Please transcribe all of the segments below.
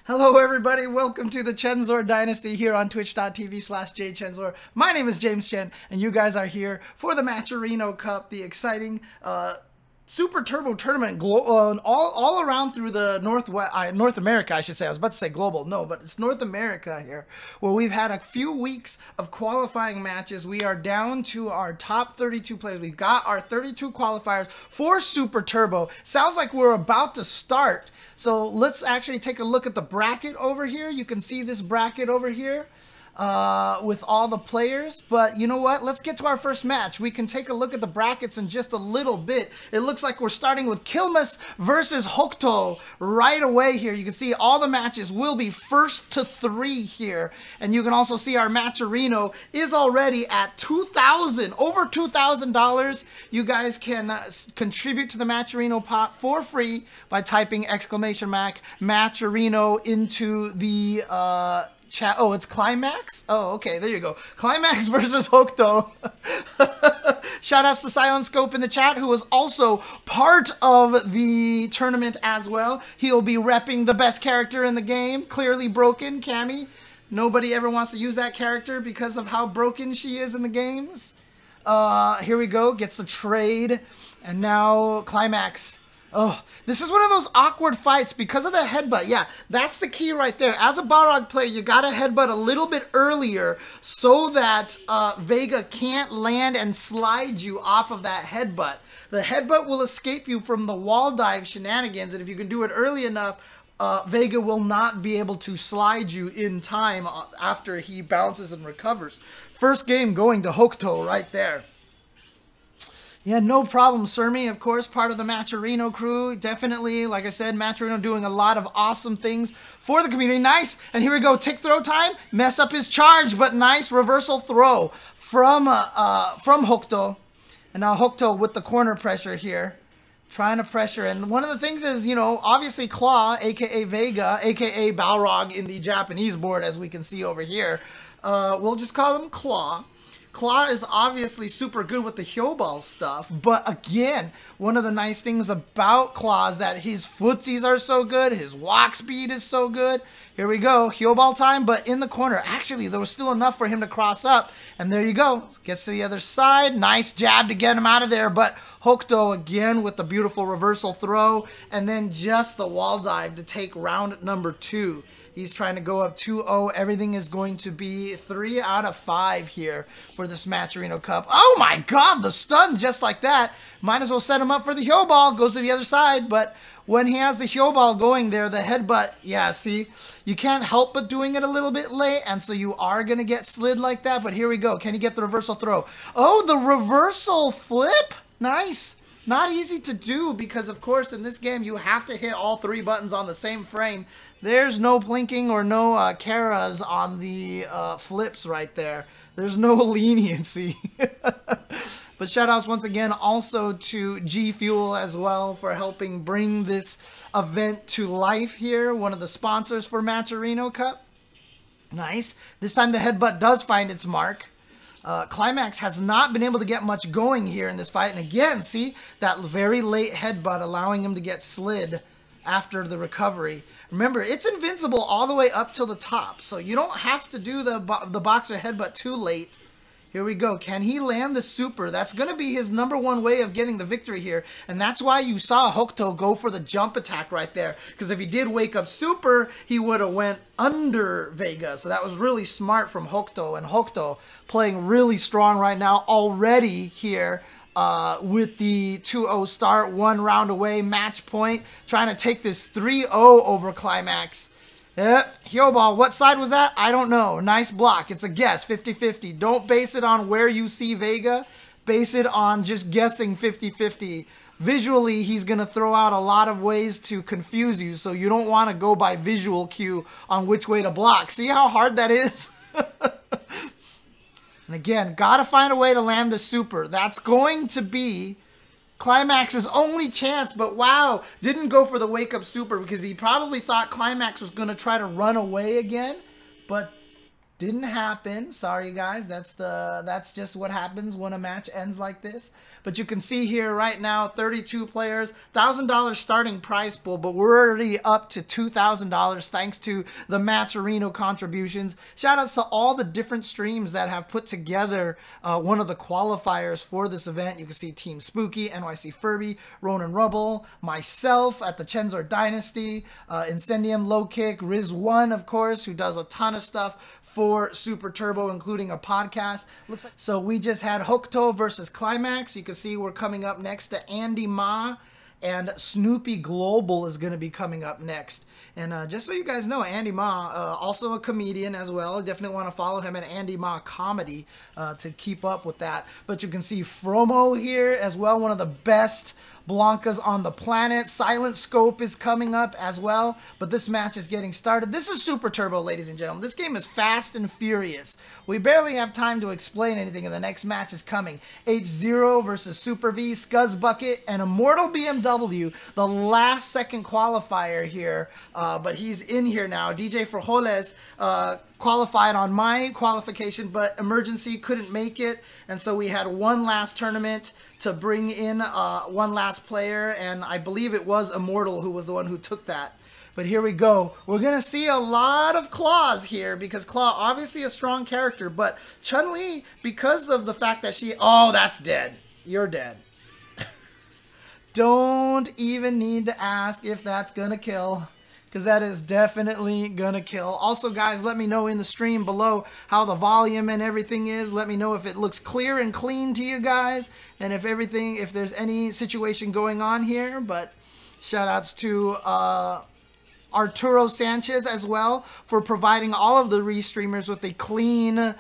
Hello everybody, welcome to the Chensor Dynasty here on twitch.tv/jchensor. My name is James Chen, and you guys are here for the Matcherino Cup, the exciting Super Turbo Tournament all around through the North America, I should say. I was about to say global, no, but it's North America here, where we've had a few weeks of qualifying matches. We are down to our top 32 players. We've got our 32 qualifiers for Super Turbo. Sounds like we're about to start. So let's actually take a look at the bracket over here. You can see this bracket over here with all the players, but you know what, let's get to our first match. We can take a look at the brackets in just a little bit. It looks like we're starting with Klimax versus Hokuto right away here. You can see all the matches will be first to 3 here, and you can also see our Matcherino is already at over $2,000. You guys can contribute to the Matcherino pot for free by typing !Matcherino into the chat. Oh, it's Klimax? Oh, okay, there you go. Klimax versus Hokuto. Shoutouts to Silent Scope in the chat, who is also part of the tournament as well. He'll be repping the best character in the game, Clearly Broken, Cammy. Nobody ever wants to use that character because of how broken she is in the games. Here we go, gets the trade, and now Klimax. Oh, this is one of those awkward fights because of the headbutt. Yeah, that's the key right there. As a Balrog player, you got to headbutt a little bit earlier so that Vega can't land and slide you off of that headbutt. The headbutt will escape you from the wall dive shenanigans, and if you can do it early enough, Vega will not be able to slide you in time after he bounces and recovers. First game going to Hokuto right there. Yeah, no problem, Surmi. Of course, part of the Matcherino crew. Definitely, like I said, Matcherino doing a lot of awesome things for the community. Nice. And here we go. Tick throw time. Mess up his charge, but nice reversal throw from Hokuto. And now Hokuto with the corner pressure here. Trying to pressure. And one of the things is, you know, obviously Claw, a.k.a. Vega, a.k.a. Balrog in the Japanese board, as we can see over here. We'll just call him Claw. Claw is obviously super good with the Hyoball stuff, but again, one of the nice things about Claw is that his footsies are so good, his walk speed is so good. Here we go, Hyoball time, but in the corner. Actually, there was still enough for him to cross up, and there you go. Gets to the other side, nice jab to get him out of there, but Hokuto again with the beautiful reversal throw, and then just the wall dive to take round number 2. He's trying to go up 2-0. Everything is going to be 3 out of 5 here for this Matcherino Cup. Oh my god, the stun just like that. Might as well set him up for the Hyoball. Goes to the other side, but when he has the Hyoball going there, the headbutt, yeah, see? You can't help but doing it a little bit late, and so you are going to get slid like that, but here we go. Can he get the reversal throw? Oh, the reversal flip? Nice. Not easy to do because, of course, in this game, you have to hit all 3 buttons on the same frame. There's no blinking or no caras on the flips right there. There's no leniency. But shoutouts once again also to G Fuel as well for helping bring this event to life here. One of the sponsors for Matcherino Cup. Nice. This time the headbutt does find its mark. Klimax has not been able to get much going here in this fight. And again, see, that very late headbutt allowing him to get slid after the recovery. Remember, it's invincible all the way up till the top, so you don't have to do the boxer headbutt too late. Here we go. Can he land the super? That's going to be his #1 way of getting the victory here, and that's why you saw Hokuto go for the jump attack right there, because if he did wake up super, he would have went under Vega, so that was really smart from Hokuto, and Hokuto playing really strong right now already here. With the 2-0 start, 1 round away, match point, trying to take this 3-0 over Klimax. Yep, Hyoball, what side was that? I don't know. Nice block. It's a guess, 50-50. Don't base it on where you see Vega. Base it on just guessing 50-50. Visually, he's going to throw out a lot of ways to confuse you, so you don't want to go by visual cue on which way to block. See how hard that is? And again, gotta find a way to land the super. That's going to be Klimax's only chance, but wow, didn't go for the wake-up super because he probably thought Klimax was going to try to run away again, but Didn't happen. Sorry, guys. That's just what happens when a match ends like this. But you can see here right now, 32 players, $1,000 starting prize pool, but we're already up to $2,000 thanks to the Matcherino contributions. Shoutouts to all the different streams that have put together one of the qualifiers for this event. You can see Team Spooky, NYC Furby, Ronan Rubble, myself at the Chensor Dynasty, Incendium Low Kick, Riz1, of course, who does a ton of stuff for Super Turbo, including a podcast. Looks like so we just had Hokuto versus Klimax. You can see we're coming up next to AndyMa, and snoopyglocal is going to be coming up next. And just so you guys know, AndyMa, also a comedian as well. Definitely want to follow him at AndyMaComedy to keep up with that. But you can see Fromo here as well, one of the best Blankas on the planet. Silent Scope is coming up as well, but this match is getting started. This is Super Turbo, ladies and gentlemen. This game is fast and furious. We barely have time to explain anything, and the next match is coming. H0 versus SuperrV, scuzbucket, and ImmortalBMW, the last second qualifier here, but he's in here now. DJ Frijoles qualified on my qualification, but emergency couldn't make it, and so we had one last tournament to bring in one last player, and I believe it was Immortal who was the one who took that. But here we go. We're going to see a lot of Claws here, because Claw, obviously a strong character, but Chun Li, because of the fact that she... Oh, that's dead. You're dead. Don't even need to ask if that's going to kill, because that is definitely gonna kill. Also, guys, let me know in the stream below how the volume and everything is. Let me know if it looks clear and clean to you guys, and if there's any situation going on here. But shoutouts to Arturo Sanchez as well for providing all of the restreamers with a clean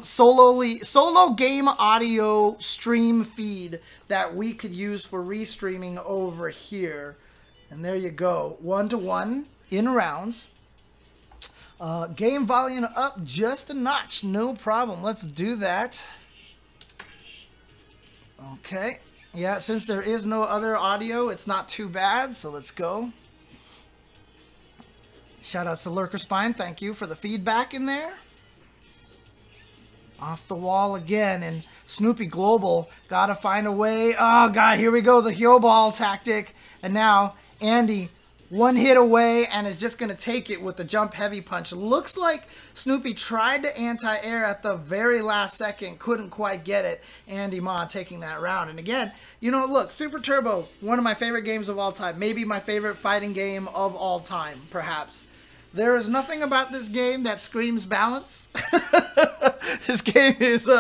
solo game audio stream feed that we could use for restreaming over here. And there you go, 1-to-1 in rounds. Game volume up just a notch, no problem. Let's do that. Okay, yeah, since there is no other audio, it's not too bad, so let's go. Shoutouts to Lurker Spine, thank you for the feedback in there. Off the wall again, and snoopyglocal, gotta find a way. Oh god, here we go, the heel ball tactic, and now Andy, one hit away, and is just going to take it with the jump heavy punch. Looks like Snoopy tried to anti-air at the very last second, couldn't quite get it. AndyMa taking that round. And again, you know, look, Super Turbo, one of my favorite games of all time. Maybe my favorite fighting game of all time, perhaps. There is nothing about this game that screams balance. This game is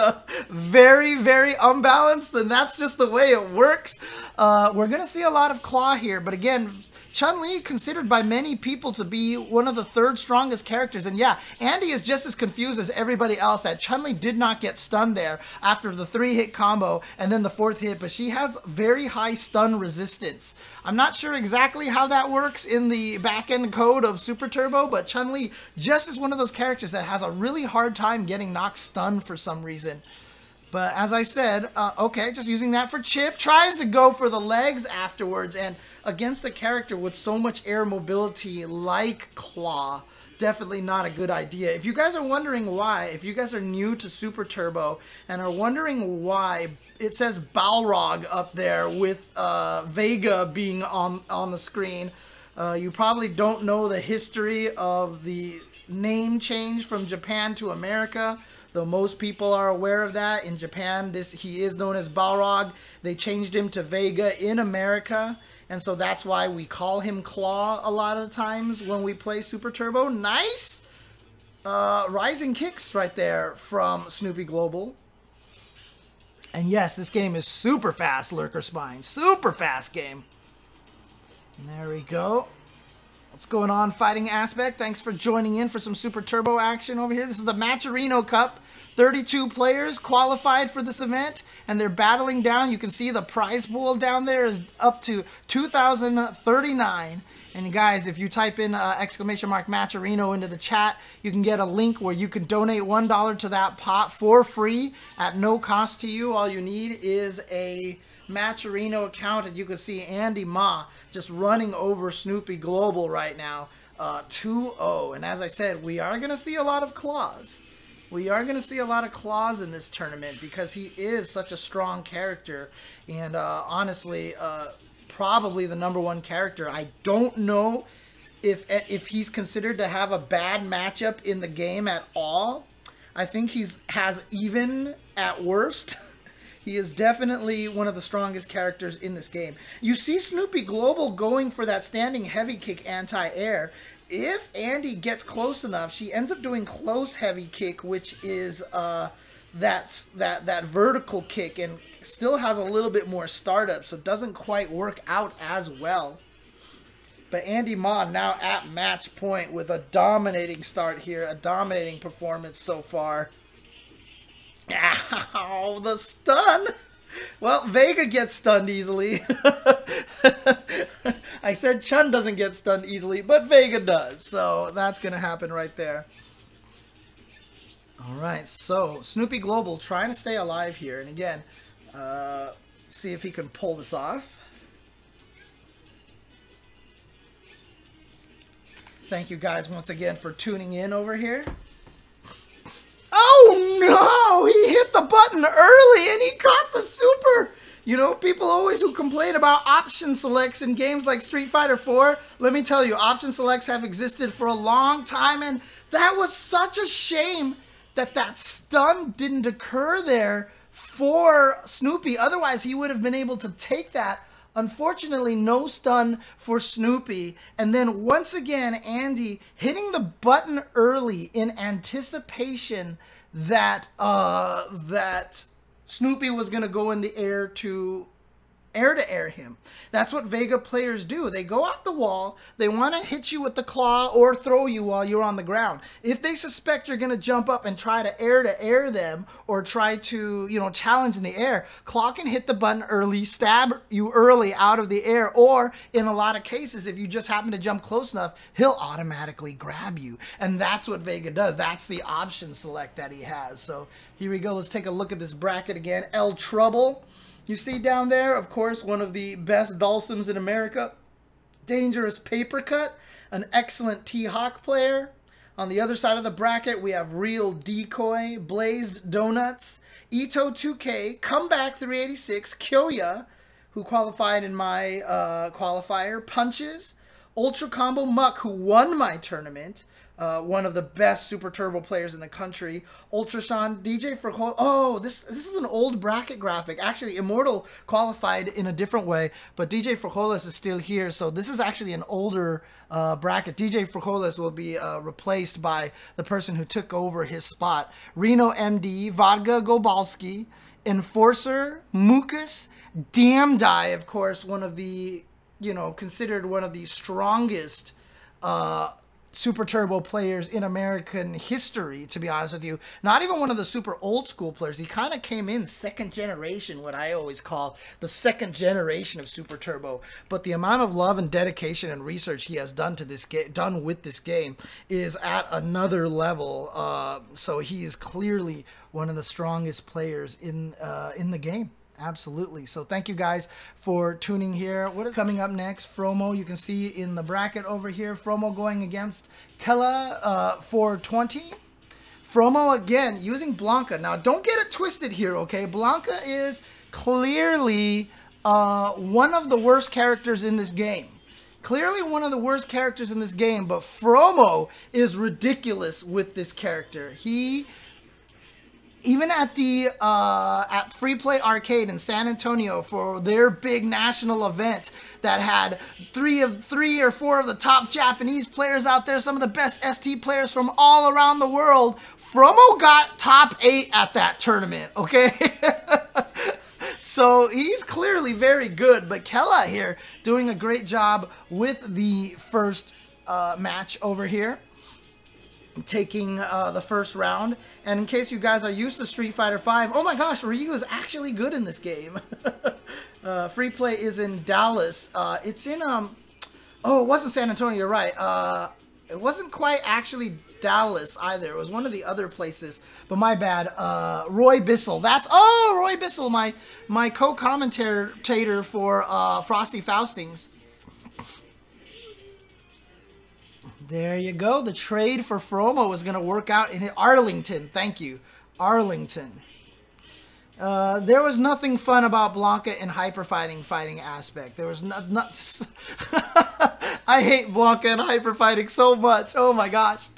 very, very unbalanced, and that's just the way it works. We're going to see a lot of Claw here, but again, Chun Li considered by many people to be one of the third strongest characters. And yeah, Andy is just as confused as everybody else that Chun Li did not get stunned there after the 3-hit combo and then the 4th hit, but she has very high stun resistance. I'm not sure exactly how that works in the back-end code of Super Turbo, but Chun Li just is one of those characters that has a really hard time getting knocked stunned for some reason. But as I said, okay, just using that for chip. Tries to go for the legs afterwards, and against a character with so much air mobility like Claw, definitely not a good idea. If you guys are wondering why, if you guys are new to Super Turbo and are wondering why it says Balrog up there with Vega being on the screen, you probably don't know the history of the name change from Japan to America. Though most people are aware of that. In Japan, he is known as Balrog. They changed him to Vega in America, and so that's why we call him Claw a lot of the times when we play Super Turbo. Nice rising kicks right there from snoopyglocal. And yes, this game is super fast, Lurker Spine. Super fast game. And there we go. What's going on, Fighting Aspect? Thanks for joining in for some Super Turbo action over here. This is the Matcherino Cup. 32 players qualified for this event, and they're battling down. You can see the prize pool down there is up to 2,039. And guys, if you type in exclamation mark Matcherino into the chat, you can get a link where you can donate $1 to that pot for free at no cost to you. All you need is a Matcherino account, and you can see AndyMa just running over snoopyglocal right now. 2-0. And as I said, we are going to see a lot of claws. We are going to see a lot of claws in this tournament because he is such a strong character. And honestly, probably the #1 character. I don't know if he's considered to have a bad matchup in the game at all. I think has even at worst. He is definitely one of the strongest characters in this game. You see snoopyglocal going for that standing heavy kick anti-air. If Andy gets close enough, she ends up doing close heavy kick, which is that vertical kick, and still has a little bit more startup, so it doesn't quite work out as well. But AndyMa now at match point with a dominating start here, a dominating performance so far. Ow, the stun! Well, Vega gets stunned easily. I said Chun doesn't get stunned easily, but Vega does. So that's going to happen right there. Alright, so snoopyglocal trying to stay alive here. And again, see if he can pull this off. Thank you guys once again for tuning in over here. Oh no! He hit the button early and he caught the super! You know, people always who complain about option selects in games like Street Fighter 4, let me tell you, option selects have existed for a long time, and that was such a shame that that stun didn't occur there for Snoopy. Otherwise, he would have been able to take that. Unfortunately, no stun for Snoopy. And then once again, Andy hitting the button early in anticipation that that Snoopy was going to go in the air to air him. That's what Vega players do. They go off the wall, they want to hit you with the claw or throw you while you're on the ground. If they suspect you're going to jump up and try to air them or try to, you know, challenge in the air, claw can hit the button early, stab you early out of the air, or in a lot of cases, if you just happen to jump close enough, he'll automatically grab you. And that's what Vega does. That's the option select that he has. So here we go. Let's take a look at this bracket again. eltrouble. You see down there, of course, one of the best Dulcims in America. Dangerous Paper Cut, an excellent T.Hawk player. On the other side of the bracket, we have Real Decoy, Blazed Donuts, Ito 2K, Comeback 386, Kyoya, who qualified in my qualifier, Punches, ultracombo Muck, who won my tournament, one of the best Super Turbo players in the country. Ultrason, DJ Fromo. Oh, this is an old bracket graphic. Actually, Immortal qualified in a different way, but DJ Frijoles is still here, so this is actually an older bracket. DJ Frijoles will be replaced by the person who took over his spot. Reno MD, Vodka Gobalski, Enforcer, Mucus, Damdai, of course, one of the, you know, considered one of the strongest Super Turbo players in American history, to be honest with you. Not even one of the super old school players. He kind of came in second generation, what I always call the second generation of Super Turbo. But the amount of love and dedication and research he has done to this done with this game is at another level. So he is clearly one of the strongest players in the game. Absolutely. So thank you guys for tuning here. What is coming up next? Fromo, you can see in the bracket over here. Fromo going against Kella for 20. Fromo again using Blanka. Now don't get it twisted here, okay? Blanka is clearly one of the worst characters in this game. Clearly one of the worst characters in this game, but Fromo is ridiculous with this character. Even at the at Free Play Arcade in San Antonio for their big national event that had three or four of the top Japanese players out there, some of the best ST players from all around the world, Fromo got top 8 at that tournament, okay? So he's clearly very good, but Kella here doing a great job with the first match over here, taking the first round. And in case you guys are used to Street Fighter 5, oh my gosh, Ryu is actually good in this game. Free Play is in Dallas. It's in oh, it wasn't San Antonio, you're right. It wasn't quite actually Dallas either. It was one of the other places, but my bad. Roy Bissell. That's Roy Bissell, my co-commentator for Frosty Faustings. There you go. The trade for Fromo is going to work out in Arlington. Thank you. Arlington. There was nothing fun about Blanka in hyper fighting aspect. There was not I hate Blanka in hyper fighting so much. Oh my gosh.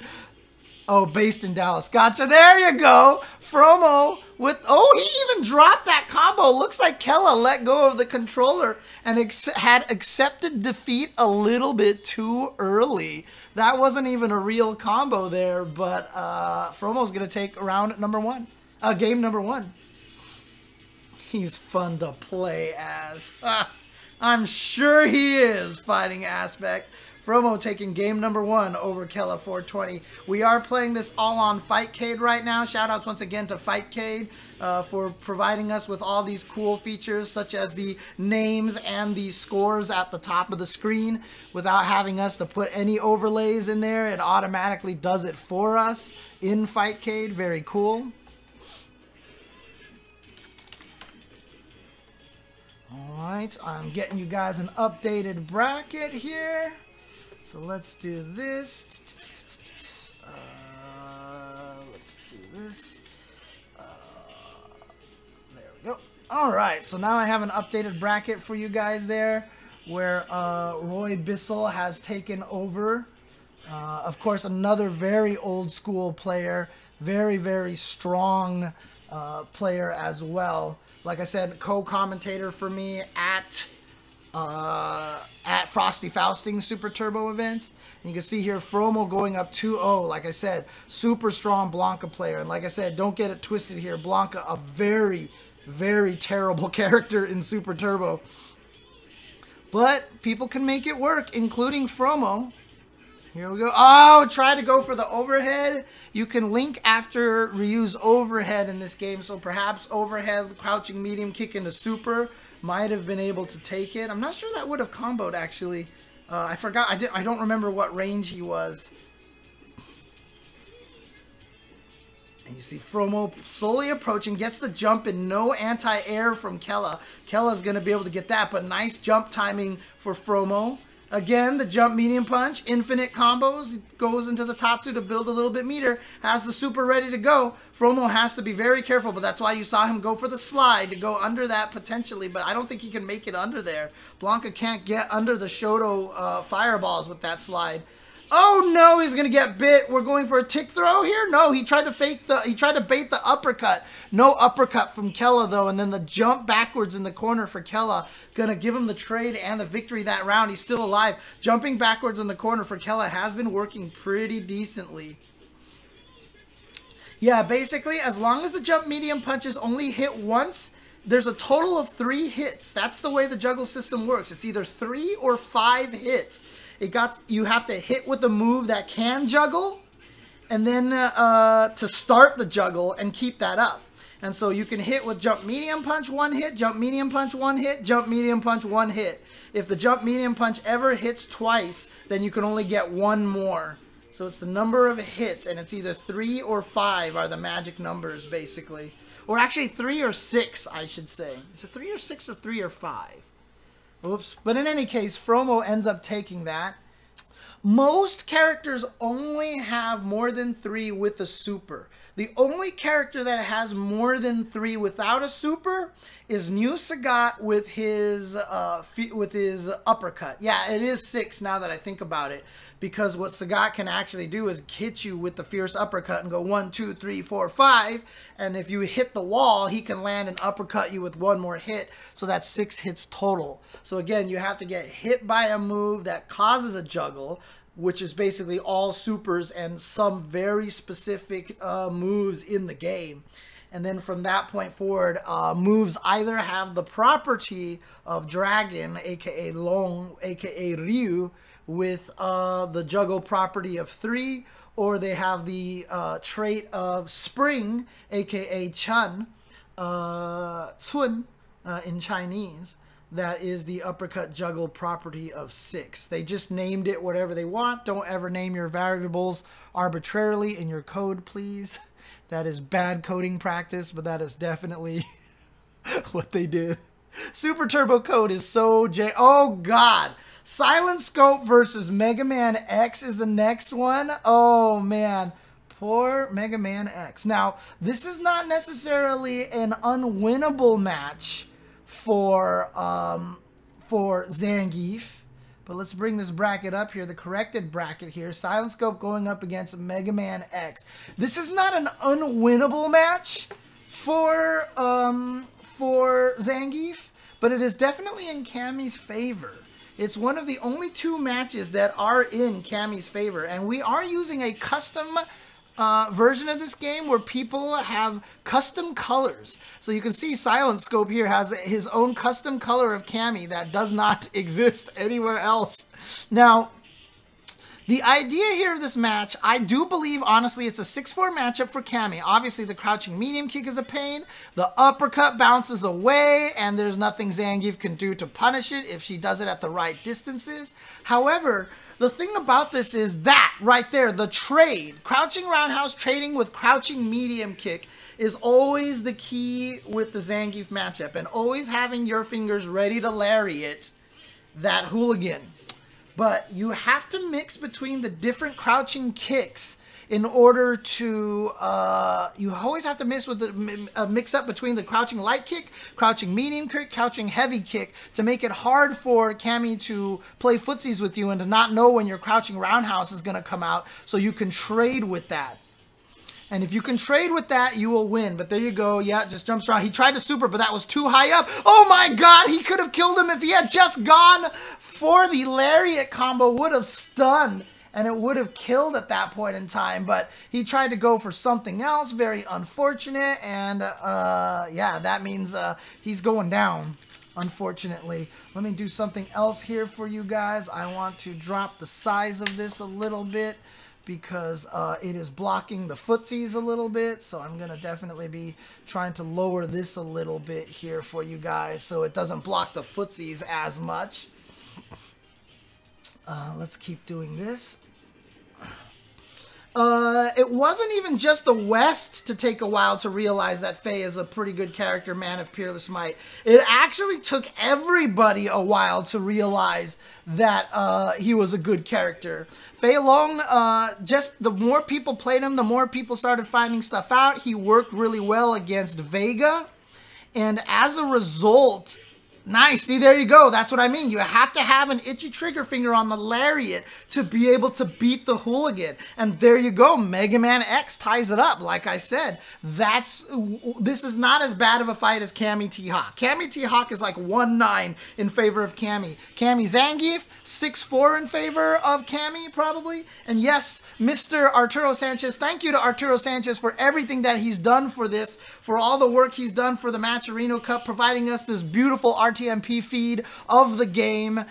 Oh, based in Dallas. Gotcha. There you go. Fromo with... Oh, he even dropped that combo. Looks like Kella let go of the controller and had accepted defeat a little bit too early. That wasn't even a real combo there, but Fromo's going to take round number 1. Game number 1. He's fun to play as. I'm sure he is, fighting aspect. Fromo taking game number 1 over Kella 420. We are playing this all on Fightcade right now. Shoutouts once again to Fightcade for providing us with all these cool features such as the names and the scores at the top of the screen. Without having us to put any overlays in there, it automatically does it for us in Fightcade. Very cool. Alright, I'm getting you guys an updated bracket here. So let's do this. Let's do this. There we go. Alright, so now I have an updated bracket for you guys there, where Roy Bissell has taken over. Of course, another very old school player. Very, very strong player as well. Like I said, co-commentator for me at Frosty Fausting's Super Turbo events. And you can see here Fromo going up 2-0. Like I said, super strong Blanka player. And like I said, don't get it twisted here. Blanka, a very, very terrible character in Super Turbo. But people can make it work, including Fromo. Here we go. Oh, try to go for the overhead. You can link after Ryu's overhead in this game, so perhaps overhead, crouching medium kick into super might have been able to take it. I'm not sure that would have comboed, actually. I forgot. I don't remember what range he was. And you see Fromo slowly approaching, gets the jump and no anti-air from Kella. Kella's going to be able to get that, but nice jump timing for Fromo. Again, the jump medium punch, infinite combos, goes into the Tatsu to build a little bit meter, has the super ready to go. Fromo has to be very careful, but that's why you saw him go for the slide to go under that potentially, but I don't think he can make it under there. Blanka can't get under the Shoto fireballs with that slide. Oh no, he's gonna get bit. We're going for a tick throw here? No, he tried to bait the uppercut. No uppercut from Kella though, and then the jump backwards in the corner for Kella. Gonna give him the trade and the victory that round. He's still alive. Jumping backwards in the corner for Kella has been working pretty decently. Yeah, basically, as long as the jump medium punches only hit once, there's a total of 3 hits. That's the way the juggle system works. It's either 3 or 5 hits. You have to hit with a move that can juggle, and then to start the juggle and keep that up. And so you can hit with jump medium punch 1 hit, jump medium punch 1 hit, jump medium punch 1 hit. If the jump medium punch ever hits twice, then you can only get 1 more. So it's the number of hits, and it's either 3 or 5 are the magic numbers, basically. Or actually 3 or 6, I should say. Is it 3 or 6 or 3 or 5? Oops. But in any case, Fromo ends up taking that. Most characters only have more than 3 with a super. The only character that has more than 3 without a super is O.Sagat with his uppercut. Yeah, it is 6 now that I think about it, because what Sagat can actually do is hit you with the fierce uppercut and go 1, 2, 3, 4, 5, and if you hit the wall, he can land and uppercut you with 1 more hit, so that's 6 hits total. So again, you have to get hit by a move that causes a juggle, which is basically all supers and some very specific moves in the game. And then from that point forward, moves either have the property of Dragon, aka Long, aka Ryu, with the juggle property of 3, or they have the trait of Spring, aka Chun, Cun in Chinese. That is the uppercut juggle property of 6. They just named it whatever they want. Don't ever name your variables arbitrarily in your code, please. That is bad coding practice, but that is definitely what they did. Super Turbo code is so oh God. Silent Scope versus Mega Man X is the next one. Oh, man. Poor Mega Man X. Now, this is not necessarily an unwinnable match for Zangief. But let's bring this bracket up here, the corrected bracket here. Silent Scope going up against Mega Man X. This is not an unwinnable match for Zangief, but it is definitely in Cammy's favor. It's one of the only 2 matches that are in Cammy's favor, and we are using a custom version of this game where people have custom colors. So you can see Silent Scope here has his own custom color of Cammy that does not exist anywhere else. Now, the idea here of this match, I do believe, honestly, it's a 6-4 matchup for Cammy. Obviously, the crouching medium kick is a pain. The uppercut bounces away, and there's nothing Zangief can do to punish it if she does it at the right distances. However, the thing about this is that right there, the trade, crouching roundhouse trading with crouching medium kick is always the key with the Zangief matchup, and always having your fingers ready to lariat that hooligan. But you have to mix between the different crouching kicks in order to, you always have to mix up between the crouching light kick, crouching medium kick, crouching heavy kick to make it hard for Cammy to play footsies with you and to not know when your crouching roundhouse is going to come out, so you can trade with that. And if you can trade with that, you will win. But there you go. Yeah, just jumps around. He tried to super, but that was too high up. Oh my God, he could have killed him if he had just gone for the lariat combo. Would have stunned, and it would have killed at that point in time. But he tried to go for something else. Very unfortunate. And yeah, that means he's going down, unfortunately. Let me do something else here for you guys. I want to drop the size of this a little bit, because it is blocking the footsies a little bit. So I'm going to definitely be trying to lower this a little bit here for you guys so it doesn't block the footsies as much. Let's keep doing this. It wasn't even just the West to take a while to realize that Faye is a pretty good character, man of peerless might. It actually took everybody a while to realize that he was a good character. Fei Long, just the more people played him, the more people started finding stuff out. He worked really well against Vega, and as a result, nice. See, there you go. That's what I mean. You have to have an itchy trigger finger on the lariat to be able to beat the hooligan. And there you go. Mega Man X ties it up. Like I said, this is not as bad of a fight as Cammy T.Hawk. Cammy T.Hawk is like 1-9 in favor of Cammy. Cammy Zangief, 6-4 in favor of Cammy, probably. And yes, Mr. Arturo Sanchez, thank you to Arturo Sanchez for everything that he's done for this, for all the work he's done for the Matcherino Cup, providing us this beautiful RTMP feed of the game.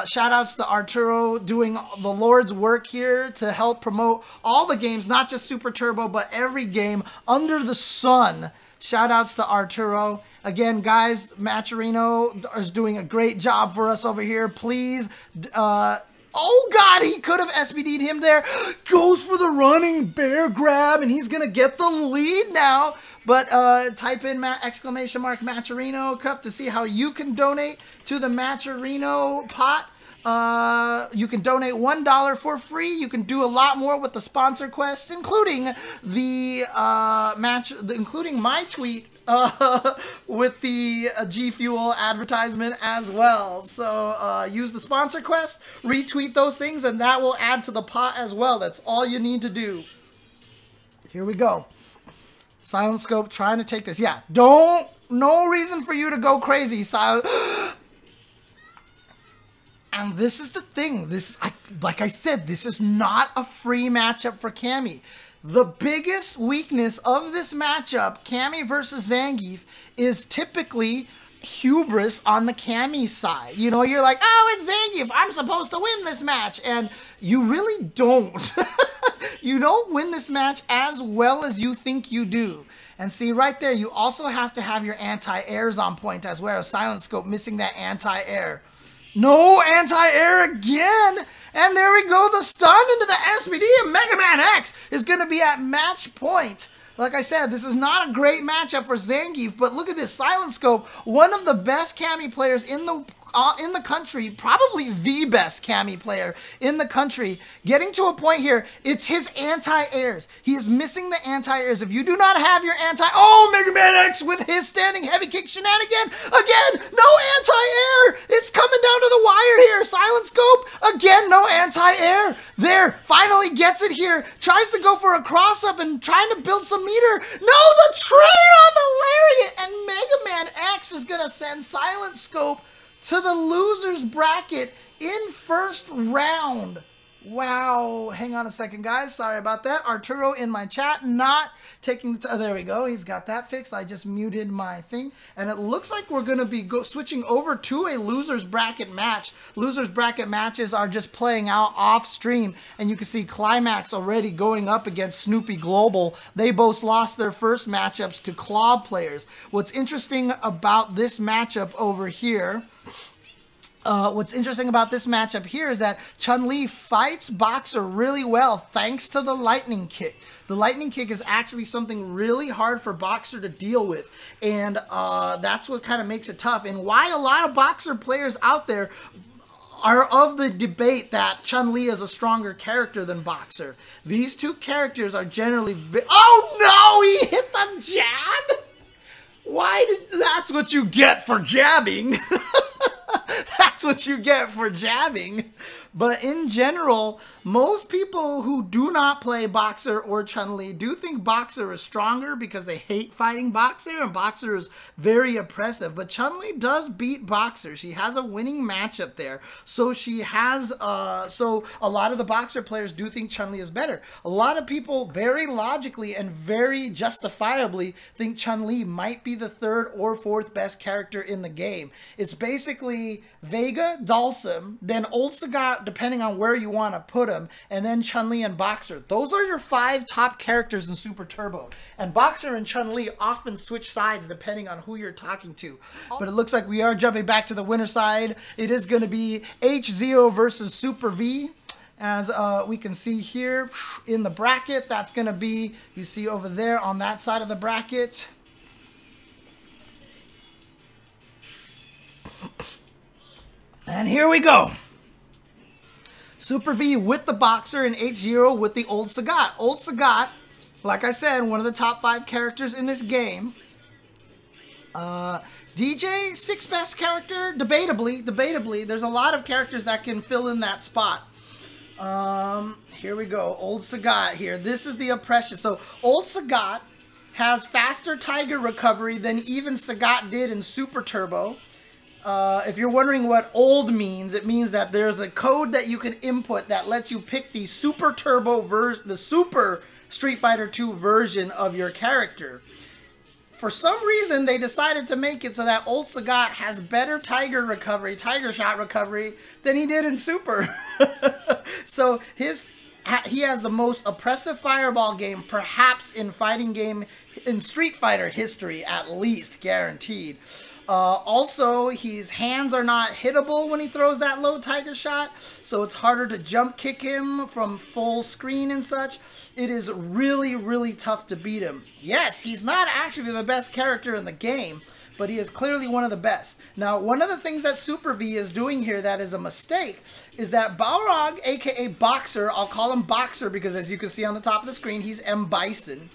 Shout outs to Arturo doing the Lord's work here to help promote all the games, not just Super Turbo, but every game under the sun. Shout outs to Arturo. Again, guys, Matcherino is doing a great job for us over here. Please, oh God, he could have SBD'd him there. Goes for the running bear grab, and he's going to get the lead now. But type in exclamation mark Matcherino Cup to see how you can donate to the Matcherino pot. You can donate $1 for free. You can do a lot more with the sponsor quests, including the including my tweet with the G Fuel advertisement as well. So use the sponsor quest, retweet those things, and that will add to the pot as well. That's all you need to do. Here we go. Silent Scope trying to take this. Yeah, no reason for you to go crazy, Silent. And this is the thing. Like I said, this is not a free matchup for Cammy. The biggest weakness of this matchup, Cammy versus Zangief, is typically hubris on the Cammy side. You know, you're like, oh, it's Zangief, I'm supposed to win this match. And you really don't. You don't win this match as well as you think you do. And see, right there, you also have to have your anti-airs on point as well. Silent Scope missing that anti-air. No anti-air again. And there we go. The stun into the SPD, and Mega Man X is going to be at match point. Like I said, this is not a great matchup for Zangief, but look at this. Silent Scope, one of the best Cammy players in the in the country, probably the best Cammy player in the country, getting to a point here, it's his anti-airs. He is missing the anti-airs. If you do not have your oh, Mega Man X with his standing heavy kick shenanigan, again, no anti-air. It's coming down to the wire here. Silent scope, again, no anti-air. There, finally gets it here. Tries to go for a cross-up and trying to build some meter. No, the train on the lariat, and Mega Man X is going to send Silent Scope to the loser's bracket in first round. Wow. Hang on a second, guys. Sorry about that. Arturo in my chat not taking the there we go. He's got that fixed. I just muted my thing. And it looks like we're going to be switching over to a loser's bracket match. Loser's bracket matches are just playing out off stream. And you can see Klimax already going up against snoopyglocal. They both lost their first matchups to Claw players. What's interesting about this matchup over here... what's interesting about this matchup here is that Chun Li fights Boxer really well thanks to the lightning kick. The lightning kick is actually something really hard for Boxer to deal with, and that's what kind of makes it tough, and why a lot of Boxer players out there are of the debate that Chun Li is a stronger character than Boxer. These two characters are generally oh no, he hit the jab? That's what you get for jabbing. That's what you get for jabbing. But in general, most people who do not play Boxer or Chun-Li do think Boxer is stronger because they hate fighting Boxer, and Boxer is very oppressive. But Chun-Li does beat Boxer. She has a winning matchup there. So she has, so a lot of the Boxer players do think Chun-Li is better. A lot of people very logically and very justifiably think Chun-Li might be the third or fourth best character in the game. It's basically Vega, Dalsum, then O.Sagat, depending on where you want to put him, and then Chun-Li and Boxer. Those are your 5 top characters in Super Turbo. And Boxer and Chun-Li often switch sides depending on who you're talking to. But it looks like we are jumping back to the winner side. It is going to be H0 versus SuperrV. As we can see here in the bracket, that's going to be, you see over there on that side of the bracket. And here we go. SuperrV with the Boxer and H0 with the O.Sagat. O.Sagat, like I said, one of the top 5 characters in this game. DJ, 6th best character, debatably. There's a lot of characters that can fill in that spot. Here we go. O.Sagat here. This is the oppression. So O.Sagat has faster Tiger recovery than even Sagat did in Super Turbo. If you're wondering what old means, it means that there's a code that you can input that lets you pick the Super Turbo version, the Super Street Fighter 2 version of your character. For some reason, they decided to make it so that O.Sagat has better Tiger shot recovery than he did in Super. So he has the most oppressive fireball game, perhaps in fighting game, in Street Fighter history, at least, guaranteed. Also, his hands are not hittable when he throws that low Tiger shot, so it's harder to jump kick him from full screen and such. It is really, really tough to beat him. Yes, he's not actually the best character in the game, but he is clearly one of the best. Now, one of the things that SuperrV is doing here that is a mistake is that Balrog, aka Boxer, I'll call him Boxer because as you can see on the top of the screen, he's M.Bison.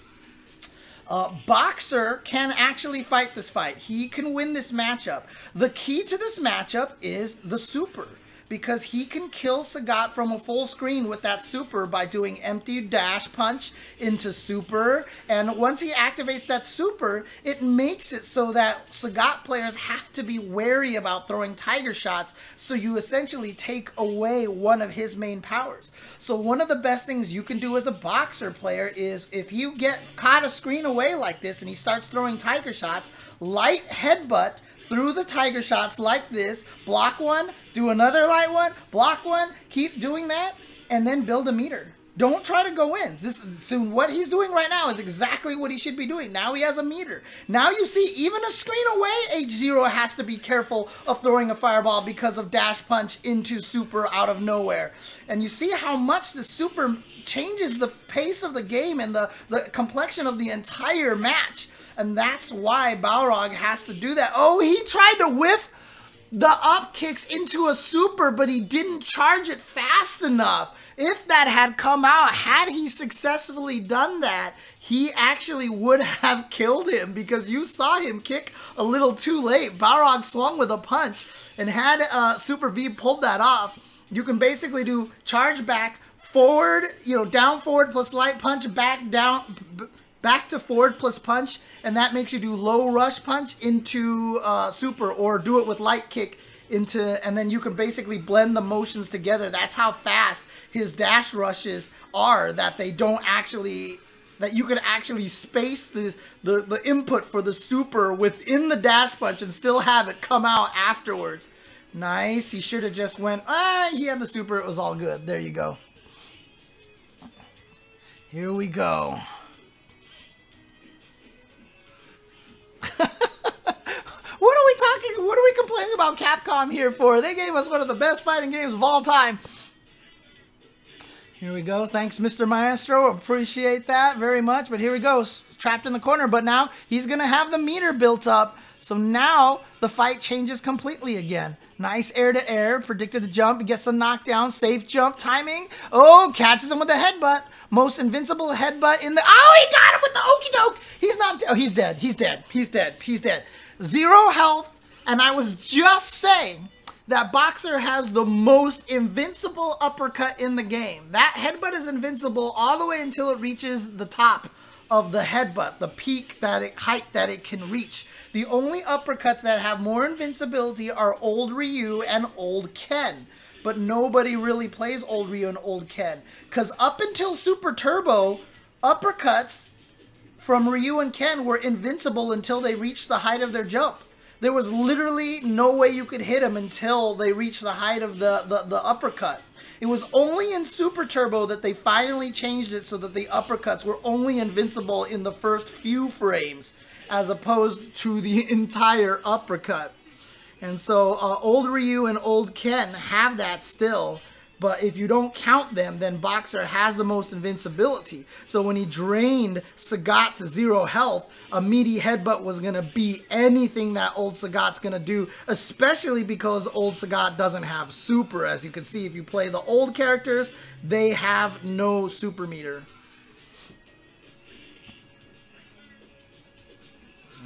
Boxer can actually fight this fight. He can win this matchup. The key to this matchup is the super, because he can kill Sagat from a full screen with that super by doing empty dash punch into super, and once he activates that super, it makes it so that Sagat players have to be wary about throwing Tiger shots, so you essentially take away one of his main powers. So one of the best things you can do as a Boxer player is, if you get caught a screen away like this and he starts throwing Tiger shots, light headbutt through the Tiger shots like this, block one, do another light one, block one, keep doing that, and then build a meter. Don't try to go in. So what he's doing right now is exactly what he should be doing. Now he has a meter. Now you see, even a screen away, H0 has to be careful of throwing a fireball because of dash punch into super out of nowhere. And you see how much the super changes the pace of the game and the complexion of the entire match. And that's why Balrog has to do that. Oh, he tried to whiff the up kicks into a super, but he didn't charge it fast enough. If that had come out, had he successfully done that, he actually would have killed him, because you saw him kick a little too late. Balrog swung with a punch, and had SuperrV pulled that off, you can basically do charge back, forward, you know, down forward plus light punch, back down, back to forward plus punch, and that makes you do low rush punch into super, or do it with light kick into, and then you can basically blend the motions together. That's how fast his dash rushes are, that they don't actually, that you can actually space the input for the super within the dash punch and still have it come out afterwards. Nice. He should have just went, he had the super, it was all good. There you go. Here we go. What are we complaining about Capcom here for? They gave us one of the best fighting games of all time. Here we go. Thanks, Mr. Maestro. Appreciate that very much. But here we go. Trapped in the corner. But now he's going to have the meter built up. So now the fight changes completely again. Nice air to air. Predicted the jump. He gets the knockdown. Safe jump timing. Oh, catches him with a headbutt. Most invincible headbutt in the... Oh, he got him with the okey-doke. He's not... Oh, he's dead. He's dead. He's dead. He's dead. 0 health. And I was just saying that Boxer has the most invincible uppercut in the game. That headbutt is invincible all the way until it reaches the top of the headbutt, the peak height that it can reach. The only uppercuts that have more invincibility are O.Ryu and O.Ken. But nobody really plays O.Ryu and O.Ken. Because up until Super Turbo, uppercuts from Ryu and Ken were invincible until they reached the height of their jump. There was literally no way you could hit them until they reached the height of the uppercut. It was only in Super Turbo that they finally changed it so that the uppercuts were only invincible in the first few frames, as opposed to the entire uppercut. And so O.Ryu and O.Ken have that still. But if you don't count them, then Boxer has the most invincibility. So when he drained Sagat to 0 health, a meaty headbutt was going to beat anything that O.Sagat's going to do, especially because O.Sagat doesn't have super. As you can see, if you play the old characters, they have no super meter.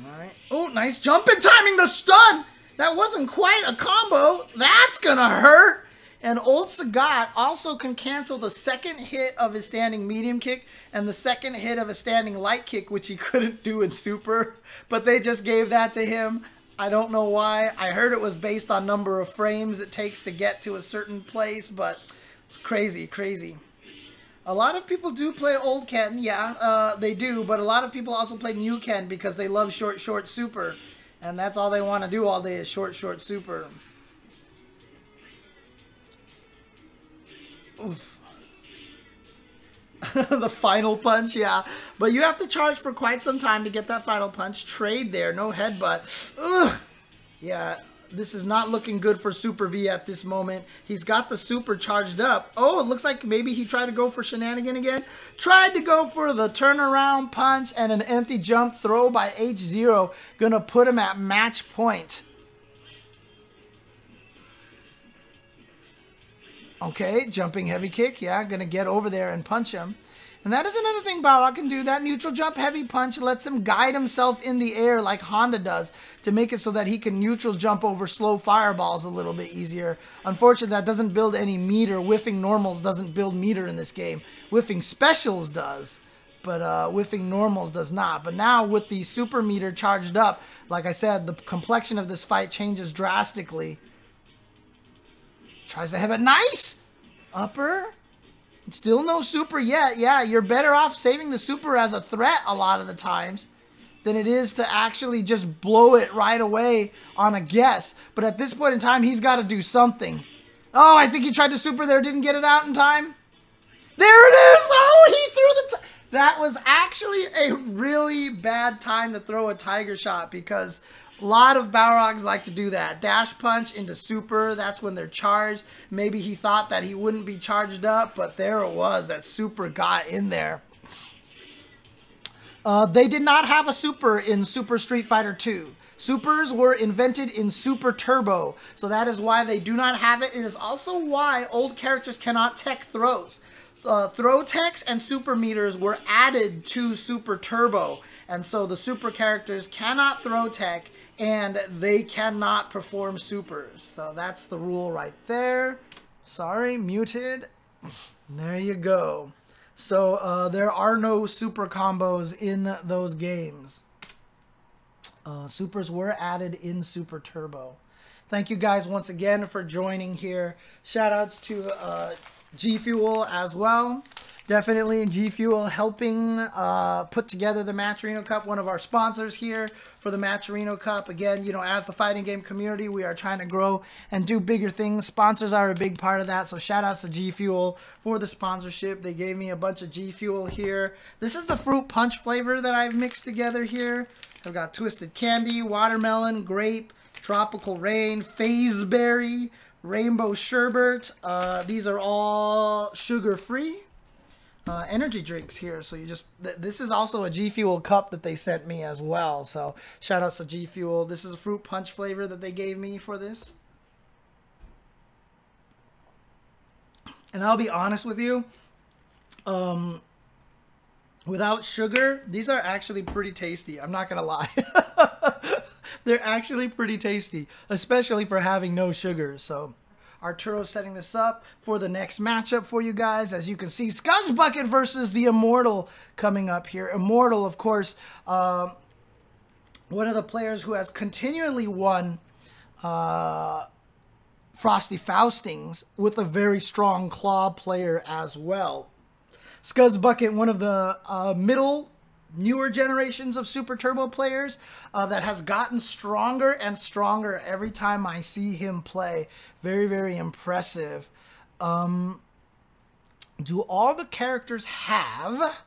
Alright. Oh, nice jump and timing the stun! That wasn't quite a combo. That's going to hurt! And O.Sagat also can cancel the second hit of his standing medium kick and the second hit of a standing light kick, which he couldn't do in Super. But they just gave that to him. I don't know why. I heard it was based on number of frames it takes to get to a certain place, but it's crazy, crazy. A lot of people do play old Ken, yeah, they do. But a lot of people also play new Ken because they love short, short Super. And that's all they want to do all day is short, short Super. Oof. The final punch, yeah. But you have to charge for quite some time to get that final punch. Trade there, no headbutt. Ugh. Yeah, this is not looking good for SuperrV at this moment. He's got the super charged up. Oh, it looks like maybe he tried to go for shenanigan again. Tried to go for the turnaround punch and an empty jump throw by H0. Gonna put him at match point. Okay, jumping heavy kick, yeah, gonna get over there and punch him. And that is another thing Balrog can do. That neutral jump heavy punch lets him guide himself in the air like Honda does to make it so that he can neutral jump over slow fireballs a little bit easier. Unfortunately, that doesn't build any meter. Whiffing normals doesn't build meter in this game. Whiffing specials does, but whiffing normals does not. But now with the super meter charged up, like I said, the complexion of this fight changes drastically. Tries to have it. Nice! Upper. Still no super yet. Yeah, you're better off saving the super as a threat a lot of the times than it is to actually just blow it right away on a guess. But at this point in time, he's got to do something. Oh, I think he tried to super there. Didn't get it out in time. There it is! Oh, he threw the... That was actually a really bad time to throw a tiger shot because... a lot of Balrogs like to do that. Dash punch into super, that's when they're charged. Maybe he thought that he wouldn't be charged up, but there it was. That super got in there. They did not have a super in Super Street Fighter 2. Supers were invented in Super Turbo, so that is why they do not have it. It is also why old characters cannot tech throws. Throw techs and super meters were added to Super Turbo, and so the super characters cannot throw tech and they cannot perform supers. So that's the rule right there. Sorry, muted. There you go. So there are no super combos in those games. Supers were added in Super Turbo. Thank you guys once again for joining here. Shoutouts to G Fuel as well. Definitely G Fuel helping put together the Matcherino Cup, one of our sponsors here for the Matcherino Cup. Again, you know, as the fighting game community, we are trying to grow and do bigger things. Sponsors are a big part of that, so shout outs to G Fuel for the sponsorship. They gave me a bunch of G Fuel here. This is the fruit punch flavor that I've mixed together here. I've got twisted candy, watermelon, grape, tropical rain, phase berry, rainbow sherbet. These are all sugar-free energy drinks here. So you just, this is also a G Fuel cup that they sent me as well. So shout outs to G Fuel. This is a fruit punch flavor that they gave me for this. And I'll be honest with you, without sugar, these are actually pretty tasty. I'm not gonna lie. They're actually pretty tasty, especially for having no sugar. So Arturo's setting this up for the next matchup for you guys. As you can see, scuzbucket versus the Immortal coming up here. Immortal, of course, one of the players who has continually won Frosty Faustings with a very strong claw player as well. scuzbucket, one of the newer generations of Super Turbo players that has gotten stronger and stronger every time I see him play. Very, very impressive. Do all the characters have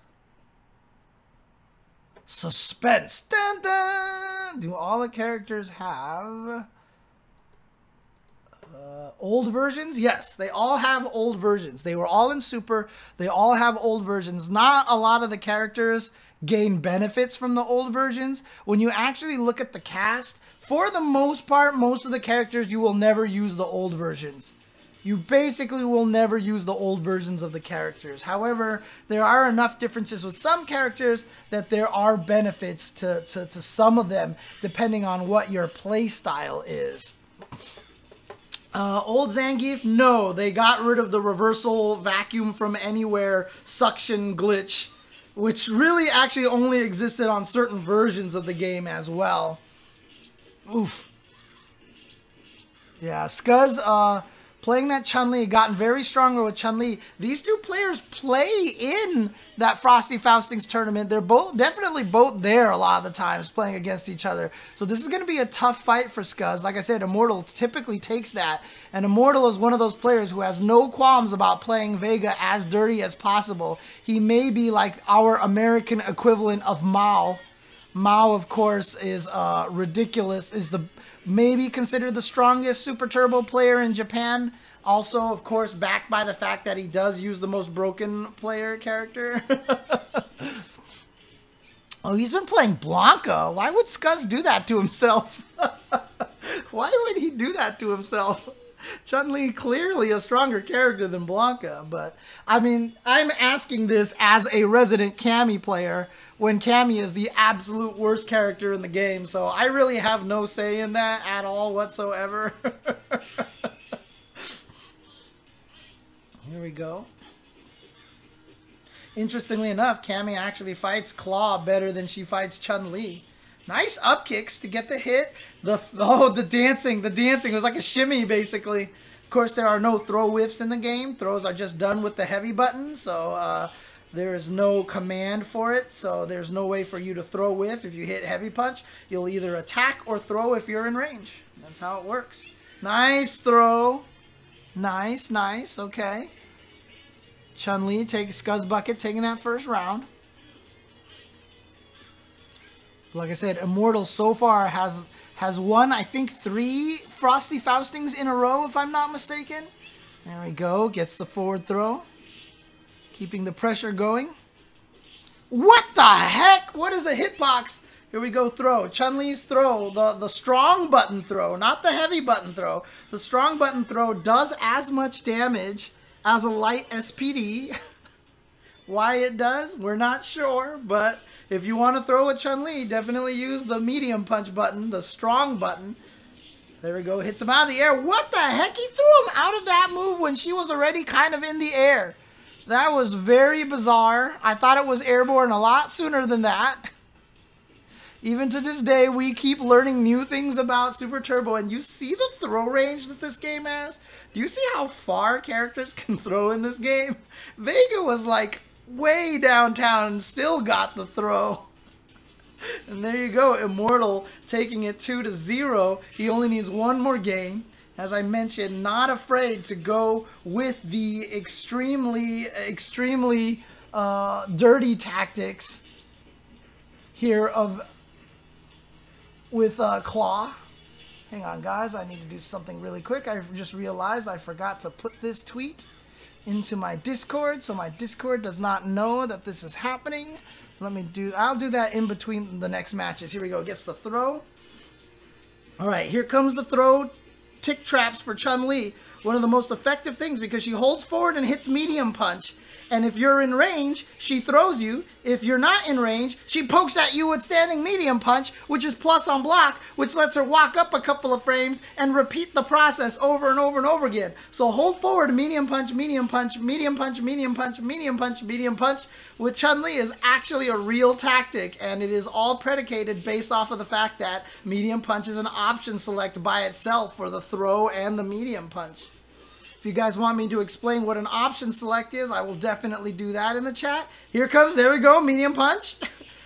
suspense? Dun, dun! Do all the characters have old versions? Yes, they all have old versions. They were all in Super. They all have old versions. Not a lot of the characters gain benefits from the old versions. When you actually look at the cast, for the most part, most of the characters, you will never use the old versions. You basically will never use the old versions of the characters. However, there are enough differences with some characters that there are benefits to some of them, depending on what your play style is. Old Zangief, no, they got rid of the reversal vacuum from anywhere suction glitch, which really actually only existed on certain versions of the game as well. Oof. Yeah, Scuz, playing that Chun Li, gotten very stronger with Chun Li. These two players play in that Frosty Faustings tournament. They're definitely both there a lot of the times playing against each other. So this is going to be a tough fight for Scuz. Like I said, Immortal typically takes that. And Immortal is one of those players who has no qualms about playing Vega as dirty as possible. He may be like our American equivalent of Mao. Mao, of course, is ridiculous, is maybe considered the strongest Super Turbo player in Japan. Also, of course, backed by the fact that he does use the most broken player character. Oh, he's been playing Blanka. Why would Scuz do that to himself? Why would he do that to himself? Chun Li clearly a stronger character than Blanka, but I mean, I'm asking this as a resident Cammy player when Cammy is the absolute worst character in the game, so I really have no say in that at all whatsoever. Here we go. Interestingly enough, Cammy actually fights Claw better than she fights Chun Li. Nice up kicks to get the hit. The dancing. It was like a shimmy, basically. Of course, there are no throw whiffs in the game. Throws are just done with the heavy button, so there is no command for it. So there's no way for you to throw whiff. If you hit heavy punch, you'll either attack or throw if you're in range. That's how it works. Nice throw. Nice, nice. Okay. Chun Li takes scuzbucket, taking that first round. Like I said, Immortal so far has won, I think, 3 Frosty Faustings in a row, if I'm not mistaken. There we go. Gets the forward throw. Keeping the pressure going. What the heck? What is a hitbox Here we go, throw. Chun Li's throw, the strong button throw, not the heavy button throw. The strong button throw does as much damage as a light SPD. Why it does, we're not sure, but if you want to throw with Chun Li, definitely use the medium punch button, the strong button. There we go, hits him out of the air. What the heck? He threw him out of that move when she was already kind of in the air. That was very bizarre. I thought it was airborne a lot sooner than that. Even to this day, we keep learning new things about Super Turbo, and you see the throw range that this game has? Do you see how far characters can throw in this game? Vega was like way downtown and still got the throw. And there you go, Immortal taking it 2-0. He only needs one more game. As I mentioned, not afraid to go with the extremely dirty tactics here with Claw. Hang on, guys. I need to do something really quick. I just realized I forgot to put this tweet into my Discord, so my Discord does not know that this is happening. I'll do that in between the next matches. Here we go. Gets the throw. All right, here comes the throw. Tick traps for Chun Li. One of the most effective things because she holds forward and hits medium punch. And if you're in range, she throws you. If you're not in range, she pokes at you with standing medium punch, which is plus on block, which lets her walk up a couple of frames and repeat the process over and over and over again. So hold forward, medium punch, medium punch, medium punch, medium punch, medium punch, medium punch with Chun Li is actually a real tactic, and it is all predicated based off of the fact that medium punch is an option select by itself for the throw and the medium punch. If you guys want me to explain what an option select is, I will definitely do that in the chat. Here comes, there we go, medium punch.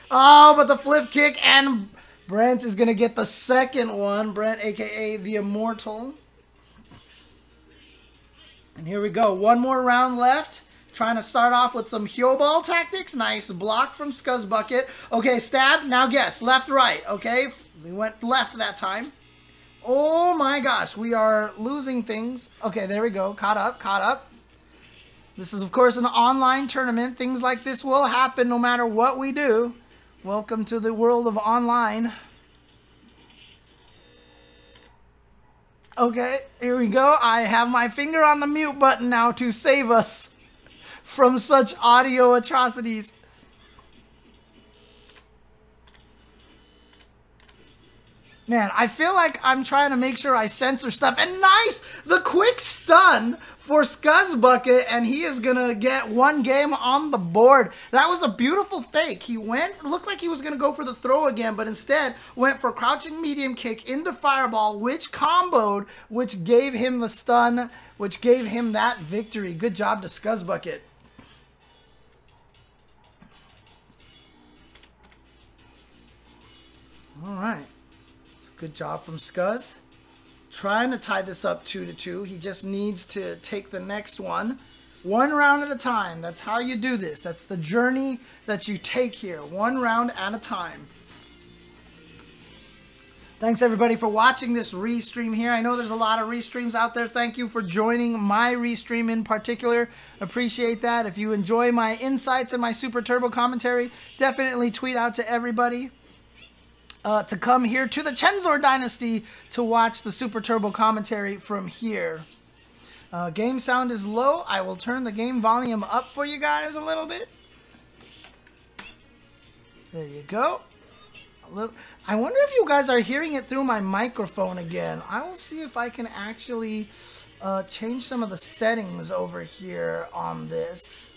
Oh, but the flip kick, and Brent is going to get the second one. Brent, a.k.a. the Immortal. And here we go, one more round left. Trying to start off with some Hyoball tactics. Nice block from scuzbucket. Okay, stab, now guess, left, right, okay? We went left that time. Oh my gosh, we are losing things. Okay, there we go. Caught up, caught up. This is, of course, an online tournament. Things like this will happen no matter what we do. Welcome to the world of online. Okay, here we go. I have my finger on the mute button now to save us from such audio atrocities. Man, I feel like I'm trying to make sure I censor stuff. And nice! The quick stun for scuzbucket, and he is going to get one game on the board. That was a beautiful fake. He looked like he was going to go for the throw again, but instead went for crouching medium kick into fireball, which comboed, which gave him the stun, which gave him that victory. Good job to scuzbucket. All right. Good job from Scuzz. Trying to tie this up 2-2. He just needs to take the next one round at a time. That's how you do this. That's the journey that you take here. One round at a time. Thanks everybody for watching this restream here. I know there's a lot of restreams out there. Thank you for joining my restream in particular. Appreciate that. If you enjoy my insights and my Super Turbo commentary, definitely tweet out to everybody to come here to the Chensor Dynasty to watch the Super Turbo commentary from here. Game sound is low. I will turn the game volume up for you guys a little bit. There you go. I wonder if you guys are hearing it through my microphone again. I will see if I can actually change some of the settings over here on this.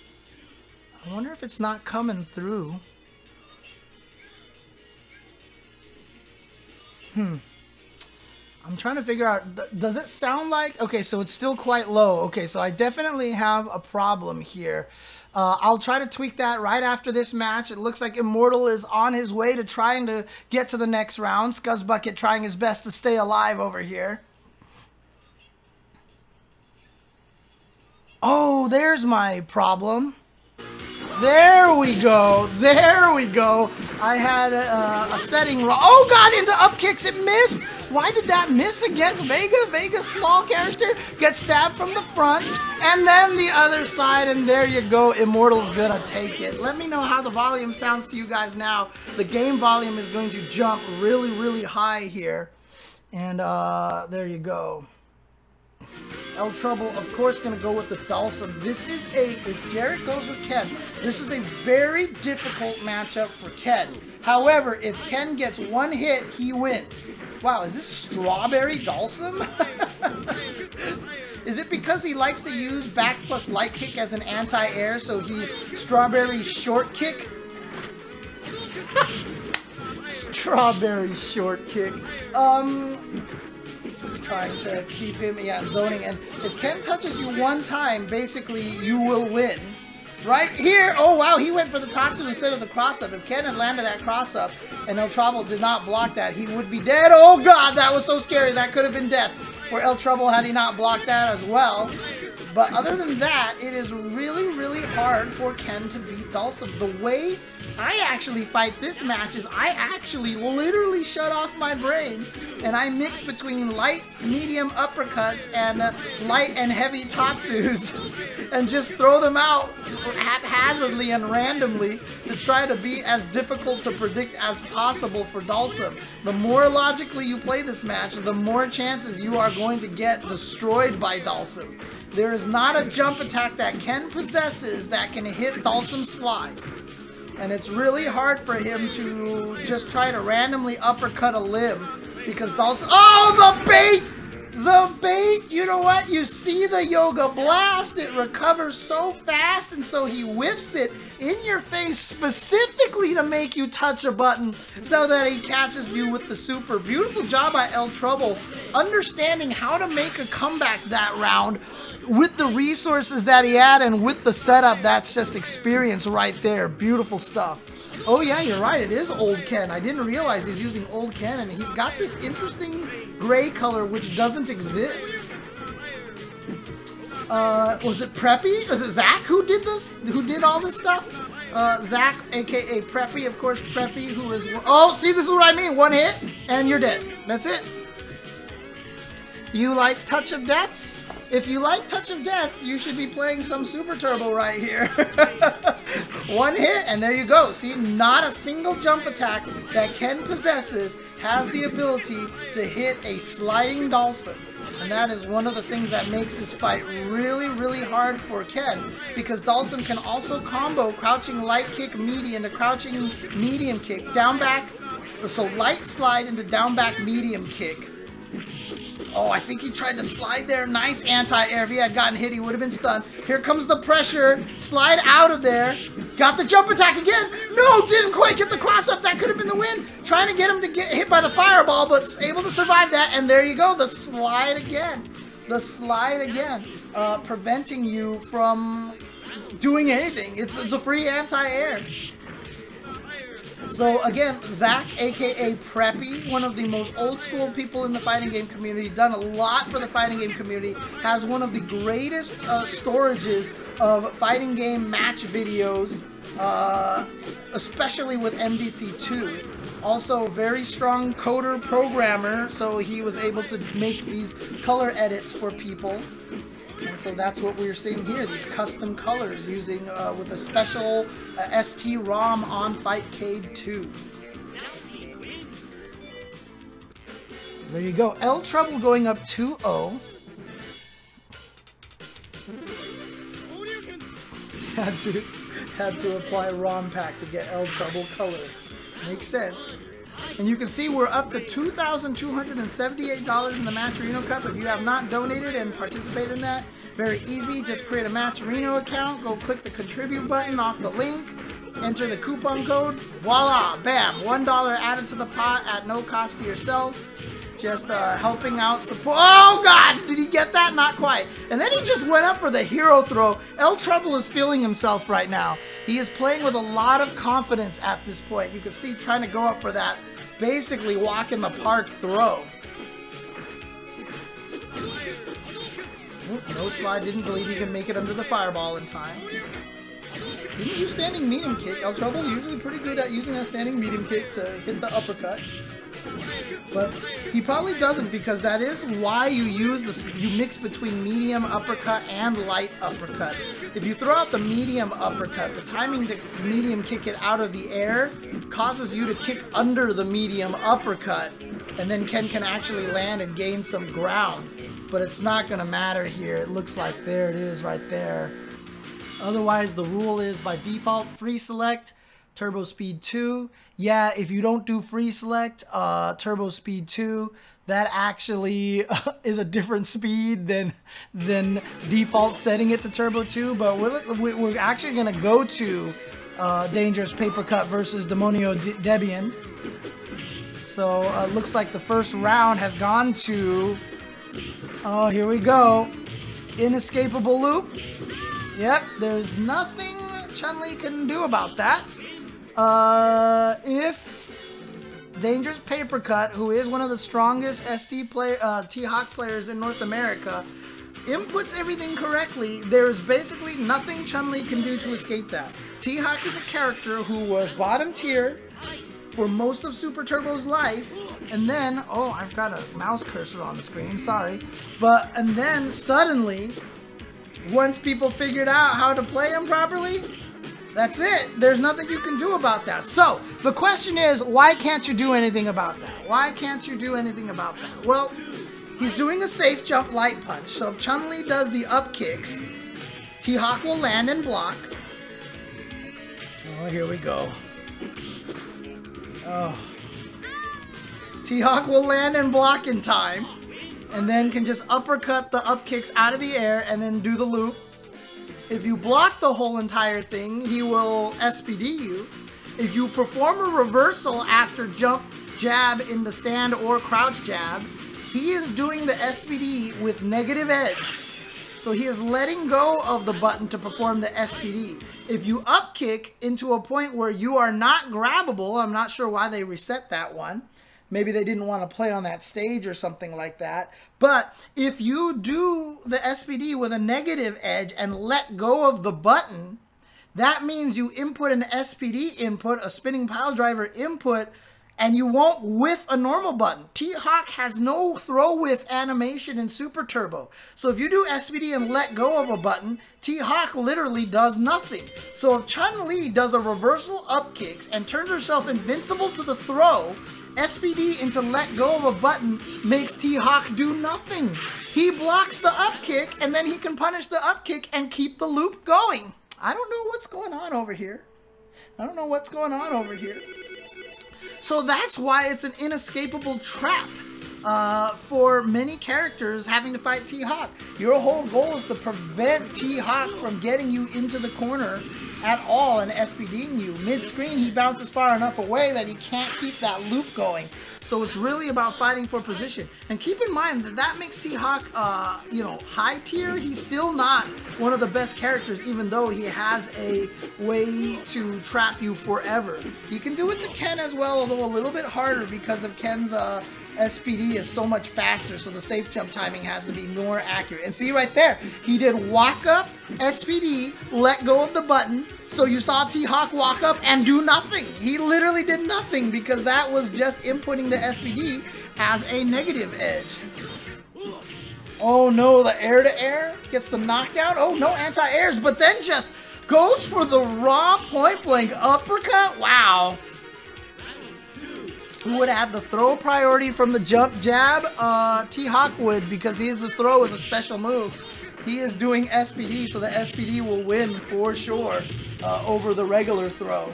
I wonder if it's not coming through. I'm trying to figure out, does it sound like, okay, so it's still quite low. Okay, so I definitely have a problem here. I'll try to tweak that right after this match. It looks like Immortal is on his way to trying to get to the next round. scuzbucket trying his best to stay alive over here. Oh, there's my problem. There we go. There we go. I had a setting wrong. Oh, God, into up kicks. It missed. Why did that miss against Vega? Vega's small character gets stabbed from the front, and then the other side, and there you go. Immortal's gonna take it. Let me know how the volume sounds to you guys now. The game volume is going to jump really, really high here. And there you go. eltrouble, of course, going to go with the Dalsum. This is if Jarrett goes with Ken, this is a very difficult matchup for Ken. However, if Ken gets one hit, he wins. Wow, is this Strawberry Dalsum? Is it because he likes to use back plus light kick as an anti-air, so he's Strawberry Short Kick? Strawberry Short Kick. Trying to keep him, zoning. And if Ken touches you one time, basically you will win. Right here, oh wow, he went for the Tatsu instead of the cross-up. If Ken had landed that cross-up and eltrouble did not block that, he would be dead. Oh god, that was so scary. That could have been death for eltrouble had he not blocked that as well. But other than that, it is really, really hard for Ken to beat Dalsum. The way I actually fight this match is I actually literally shut off my brain and I mix between light, medium uppercuts and light and heavy Tatsus and just throw them out haphazardly and randomly to try to be as difficult to predict as possible for Dalsum. The more logically you play this match, the more chances you are going to get destroyed by Dalsum. There is not a jump attack that Ken possesses that can hit Dalsum's slide. And it's really hard for him to just try to randomly uppercut a limb because Dalsum... Oh, the bait! The bait! You know what? You see the Yoga Blast. It recovers so fast, and so he whiffs it in your face specifically to make you touch a button so that he catches you with the super. Beautiful job by eltrouble understanding how to make a comeback that round with the resources that he had and with the setup. That's just experience right there. Beautiful stuff. Oh yeah, you're right. It is Old Ken. I didn't realize he's using Old Ken, and he's got this interesting gray color which doesn't exist. Was it Preppy? Was it Zach who did this? Who did all this stuff? Zach, aka Preppy, of course. Preppy, who is... Oh, see, this is what I mean. One hit, and you're dead. That's it. You like Touch of Deaths? If you like Touch of Death, you should be playing some Super Turbo right here. One hit, and there you go. See, not a single jump attack that Ken possesses has the ability to hit a sliding Dalsum. And that is one of the things that makes this fight really, really hard for Ken, because Dalsum can also combo crouching light kick medium to crouching medium kick, down back, so light slide into down back medium kick. Oh, I think he tried to slide there. Nice anti-air. If he had gotten hit, he would have been stunned. Here comes the pressure. Slide out of there. Got the jump attack again. No, didn't quite get the cross-up. That could have been the win. Trying to get him to get hit by the fireball, but able to survive that. And there you go. The slide again. The slide again. Preventing you from doing anything. It's a free anti-air. So again, Zach, aka Preppy, one of the most old school people in the fighting game community, done a lot for the fighting game community, has one of the greatest storages of fighting game match videos, especially with MDC2. Also, very strong coder programmer, so he was able to make these color edits for people. And so that's what we're seeing here, these custom colors using with a special ST-ROM on Fightcade 2. There you go. eltrouble going up 2-0. Had to apply ROM pack to get eltrouble color. Makes sense. And you can see we're up to $2,278 in the Matcherino Cup. If you have not donated and participated in that, very easy. Just create a Matcherino account, go click the contribute button off the link, enter the coupon code, voila, bam, $1 added to the pot at no cost to yourself. Just helping out support. Oh god, did he get that? Not quite. And then he just went up for the hero throw. eltrouble is feeling himself right now. He is playing with a lot of confidence at this point. You can see trying to go up for that basically walk in the park throw. Oop, no slide, didn't believe he could make it under the fireball in time. Didn't use standing medium kick. eltrouble usually pretty good at using a standing medium kick to hit the uppercut. But he probably doesn't, because that is why you use this. You mix between medium uppercut and light uppercut. If you throw out the medium uppercut, the timing to medium kick it out of the air causes you to kick under the medium uppercut, and then Ken can actually land and gain some ground. But it's not going to matter here. It looks like there it is right there. Otherwise, the rule is by default free select, turbo speed 2. Yeah, if you don't do free select, turbo speed 2, that actually is a different speed than default setting it to turbo 2. But we're actually going to go to Dangerous Paper Cut versus Demonio Debian. So looks like the first round has gone to, oh, here we go, Inescapable Loop. Yep, there's nothing Chun Li can do about that. If Dangerous Paper Cut, who is one of the strongest T.Hawk players in North America, inputs everything correctly, there's basically nothing Chun Li can do to escape that. T.Hawk is a character who was bottom tier for most of Super Turbo's life, and then, oh, I've got a mouse cursor on the screen, sorry, and then suddenly, once people figured out how to play him properly, that's it. There's nothing you can do about that. So, the question is, why can't you do anything about that? Why can't you do anything about that? Well, he's doing a safe jump light punch, so if Chun Li does the up kicks, T.Hawk will land and block. Oh, here we go. Oh. T.Hawk will land and block in time, and then can just uppercut the up kicks out of the air and then do the loop. If you block the whole entire thing, he will SPD you. If you perform a reversal after jump jab in the stand or crouch jab, he is doing the SPD with negative edge. So he is letting go of the button to perform the SPD. If you up kick into a point where you are not grabbable, I'm not sure why they reset that one. Maybe they didn't want to play on that stage or something like that. But if you do the SPD with a negative edge and let go of the button, that means you input an SPD input, a spinning pile driver input, and you won't whiff a normal button. T.Hawk has no throw whiff animation in Super Turbo. So if you do SPD and let go of a button, T.Hawk literally does nothing. So if Chun Li does a reversal up kicks and turns herself invincible to the throw, SPD into let go of a button makes T.Hawk do nothing. He blocks the up kick, and then he can punish the up kick and keep the loop going. I don't know what's going on over here. I don't know what's going on over here. So that's why it's an inescapable trap for many characters having to fight T.Hawk. Your whole goal is to prevent T.Hawk from getting you into the corner at all and SPDing you. Mid-screen, he bounces far enough away that he can't keep that loop going. So it's really about fighting for position. And keep in mind that that makes T.Hawk, you know, high tier. He's still not one of the best characters, even though he has a way to trap you forever. You can do it to Ken as well, although a little bit harder because of Ken's SPD is so much faster, so the safe jump timing has to be more accurate. And see right there, he did walk up, SPD, let go of the button, so you saw T.Hawk walk up and do nothing. He literally did nothing because that was just inputting the SPD as a negative edge. Oh no, the air-to-air gets the knockdown. Oh, no anti-airs, but then just goes for the raw point-blank uppercut. Wow. Who would have the throw priority from the jump jab? T.Hawk would, because his throw is a special move. He is doing SPD, so the SPD will win for sure over the regular throw.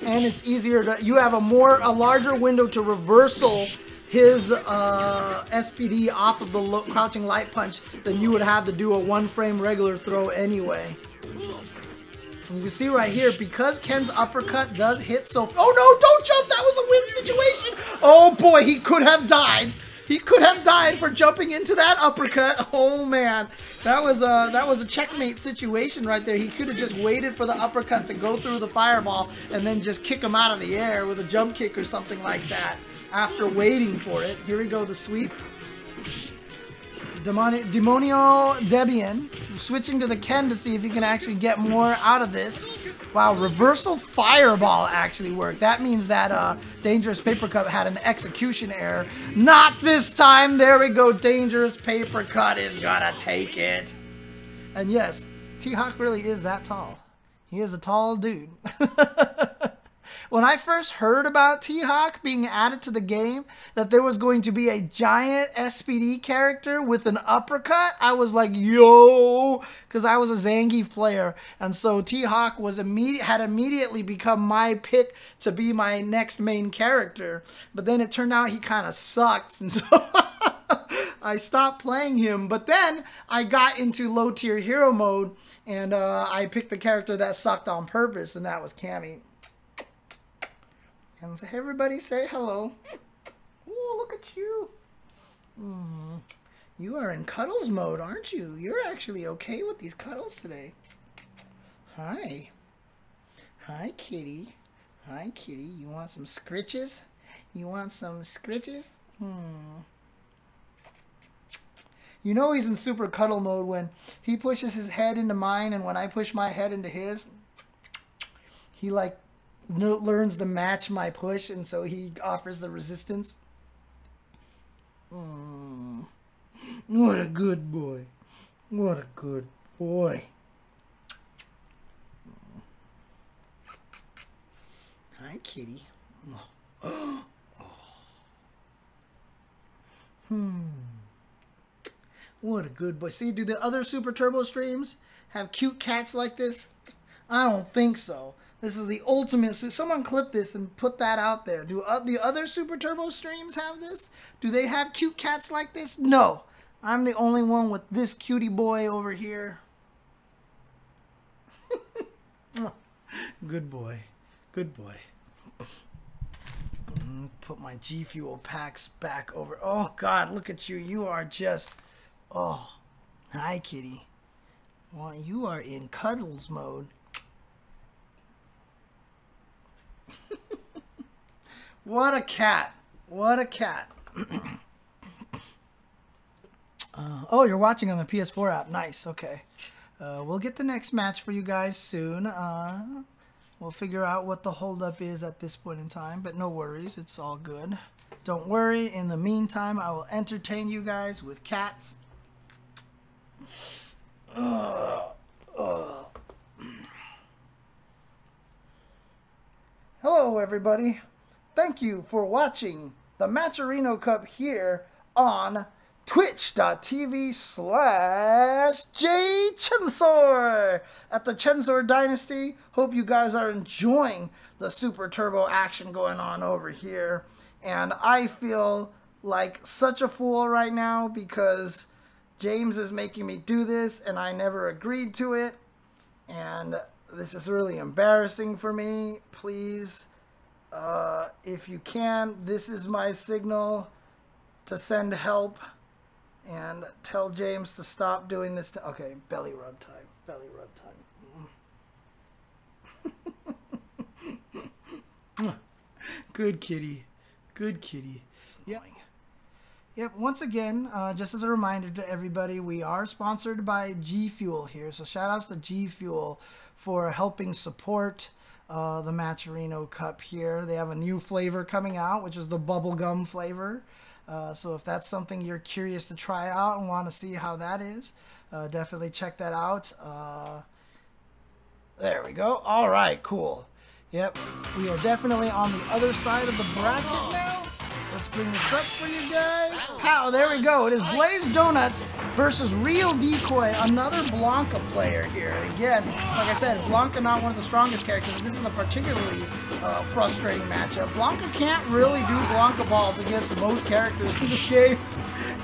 And it's easier to, you have a larger window to reversal his SPD off of the crouching light punch than you would have to do a one-frame regular throw anyway. And you can see right here, because Ken's uppercut does hit so... Oh no, don't jump! That was a win situation! Oh boy, he could have died. He could have died for jumping into that uppercut. Oh man, that was a checkmate situation right there. He could have just waited for the uppercut to go through the fireball and then just kick him out of the air with a jump kick or something like that after waiting for it. Here we go, the sweep. Demonio Debian switching to the Ken to see if he can actually get more out of this. Wow, reversal fireball actually worked. That means that Dangerous Paper Cut had an execution error. Not this time. There we go. Dangerous Paper Cut is gonna take it. And yes, T.Hawk really is that tall. He is a tall dude. When I first heard about T.Hawk being added to the game, that there was going to be a giant SPD character with an uppercut, I was like, yo, because I was a Zangief player. And so T.Hawk was had immediately become my pick to be my next main character. But then it turned out he kind of sucked. And so I stopped playing him. But then I got into low tier hero mode, and I picked the character that sucked on purpose, and that was Cammy. And so everybody say hello. Oh, look at you. You are in cuddles mode, aren't you? You're actually okay with these cuddles today. Hi. Hi, kitty. Hi, kitty. You want some scritches? You want some scritches? You know he's in super cuddle mode when he pushes his head into mine, and when I push my head into his, he like learns to match my push, and so he offers the resistance. What a good boy. What a good boy. Hi, kitty. What a good boy. See, do the other Super Turbo streams have cute cats like this? I don't think so. This is the ultimate. Someone clip this and put that out there. Do the other Super Turbo streams have this? Do they have cute cats like this? No. I'm the only one with this cutie boy over here. Good boy. Good boy. Put my G Fuel packs back over. Oh, God, look at you. You are just... Oh. Hi, kitty. Well, you are in cuddles mode. What a cat. What a cat. Oh, you're watching on the PS4 app. Nice. Okay. We'll get the next match for you guys soon. We'll figure out what the holdup is at this point in time, but no worries. It's all good. Don't worry. In the meantime, I will entertain you guys with cats. Hello, everybody. Thank you for watching the Matcherino Cup here on twitch.tv/Chensor at the Chensor Dynasty. Hope you guys are enjoying the Super Turbo action going on over here. And I feel like such a fool right now because James is making me do this and I never agreed to it. And this is really embarrassing for me. Please, if you can, this is my signal to send help and tell James to stop doing this. Okay, belly rub time. Belly rub time. Good kitty. Good kitty. Yep. Yep, once again, just as a reminder to everybody, we are sponsored by G Fuel here. So shout outs to G Fuel for helping support the Matcherino Cup here. They have a new flavor coming out, which is the bubblegum flavor. So if that's something you're curious to try out and want to see how that is, definitely check that out. There we go. All right, cool. Yep, we are definitely on the other side of the bracket now. Let's bring this up for you guys. Pow, there we go. It is Blaze Donuts versus Real Decoy, another Blanka player here. Again, like I said, Blanka not one of the strongest characters. This is a particularly frustrating matchup. Blanka can't really do Blanka balls against most characters in this game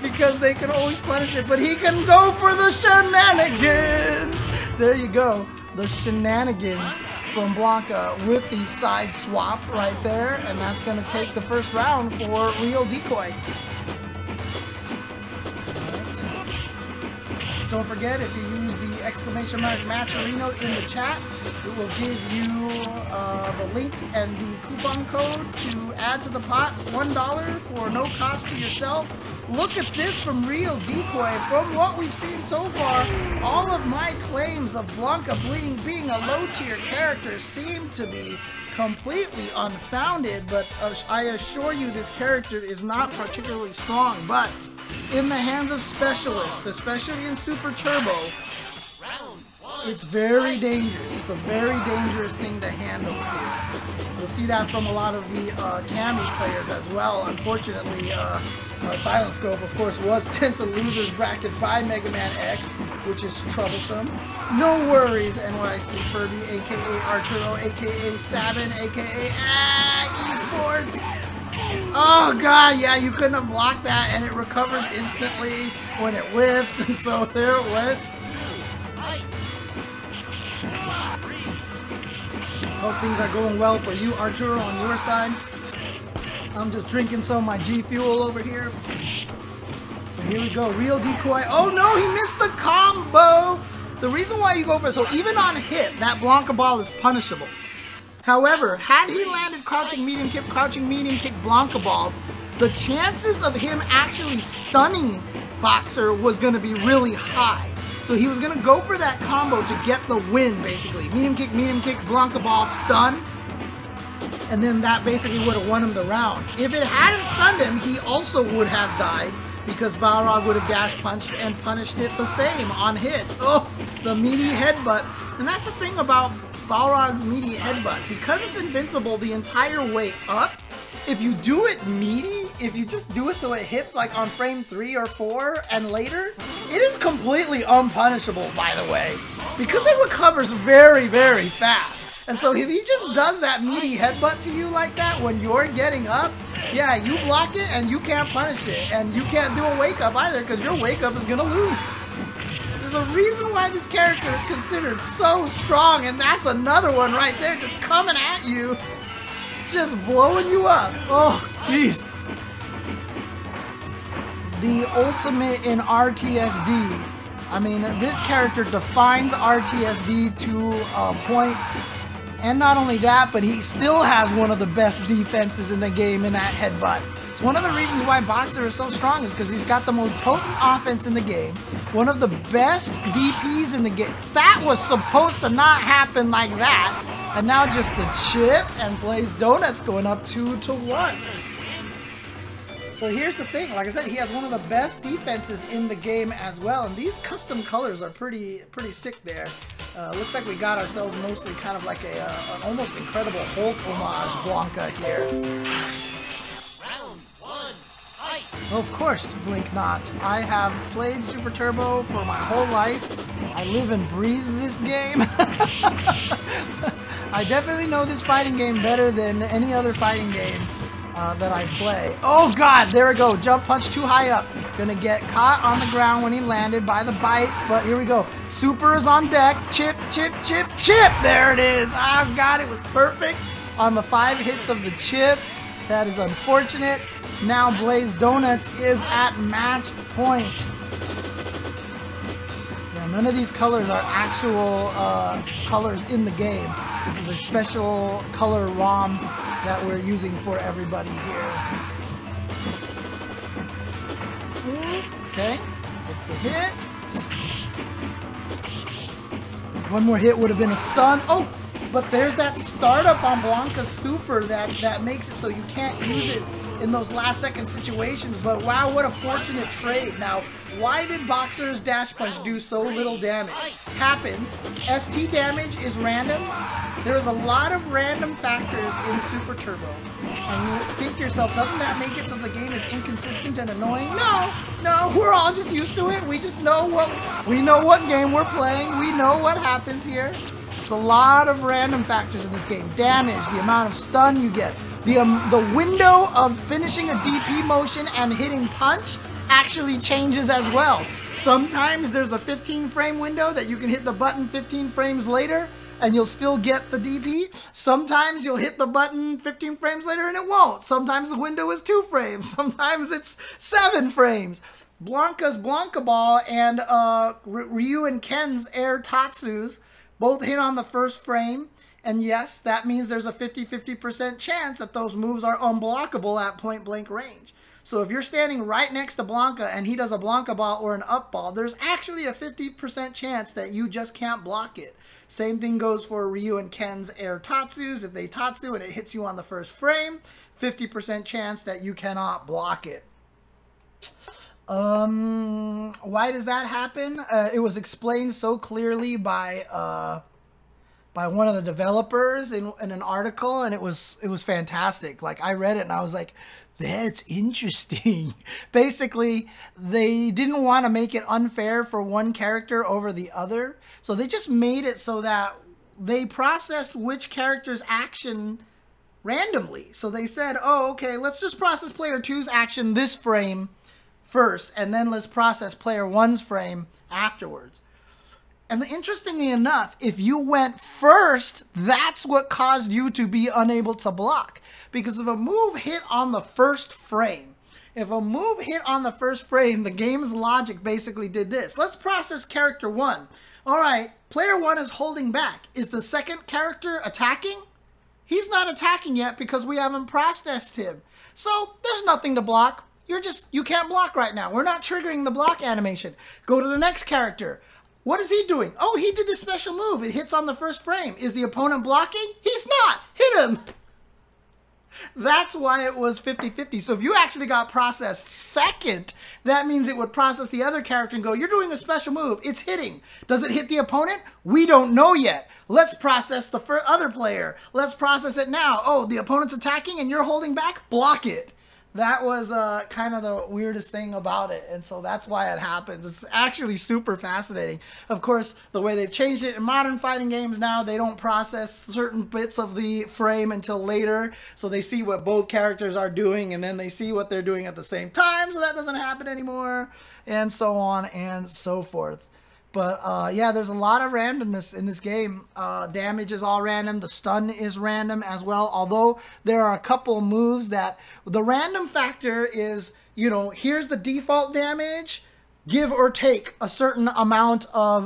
because they can always punish it, but he can go for the shenanigans. There you go. The shenanigans from Blanka with the side swap right there, and that's going to take the first round for Real Decoy. Right. Don't forget, if you use the exclamation mark Matcherino in the chat. It will give you the link and the coupon code to add to the pot, $1 for no cost to yourself. Look at this from Real Decoy. From what we've seen so far, all of my claims of Blanka being a low-tier character seem to be completely unfounded, but I assure you this character is not particularly strong, but in the hands of specialists, especially in Super Turbo, it's very dangerous. It's a very dangerous thing to handle here. You'll see that from a lot of the Cammy players as well. Unfortunately, Silent Scope, of course, was sent to loser's bracket by Mega Man X, which is troublesome. No worries, NYC Furby, aka Arturo, aka Sabin, aka Esports. Oh god, yeah, you couldn't have blocked that, and it recovers instantly when it whiffs, and so there it went. Hope things are going well for you, Arturo, on your side. I'm just drinking some of my G Fuel over here. But here we go, Real Decoy. Oh no, he missed the combo! The reason why you go for it, so even on hit, that Blanka ball is punishable. However, had he landed crouching medium kick, Blanka ball, the chances of him actually stunning Boxer was going to be really high. So he was going to go for that combo to get the win, basically. Medium kick, Blanka ball, stun. And then that basically would have won him the round. If it hadn't stunned him, he also would have died, because Balrog would have dash punched and punished it the same on hit. Oh, the meaty headbutt. And that's the thing about Balrog's meaty headbutt. Because it's invincible the entire way up, if you do it meaty, if you just do it so it hits like on frame 3 or 4 and later, it is completely unpunishable, by the way. Because it recovers very, very fast. And so if he just does that meaty headbutt to you like that when you're getting up, yeah, you block it and you can't punish it. And you can't do a wake up either, because your wake up is going to lose. There's a reason why this character is considered so strong, and that's another one right there just coming at you. Just blowing you up. Oh, jeez. The ultimate in RTSD. I mean, this character defines RTSD to a point. And not only that, but he still has one of the best defenses in the game in that headbutt. It's one of the reasons why Boxer is so strong, is because he's got the most potent offense in the game. One of the best DPs in the game. That was supposed to not happen like that. And now just the chip and Blaze Donuts going up 2-1. So here's the thing, like I said, he has one of the best defenses in the game as well, and these custom colors are pretty sick there. Looks like we got ourselves mostly kind of like an almost incredible Hulk homage Blanka here. Round 1, fight. Of course, blink not. I have played Super Turbo for my whole life. I live and breathe this game. I definitely know this fighting game better than any other fighting game that I play. Oh god, there we go. Jump punch too high up. Gonna get caught on the ground when he landed by the bite, but here we go. Super is on deck. Chip, chip, chip, chip. There it is. Oh god, it was perfect on the 5 hits of the chip. That is unfortunate. Now Blaze Donuts is at match point. Yeah, none of these colors are actual colors in the game. This is a special color ROM that we're using for everybody here. Okay, it's the hit. One more hit would have been a stun. Oh, but there's that startup on Blanka's Super that makes it so you can't use it in those last second situations. But wow, what a fortunate trade. Now, why did Boxer's dash punch do so little damage? Happens. ST damage is random. There's a lot of random factors in Super Turbo. And you think to yourself, doesn't that make it so the game is inconsistent and annoying? No, we're all just used to it. We just know what game we're playing. We know what happens here. There's a lot of random factors in this game. Damage, the amount of stun you get, the window of finishing a DP motion and hitting punch actually changes as well. Sometimes there's a 15 frame window that you can hit the button 15 frames later and you'll still get the DP. Sometimes you'll hit the button 15 frames later and it won't. Sometimes the window is 2 frames. Sometimes it's 7 frames. Blanka's Blanka Ball and Ryu and Ken's Air Tatsus both hit on the first frame. And yes, that means there's a 50-50% chance that those moves are unblockable at point blank range. So if you're standing right next to Blanka and he does a Blanka Ball or an up ball, there's actually a 50% chance that you just can't block it. Same thing goes for Ryu and Ken's Air Tatsus. If they Tatsu and it hits you on the first frame, 50% chance that you cannot block it. Why does that happen? It was explained so clearly by one of the developers in an article, and it was fantastic. Like, I read it and I was like, that's interesting. Basically, they didn't want to make it unfair for one character over the other, so they just made it so that they processed which character's action randomly. So they said, oh, okay, let's just process player 2's action this frame first, and then let's process player 1's frame afterwards. And interestingly enough, if you went first, that's what caused you to be unable to block. Because if a move hit on the first frame, the game's logic basically did this. Let's process character 1. All right, player 1 is holding back. Is the second character attacking? He's not attacking yet because we haven't processed him. So there's nothing to block. You can't block right now. We're not triggering the block animation. Go to the next character. What is he doing? Oh, he did this special move. It hits on the first frame. Is the opponent blocking? He's not. Hit him. That's why it was 50-50. So if you actually got processed second, that means it would process the other character and go, you're doing a special move. It's hitting. Does it hit the opponent? We don't know yet. Let's process the other player. Let's process it now. Oh, the opponent's attacking and you're holding back? Block it. That was kind of the weirdest thing about it, and so that's why it happens. It's actually super fascinating. Of course, the way they've changed it in modern fighting games now, they don't process certain bits of the frame until later, so they see what both characters are doing, and then they see what they're doing at the same time, so that doesn't happen anymore, and so on and so forth. But yeah, there's a lot of randomness in this game. Damage is all random. The stun is random as well. Although there are a couple moves that the random factor is, you know, here's the default damage, give or take a certain amount of,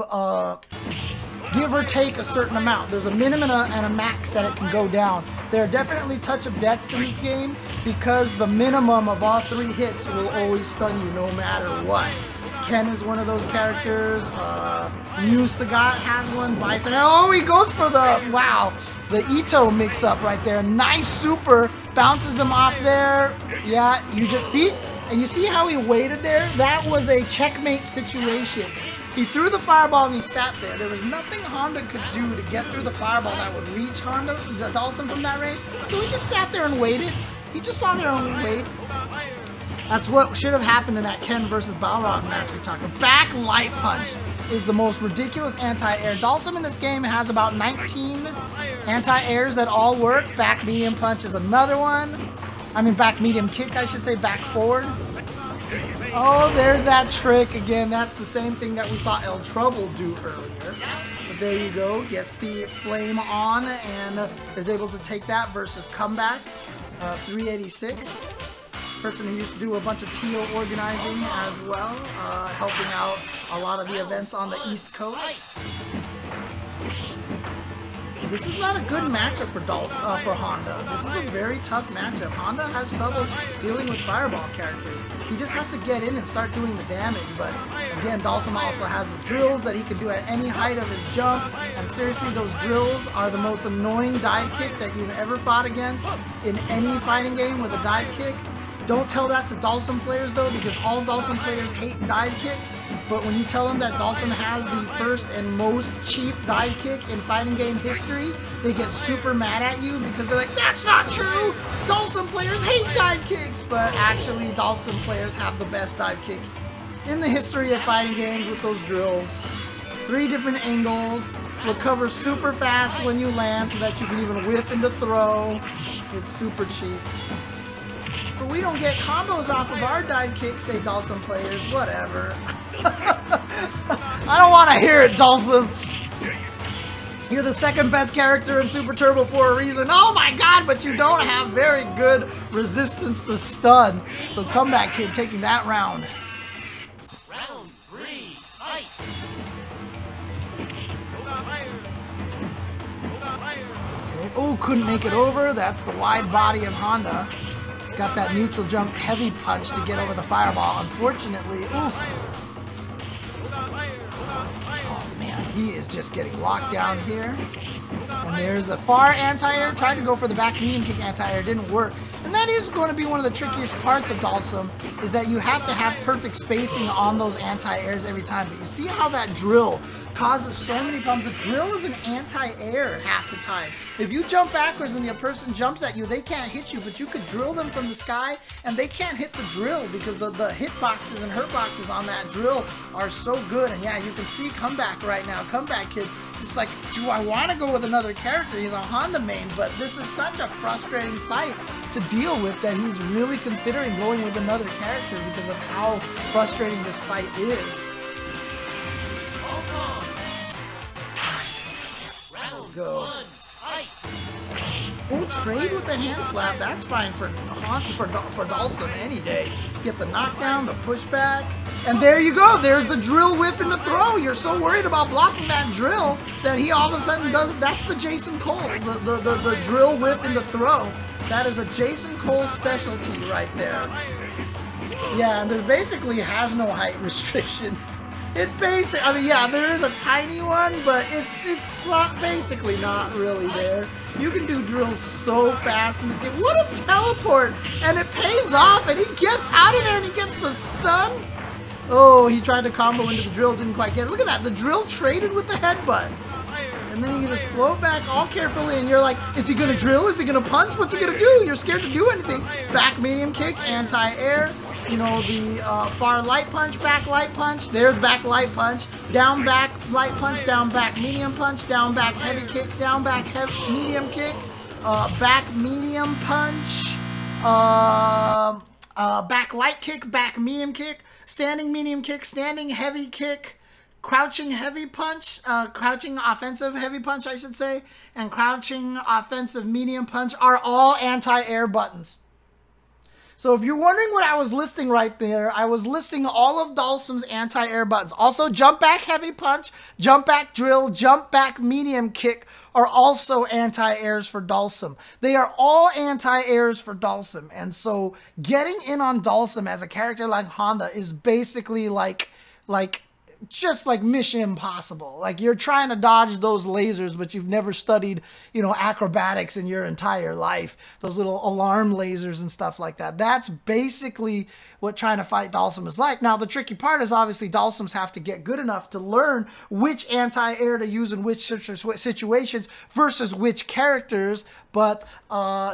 There's a minimum and a max that it can go down. There are definitely touch of deaths in this game because the minimum of all 3 hits will always stun you no matter what. Ken is one of those characters. O.Sagat has one. M.Bison. Oh, he goes for the, wow, the Ito mix-up right there. Nice super. Bounces him off there. Yeah, you just see, and you see how he waited there? That was a checkmate situation. He threw the fireball and he sat there. There was nothing Honda could do to get through the fireball that would reach Honda, Dhalsim, from that range. So he just sat there and waited. He just saw there and waited. That's what should have happened in that Ken versus Balrog match we talked about. Back light punch is the most ridiculous anti-air. Dhalsim in this game has about 19 anti-airs that all work. Back medium punch is another one. I mean, back medium kick, I should say, back forward. Oh, there's that trick again. That's the same thing that we saw eltrouble do earlier. But there you go. Gets the flame on and is able to take that versus comeback. 386. Person who used to do a bunch of teal organizing as well, helping out a lot of the events on the East Coast. This is not a good matchup for Honda. This is a very tough matchup. Honda has trouble dealing with fireball characters. He just has to get in and start doing the damage, but again, Dhalsim also has the drills that he can do at any height of his jump, and seriously, those drills are the most annoying dive kick that you've ever fought against in any fighting game with a dive kick. Don't tell that to Dhalsim players though, because all Dhalsim players hate dive kicks, but when you tell them that Dhalsim has the first and most cheap dive kick in fighting game history, they get super mad at you because they're like, that's not true! Dhalsim players hate dive kicks! But actually, Dhalsim players have the best dive kick in the history of fighting games with those drills. 3 different angles, recover super fast when you land so that you can even whiff into throw. It's super cheap. But we don't get combos off of our dive kicks, say Dhalsim players. Whatever. I don't want to hear it, Dhalsim. You're the second best character in Super Turbo for a reason. Oh my god, but you don't have very good resistance to stun. So comeback kid taking that round. Oh, couldn't make it over. That's the wide body of Honda. He's got that neutral jump heavy punch to get over the fireball. Unfortunately, oof. Oh man, he is just getting locked down here. And there's the far anti-air. Tried to go for the back medium kick anti-air, didn't work. And that is going to be one of the trickiest parts of Dalsum, is that you have to have perfect spacing on those anti-airs every time. But you see how that drill causes so many problems. The drill is an anti-air half the time. If you jump backwards and the person jumps at you, they can't hit you, but you could drill them from the sky and they can't hit the drill because the hit boxes and hurt boxes on that drill are so good. And yeah, you can see Comeback right now. Comeback Kid, just like, do I want to go with another character? He's a Honda main, but this is such a frustrating fight to deal with that he's really considering going with another character because of how frustrating this fight is. Go. Oh, trade with the hand slap. That's fine for Dalsum any day. Get the knockdown, the pushback, and there you go. There's the drill whip and the throw. You're so worried about blocking that drill that he all of a sudden does. That's the Jason Cole, the drill whip and the throw. That is a Jason Cole specialty right there. Yeah, and there's basically has no height restriction. It basically, I mean, yeah, there is a tiny one, but it's basically not really there. You can do drills so fast in this game. What a teleport! And it pays off, and he gets out of there, and he gets the stun. Oh, he tried to combo into the drill, didn't quite get it. Look at that, the drill traded with the headbutt. And then you can just float back all carefully, and you're like, is he gonna drill? Is he gonna punch? What's he gonna do? You're scared to do anything. Back medium kick, anti-air. You know, the far light punch, back light punch. There's back light punch. Down back light punch, down back medium punch, down back heavy kick, down back medium kick, back medium punch, back light kick, back medium kick, standing medium kick, standing heavy kick, crouching heavy punch, crouching offensive heavy punch, I should say, and crouching offensive medium punch are all anti-air buttons. So if you're wondering what I was listing right there, I was listing all of Dalsum's anti-air buttons. Also, jump back heavy punch, jump back drill, jump back medium kick are also anti-airs for Dalsum. They are all anti-airs for Dalsum. And so getting in on Dalsum as a character like Honda is basically just like Mission Impossible. Like, you're trying to dodge those lasers, but you've never studied, you know, acrobatics in your entire life. Those little alarm lasers and stuff like that. That's basically what trying to fight Dalsum is like. Now, the tricky part is obviously Dalsums have to get good enough to learn which anti-air to use in which situations versus which characters, but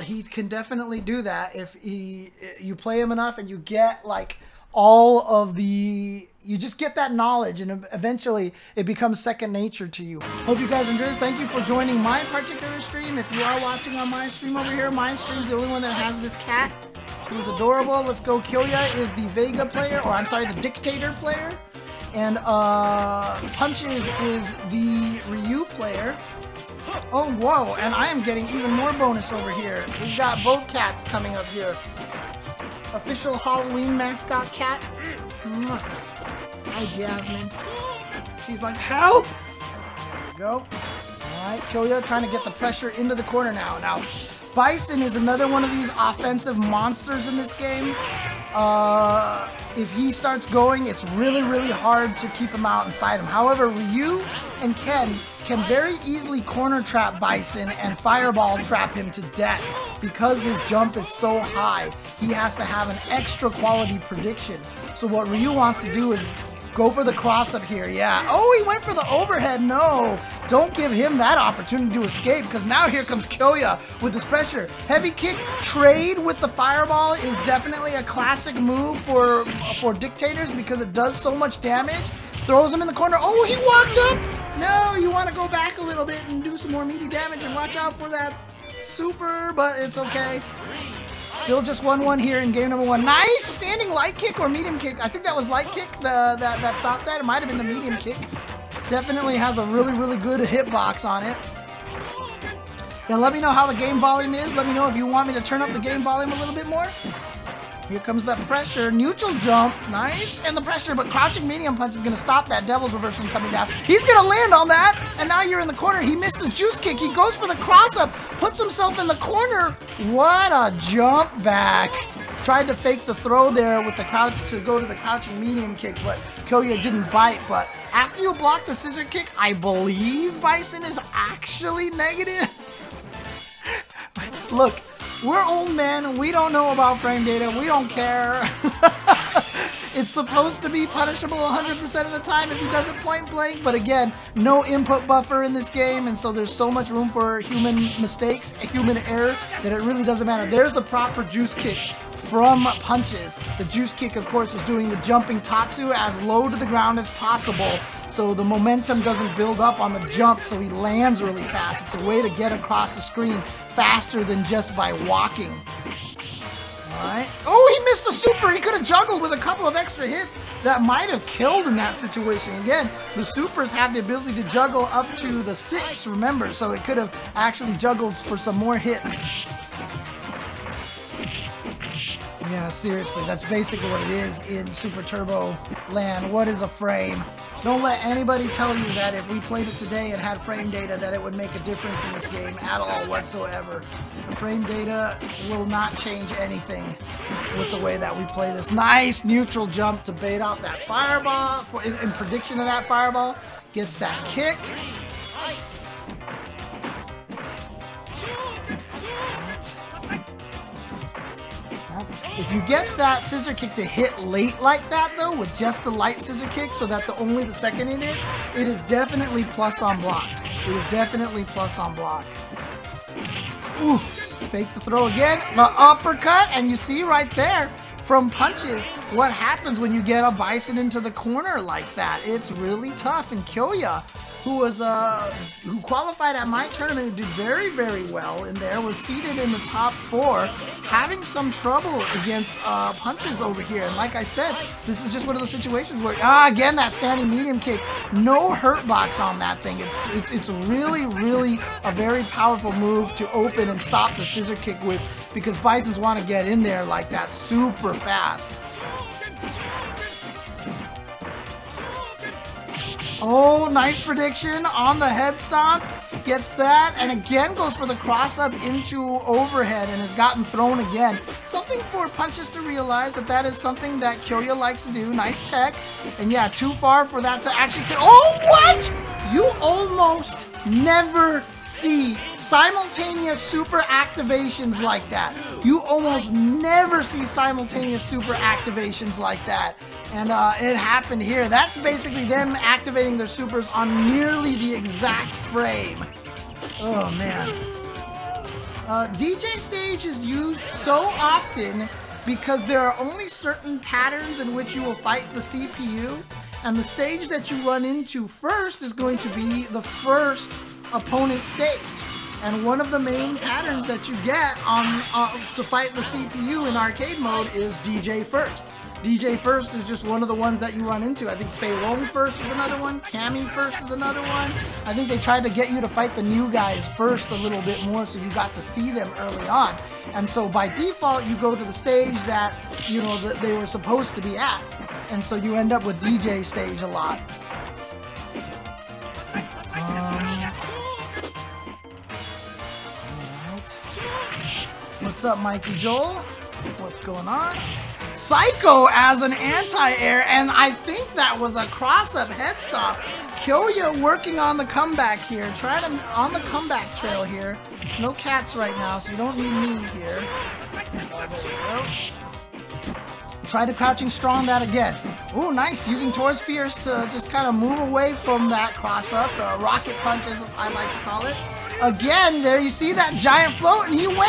he can definitely do that if you play him enough and you get, like, all of the... You just get that knowledge, and eventually it becomes second nature to you. Hope you guys enjoyed this. Thank you for joining my particular stream. If you are watching on my stream over here, my stream's the only one that has this cat who's adorable. Let's Go Killya is the Vega player, or I'm sorry, the Dictator player. And Punches is the Ryu player. Oh, whoa, and I am getting even more bonus over here. We've got both cats coming up here. Official Halloween mascot cat. Hi, Jasmine. She's like, help! There we go. Alright, Killya trying to get the pressure into the corner now. Now, Bison is another one of these offensive monsters in this game. If he starts going, it's really, really hard to keep him out and fight him. However, Ryu and Ken can very easily corner trap Bison and fireball trap him to death. Because his jump is so high, he has to have an extra quality prediction. So what Ryu wants to do is go for the cross up here, yeah. Oh, he went for the overhead, no. Don't give him that opportunity to escape, because now here comes Killya with this pressure. Heavy kick trade with the fireball is definitely a classic move for dictators because it does so much damage. Throws him in the corner. Oh, he walked up. No, you want to go back a little bit and do some more meaty damage and watch out for that super, but it's okay. Still just 1-1 here in game number 1. Nice standing light kick or medium kick. I think that was light kick that stopped that. It might have been the medium kick. Definitely has a really, really good hitbox on it. Yeah, let me know how the game volume is. Let me know if you want me to turn up the game volume a little bit more. Here comes that pressure. Neutral jump. Nice. And the pressure, but crouching medium punch is going to stop that devil's reverse from coming down. He's going to land on that. And now you're in the corner. He missed his juice kick. He goes for the cross up. Puts himself in the corner. What a jump back. Tried to fake the throw there with the crouch to go to the crouching medium kick, but Kyoya didn't bite. But after you block the scissor kick, I believe Bison is actually negative. Look. We're old men, we don't know about frame data, we don't care. It's supposed to be punishable 100% of the time if he does it point blank, but again, no input buffer in this game, and so there's so much room for human mistakes, human error, that it really doesn't matter. There's the proper juice kick from punches. The juice kick, of course, is doing the jumping tatsu as low to the ground as possible, so the momentum doesn't build up on the jump, so he lands really fast. It's a way to get across the screen faster than just by walking. Alright. Oh, he missed the super! He could have juggled with a couple of extra hits that might have killed in that situation. Again, the supers have the ability to juggle up to the 6, remember, so it could have actually juggled for some more hits. Yeah, seriously, that's basically what it is in Super Turbo land. What is a frame? Don't let anybody tell you that if we played it today and had frame data that it would make a difference in this game at all whatsoever. The frame data will not change anything with the way that we play this. Nice neutral jump to bait out that fireball. In prediction of that fireball, gets that kick. If you get that scissor kick to hit late like that, though, with just the light scissor kick, so that only the second in it, it is definitely plus on block. It is definitely plus on block. Oof. Fake the throw again. The uppercut, and you see right there, from punches, what happens when you get a Bison into the corner like that. It's really tough. And Kyoya, who qualified at my tournament and did very, very well in there, was seated in the top 4, having some trouble against punches over here. And like I said, this is just one of those situations where, again, that standing medium kick, no hurt box on that thing. It's really, really a very powerful move to open and stop the scissor kick with, because Bisons want to get in there like that super fast. Oh, nice prediction on the head stomp. Gets that, and again goes for the cross-up into overhead and has gotten thrown again. Something for punches to realize that is something that Kyoya likes to do. Nice tech. And yeah, too far for that to actually... Oh, what? You almost never see simultaneous super activations like that. You almost never see simultaneous super activations like that. And it happened here. That's basically them activating their supers on nearly the exact frame. Oh, man. DJ stage is used so often because there are only certain patterns in which you will fight the CPU. And the stage that you run into first is going to be the first opponent stage. And one of the main patterns that you get to fight the CPU in arcade mode is DJ first. DJ first is just one of the ones that you run into. I think Fei Long first is another one. Cammy first is another one. I think they tried to get you to fight the new guys first a little bit more so you got to see them early on. And so by default, you go to the stage that, you know, that they were supposed to be at. And so you end up with DJ stage a lot. Alright. What's up, Mikey Joel? What's going on? Psycho as an anti-air, and I think that was a cross-up head stop. Kyoya working on the comeback here. Try to on the comeback trail here. No cats right now, so you don't need me here. There we go. Try to crouching strong that again. Oh, nice. Using Taurus Fierce to just kind of move away from that cross-up. The rocket punch, as I like to call it. Again, there you see that giant float, and he went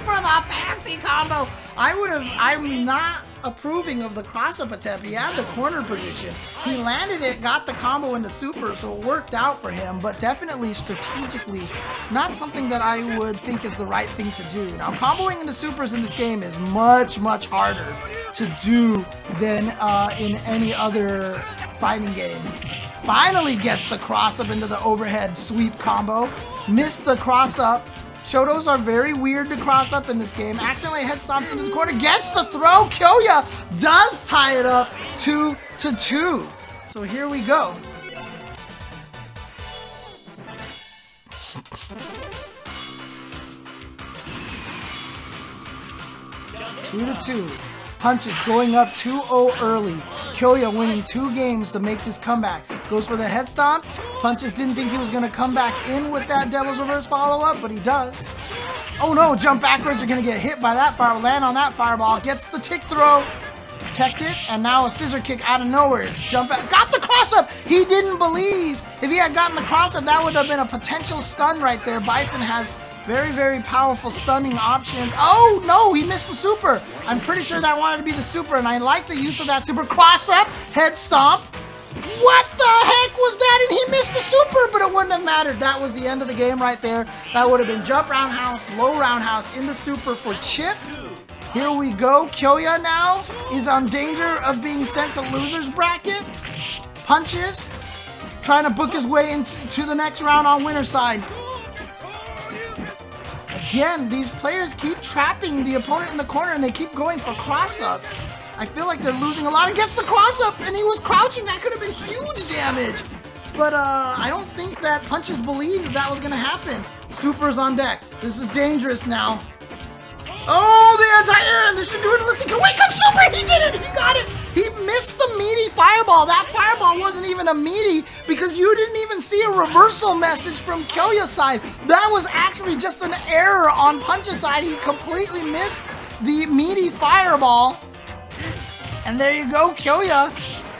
for the fancy combo. I'm not approving of the cross-up attempt. He had the corner position. He landed it, got the combo into super, so it worked out for him, but definitely strategically not something that I would think is the right thing to do. Now, comboing into supers in this game is much, much harder to do than in any other fighting game. Finally gets the cross-up into the overhead sweep combo. Missed the cross-up. Shotos are very weird to cross up in this game. Accidentally head stomps into the corner, gets the throw. Kyoya does tie it up 2-2. So here we go. 2-2. Punches going up 2-0 early. Kyoya winning 2 games to make this comeback. Goes for the head stomp. Punches didn't think he was going to come back in with that Devil's Reverse follow-up, but he does. Oh no, jump backwards. You're going to get hit by that fireball. Land on that fireball. Gets the tick throw. Protected, and now a scissor kick out of nowhere. Jump back. Got the cross-up. He didn't believe. If he had gotten the cross-up, that would have been a potential stun right there. Bison has very, very powerful stunning options. Oh, no, he missed the super. I'm pretty sure that wanted to be the super, and I like the use of that super. Cross-up, head stomp. What the heck was that? And he missed the super, but it wouldn't have mattered. That was the end of the game right there. That would have been jump roundhouse, low roundhouse, in the super for Chip. Here we go. Kyoya now is on danger of being sent to loser's bracket. Punches. Trying to book his way into the next round on winner's side. Again, these players keep trapping the opponent in the corner and they keep going for cross-ups. I feel like they're losing a lot. He gets the cross-up and he was crouching. That could have been huge damage. But I don't think that Punches believed that was going to happen. Super's on deck. This is dangerous now. Oh, the anti-air, and this should do it. Listen, wake up, Super! He did it! He got it! He missed the meaty fireball. That fireball wasn't even a meaty because you didn't even see a reversal message from Kyoya's side. That was actually just an error on Punch's side. He completely missed the meaty fireball. And there you go, Kyoya.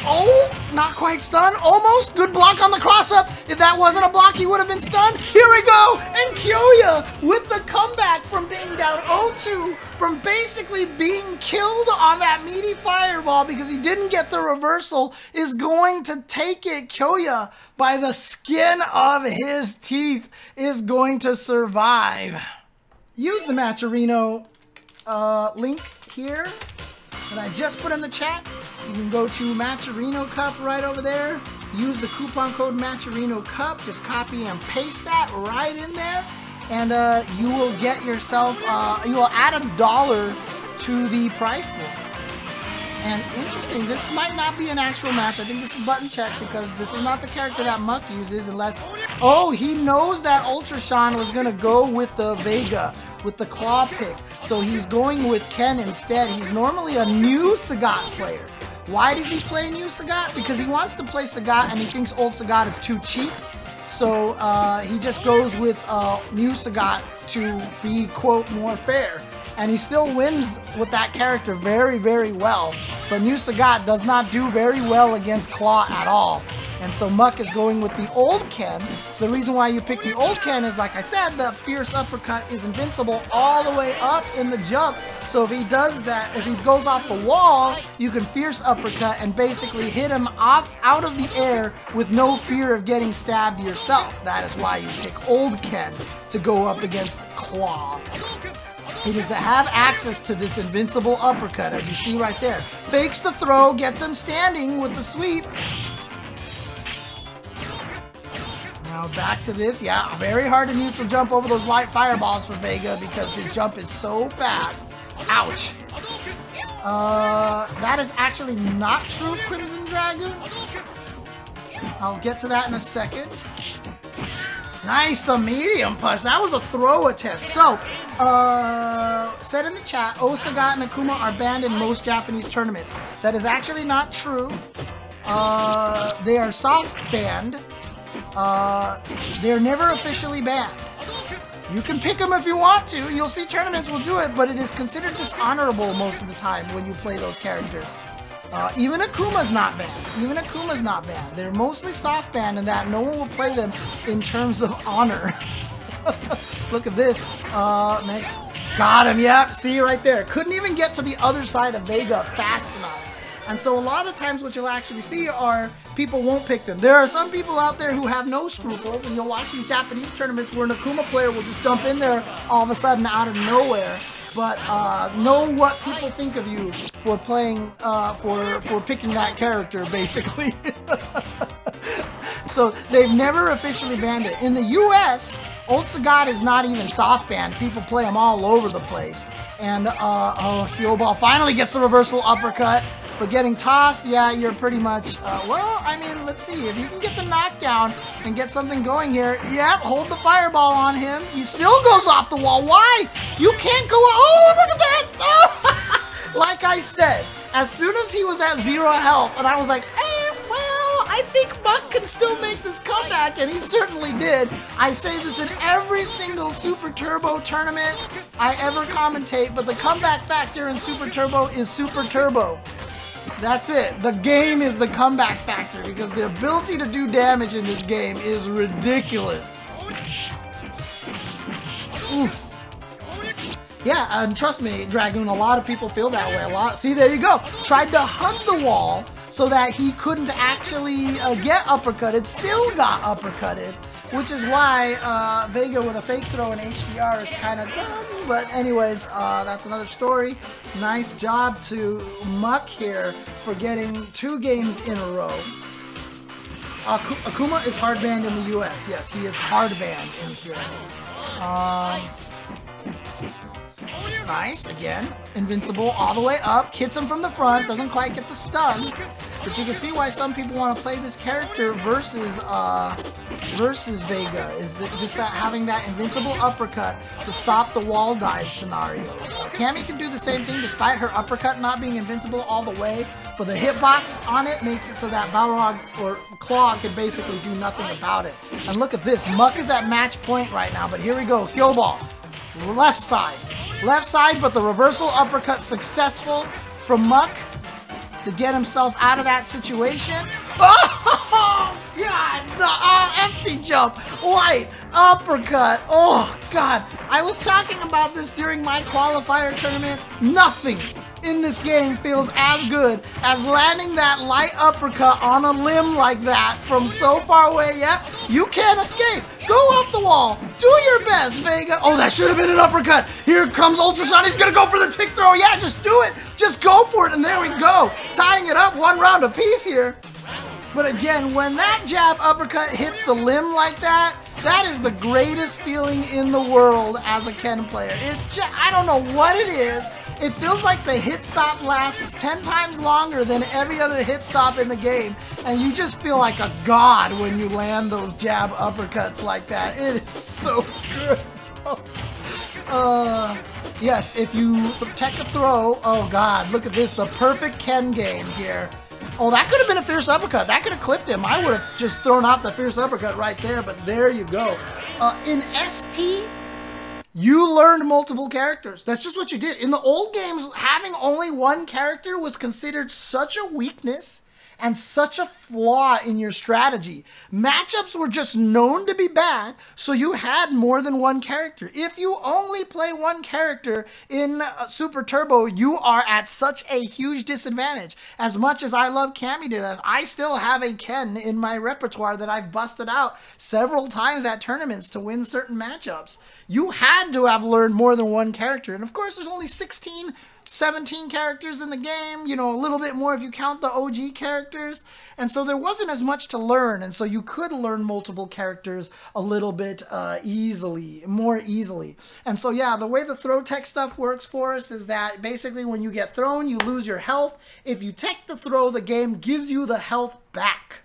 Oh, not quite stunned. Almost. Good block on the cross-up. If that wasn't a block, he would have been stunned. Here we go. And Kyoya with the comeback from being down 0-2, from basically being killed on that meaty fireball because he didn't get the reversal, is going to take it. Kyoya, by the skin of his teeth, is going to survive. Use the Matcherino link here that I just put in the chat. You can go to Matcherino Cup right over there. Use the coupon code Matcherino Cup. Just copy and paste that right in there. And you will get yourself, you will add $1 to the prize pool. And interesting, this might not be an actual match. I think this is button check because this is not the character that Muck uses unless... Oh, he knows that Ultra Sean was going to go with the Vega, with the claw pick. So he's going with Ken instead. He's normally a new O.Sagat player. Why does he play new O.Sagat? Because he wants to play O.Sagat and he thinks old O.Sagat is too cheap. So he just goes with new O.Sagat to be, quote, more fair. And he still wins with that character very, very well. But new O.Sagat does not do very well against Claw at all. And so Muck is going with the old Ken. The reason why you pick the old Ken is, like I said, the fierce uppercut is invincible all the way up in the jump. So if he does that, if he goes off the wall, you can fierce uppercut and basically hit him out of the air with no fear of getting stabbed yourself. That is why you pick old Ken to go up against Claw. It is to have access to this invincible uppercut, as you see right there. Fakes the throw, gets him standing with the sweep. Now back to this. Yeah, very hard to neutral jump over those light fireballs for Vega because his jump is so fast. Ouch. That is actually not true, Crimson Dragon. I'll get to that in a second. Nice, the medium punch. That was a throw attempt. So, said in the chat, O.Sagat and Akuma are banned in most Japanese tournaments. That is actually not true. They are soft banned. They're never officially banned. You can pick them if you want to. You'll see tournaments will do it, but it is considered dishonorable most of the time when you play those characters. Even Akuma's not banned. Even Akuma's not banned. They're mostly soft banned in that no one will play them in terms of honor. Look at this. Man. Got him, yep. See right there. Couldn't even get to the other side of Vega fast enough. And so a lot of times what you'll actually see are people won't pick them. There are some people out there who have no scruples, and you'll watch these Japanese tournaments where an Akuma player will just jump in there all of a sudden out of nowhere. But know what people think of you for playing, for picking that character, basically. So they've never officially banned it. In the US, O.Sagat is not even soft banned. People play him all over the place. And Hyoball finally gets the reversal uppercut. But getting tossed, yeah, you're pretty much, well, I mean, let's see. If you can get the knockdown and get something going here, yep, hold the fireball on him. He still goes off the wall. Why? You can't go, oh, look at that. Oh. Like I said, as soon as he was at 0 health, and I was like, well, I think Muck can still make this comeback, and he certainly did. I say this in every single Super Turbo tournament I ever commentate, but the comeback factor in Super Turbo is Super Turbo. That's it. The game is the comeback factor because the ability to do damage in this game is ridiculous. Oof. Yeah, and trust me, Dragoon, a lot of people feel that way. See, there you go. Tried to hug the wall so that he couldn't actually get uppercutted. Still got uppercutted, which is why Vega with a fake throw in HDR is kind of dumb. But anyways, that's another story. Nice job to Muck here for getting 2 games in a row. Akuma is hard banned in the US. Yes, he is hard banned in here. Nice, again, invincible all the way up, hits him from the front, doesn't quite get the stun, but you can see why some people want to play this character versus Vega, is that just that having that invincible uppercut to stop the wall dive scenarios. Cammy can do the same thing despite her uppercut not being invincible all the way, but the hitbox on it makes it so that Balrog or Claw can basically do nothing about it. And look at this, Muck is at match point right now, but here we go, Hyoball, left side. Left side, but the reversal uppercut successful from Muck to get himself out of that situation. Oh, God! Empty jump! Light uppercut! Oh, God! I was talking about this during my qualifier tournament. Nothing in this game feels as good as landing that light uppercut on a limb like that from so far away. Yep, you can't escape. Go off the wall. Do your best, Vega. Oh, that should have been an uppercut. Here comes Ultrason. He's going to go for the tick throw. Yeah, just do it. Just go for it. And there we go. Tying it up 1 round apiece here. But again, when that jab uppercut hits the limb like that, that is the greatest feeling in the world as a Ken player. I don't know what it is. It feels like the hit stop lasts 10 times longer than every other hit stop in the game, and you just feel like a god when you land those jab uppercuts like that. It is so good. Yes, if you protect a throw, oh god, look at this, the perfect Ken game here. Oh, that could have been a fierce uppercut. That could have clipped him. I would have just thrown out the fierce uppercut right there, but there you go. In ST, you learned multiple characters. That's just what you did. In the old games, having only 1 character was considered such a weakness and such a flaw in your strategy. Matchups were just known to be bad, so you had more than 1 character. If you only play 1 character in Super Turbo, you are at such a huge disadvantage. As much as I love Cammy to death, I still have a Ken in my repertoire that I've busted out several times at tournaments to win certain matchups. You had to have learned more than 1 character, and of course there's only 17 characters in the game, you know, a little bit more if you count the OG characters, and so there wasn't as much to learn, and so you could learn multiple characters a little bit more easily. And so yeah, the way the throw tech stuff works for us is that basically when you get thrown, you lose your health. If you tech the throw, the game gives you the health back.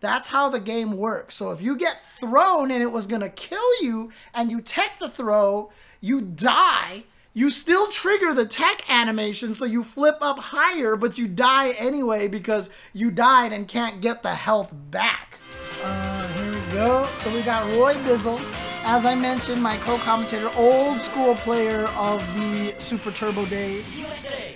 That's how the game works. So if you get thrown and it was gonna kill you and you tech the throw, you die. You still trigger the tech animation, so you flip up higher, but you die anyway because you died and can't get the health back. Here we go. So we got Roy Bizzle. As I mentioned, my co-commentator, old school player of the Super Turbo days,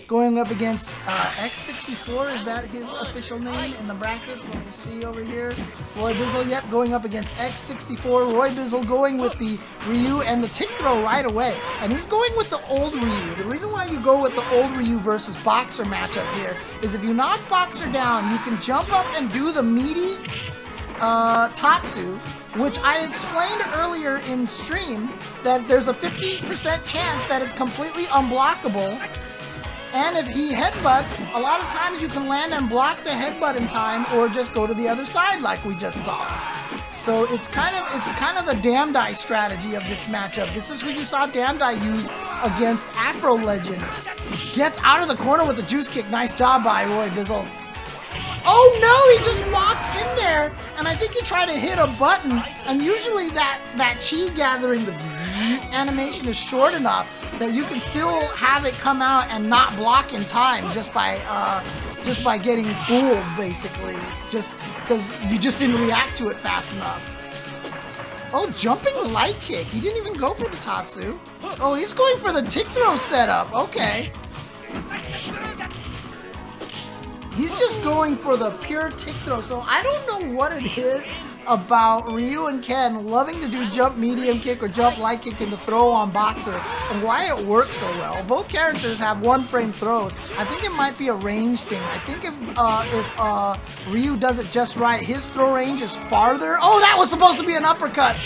going up against X64, is that his official name in the brackets? Let me see over here. Roy Bizzle, yep, going up against X64. Roy Bizzle going with the Ryu and the tick throw right away. And he's going with the old Ryu. The reason why you go with the old Ryu versus Boxer matchup here is if you knock Boxer down, you can jump up and do the meaty Tatsu, which I explained earlier in stream that there's a 50% chance that it's completely unblockable And if he headbutts, a lot of times you can land and block the headbutt in time or just go to the other side like we just saw. So it's kind of the Damdai strategy of this matchup. This is who you saw Damdai use against Afro Legends. Gets out of the corner with the juice kick. Nice job by Roy Bizzle. Oh no, he just walked in there, and I think he tried to hit a button, and usually that chi gathering, the animation is short enough that you can still have it come out and not block in time just by getting fooled, basically, just because you just didn't react to it fast enough. Oh, jumping light kick. He didn't even go for the Tatsu. Oh, he's going for the tick throw setup. Okay. He's just going for the pure tick throw. So I don't know what it is about Ryu and Ken loving to do jump medium kick or jump light kick into throw on Boxer and why it works so well. Both characters have one-frame throws. I think it might be a range thing. I think if Ryu does it just right, his throw range is farther. Oh, that was supposed to be an uppercut.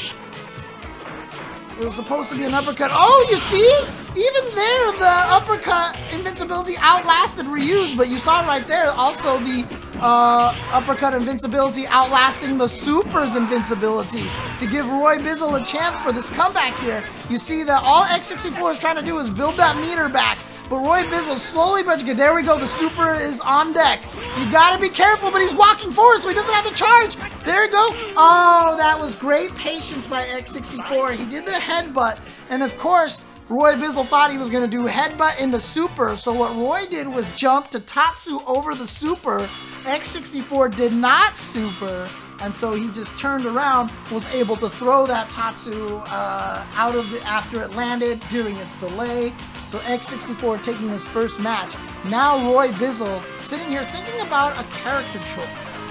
It was supposed to be an uppercut. Oh, you see? Even there, the uppercut invincibility outlasted Ryu's, but you saw right there also the uppercut invincibility outlasting the Super's invincibility to give Roy Bizzle a chance for this comeback here. You see that all X64 is trying to do is build that meter back, but Roy Bizzle slowly but surely, there we go, the Super is on deck. You gotta be careful, but he's walking forward so he doesn't have to charge. There you go. Oh, that was great patience by X64. He did the headbutt, and of course, Roy Bizzle thought he was going to do headbutt in the Super, so what Roy did was jump to Tatsu over the Super. X64 did not Super, and so he just turned around, was able to throw that Tatsu out of the after it landed during its delay. So X64 taking his first match. Now Roy Bizzle sitting here thinking about a character choice.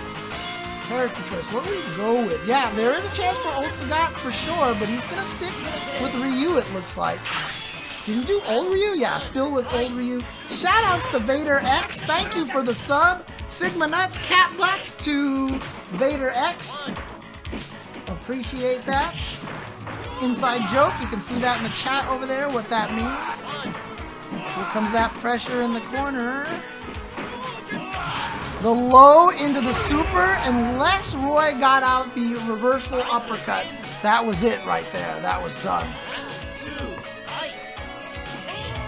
What will we go with? Yeah, there is a chance for O.Sagat for sure, but he's gonna stick with Ryu, it looks like. Did he do O.Ryu? Yeah, still with O.Ryu. Shoutouts to Vader X. Thank you for the sub. Sigma Nuts, Cat Butts to Vader X. Appreciate that. Inside joke, you can see that in the chat over there, what that means. Here comes that pressure in the corner. The low into the Super, unless Roy got out the reversal uppercut. That was it right there. That was done.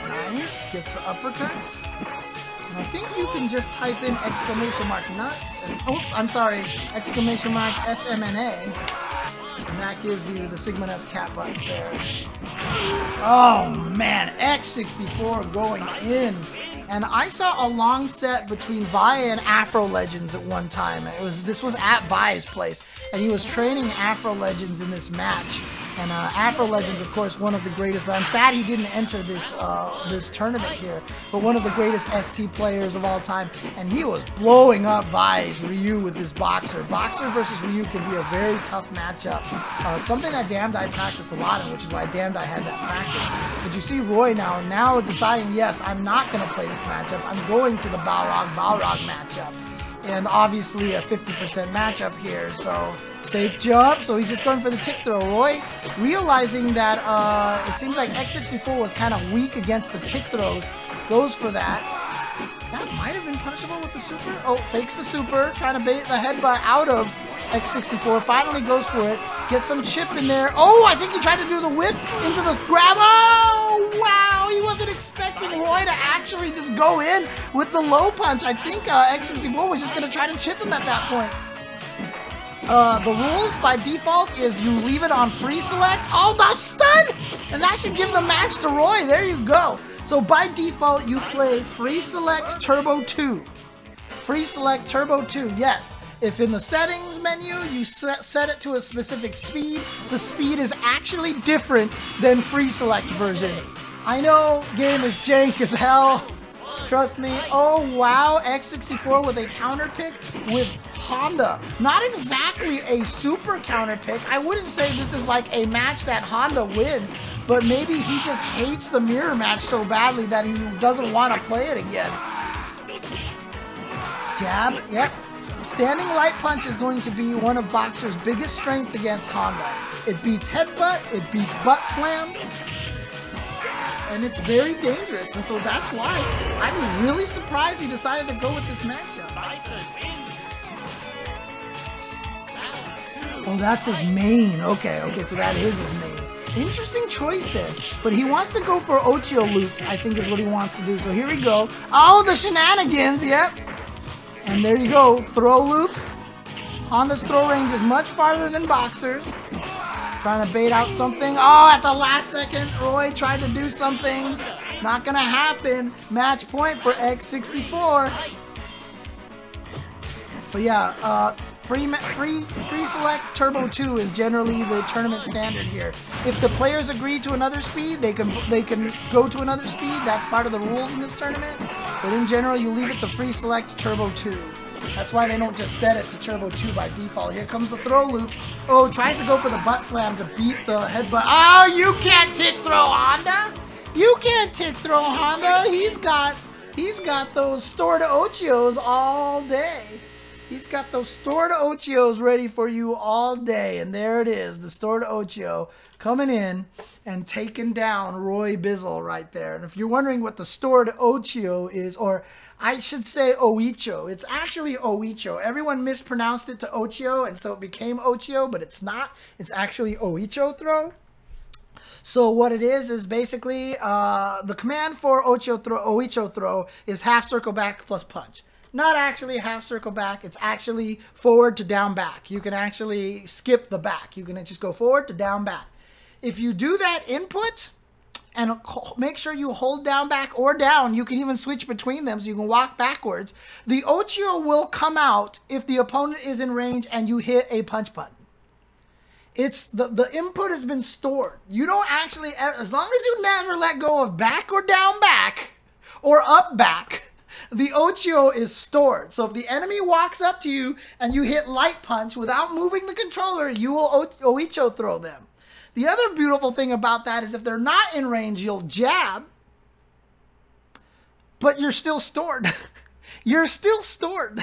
Nice. Gets the uppercut. And I think you can just type in exclamation mark nuts. And, oops, I'm sorry. Exclamation mark SMNA. And that gives you the Sigma Nuts cat butts there. Oh, man. X64 going in. And I saw a long set between Vi and Afro Legends at one time. This was at Vi's place, and he was training Afro Legends in this match. And Afro Legends, of course, one of the greatest. But I'm sad he didn't enter this this tournament here. But one of the greatest ST players of all time, and he was blowing up Vi's Ryu with this Boxer. Boxer versus Ryu can be a very tough matchup. Something that Damdai practiced a lot in, which is why Damdai has that practice. But you see Roy now deciding, yes, I'm not going to play this matchup. I'm going to the Balrog matchup. And obviously a 50% matchup here, so safe jump. So he's just going for the tick throw. Roy realizing that it seems like X64 was kind of weak against the tick throws, goes for that. That might have been punishable with the Super. Oh, fakes the Super, trying to bait the headbutt out of X64. Finally goes for it. Gets some chip in there. Oh, I think he tried to do the whip into the grab. Oh, wow. He wasn't expecting Roy to actually just go in with the low punch. I think X64 was just going to try to chip him at that point. The rules by default is you leave it on free select. Oh, the stun! And that should give the match to Roy. There you go. So by default, you play free select turbo 2. Free select turbo 2, yes. If in the settings menu, you set it to a specific speed, the speed is actually different than free select version. I know, game is jank as hell. Trust me. Oh, wow. X64 with a counter pick with Honda. Not exactly a super counter pick. I wouldn't say this is like a match that Honda wins, but maybe he just hates the mirror match so badly that he doesn't want to play it again. Jab. Yep. Standing light punch is going to be one of Boxer's biggest strengths against Honda. It beats headbutt. It beats butt slam. and it's very dangerous, and so that's why I'm really surprised he decided to go with this matchup. Oh, that's his main. Okay, so that is his main. Interesting choice then. But he wants to go for O.Ken loops, I think is what he wants to do. So here we go. Oh, the shenanigans, yep. And there you go, throw loops. Honda's throw range is much farther than Boxer's. Trying to bait out something. Oh, at the last second, Roy tried to do something. Not gonna happen. Match point for X64. But yeah, free select Turbo 2 is generally the tournament standard here. If the players agree to another speed, they can go to another speed. That's part of the rules in this tournament. But in general, you leave it to free select Turbo 2. That's why they don't just set it to Turbo 2 by default. Here comes the throw loops. Oh, tries to go for the butt slam to beat the headbutt. Oh, you can't tick throw Honda. You can't tick throw Honda. He's got those stored Ochios all day. He's got those stored Ochios ready for you all day. And there it is, the stored Ochio coming in and taking down Roy Bizzle right there. And if you're wondering what the stored Ochio is, or I should say Oicho, it's actually Oicho. Everyone mispronounced it to Ochio, and so it became Ochio, but it's not. It's actually Oicho throw. So what it is basically the command for Oicho throw is half circle back plus punch. Not actually half circle back, it's actually forward to down back. You can actually skip the back. You can just go forward to down back. If you do that input and make sure you hold down back or down, you can even switch between them so you can walk backwards. The Ochio will come out if the opponent is in range and you hit a punch button. It's the input has been stored. You don't actually, as long as you never let go of back or down back or up back, the Ochio is stored. So if the enemy walks up to you and you hit light punch without moving the controller, you will Oicho throw them. The other beautiful thing about that is if they're not in range, you'll jab, but you're still stored. You're still stored.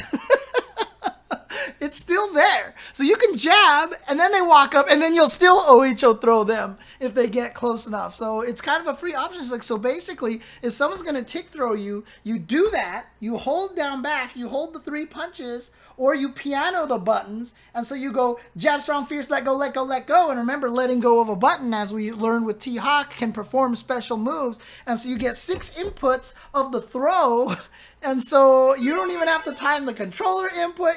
It's still there. So you can jab, and then they walk up, and then you'll still Oicho throw them if they get close enough. So it's kind of a free option. So basically, if someone's going to tick throw you, you do that, you hold down back, you hold the 3 punches, or you piano the buttons, and so you go jab, strong, fierce, let go, let go, let go. And remember, letting go of a button, as we learned with T.Hawk, can perform special moves. And so you get 6 inputs of the throw, and so you don't even have to time the controller input,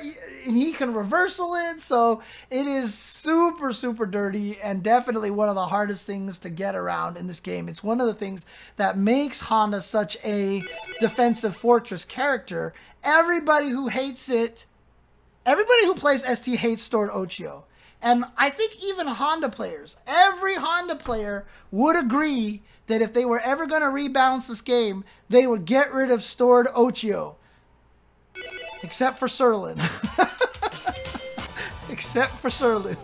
and he can reversal it. So it is super, super dirty, and definitely one of the hardest things to get around in this game. It's one of the things that makes Honda such a defensive fortress character. Everybody who hates it, everybody who plays ST hates stored Ochio. And I think even Honda players, every Honda player would agree that if they were ever going to rebalance this game, they would get rid of stored Ochio. Except for Serlin. Except for Serlin.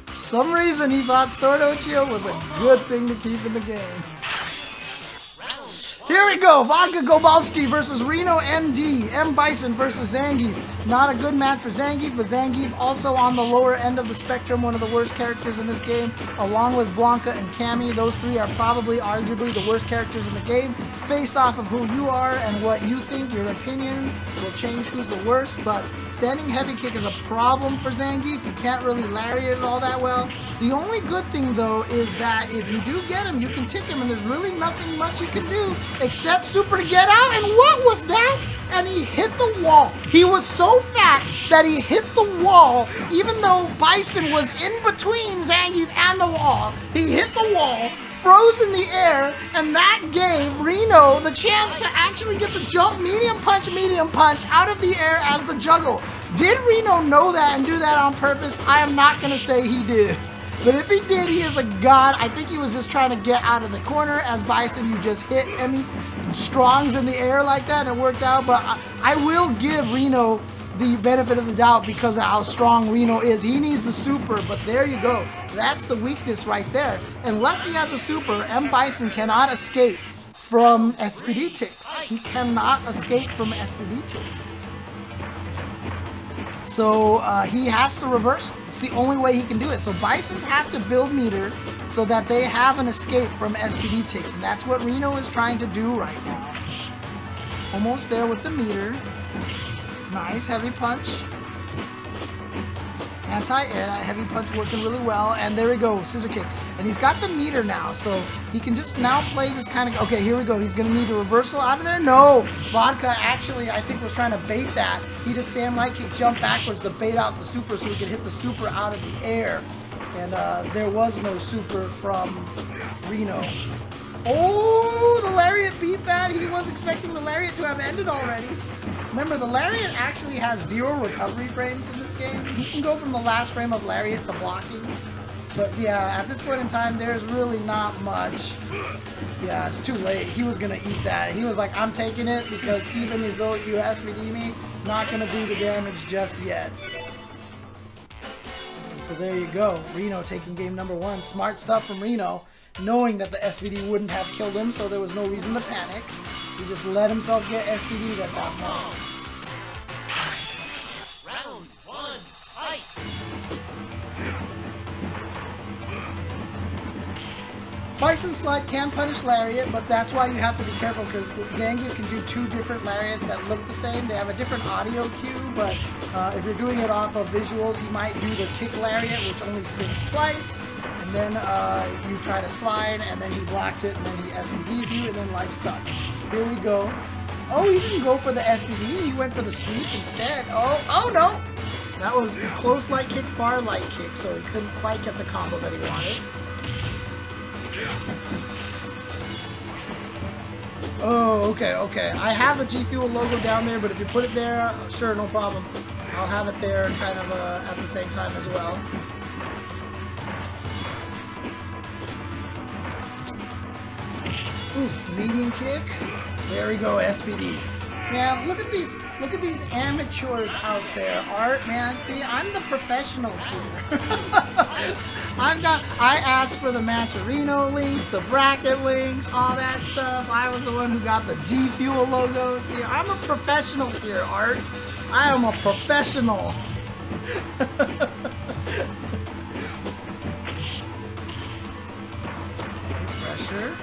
For some reason, he thought stored Ochio was a good thing to keep in the game. Here we go, Vodka Gobalski versus Reno MD, M.Bison versus Zangief. Not a good match for Zangief, but Zangief also on the lower end of the spectrum, one of the worst characters in this game, along with Blanka and Cammy. Those 3 are probably, arguably, the worst characters in the game. Based off of who you are and what you think, your opinion will change who's the worst, but standing heavy kick is a problem for Zangief. You can't really lariat it all that well. The only good thing, though, is that if you do get him, you can tick him, and there's really nothing much he can do except super to get out. And what was that? And he hit the wall. He was so fat that he hit the wall, even though Bison was in between Zangief and the wall. He hit the wall, froze in the air, and that gave Reno the chance to actually get the jump medium punch out of the air as the juggle. Did Reno know that and do that on purpose? I am not going to say he did. But if he did, he is a god. I think he was just trying to get out of the corner. As Bison, you just hit Strongs in the air like that, and it worked out. But I will give Reno the benefit of the doubt because of how strong Reno is. He needs the super, but there you go. That's the weakness right there. Unless he has a super, M.Bison cannot escape from SPD ticks. He cannot escape from SPD ticks. So he has to reverse it. It's the only way he can do it. So Bisons have to build meter so that they have an escape from SPD ticks. And that's what Reno is trying to do right now. Almost there with the meter. Nice heavy punch. Anti-air, that heavy punch working really well. And there we go, scissor kick. And he's got the meter now, so he can just now play this kind of... Okay, here we go. He's going to need a reversal out of there. No! Vodka actually, I think, was trying to bait that. He did stand light kick, jump backwards to bait out the super so he could hit the super out of the air. And there was no super from Reno. Oh, the lariat beat that. He was expecting the lariat to have ended already. Remember, the lariat actually has 0 recovery frames in this game. He can go from the last frame of lariat to blocking. But yeah, at this point in time, there's really not much. Yeah, it's too late. He was going to eat that. He was like, I'm taking it because even though you SVD me, not going to do the damage just yet. And so there you go. Reno taking game number 1. Smart stuff from Reno, knowing that the SVD wouldn't have killed him, so there was no reason to panic. He just let himself get SVD'd at that point. Round 1, fight! Bison Slide can punish Lariat, but that's why you have to be careful because Zangief can do 2 different Lariats that look the same. They have a different audio cue, but if you're doing it off of visuals, he might do the kick Lariat, which only spins twice, and then you try to slide, and then he blocks it, and then he SPDs you, and then life sucks. Here we go. Oh, he didn't go for the SPD, he went for the sweep instead. Oh no! That was close light kick, far light kick, so he couldn't quite get the combo that he wanted. Oh, okay. I have the G Fuel logo down there, but if you put it there, sure, no problem. I'll have it there kind of at the same time as well. Oof, medium kick. There we go, SPD. Man, look at these amateurs out there. Man, see, I'm the professional here. I asked for the Matcherino links, the bracket links, all that stuff. I was the one who got the G Fuel logo. See, I'm a professional here, Art. I am a professional. Pressure.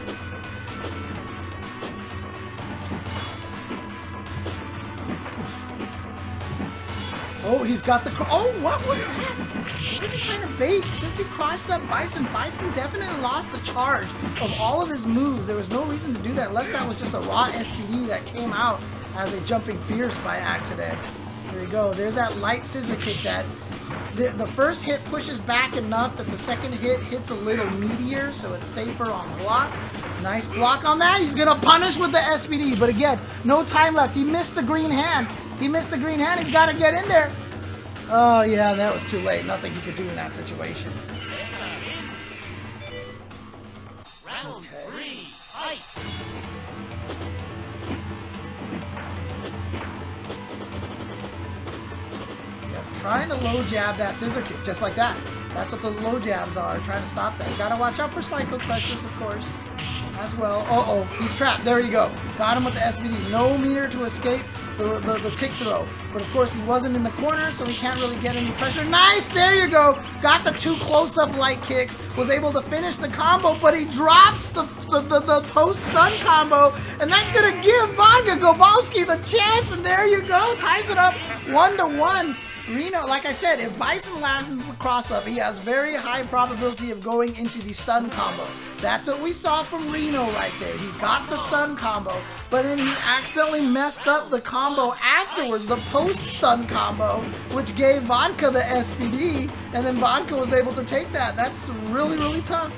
Oh, he's got the... Oh, what was that? What was he trying to bait? Since he crossed up Bison, Bison definitely lost the charge of all of his moves. There was no reason to do that unless that was just a raw SPD that came out as a jumping fierce by accident. There we go. There's that light scissor kick that... The first hit pushes back enough that the second hit hits a little meatier, so it's safer on block. Nice block on that. He's going to punish with the SPD, but again, no time left. He missed the green hand. He missed the green hand. He's got to get in there. Oh, yeah, that was too late. Nothing he could do in that situation. Round 3, fight! Yep, trying to low jab that scissor kick, just like that. That's what those low jabs are, trying to stop that. You gotta watch out for Psycho Crushers, of course, as well. Uh-oh, he's trapped. There you go. Got him with the SPD. No meter to escape the tick throw. But of course, he wasn't in the corner, so he can't really get any pressure. Nice! There you go! Got the 2 close-up light kicks. Was able to finish the combo, but he drops the post-stun combo, and that's gonna give Vodka Gobalski the chance, and there you go! Ties it up 1-1. Reno, like I said, if Bison lands the cross-up, he has very high probability of going into the stun combo. That's what we saw from Reno right there. He got the stun combo, but then he accidentally messed up the combo afterwards, the post-stun combo, which gave Vodka the SPD, and then Vodka was able to take that. That's really, really tough.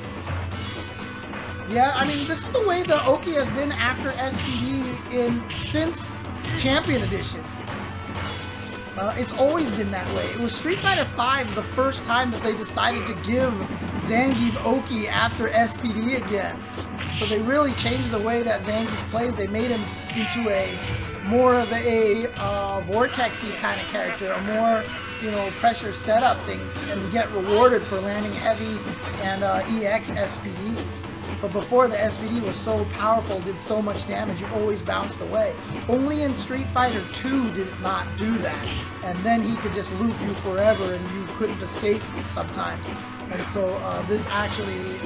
Yeah, I mean, this is the way the Oki has been after SPD since Champion Edition. It's always been that way. It was Street Fighter V the first time that they decided to give Zangief Oki after SPD again. So they really changed the way that Zangief plays. They made him into a more of a vortexy kind of character, a more, you know, pressure setup thing and get rewarded for landing heavy and EX SPDs. But before, the SPD was so powerful, did so much damage, you always bounced away. Only in Street Fighter 2 did it not do that. And then he could just loop you forever and you couldn't escape sometimes. And so this actually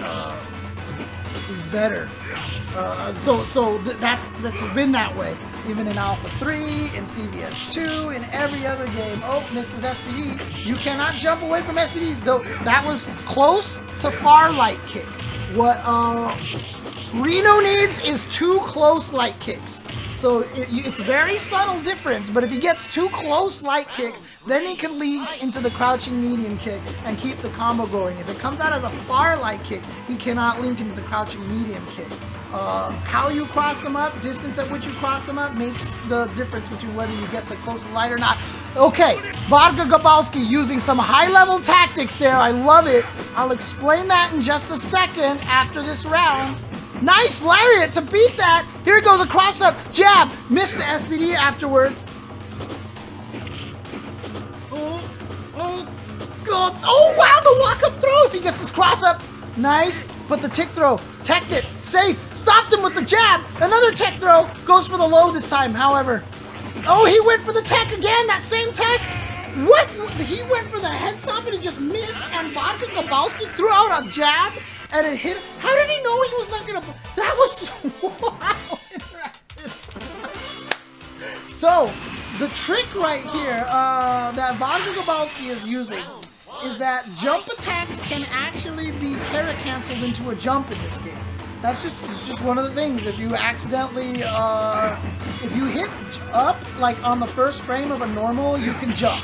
is better. That's been that way. Even in Alpha 3, in CVS 2, in every other game. Oh, missed his SPD. You cannot jump away from SPDs, though. That was close to far light kick. What Reno needs is 2 close light kicks. So it's a very subtle difference, but if he gets 2 close light kicks, then he can link into the crouching medium kick and keep the combo going. If it comes out as a far light kick, he cannot link into the crouching medium kick. How you cross them up, distance at which you cross them up, makes the difference between whether you get the close light or not. Okay, Vodka Gabalski using some high-level tactics there. I love it. I'll explain that in just a second after this round. Nice lariat to beat that. Here we go, the cross-up. Jab. Missed the SPD afterwards. Oh, God. Oh, wow, the walk-up throw. If he gets this cross-up. Nice. But the tick throw. Teched it. Safe. Stopped him with the jab. Another tech throw. Goes for the low this time, however. Oh, he went for the tech again. That same tech. What? He went for the head stop and it just missed. And Vodka Gabalski threw out a jab. And it hit. How did he know he was not gonna? That was so wild. So, the trick right here that Vodka Gabalski is using is that jump attacks can actually be carry canceled into a jump in this game. It's just one of the things. If you accidentally, if you hit up like on the first frame of a normal, you can jump.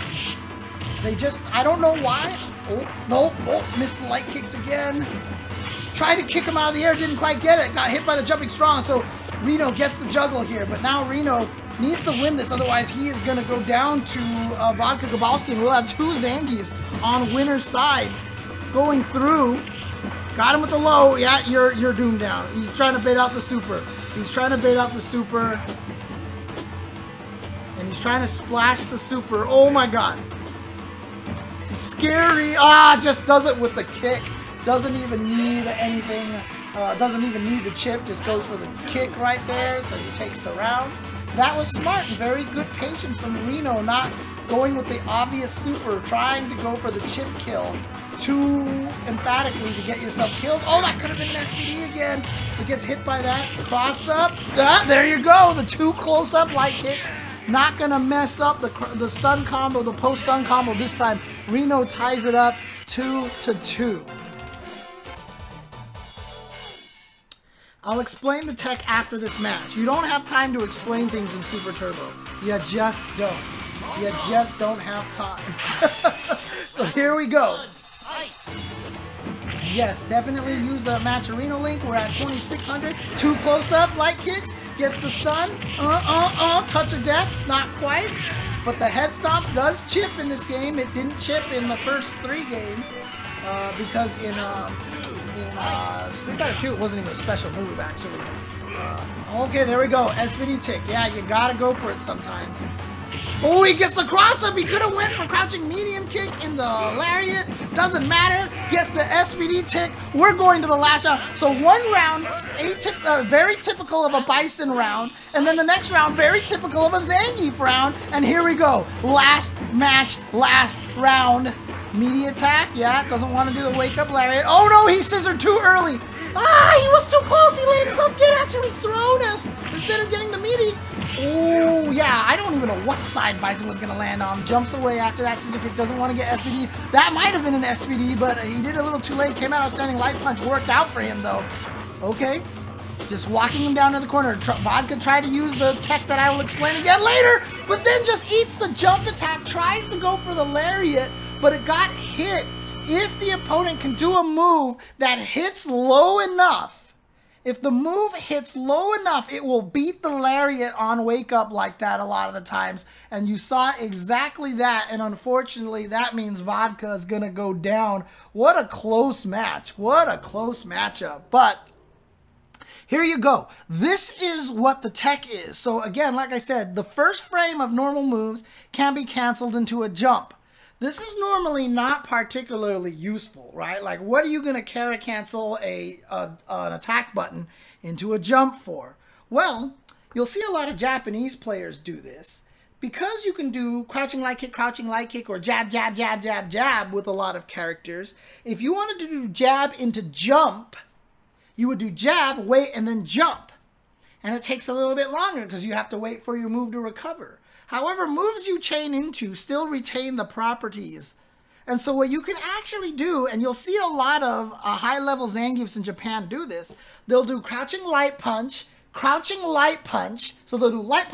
I don't know why. Oh, no, oh, missed the light kicks again. Tried to kick him out of the air, didn't quite get it. Got hit by the jumping strong, so Reno gets the juggle here. But now Reno needs to win this, otherwise he is going to go down to Vodka Gabalski, and we'll have 2 Zangiefs on winner's side going through. Got him with the low. Yeah, you're doomed down. He's trying to bait out the super. He's trying to bait out the super. And he's trying to splash the super. Oh my God. Scary. Ah, just does it with the kick. Doesn't even need anything, doesn't even need the chip, just goes for the kick right there, so he takes the round. That was smart and very good patience from Reno, not going with the obvious super, trying to go for the chip kill too emphatically to get yourself killed. Oh, that could have been an SPD again. It gets hit by that. Cross up. Ah, there you go, the 2 close-up light kicks. Not gonna mess up the stun combo, the post-stun combo this time. Reno ties it up 2-2. I'll explain the tech after this match. You don't have time to explain things in Super Turbo. You just don't. You just don't have time. So here we go. Yes, definitely use the Matcherino link. We're at 2600. 2 close-up light kicks. Gets the stun. Touch of death. Not quite. But the head stomp does chip in this game. It didn't chip in the first 3 games. Because in Street Fighter 2, it wasn't even a special move, actually. Okay, there we go. SPD tick. Yeah, you gotta go for it sometimes. Oh, he gets the cross-up. He could have went for crouching medium kick in the lariat. Doesn't matter. Gets the SPD tick. We're going to the last round. So 1 round, very typical of a Bison round. And then the next round, very typical of a Zangief round. And here we go. Last match, last round. Meaty attack, yeah, doesn't want to do the wake-up lariat. Oh no, he scissored too early. Ah, he was too close. He let himself get actually thrown us instead of getting the meaty. Oh, yeah, I don't even know what side Bison was going to land on. Jumps away after that scissor kick, doesn't want to get SPD. That might have been an SPD, but he did a little too late. Came out of standing light punch, worked out for him, though. Okay, just walking him down to the corner. Vodka tried to use the tech that I will explain again later, but then just eats the jump attack, tries to go for the lariat, but it got hit. If the opponent can do a move that hits low enough, if the move hits low enough, it will beat the lariat on wake up like that a lot of the times. And you saw exactly that, and unfortunately that means Vodka is going to go down. What a close match. What a close matchup. But here you go. This is what the tech is. So again, like I said, the first frame of normal moves can be canceled into a jump. This is normally not particularly useful, right? Like, what are you going to carry cancel an attack button into a jump for? Well, you'll see a lot of Japanese players do this. Because you can do crouching light kick, or jab, jab, jab, jab, jab with a lot of characters, if you wanted to do jab into jump, you would do jab, wait, and then jump. And it takes a little bit longer because you have to wait for your move to recover. However, moves you chain into still retain the properties. And so what you can actually do, and you'll see a lot of high-level Zangiefs in Japan do this, they'll do crouching light punch, crouching light punch, so they'll do light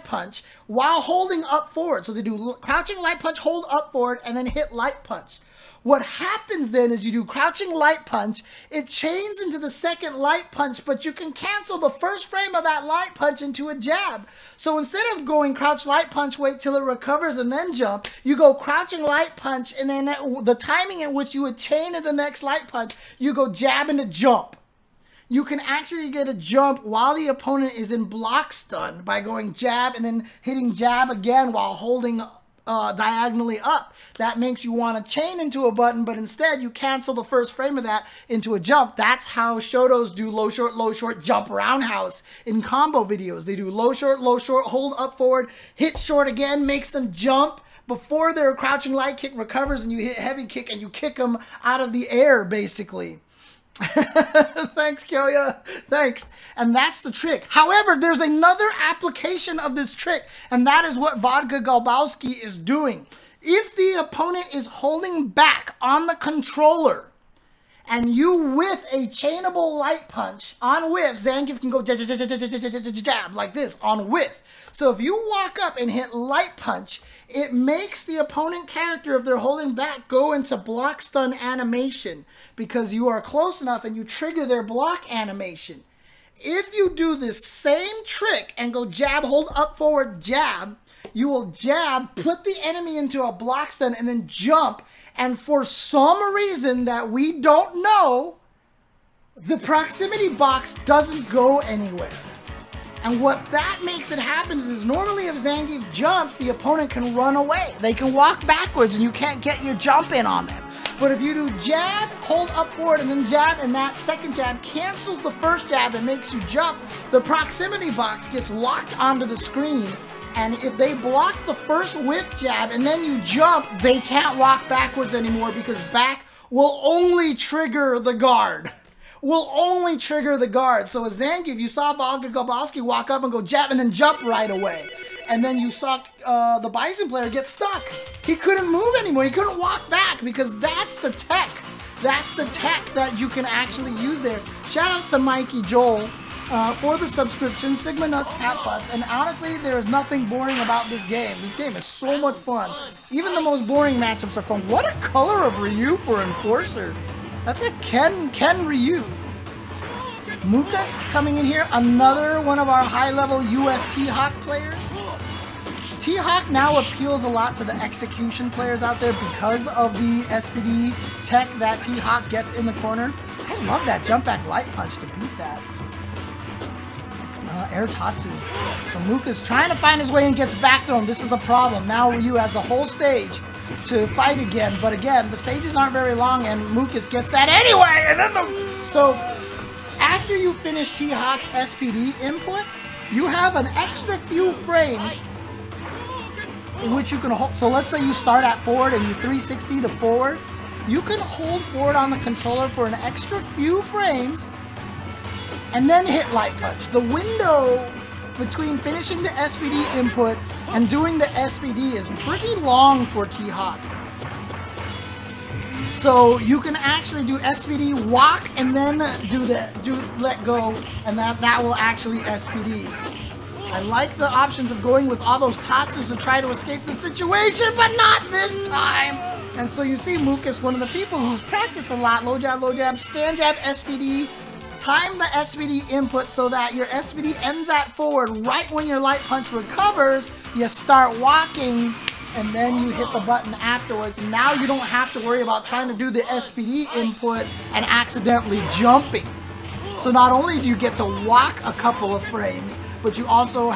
punch, while holding up forward. So they do crouching light punch, hold up forward, and then hit light punch. What happens then is you do crouching light punch, it chains into the second light punch, but you can cancel the first frame of that light punch into a jab. So instead of going crouch light punch, wait till it recovers and then jump, you go crouching light punch, and then the timing in which you would chain in the next light punch, you go jab into jump. You can actually get a jump while the opponent is in block stun by going jab and then hitting jab again while holding diagonally up. That makes you want to chain into a button, but instead you cancel the first frame of that into a jump. That's how Shoutos do low, short, jump roundhouse in combo videos. They do low, short, hold up forward, hit short again, makes them jump before their crouching light kick recovers, and you hit heavy kick and you kick them out of the air, basically. Thanks, Kyoya. Thanks. And that's the trick. However, there's another application of this trick, and that is what Vodka Galbowski is doing. If the opponent is holding back on the controller and you whiff a chainable light punch on whiff, Zangief can go jab like this on whiff. So if you walk up and hit light punch, it makes the opponent character, if they're holding back, go into block stun animation because you are close enough and you trigger their block animation. If you do this same trick and go jab, hold up forward, jab, you will jab, put the enemy into a block stun, and then jump. And for some reason that we don't know, the proximity box doesn't go anywhere. And what that makes it happen is normally if Zangief jumps, the opponent can run away. They can walk backwards and you can't get your jump in on them. But if you do jab, hold up forward, and then jab, and that second jab cancels the first jab and makes you jump, the proximity box gets locked onto the screen. And if they block the first whiff jab and then you jump, they can't walk backwards anymore because back will only trigger the guard. Will only trigger the guard. So as Zangief, you saw Vodka Galbowski walk up and go jab and then jump right away. And then you saw the Bison player get stuck. He couldn't move anymore. He couldn't walk back because that's the tech. That's the tech that you can actually use there. Shoutouts to Mikey Joel for the subscription, Sigma Nuts, Cat Butts. And honestly, there is nothing boring about this game. This game is so much fun. Even the most boring matchups are fun. What a color of Ryu for Enforcer. That's a Ken Ryu. Mukas coming in here, another one of our high-level US T.Hawk players. T.Hawk now appeals a lot to the execution players out there because of the SPD tech that T.Hawk gets in the corner. I love that jump back light punch to beat that. Air Tatsu. So Muka's trying to find his way and gets back thrown. This is a problem. Now Ryu has the whole stage to fight again, but again, the stages aren't very long and Mukas gets that anyway! And then so, after you finish T-Hawk's SPD input, you have an extra few frames in which you can hold. So let's say you start at forward and you 360 to forward. You can hold forward on the controller for an extra few frames and then hit light punch. The window between finishing the SPD input and doing the SPD is pretty long for T.Hawk. So you can actually do SPD walk and then do let go, and that will actually SPD. I like the options of going with all those Tatsus to try to escape the situation, but not this time. And so you see Mukas, one of the people who's practiced a lot, low jab, stand jab, SPD, time the SPD input so that your SPD ends at forward right when your light punch recovers, you start walking, and then you hit the button afterwards. And now you don't have to worry about trying to do the SPD input and accidentally jumping. So not only do you get to walk a couple of frames, but you also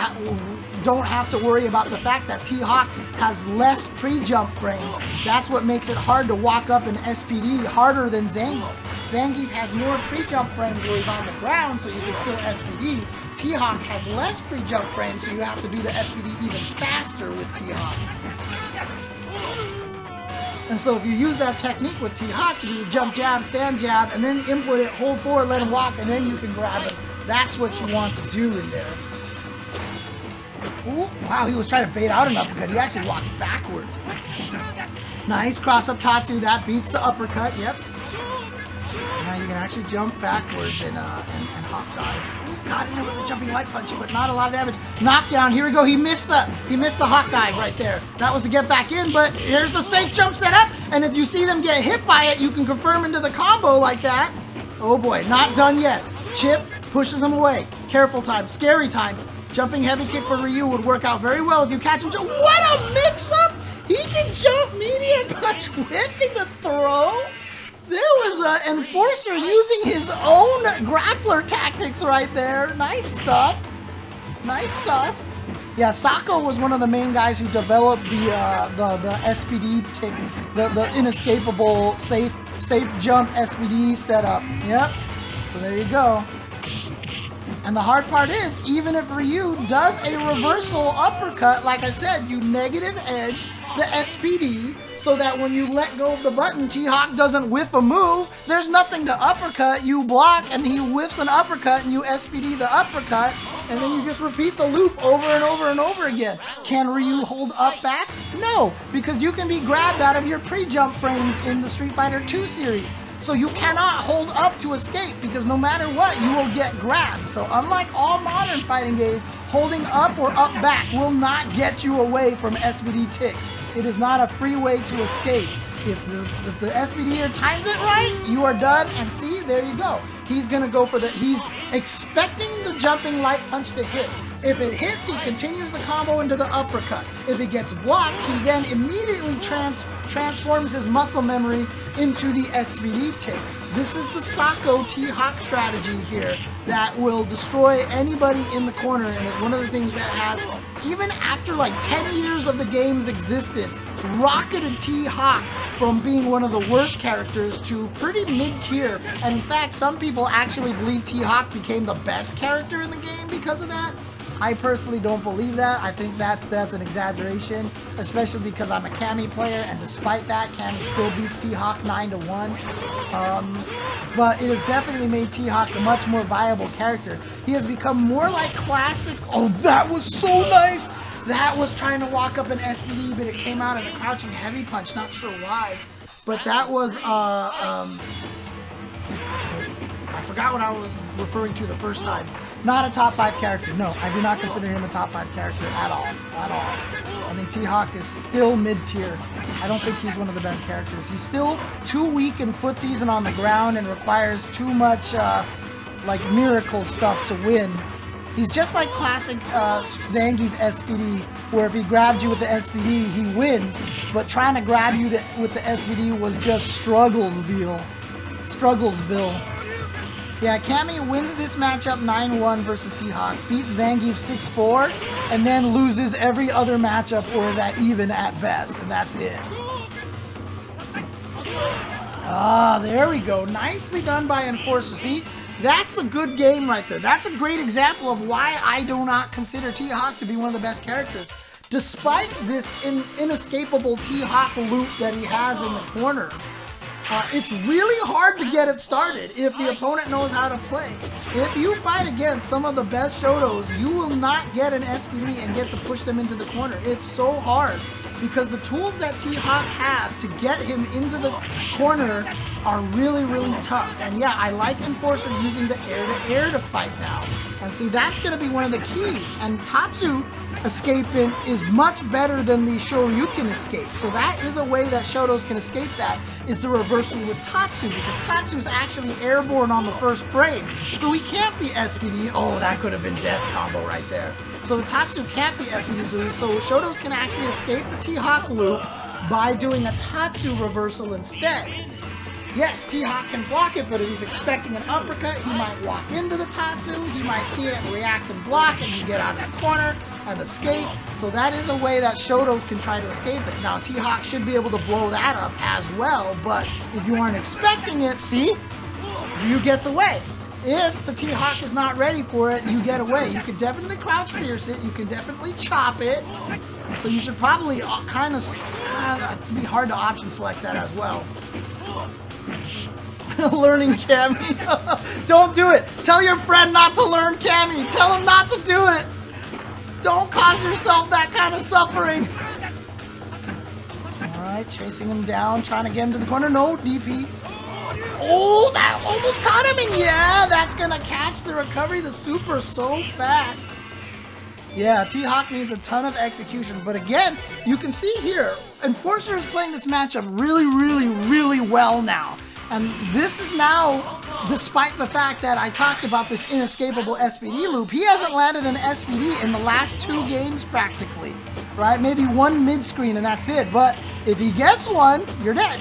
don't have to worry about the fact that T.Hawk has less pre-jump frames. That's what makes it hard to walk up an SPD harder than Zangief. Zangief has more pre-jump frames where he's on the ground, so you can still SPD. T.Hawk has less pre-jump frames, so you have to do the SPD even faster with T.Hawk. And so if you use that technique with T.Hawk, you jump jab, stand jab, and then input it, hold forward, let him walk, and then you can grab him. That's what you want to do in there. Ooh, wow, he was trying to bait out an uppercut. He actually walked backwards. Nice cross up Tatsu. That beats the uppercut. Yep. Now you can actually jump backwards and hop dive. Ooh, got in there with the jumping light punch, but not a lot of damage. Knockdown. Here we go. He missed the hawk dive right there. That was to get back in, but here's the safe jump setup. And if you see them get hit by it, you can confirm into the combo like that. Oh boy, not done yet. Chip pushes him away. Careful time. Scary time. Jumping heavy kick for Ryu would work out very well if you catch him. What a mix-up! He can jump medium punch whipping the throw. There was an enforcer using his own grappler tactics right there. Nice stuff. Nice stuff. Yeah, Sako was one of the main guys who developed the SPD tick, the inescapable safe jump SPD setup. Yep. So there you go. And the hard part is, even if Ryu does a reversal uppercut, like I said, you negative edge the SPD so that when you let go of the button, T.Hawk doesn't whiff a move. There's nothing to uppercut. You block and he whiffs an uppercut and you SPD the uppercut, and then you just repeat the loop over and over and over again. Can Ryu hold up back? No, because you can be grabbed out of your pre-jump frames in the Street Fighter 2 series. So you cannot hold up to escape because no matter what, you will get grabbed. So unlike all modern fighting games, holding up or up back will not get you away from SPD ticks. It is not a free way to escape. If the SPDer times it right, you are done, and see, there you go. He's gonna go for he's expecting the jumping light punch to hit. If it hits, he continues the combo into the uppercut. If it gets blocked, he then immediately transforms his muscle memory into the SPD tick. This is the Sako T.Hawk strategy here that will destroy anybody in the corner, and is one of the things that has, even after like 10 years of the game's existence, rocketed T.Hawk from being one of the worst characters to pretty mid-tier. And in fact, some people actually believe T.Hawk became the best character in the game because of that. I personally don't believe that. I think that's an exaggeration, especially because I'm a Cammy player, and despite that, Cammy still beats T.Hawk 9-1. But it has definitely made T.Hawk a much more viable character. He has become more like classic. Oh, that was so nice! That was trying to walk up an SPD, but it came out as a crouching heavy punch. Not sure why, but that was I forgot what I was referring to the first time. Not a top 5 character. No, I do not consider him a top 5 character at all. At all. I think T.Hawk is still mid-tier. I don't think he's one of the best characters. He's still too weak in footsies and on the ground and requires too much like miracle stuff to win. He's just like classic Zangief SPD, where if he grabbed you with the SPD, he wins, but trying to grab you with the SPD was just Strugglesville. Strugglesville. Yeah, Cammy wins this matchup 9-1 versus T.Hawk, beats Zangief 6-4, and then loses every other matchup or is at even at best, and that's it. Ah, there we go. Nicely done by Enforcer. See, that's a good game right there. That's a great example of why I do not consider T.Hawk to be one of the best characters. Despite this inescapable T.Hawk loop that he has in the corner, it's really hard to get it started if the opponent knows how to play. If you fight against some of the best Shoutos, you will not get an SPD and get to push them into the corner. It's so hard because the tools that T.Hawk have to get him into the corner are really, really tough. And yeah, I like Enforcer using the air-to-air to fight now. And see, that's going to be one of the keys. And Tatsu escaping is much better than the Shoryuken escape. So that is a way that Shotos can escape that, is the reversal with Tatsu, because Tatsu's actually airborne on the first frame. So he can't be SPD. Oh, that could have been death combo right there. So the Tatsu can't be SPD, so Shotos can actually escape the T.Hawk loop by doing a Tatsu reversal instead. Yes, T.Hawk can block it, but if he's expecting an uppercut, he might walk into the Tatsu, he might see it and react and block, and you get out of the corner and escape. So that is a way that Shoutos can try to escape it. Now, T.Hawk should be able to blow that up as well, but if you aren't expecting it, see? Ryu gets away. If the T.Hawk is not ready for it, you get away. You can definitely crouch pierce it, you can definitely chop it. So you should probably kind of, it's be hard to option select that as well. Learning Cammy. Don't do it. Tell your friend not to learn Cammy. Tell him not to do it. Don't cause yourself that kind of suffering. Alright, chasing him down, trying to get him to the corner. No, DP. Oh, that almost caught him. And yeah, that's going to catch the recovery. The super so fast. Yeah, T.Hawk needs a ton of execution. But again, you can see here, Enforcer is playing this matchup really, really, really well now. And this is now, despite the fact that I talked about this inescapable SPD loop, he hasn't landed an SPD in the last 2 games practically, right? Maybe one mid-screen and that's it. But if he gets one, you're dead.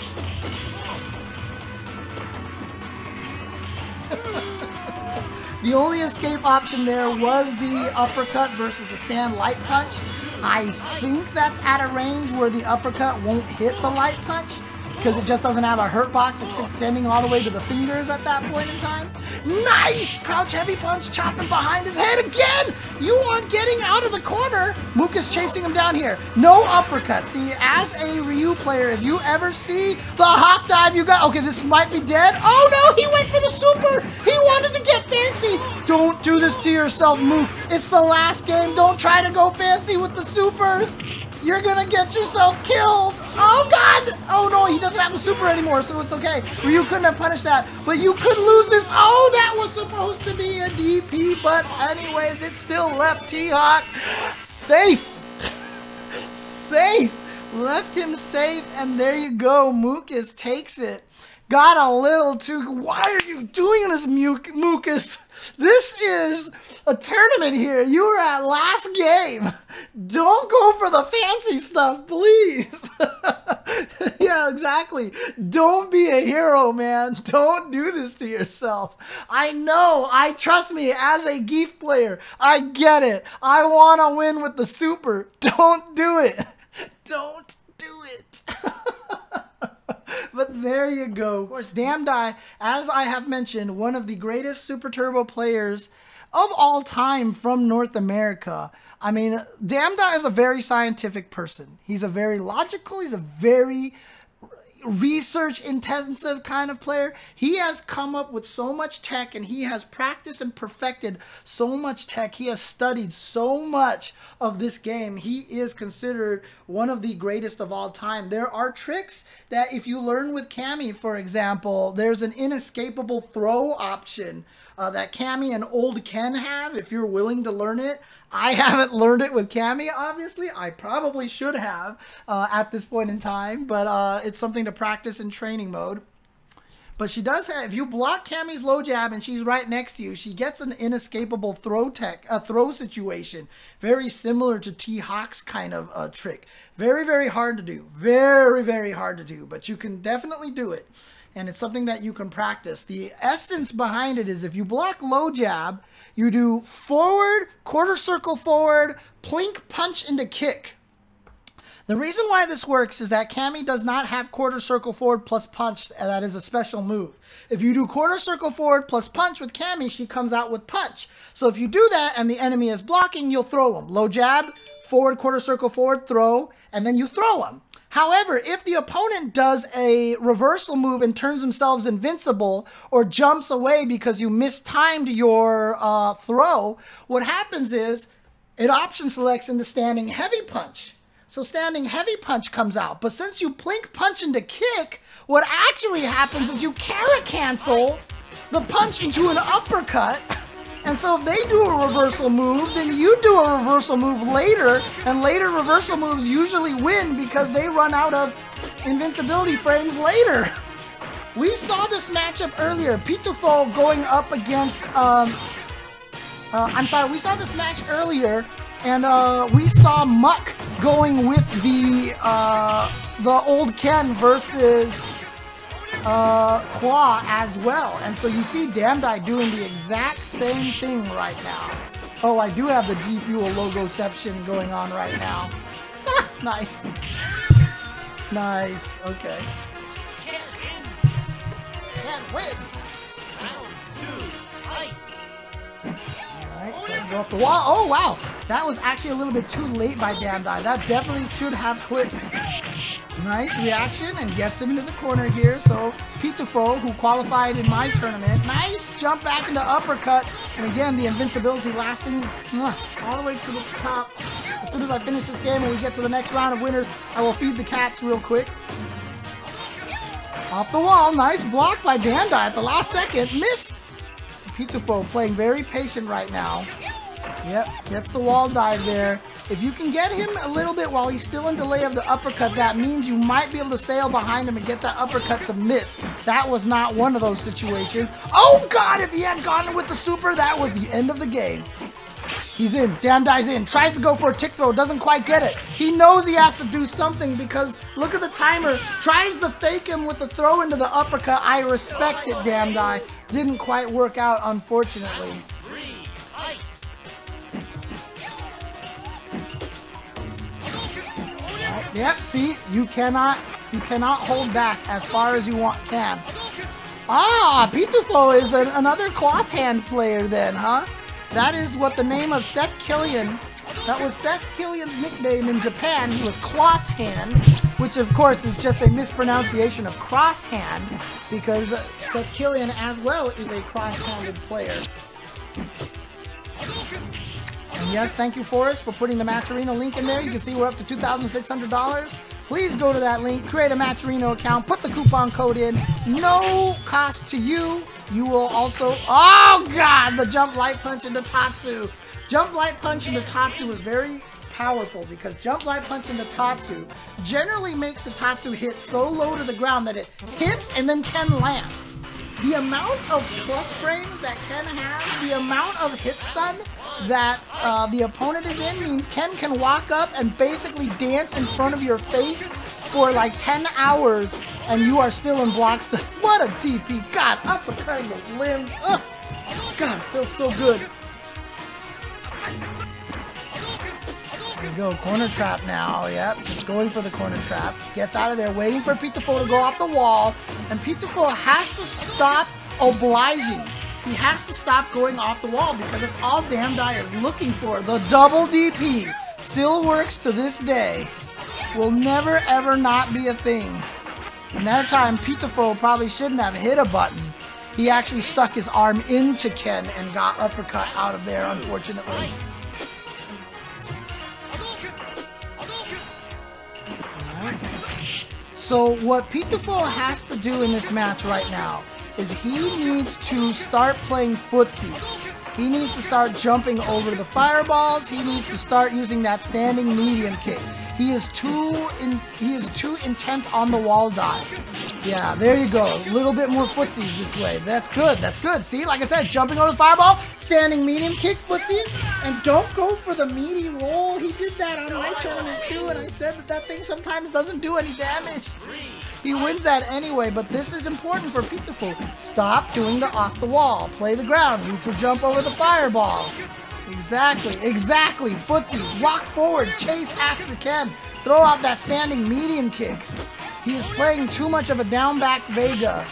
The only escape option there was the uppercut versus the stand light punch. I think that's at a range where the uppercut won't hit the light punch because it just doesn't have a hurt box extending all the way to the fingers at that point in time. Nice! Crouch heavy punch chopping behind his head again! You aren't getting out of the corner! Mook is chasing him down here. No uppercut. See, as a Ryu player, if you ever see the hop dive you got... Okay, this might be dead. Oh no, he went for the super! He wanted to get fancy! Don't do this to yourself, Mook. It's the last game. Don't try to go fancy with the supers. You're gonna get yourself killed! Oh god! Oh no, he doesn't have the super anymore, so it's okay. Ryu couldn't have punished that, but you could lose this. Oh, that was supposed to be a DP, but anyways, it still left T.Hawk safe. Safe. Left him safe, and there you go. Mookus takes it. Got a little too... Why are you doing this, Mookus? This is a tournament here. You were at last game. Don't go for the fancy stuff, please. Yeah, exactly. Don't be a hero, man. Don't do this to yourself. I know. Trust me, as a Geef player, I get it. I want to win with the super. Don't do it. Don't do it. But there you go. Of course, Damdai, as I have mentioned, one of the greatest Super Turbo players of all time from North America. I mean, Damdai is a very scientific person. He's a very logical, he's a very research-intensive kind of player. He has come up with so much tech, and he has practiced and perfected so much tech. He has studied so much of this game. He is considered one of the greatest of all time. There are tricks that if you learn with Cammy, for example, there's an inescapable throw option that Cammy and O.Ken have if you're willing to learn it. I haven't learned it with Cammy, obviously. I probably should have at this point in time, but it's something to practice in training mode. But she does have, if you block Cammy's low jab and she's right next to you, she gets an inescapable throw situation. Very similar to T.Hawk's kind of trick. Very, very hard to do. Very, very hard to do, but you can definitely do it. And it's something that you can practice. The essence behind it is if you block low jab, you do forward, quarter circle forward, plink, punch into kick. The reason why this works is that Cammy does not have quarter circle forward plus punch. That is a special move. If you do quarter circle forward plus punch with Cammy, she comes out with punch. So if you do that and the enemy is blocking, you'll throw them. Low jab, forward, quarter circle forward, throw, and then you throw them. However, if the opponent does a reversal move and turns themselves invincible or jumps away because you mistimed your throw, what happens is it option selects into standing heavy punch. So standing heavy punch comes out. But since you plink punch into kick, what actually happens is you carrot cancel the punch into an uppercut. And so if they do a reversal move, then you do a reversal move later, and later reversal moves usually win because they run out of invincibility frames later. We saw this matchup earlier, Pitufo going up against, we saw this match earlier, and we saw Muck going with the O.Ken versus claw as well. And so you see Damdai doing the exact same thing right now. Oh, I do have the G-Fuel logoception going on right now. Nice. Nice. Okay. Ken wins. Alright, let's go off the wall. Oh, wow. That was actually a little bit too late by Damdai. That definitely should have clipped. Nice reaction and gets him into the corner here. So Pitufo, who qualified in my tournament, nice jump back into uppercut. And again, the invincibility lasting all the way to the top. As soon as I finish this game and we get to the next round of winners, I will feed the cats real quick. Off the wall, nice block by Damdai at the last second. Missed! Pitufo playing very patient right now. Yep, gets the wall dive there. If you can get him a little bit while he's still in delay of the uppercut, that means you might be able to sail behind him and get that uppercut to miss. That was not one of those situations. Oh god, if he had gone with the super, that was the end of the game. He's in, Damdai's in, tries to go for a tick throw, doesn't quite get it. He knows he has to do something because look at the timer, tries to fake him with the throw into the uppercut. I respect it, Damdai. Didn't quite work out, unfortunately. Yep, see, you cannot hold back as far as you can. Ah, Pitufo is another cloth hand player then, huh? That is what the name of Seth Killian, that was Seth Killian's nickname in Japan. He was cloth hand, which of course is just a mispronunciation of cross hand, because Seth Killian as well is a cross-handed player. And yes, thank you, Forrest, for putting the Matcherino link in there. You can see we're up to $2,600. Please go to that link, create a Matcherino account, put the coupon code in. No cost to you. You will also... Oh, God! The jump light punch into Tatsu. Jump light punch into Tatsu is very powerful because jump light punch into Tatsu generally makes the Tatsu hit so low to the ground that it hits and then Ken lands. The amount of plus frames that Ken has, the amount of hit stun that the opponent is in means Ken can walk up and basically dance in front of your face for like 10 hours and you are still in block stun. What a DP. God, uppercutting those limbs. Ugh. God, it feels so good. There we go, corner trap now. Yep, just going for the corner trap. Gets out of there, waiting for Pitufo to go off the wall. And Pitufo has to stop obliging. He has to stop going off the wall because it's all Damdai is looking for. The double DP still works to this day. Will never ever not be a thing. And that time, Pitufo probably shouldn't have hit a button. He actually stuck his arm into Ken and got uppercut out of there, unfortunately. So what Pitufo has to do in this match right now is he needs to start playing footsies. He needs to start jumping over the fireballs. He needs to start using that standing medium kick. He is too intent on the wall dive. Yeah, there you go. A little bit more footsies this way. That's good. That's good. See, like I said, jumping over the fireball, standing medium kick footsies, and don't go for the meaty roll. He did that on my tournament too, and I said that that thing sometimes doesn't do any damage. He wins that anyway, but this is important for Pitufo. Stop doing the off the wall. Play the ground. Neutral jump over the fireball. Exactly, exactly. Footsies, walk forward, chase after Ken. Throw out that standing medium kick. He is playing too much of a down back Vega,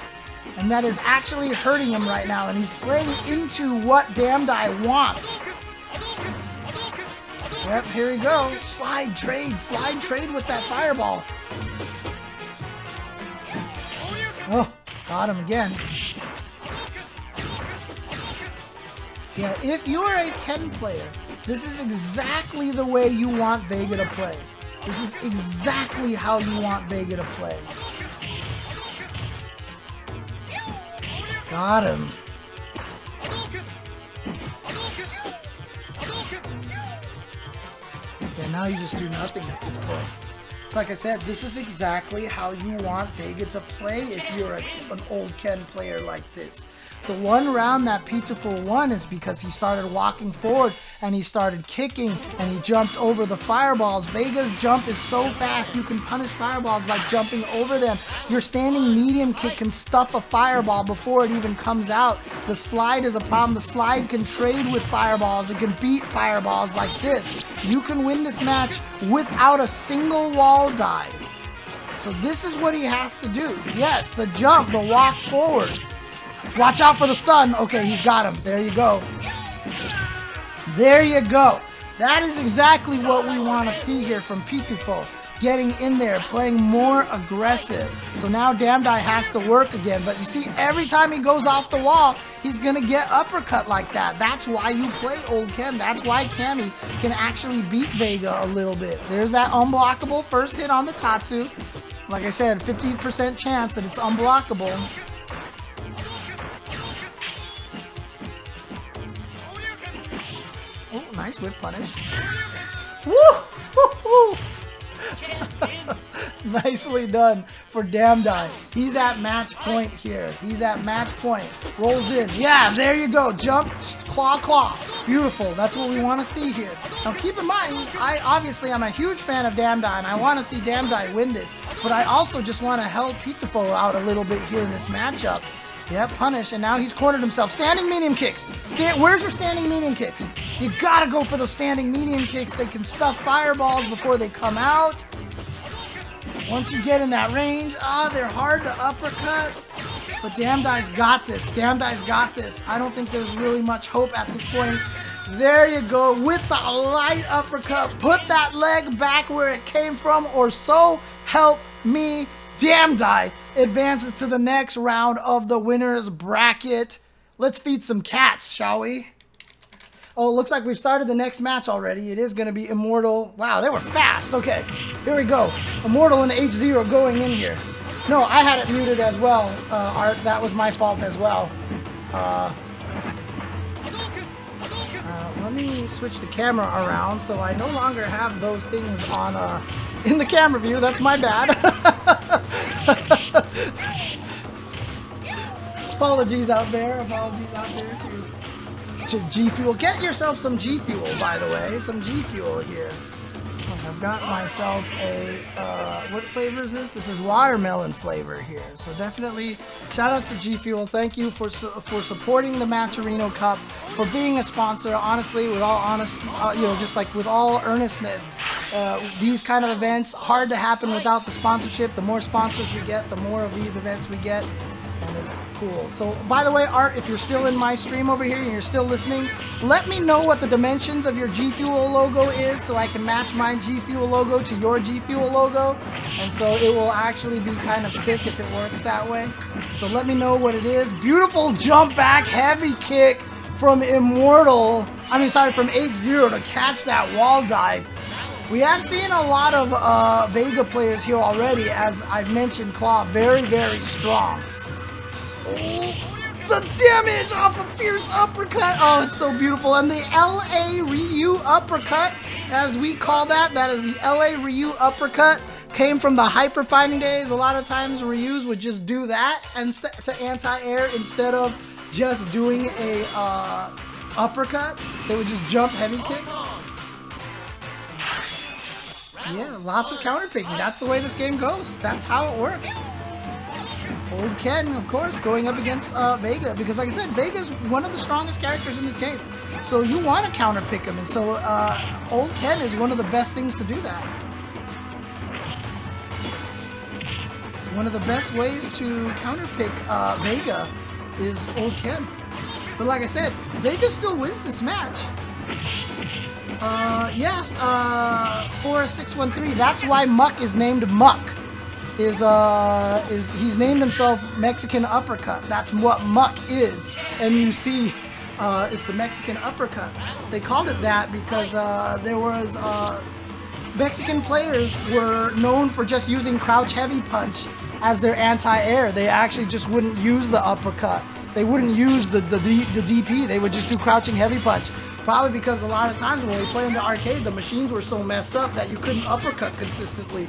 and that is actually hurting him right now, and he's playing into what Damdai wants. Yep, here we go. Slide trade with that fireball. Oh, got him again. Yeah, if you're a Ken player, this is exactly the way you want Vega to play. This is exactly how you want Vega to play. Got him. Okay, now you just do nothing at this point. So like I said, this is exactly how you want Vega to play if you're an old Ken player like this. The one round that Pitiful won is because he started walking forward and he started kicking and he jumped over the fireballs. Vega's jump is so fast you can punish fireballs by jumping over them. Your standing medium kick can stuff a fireball before it even comes out. The slide is a problem. The slide can trade with fireballs. It can beat fireballs like this. You can win this match without a single wall dive. So this is what he has to do. Yes, the jump, the walk forward. Watch out for the stun. Okay, he's got him. There you go. There you go. That is exactly what we want to see here from Pitiful. Getting in there, playing more aggressive. So now Damdai has to work again. But you see, every time he goes off the wall, he's going to get uppercut like that. That's why you play O.Ken. That's why Cammy can actually beat Vega a little bit. There's that unblockable first hit on the Tatsu. Like I said, 50% chance that it's unblockable. Oh, nice whiff punish. Woo! Nicely done for Damdai. He's at match point here. He's at match point. Rolls in. Yeah, there you go. Jump, claw, claw. Beautiful. That's what we want to see here. Now keep in mind, obviously I'm a huge fan of Damdai and I want to see Damdai win this. But I also just want to help Pitiful out a little bit here in this matchup. Yeah, punish, and now he's cornered himself. Standing medium kicks. Where's your standing medium kicks? You gotta go for those standing medium kicks. They can stuff fireballs before they come out. Once you get in that range, they're hard to uppercut. But Damdai's got this. Damdai's got this. I don't think there's really much hope at this point. There you go, with the light uppercut. Put that leg back where it came from, or so help me, Damdai advances to the next round of the winner's bracket. Let's feed some cats, shall we? Oh, it looks like we've started the next match already. It is going to be Immortal. Wow, they were fast. Okay, here we go. Immortal and H0 going in here. No, I had it muted as well, Art. That was my fault as well. Let me switch the camera around so I no longer have those things on in the camera view. That's my bad. Apologies out there. Apologies out there to G Fuel. Get yourself some G Fuel, by the way. Some G Fuel here. I've got myself a, what flavor is this? This is watermelon flavor here. So definitely, shout outs to G Fuel. Thank you for supporting the Matcherino Cup, for being a sponsor. Honestly, with all just like with all earnestness, these kind of events, hard to happen without the sponsorship. The more sponsors we get, the more of these events we get. And it's cool. So, by the way, Art, if you're still in my stream over here and you're still listening, let me know what the dimensions of your G Fuel logo is so I can match my G Fuel logo to your G Fuel logo. And so it will actually be kind of sick if it works that way. So let me know what it is. Beautiful jump back, heavy kick from Immortal. From H0 to catch that wall dive. We have seen a lot of Vega players here already. As I've mentioned, Claw, very, very strong. The damage off a fierce uppercut. Oh, it's so beautiful. And the L.A.Ryu uppercut, as we call that, that is the L.A.Ryu uppercut, came from the hyper fighting days. A lot of times Ryus would just do that to anti-air instead of just doing a uppercut. They would just jump heavy kick. Yeah, lots of counter picking. That's the way this game goes. That's how it works. O.Ken, of course, going up against Vega, because like I said, Vega is one of the strongest characters in this game. So you want to counter pick him, and so O.Ken is one of the best things to do that. One of the best ways to counter pick Vega is O.Ken. But like I said, Vega still wins this match. Yes, 4613. That's why Muck is named Muck. He's named himself Mexican Uppercut. That's what Muck is. And you see, it's the Mexican Uppercut. They called it that because there was Mexican players were known for just using crouch heavy punch as their anti-air. They actually just wouldn't use the uppercut. They wouldn't use the DP. They would just do crouching heavy punch. Probably because a lot of times when we play in the arcade, the machines were so messed up that you couldn't uppercut consistently.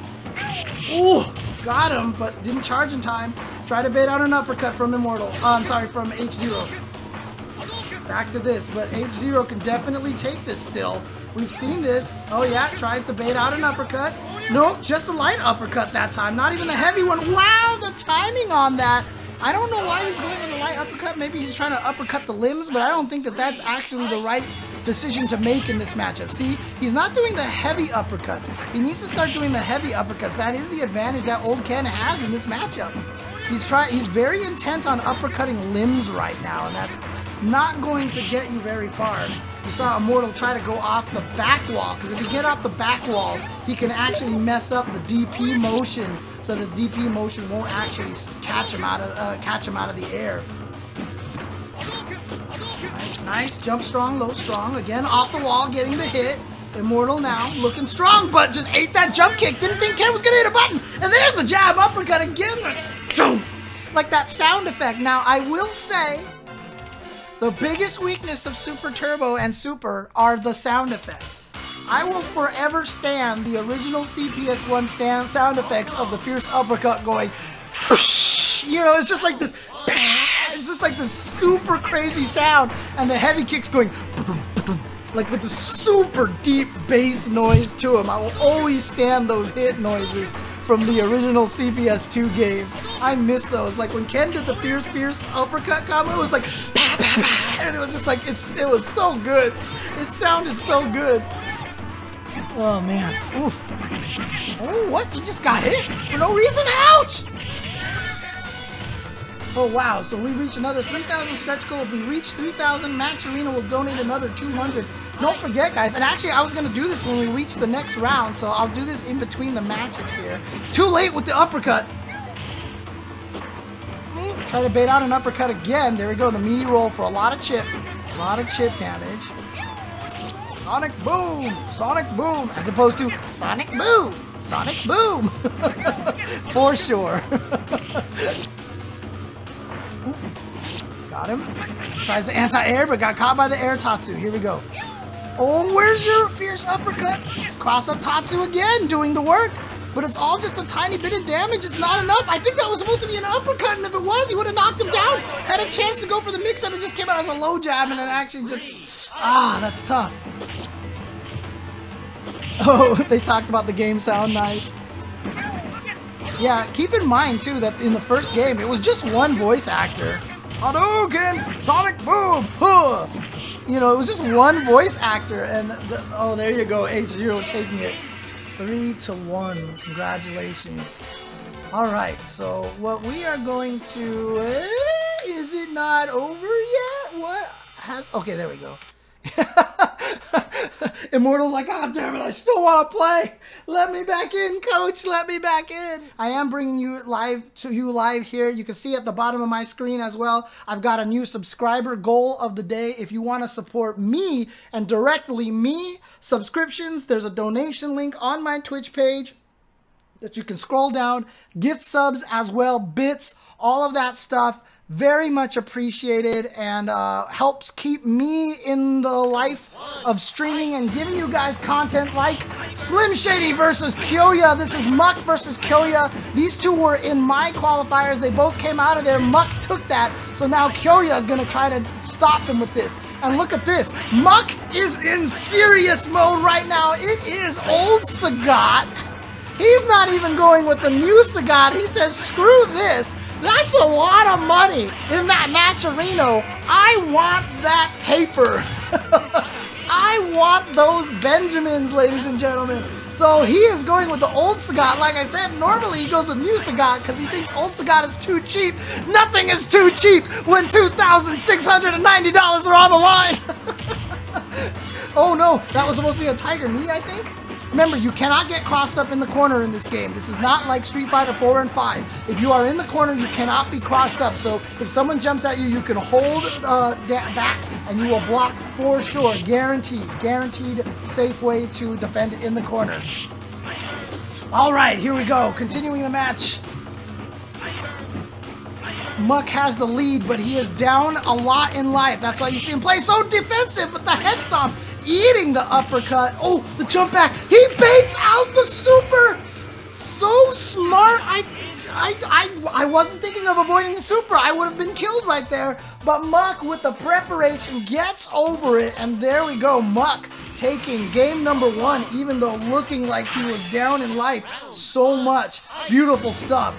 Ooh, got him, but didn't charge in time. Try to bait out an uppercut from Immortal. I'm sorry, from H0. Back to this, but H0 can definitely take this still. We've seen this. Oh yeah, tries to bait out an uppercut. Nope, just a light uppercut that time. Not even a heavy one. Wow, the timing on that. I don't know why he's going with a light uppercut. Maybe he's trying to uppercut the limbs, but I don't think that that's actually the right decision to make in this matchup. See, he's not doing the heavy uppercuts. He needs to start doing the heavy uppercuts. That is the advantage that O.Ken has in this matchup. He's very intent on uppercutting limbs right now, and that's not going to get you very far. You saw Immortal try to go off the back wall, because if you get off the back wall, he can actually mess up the DP motion, so the DP motion won't actually catch him out of the air. Nice, jump strong, low strong. Again, off the wall, getting the hit. Immortal now, looking strong, but just ate that jump kick. Didn't think Ken was gonna hit a button. And there's the jab uppercut again. Like that sound effect. Now, I will say, the biggest weakness of Super Turbo and Super are the sound effects. I will forever stand the original CPS1 sound effects of the fierce uppercut going, you know, it's just like this, it's just like this super crazy sound, and the heavy kicks going, like with the super deep bass noise to them. I will always stand those hit noises from the original CPS2 games. I miss those. Like when Ken did the fierce uppercut combo, it was like, bah, bah, bah, and it was just like, it was so good. It sounded so good. Oh man. Oof. Oh, what? He just got hit for no reason. Ouch! Oh wow, so we reached another 3,000 stretch goal. If we reach 3,000, Matcherino will donate another 200. Don't forget, guys, and actually I was going to do this when we reach the next round, so I'll do this in between the matches here. Too late with the uppercut. Try to bait out an uppercut again. There we go, the meaty roll for a lot of chip. A lot of chip damage. Sonic boom! Sonic boom! As opposed to Sonic boom! Sonic boom! For sure. Got him. Tries the anti-air, but got caught by the air Tatsu. Here we go. Oh, where's your fierce uppercut? Cross up Tatsu again, doing the work. But it's all just a tiny bit of damage. It's not enough. I think that was supposed to be an uppercut, and if it was, he would have knocked him down. Had a chance to go for the mix-up. It just came out as a low jab, and it actually just... Ah, that's tough. Oh, they talked about the game sound nice. Yeah, keep in mind, too, that in the first game, it was just one voice actor. Hadouken! Sonic Boom! Huh! You know, it was just one voice actor, and oh, there you go, H0 taking it 3-1. Congratulations. All right, so what we are going to... is it not over yet? What has... Okay, there we go. Immortal's like, oh damn it, I still want to play. Let me back in, coach. Let me back in. I am bringing you live here. You can see at the bottom of my screen as well. I've got a new subscriber goal of the day. If you want to support me and directly me, subscriptions, there's a donation link on my Twitch page that you can scroll down. Gift subs as well, bits, all of that stuff. Very much appreciated, and helps keep me in the life of streaming and giving you guys content like Slim Shady versus Kyoya. This is Muck versus Kyoya. These two were in my qualifiers. They both came out of there. Muck took that, so now Kyoya is going to try to stop him with this. And look at this. Muck is in serious mode right now. It is O.Sagat. He's not even going with the new Sagat. He says, screw this. That's a lot of money in that Matcherino. I want that paper. I want those Benjamins, ladies and gentlemen. So he is going with the old Sagat. Like I said, normally he goes with new Sagat because he thinks old Sagat is too cheap. Nothing is too cheap when $2,690 are on the line. Oh no, that was supposed to be a Tiger Knee, I think. Remember, you cannot get crossed up in the corner in this game. This is not like Street Fighter 4 and 5. If you are in the corner, you cannot be crossed up. So if someone jumps at you, you can hold back and you will block for sure. Guaranteed. Guaranteed safe way to defend in the corner. All right, here we go. Continuing the match. Muck has the lead, but he is down a lot in life. That's why you see him play so defensive with the head stomp. Eating the uppercut. Oh, the jump back. He baits out the super. So smart. I wasn't thinking of avoiding the super. I would have been killed right there. But Muck, with the preparation, gets over it. And there we go. Muck taking game number 1, even though looking like he was down in life so much. Beautiful stuff.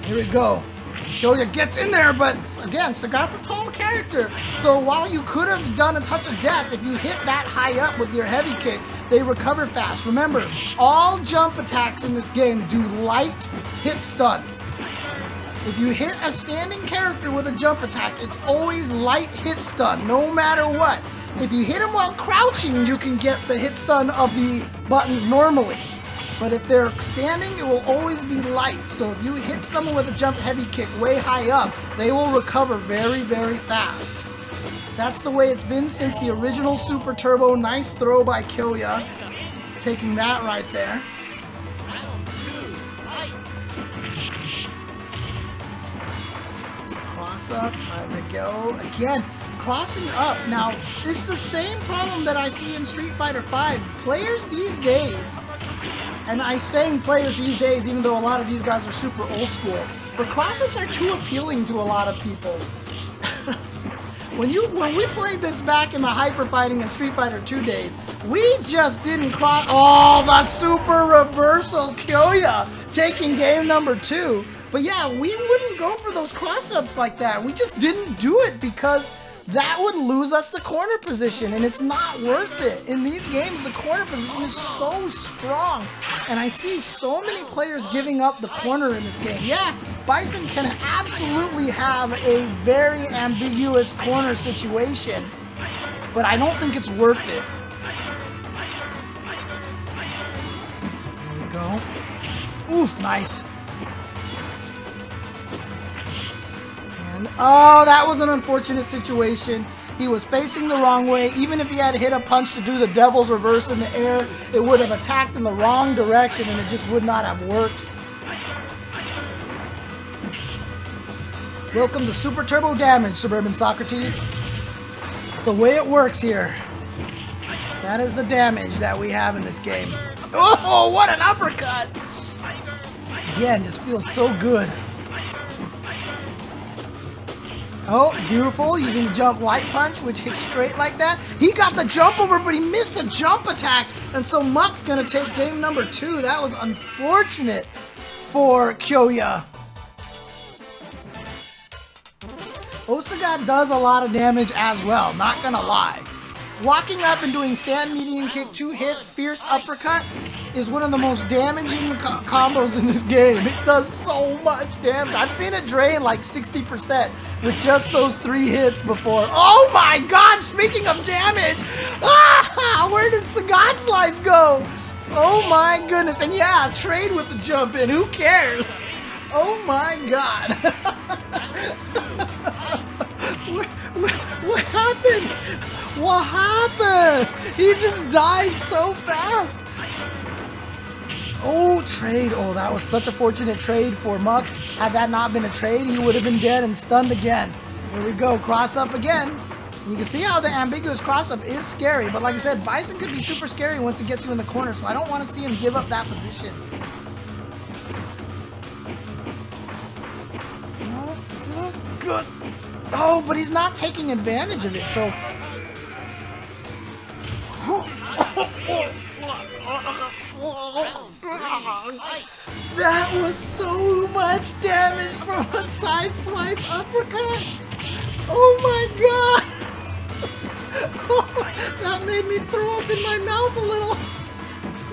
Here we go. Kyoya gets in there, but again, Sagat's a tall character. So while you could have done a touch of death, if you hit that high up with your heavy kick, they recover fast. Remember, all jump attacks in this game do light hit stun. If you hit a standing character with a jump attack, it's always light hit stun, no matter what. If you hit him while crouching, you can get the hit stun of the buttons normally. But if they're standing, it will always be light. So if you hit someone with a jump heavy kick way high up, they will recover very, very fast. That's the way it's been since the original Super Turbo. Nice throw by Kyoya. Taking that right there. It's the cross up, trying to go. Again, crossing up. Now, it's the same problem that I see in Street Fighter V. Players these days, and I'm saying players these days, even though a lot of these guys are super old school, but cross-ups are too appealing to a lot of people. When we played this back in the Hyper Fighting and Street Fighter 2 days, we just didn't cross. Oh, the super reversal, Kyoya taking game number 2. But yeah, we wouldn't go for those cross-ups like that. We just didn't do it because that would lose us the corner position, and it's not worth it. In these games, the corner position is so strong, and I see so many players giving up the corner in this game. Yeah, Bison can absolutely have a very ambiguous corner situation, but I don't think it's worth it. There we go. Oof, nice. Oh, that was an unfortunate situation. He was facing the wrong way. Even if he had hit a punch to do the devil's reverse in the air, it would have attacked in the wrong direction and it just would not have worked. Welcome to Super Turbo Damage, Suburban Socrates. It's the way it works here. That is the damage that we have in this game. Oh, what an uppercut! Again, just feels so good. Oh, beautiful, using the jump light punch, which hits straight like that. He got the jump over, but he missed the jump attack. And so Muck's gonna take game number 2. That was unfortunate for Kyoya. O.Sagat does a lot of damage as well, not gonna lie. Walking up and doing stand medium kick, 2 hits, fierce uppercut is one of the most damaging combos in this game. It does so much damage. I've seen it drain like 60% with just those 3 hits before. Oh my god, speaking of damage! Ah, where did Sagat's life go? Oh my goodness, and yeah, trade with the jump in, who cares? Oh my god. What happened? What happened? He just died so fast. Oh, trade. Oh, that was such a fortunate trade for Muck. Had that not been a trade, he would have been dead and stunned again. Here we go. Cross up again. You can see how the ambiguous cross up is scary. But like I said, Bison could be super scary once he gets you in the corner. So I don't want to see him give up that position. Oh, good. Oh, but he's not taking advantage of it. So... That was so much damage from a side swipe uppercut. Oh my god. Oh, that made me throw up in my mouth a little.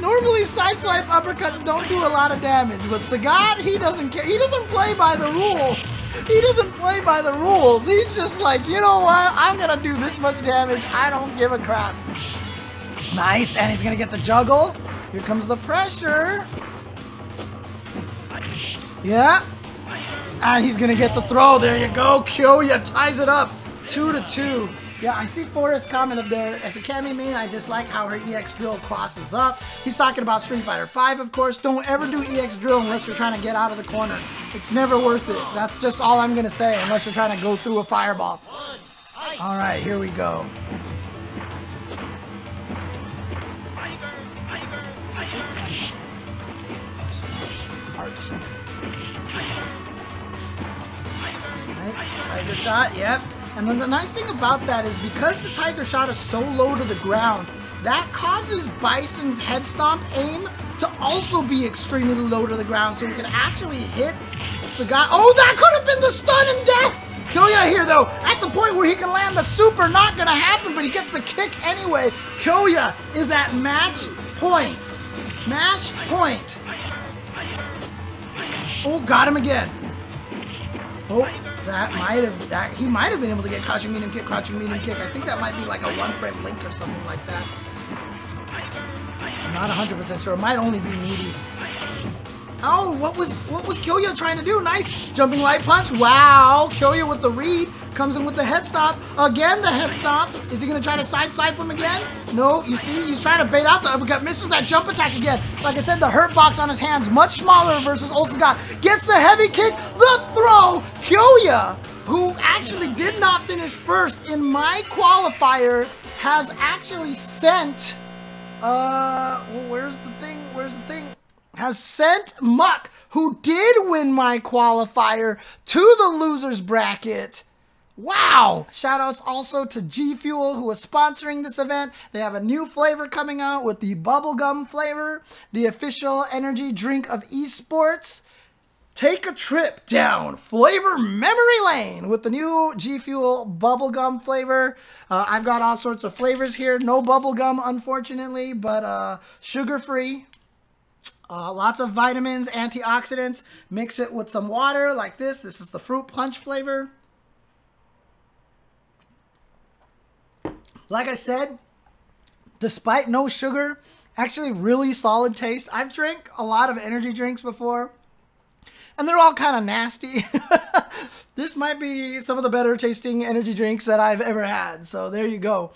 Normally side swipe uppercuts don't do a lot of damage, but Sagat, he doesn't care. He doesn't play by the rules. He doesn't play by the rules. He's just like, you know what? I'm gonna do this much damage. I don't give a crap. Nice, and he's gonna get the juggle. Here comes the pressure. Yeah. And he's gonna get the throw. There you go. Kyoya ties it up. 2-2. Yeah, I see Forrest comment up there. As a Cammy main, I dislike how her EX drill crosses up. He's talking about Street Fighter V, of course. Don't ever do EX drill unless you're trying to get out of the corner. It's never worth it. That's just all I'm gonna say, unless you're trying to go through a fireball. All right, here we go. Right, tiger shot, yep. And then the nice thing about that is because the tiger shot is so low to the ground, that causes Bison's head stomp aim to also be extremely low to the ground, so we can actually hit Sagat. Oh, that could have been the stun and death! Kyoya here, though, at the point where he can land the super, not gonna happen, but he gets the kick anyway. Kyoya is at match points. Match point. Oh, got him again. Oh, he might have been able to get crouching medium kick, crouching medium kick. I think that might be like a one-frame link or something like that. I'm not 100% sure. It might only be meaty. Oh, what was Kyoya trying to do? Nice jumping light punch. Wow, Kyoya with the read comes in with the head stomp. Again, the head stomp. Is he gonna try to sideswipe him again? No, you see, he's trying to bait out the uppercut. Misses that jump attack again. Like I said, the hurt box on his hands much smaller versus O.Sagat. Gets the heavy kick, the throw. Kyoya, who actually did not finish first in my qualifier, has actually sent. Where's the thing? Has sent Muck, who did win my qualifier, to the losers bracket. Wow! Shoutouts also to G Fuel, who is sponsoring this event. They have a new flavor coming out with the bubblegum flavor, the official energy drink of esports. Take a trip down flavor memory lane with the new G Fuel bubblegum flavor. I've got all sorts of flavors here. No bubblegum, unfortunately, but sugar-free. Lots of vitamins, antioxidants. Mix it with some water like this. This is the fruit punch flavor. Like I said, despite no sugar, actually really solid taste. I've drank a lot of energy drinks before, and they're all kind of nasty. This might be some of the better tasting energy drinks that I've ever had. So there you go.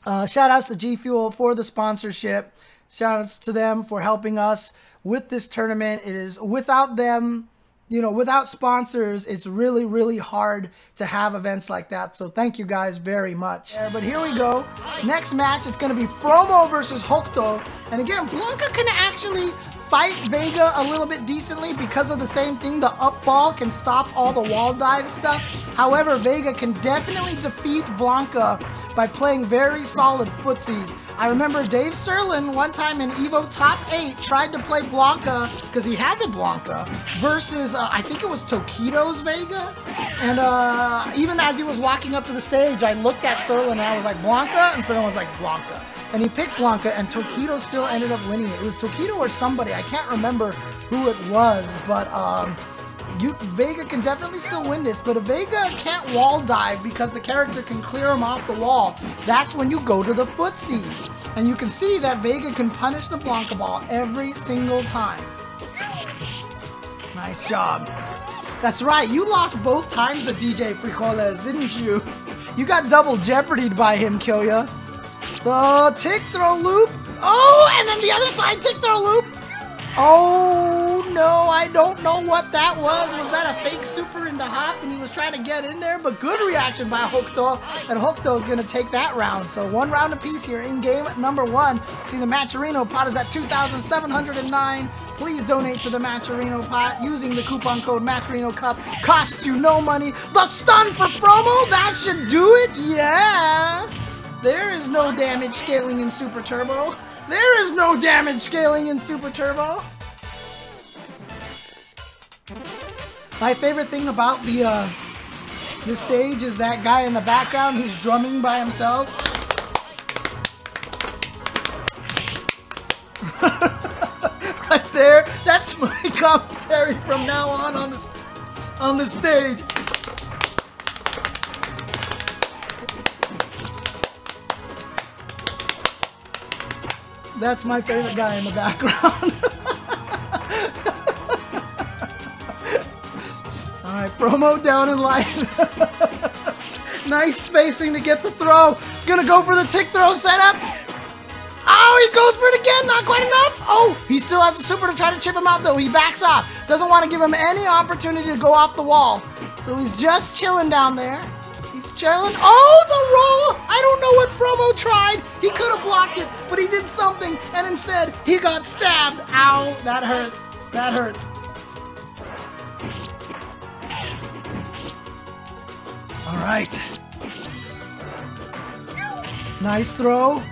Shout outs to G Fuel for the sponsorship. Shout outs to them for helping us with this tournament. It is without them, you know, without sponsors, it's really, really hard to have events like that. So thank you guys very much. But here we go. Next match, it's going to be Fromo versus Hokuto. And again, Blanka can actually fight Vega a little bit decently because of the same thing. The up ball can stop all the wall dive stuff. However, Vega can definitely defeat Blanka by playing very solid footsies. I remember Dave Serlin one time in Evo Top 8 tried to play Blanka, because he has a Blanka, versus, I think it was Tokido's Vega. And even as he was walking up to the stage, I looked at Serlin and I was like, Blanka? And Serlin was like, Blanka. And he picked Blanka, and Tokido still ended up winning it. It was Tokido or somebody, I can't remember who it was, but Vega can definitely still win this, but if Vega can't wall dive because the character can clear him off the wall, that's when you go to the footsies. And you can see that Vega can punish the Blanka ball every single time. Nice job. That's right, you lost both times to DJ Frijoles, didn't you? You got double jeopardied by him, Kyoya. The tick throw loop. Oh, and then the other side tick throw loop. Oh, no, I don't know what that was. Was that a fake super into hop and he was trying to get in there? But good reaction by Hokuto, and Hokuto is going to take that round. So 1 round apiece here in game number 1. See, the Matcherino pot is at 2,709. Please donate to the Matcherino pot using the coupon code Matcherino Cup. Costs you no money. The stun for Fromo, that should do it. Yeah. There is no damage scaling in Super Turbo. There is no damage scaling in Super Turbo. My favorite thing about the stage is that guy in the background who's drumming by himself. Right there, that's my commentary from now on the stage. That's my favorite guy in the background. Alright, Fromo down in light. Nice spacing to get the throw. It's gonna go for the tick throw setup. Oh, he goes for it again, not quite enough. Oh, he still has a super to try to chip him out though. He backs off. Doesn't want to give him any opportunity to go off the wall. So he's just chilling down there. He's chilling. Oh, the roll! I don't know what Fromo tried. He could have blocked it, but he did something, and instead, he got stabbed. Ow, that hurts. That hurts. right. Nice throw.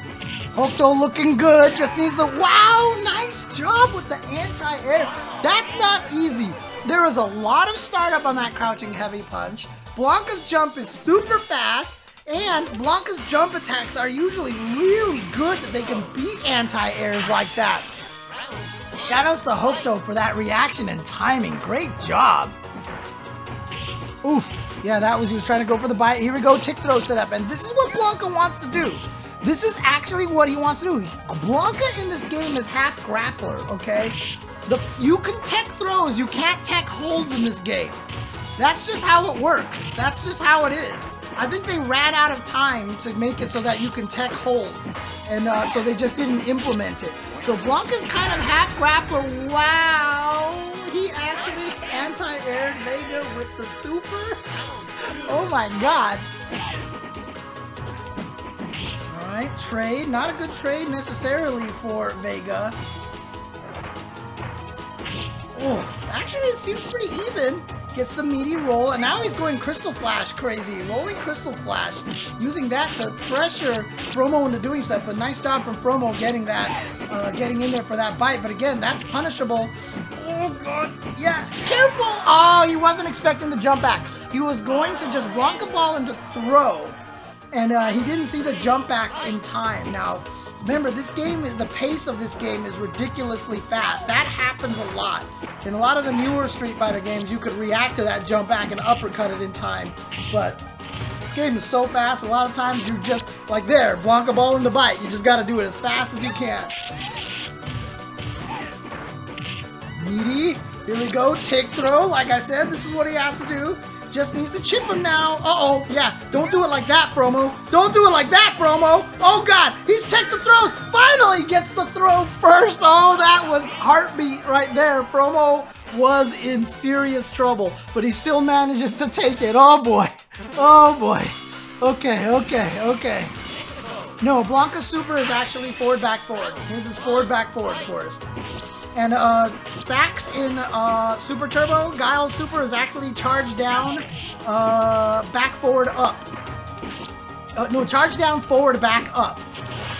Hokuto looking good. Just needs the... Wow! Nice job with the anti-air. That's not easy. There is a lot of startup on that crouching heavy punch. Blanka's jump is super fast. And Blanka's jump attacks are usually really good that they can beat anti-airs like that. Shoutouts to Hokuto for that reaction and timing. Great job. Oof. Yeah, that was, he was trying to go for the bite. Here we go, tick throw setup. And this is what Blanka wants to do. This is actually what he wants to do. Blanka in this game is half grappler, okay? You can tech throws, you can't tech holds in this game. That's just how it works. That's just how it is. I think they ran out of time to make it so that you can tech holds. And so they just didn't implement it. So Blanka's kind of half grappler. Wow! He actually anti-aired Vega with the super? Oh my god. Alright, trade. Not a good trade necessarily for Vega. Oh, actually it seems pretty even. Gets the meaty roll, and now he's going Crystal Flash crazy. Rolling Crystal Flash. Using that to pressure Fromo into doing stuff, but nice job from Fromo getting that, getting in there for that bite. But again, that's punishable. Oh god, yeah, careful! Oh, he wasn't expecting the jump back. He was going to just Blanka ball into throw, and he didn't see the jump back in time. Now, remember, this game is, the pace of this game is ridiculously fast. That happens a lot. In a lot of the newer Street Fighter games, you could react to that jump back and uppercut it in time. But this game is so fast, a lot of times you just, like there, Blanka ball in the bite. You just gotta do it as fast as you can. Meaty. Here we go, tick throw. Like I said, this is what he has to do. Just needs to chip him now. Uh-oh, yeah. Don't do it like that, Fromo. Don't do it like that, Fromo. Oh, God. He's take the throws. Finally gets the throw first. Oh, that was heartbeat right there. Fromo was in serious trouble, but he still manages to take it. Oh, boy. Oh, boy. Okay, okay, okay. No, Blanka's super is actually forward, back, forward. His is forward, back, forward first. And facts in Super Turbo, Guile's super is actually charge down, back, forward, up. No, charge down, forward, back, up.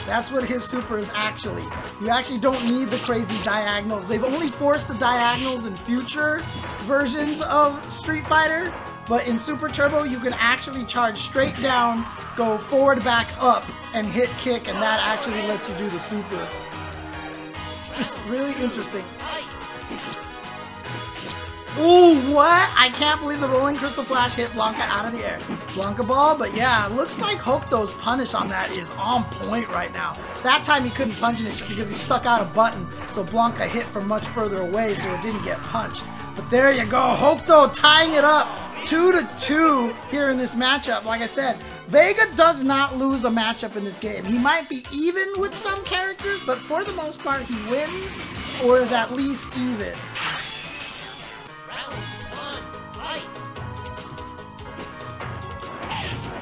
That's what his super is actually. You actually don't need the crazy diagonals. They've only forced the diagonals in future versions of Street Fighter, but in Super Turbo, you can actually charge straight down, go forward, back, up, and hit kick, and that actually lets you do the super. It's really interesting. Ooh, what? I can't believe the rolling Crystal Flash hit Blanka out of the air. Blanka ball, but yeah, looks like Hokuto's punish on that is on point right now. That time he couldn't punch in it because he stuck out a button, so Blanka hit from much further away, so it didn't get punched. But there you go, Hokuto tying it up 2-2 here in this matchup. Like I said, Vega does not lose a matchup in this game. He might be even with some characters, but for the most part, he wins or is at least even.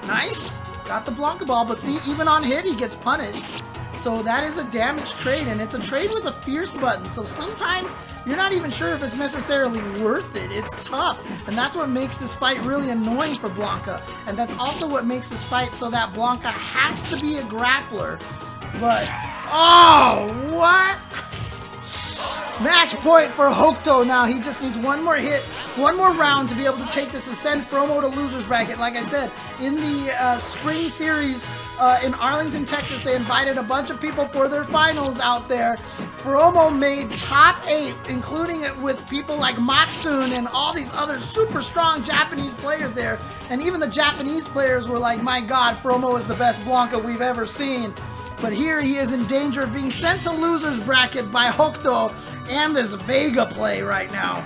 Nice. Got the Blanka ball, but see, even on hit, he gets punished. So that is a damage trade, and it's a trade with a fierce button. So sometimes you're not even sure if it's necessarily worth it. It's tough, and that's what makes this fight really annoying for Blanka. And that's also what makes this fight so that Blanka has to be a grappler. But, oh, what? Match point for Hokuto now. He just needs one more hit, one more round to be able to take this and send Fromo to loser's bracket. Like I said, in the spring series in Arlington, Texas, they invited a bunch of people for their finals out there. Fromo made top 8, including it with people like Matsun and all these other super strong Japanese players there. And even the Japanese players were like, my God, Fromo is the best Blanka we've ever seen. But here he is in danger of being sent to loser's bracket by Hokuto and this Vega play right now.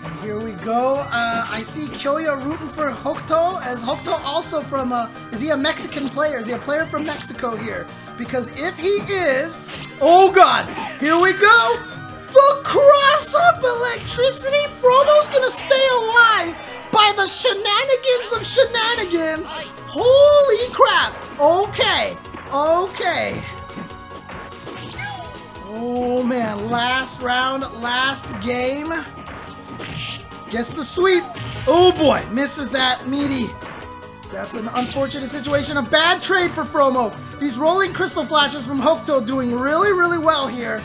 And here we go. I see Kyoya rooting for Hokuto, as Hokuto also from, is he a Mexican player? Is he a player from Mexico here? Because if he is, oh God, here we go. The cross-up electricity. Fromo's gonna stay alive by the shenanigans of shenanigans. Holy crap. Okay. Okay. Oh man, last round, last game. Gets the sweep. Oh boy, misses that meaty. That's an unfortunate situation. A bad trade for Fromo. These rolling crystal flashes from Hokuto doing really, really well here.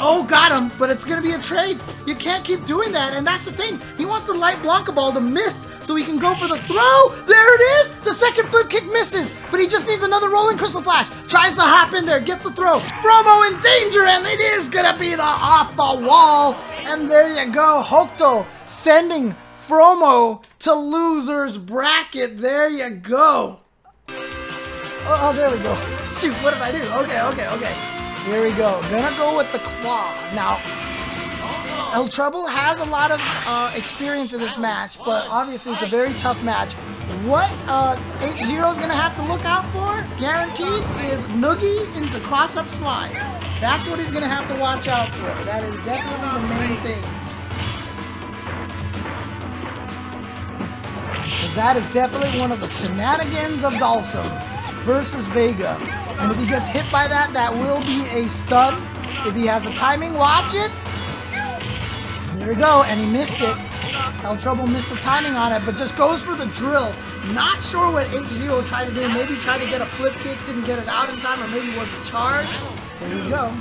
Oh, got him, but it's going to be a trade. You can't keep doing that, and that's the thing. He wants the light Blanka ball to miss so he can go for the throw. There it is. The second flip kick misses, but he just needs another rolling crystal flash. Tries to hop in there, get the throw. Fromo in danger, and it is going to be the off the wall. And there you go. Hokuto sending Fromo to loser's bracket. There you go. Oh, there we go. Shoot, what did I do? Okay. Here we go. Gonna go with the claw. Now, eltrouble has a lot of experience in this match, but obviously it's a very tough match. What 8-0 is gonna have to look out for, guaranteed, is noogie into cross-up slide. That's what he's gonna have to watch out for. That is definitely the main thing. Because that is definitely one of the shenanigans of Dalsum versus Vega. And if he gets hit by that, that will be a stun. If he has the timing, watch it. There we go, and he missed it. eltrouble missed the timing on it, but just goes for the drill. Not sure what 8-0 tried to do. Maybe tried to get a flip kick, didn't get it out in time, or maybe wasn't charged. There you go.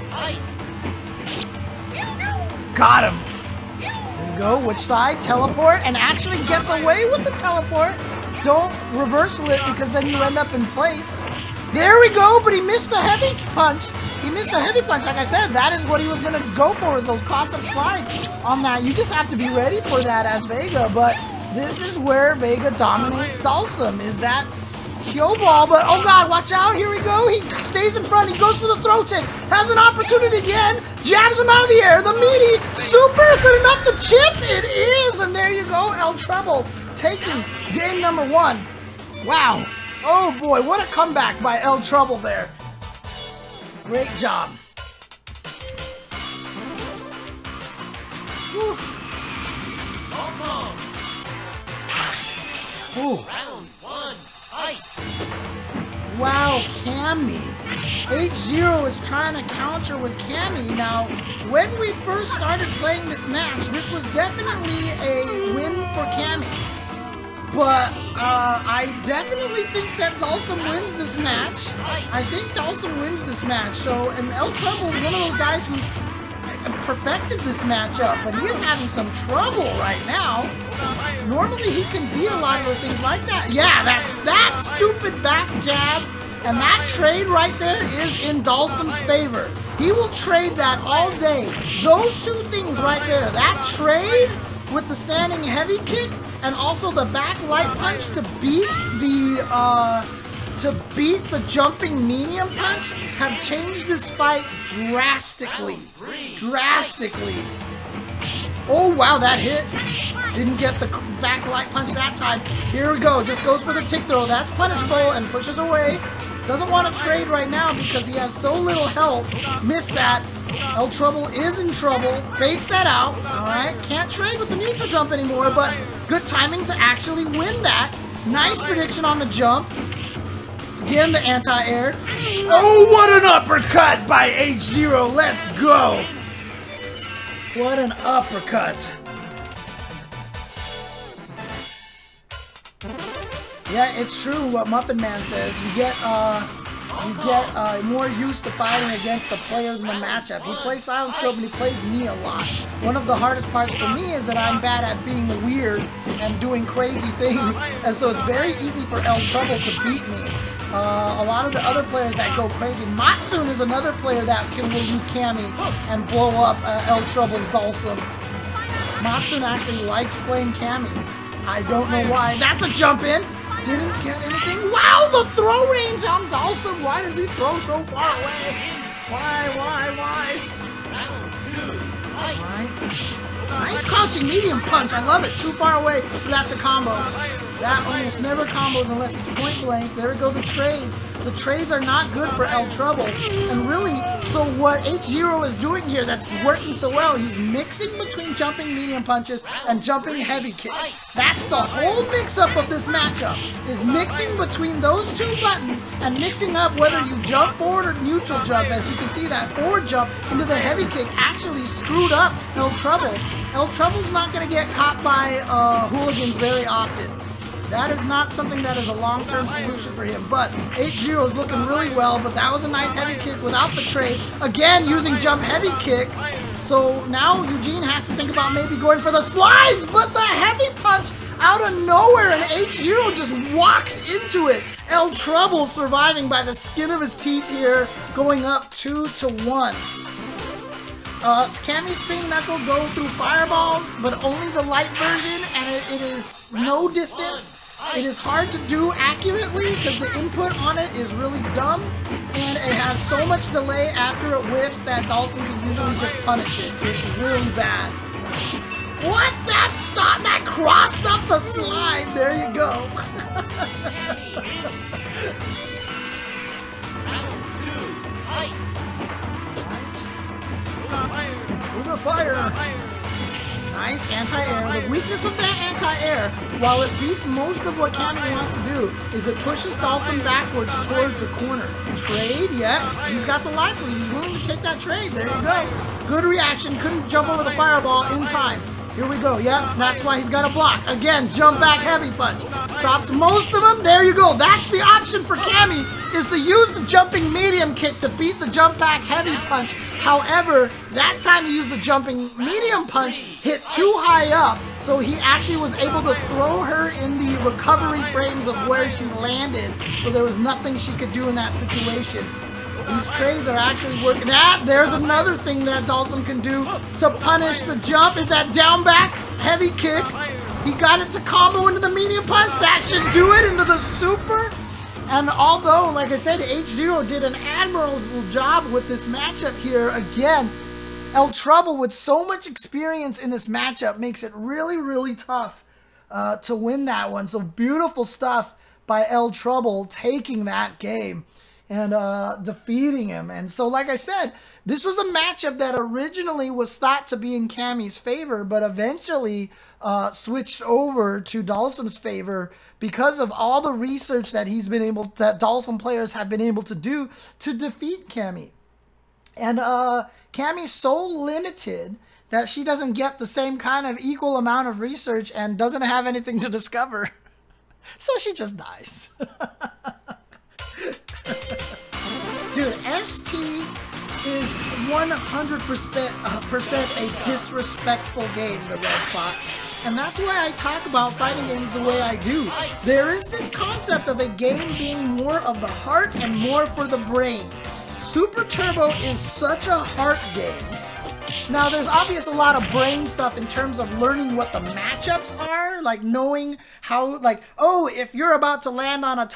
Got him. There you go. Which side? Teleport, and actually gets away with the teleport. Don't reversal it because then you end up in place. There we go, but he missed the heavy punch. He missed the heavy punch. Like I said, that is what he was going to go for, is those cross-up slides on that. You just have to be ready for that as Vega, but this is where Vega dominates Dalsum, is that Kyo ball, but oh god, watch out, here we go. He stays in front, he goes for the throw kick, has an opportunity again, jabs him out of the air, the meaty, super, is it enough to chip? It is, and there you go, eltrouble taking game number 1. Wow. Oh boy, what a comeback by eltrouble there. Great job. Whew. Ooh. Round 1, fight. Wow, Cammy. 8-0 is trying to counter with Cammy. Now, when we first started playing this match, this was definitely a win for Cammy. But I definitely think that Dalsum wins this match. I think Dalsum wins this match. So, and eltrouble is one of those guys who's perfected this matchup, but he is having some trouble right now. Normally he can beat a lot of those things like that. Yeah, that stupid back jab and that trade right there is in Dalsum's favor. He will trade that all day. Those two things right there, that trade with the standing heavy kick and also the back light punch to beat the jumping medium punch have changed this fight drastically. Drastically. Oh wow, that hit. Didn't get the back light punch that time. Here we go, just goes for the tick throw. That's punishable and pushes away. Doesn't want to trade right now because he has so little health. Missed that. eltrouble is in trouble. Baits that out. Alright, can't trade with the neutral jump anymore, but good timing to actually win that. Nice prediction on the jump. Again, the anti-air. Oh, what an uppercut by 8-0. Let's go. What an uppercut. Yeah, it's true what Muffin Man says. You get more used to fighting against the player than the matchup. He plays Silent Scope and he plays me a lot. One of the hardest parts for me is that I'm bad at being weird and doing crazy things, and so it's very easy for eltrouble to beat me. A lot of the other players that go crazy. Matsun is another player that will use Cammy and blow up eltrouble's Dalsum. Matsun actually likes playing Cammy. I don't know why. That's a jump in. Didn't get anything. Wow, the throw range on Dalsum. Why does he throw so far away? Why? Alright. Nice crouching medium punch. I love it. Too far away for that to combo. That almost never combos unless it's point blank. There we go, the trades. The trades are not good for eltrouble. And really, so what H0 is doing here that's working so well, he's mixing between jumping medium punches and jumping heavy kicks. That's the whole mix-up of this matchup, is mixing between those two buttons and mixing up whether you jump forward or neutral jump. As you can see, that forward jump into the heavy kick actually screwed up eltrouble. Eltrouble's not going to get caught by hooligans very often. That is not something that is a long-term solution for him, but H0 is looking really well, but that was a nice heavy kick without the trade. Again, using jump heavy kick. So now Eugene has to think about maybe going for the slides, but the heavy punch out of nowhere, and H0 just walks into it. eltrouble surviving by the skin of his teeth here, going up 2-1. Cammy Spin Knuckle go through fireballs, but only the light version, and it is no distance. It is hard to do accurately because the input on it is really dumb, and it has so much delay after it whiffs that Dhalsim can usually just punish it. It's really bad. What? That crossed up the slide. There you go. Uga fire. Nice anti-air. The weakness of that anti-air, while it beats most of what Cammy wants to do, is it pushes Dhalsim backwards towards the corner. Trade, yeah. He's got the life lead. He's willing to take that trade. There you go. Good reaction. Couldn't jump over the fireball in time. Here we go. Yep, that's why he's got a block. Again, jump back heavy punch. Stops most of them. There you go. That's the option for Cammy, is to use the jumping medium kick to beat the jump back heavy punch. However, that time he used the jumping medium punch, hit too high up, so he actually was able to throw her in the recovery frames of where she landed, so there was nothing she could do in that situation. These trades are actually working. There's another thing that Dhalsim can do to punish the jump, is that down back heavy kick. He got it to combo into the medium punch. That should do it into the super. And although, like I said, H0 did an admirable job with this matchup here, again, eltrouble with so much experience in this matchup makes it really, really tough to win that one. So beautiful stuff by eltrouble taking that game and defeating him. And so, like I said, this was a matchup that originally was thought to be in Cammy's favor, but eventually switched over to Dhalsim's favor because of all the research that that Dhalsim players have been able to do to defeat Cammy. And Cammy's so limited that she doesn't get the same kind of equal amount of research and doesn't have anything to discover. So she just dies. Dude, ST is 100% a disrespectful game, the Red Fox. And that's why I talk about fighting games the way I do. There is this concept of a game being more of the heart and more for the brain. Super Turbo is such a heart game. Now, there's obviously a lot of brain stuff in terms of learning what the matchups are, like knowing how, like, oh, if you're about to land on a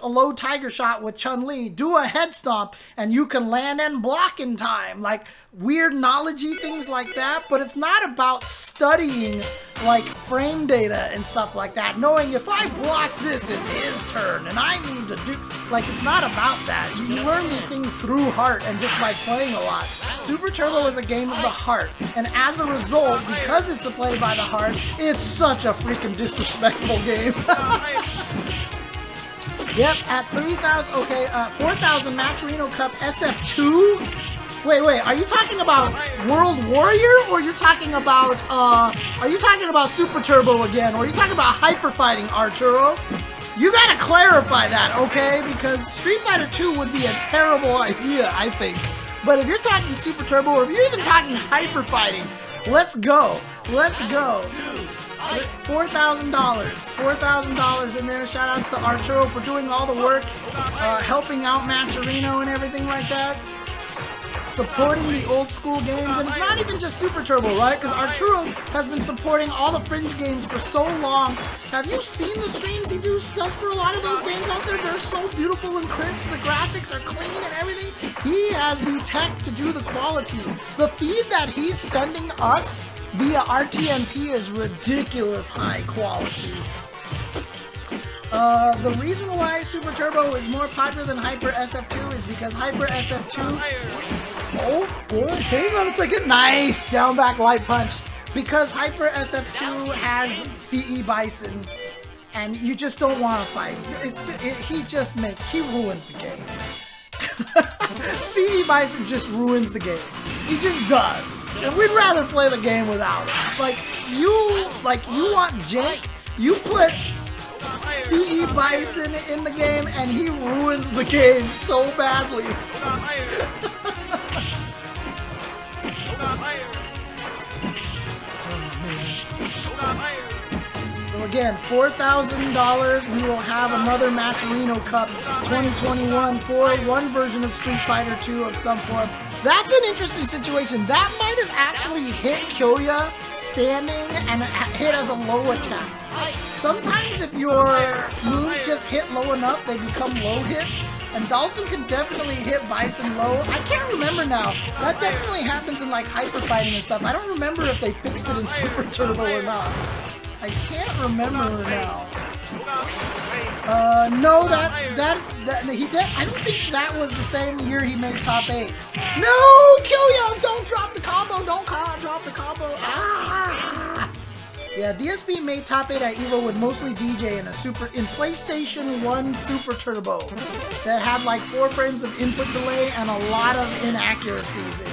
low tiger shot with Chun Li, do a head stomp and you can land and block in time. Like, weird knowledge-y things like that, but it's not about studying, like, frame data and stuff like that. Knowing if I block this, it's his turn and I need to do, like, it's not about that. You learn these things through heart and just by playing a lot. Super Turbo is a game of the heart, and as a result, because it's a play by the heart, it's such a freaking disrespectful game. Yep, at 3,000, okay, 4,000 Matcherino Cup SF2? Wait, are you talking about World Warrior, or you're talking about, are you talking about Super Turbo again, or are you talking about Hyper Fighting, Arturo? You gotta clarify that, okay? Because Street Fighter 2 would be a terrible idea, I think. But if you're talking Super Turbo, or if you're even talking Hyper Fighting, let's go. Let's go. $4,000. $4,000 in there. Shoutouts to Arturo for doing all the work, helping out Matcherino and everything like that. Supporting the old school games, and it's not even just Super Turbo, right? Because Arturo has been supporting all the fringe games for so long. Have you seen the streams he does for a lot of those games out there? They're so beautiful and crisp. The graphics are clean and everything. He has the tech to do the quality. The feed that he's sending us via RTMP is ridiculous high quality. The reason why Super Turbo is more popular than Hyper SF2 is because Hyper SF2... Oh, hang on a second. Nice! Down back light punch. Because Hyper SF2 has CE Bison, and you just don't want to fight. He ruins the game. CE Bison just ruins the game. He just does. And we'd rather play the game without it. Like you want jank, you put CE Bison in the game and he ruins the game so badly. So again, $4,000, we will have another Matcherino Cup 2021 for one version of Street Fighter 2 of some form. That's an interesting situation. That might have actually hit Kyoya standing and hit as a low attack. Sometimes if your moves just hit low enough, they become low hits. And Dhalsim can definitely hit Bison low. I can't remember now. That definitely happens in like hyper fighting and stuff. I don't remember if they fixed it in Super Turbo or not. I can't remember now. No, I don't think that was the same year he made top 8. No, Kyoya, don't drop the combo, don't drop the combo. Ah! Yeah, DSP made top 8 at EVO with mostly DJ in PlayStation 1 Super Turbo that had like 4 frames of input delay and a lot of inaccuracies in it.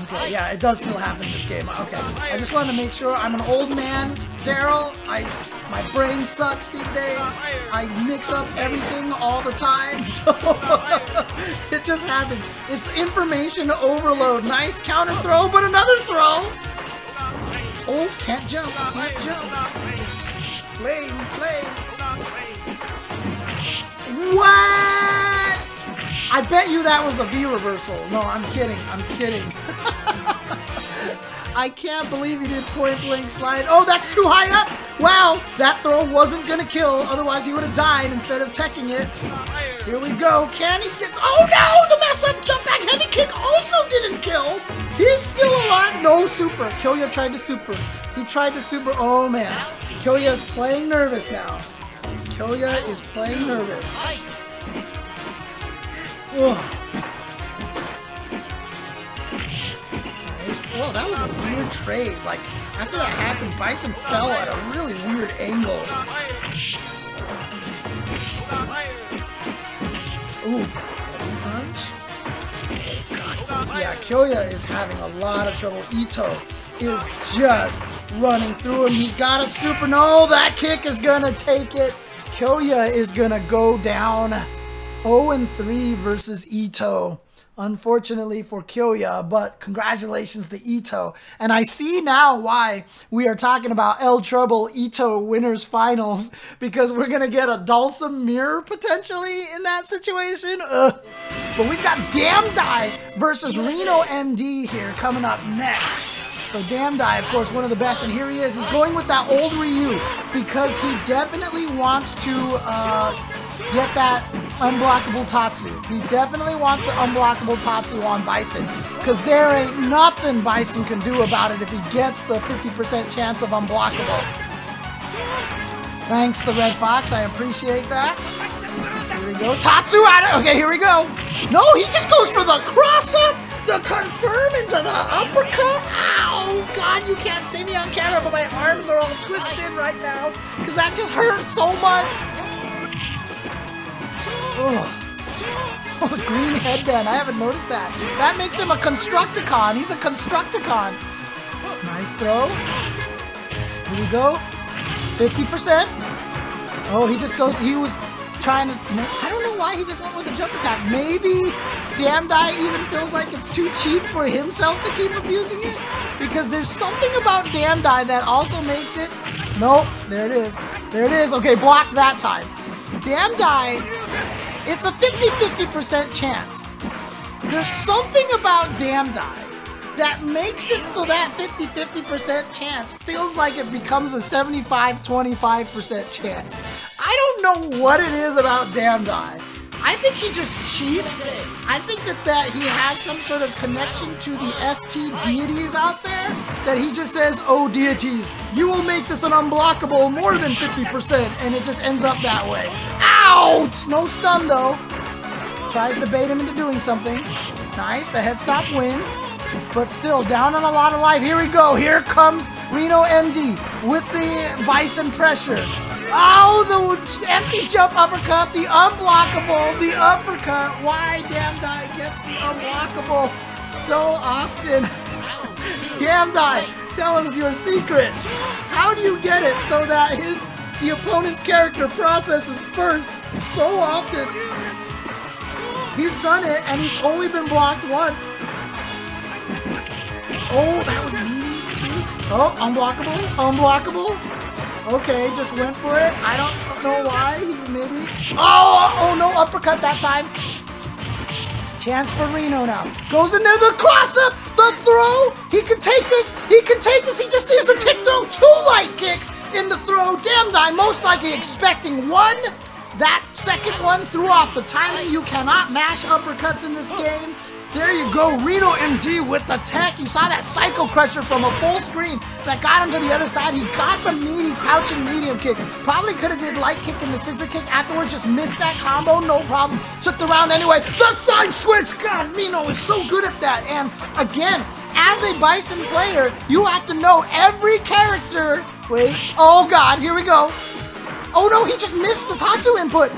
Okay, yeah, it does still happen in this game. Okay, I just wanted to make sure. I'm an old man, Daryl. My brain sucks these days. I mix up everything all the time, so it just happens. It's information overload. Nice counter throw, but another throw. Oh, can't jump, can't jump. Play. What? I bet you that was a V reversal. No, I'm kidding. I can't believe he did point blank slide. Oh, that's too high up. Wow, that throw wasn't gonna kill. Otherwise, he would have died instead of teching it. Here we go. Can he get? Oh no, the mess up jump back heavy kick also didn't kill. He's still alive. No super. Kyoya tried to super. He tried to super. Oh man, Kyoya is playing nervous now. Kyoya is playing nervous. Nice. Well, that was a weird trade. Like, after that happened, Bison fell at a really weird angle. Ooh, punch. God. Yeah, Kyoya is having a lot of trouble. Ito is just running through him. He's got a super. No, that kick is gonna take it. Kyoya is gonna go down 0-3 versus Ito. Unfortunately for Kyoya, but congratulations to Ito. And I see now why we are talking about eltrouble Ito winners finals, because we're gonna get a Dhalsim mirror potentially in that situation. Ugh. But we've got Damdai versus Reno MD here coming up next. So Damdai, of course, one of the best, and here he is. He's going with that old Ryu because he definitely wants to get that unblockable Tatsu. He definitely wants the unblockable Tatsu on Bison, because there ain't nothing Bison can do about it if he gets the 50% chance of unblockable. Thanks, the Red Fox. I appreciate that. Here we go. Tatsu at it. Okay, here we go. No, he just goes for the cross-up. The confirm into the uppercut. Ow, God, you can't see me on camera, but my arms are all twisted right now because that just hurt so much. Oh, the green headband. I haven't noticed that. That makes him a Constructicon. He's a Constructicon. Nice throw. Here we go. 50%. Oh, he just goes. He was trying to. I don't know why he just went with a jump attack. Maybe Damdai even feels like it's too cheap for himself to keep abusing it, because there's something about Damdai that also makes it. Nope. There it is. There it is. Okay, blocked that time. Damdai. It's a 50-50% chance. There's something about Damdai that makes it so that 50-50% chance feels like it becomes a 75-25% chance. I don't know what it is about Damdai, I think he just cheats. I think that he has some sort of connection to the ST deities out there, that he just says, oh deities, you will make this an unblockable more than 50%, and it just ends up that way. Ouch! No stun though. Tries to bait him into doing something. Nice, the head stop wins, but still down on a lot of life. Here we go. Here comes Reno MD with the Bison pressure. Oh, the empty jump uppercut, the unblockable, the uppercut. Why Damdai gets the unblockable so often? Damdai, tell us your secret. How do you get it so that the opponent's character processes first so often? He's done it, and he's only been blocked once. Oh, that was me too. Oh, unblockable, unblockable. Okay, just went for it. I don't know why. He maybe. Oh, no uppercut that time. Chance for Reno now. Goes in there, the cross up, the throw. He can take this. He can take this. He just needs to take throw 2 light kicks in the throw. Damdai most likely expecting one. That second one threw off the timing. You cannot mash uppercuts in this game. There you go, Reno MD with the tech. You saw that Psycho Crusher from a full screen that got him to the other side. He got the meaty crouching medium kick. Probably could have did light kick and the scissor kick afterwards. Just missed that combo, no problem. Took the round anyway. The side switch, God, Reno is so good at that. And again, as a Bison player, you have to know every character. Wait, oh God, here we go. Oh no, he just missed the Tatsu input.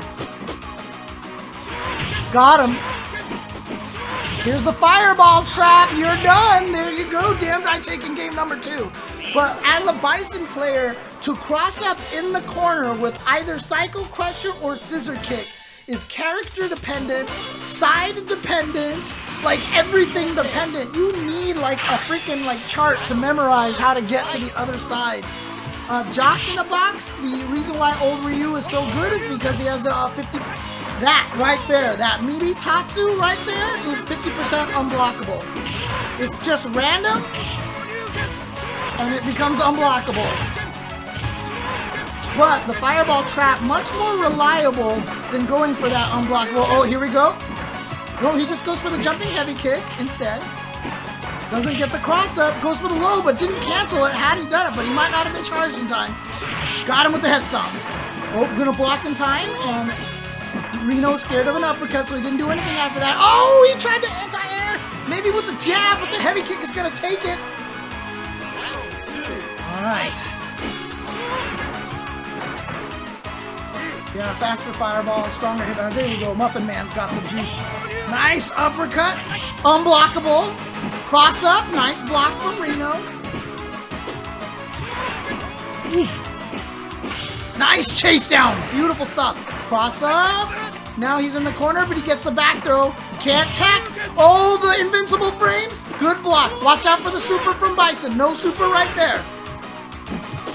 Got him. Here's the fireball trap. You're done. There you go. Damdai taking game number 2. But as a Bison player, to cross up in the corner with either Psycho Crusher or Scissor Kick is character dependent, side dependent, like everything dependent. You need like a freaking like chart to memorize how to get to the other side. Jocks in a box, the reason why O.Ryu is so good is because he has the 50... That right there, that meaty Tatsu right there is 50% unblockable. It's just random, and it becomes unblockable. But the fireball trap, much more reliable than going for that unblockable. Oh, here we go. No, he just goes for the jumping heavy kick instead. Doesn't get the cross up, goes for the low, but didn't cancel it had he done it, but he might not have been charged in time. Got him with the head stomp. Oh, gonna block in time, and Reno's scared of an uppercut, so he didn't do anything after that. Oh, he tried to anti-air, maybe with the jab, but the heavy kick is gonna take it. All right. Yeah, faster fireball, stronger hit. There you go, Muffin Man's got the juice. Nice uppercut, unblockable. Cross up, nice block from Reno. Oof. Nice chase down, beautiful stop. Cross up, now he's in the corner, but he gets the back throw. Can't tech. Oh, the invincible frames, good block. Watch out for the super from Bison, no super right there.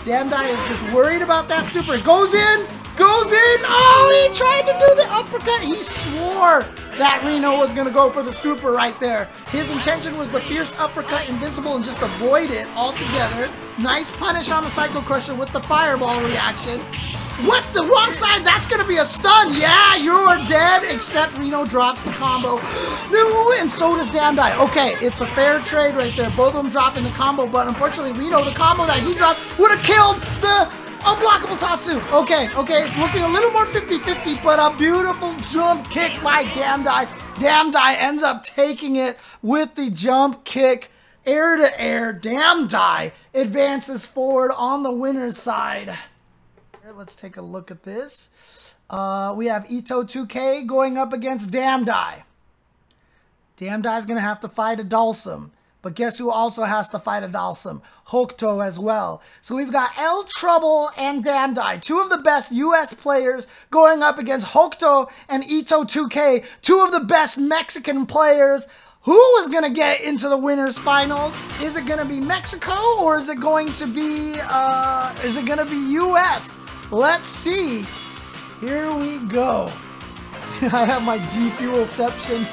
Damdai is just worried about that super. Goes in. Oh, he tried to do the uppercut. He swore that Reno was going to go for the super right there. His intention was the fierce uppercut invincible and just avoid it altogether. Nice punish on the Psycho Crusher with the fireball reaction. What? The wrong side? That's going to be a stun. Yeah, you're dead, except Reno drops the combo. And so does Damdai. Okay, it's a fair trade right there. Both of them dropping the combo, but unfortunately, Reno, the combo that he dropped would have killed the unblockable Tatsu. Okay, it's looking a little more 50-50, but a beautiful jump kick by Damdai. Damdai ends up taking it with the jump kick, air to air. Damdai advances forward on the winner's side. Here, let's take a look at this. We have Ito 2K going up against Damdai. Damdai's going to have to fight a Dalsum. But guess who also has to fight a Dalsum? Hokuto as well. So we've got eltrouble and Damdai, two of the best US players going up against Hokuto and Ito 2K, two of the best Mexican players. Who is going to get into the winners finals? Is it going to be Mexico or is it going to be US? Let's see. Here we go. I have my G Fuelception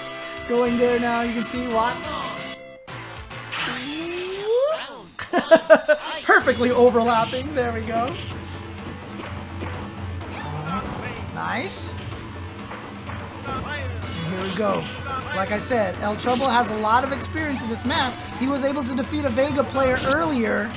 going there now. You can see, watch. Perfectly overlapping. There we go. Nice. And here we go. Like I said, eltrouble has a lot of experience in this match. He was able to defeat a Vega player earlier.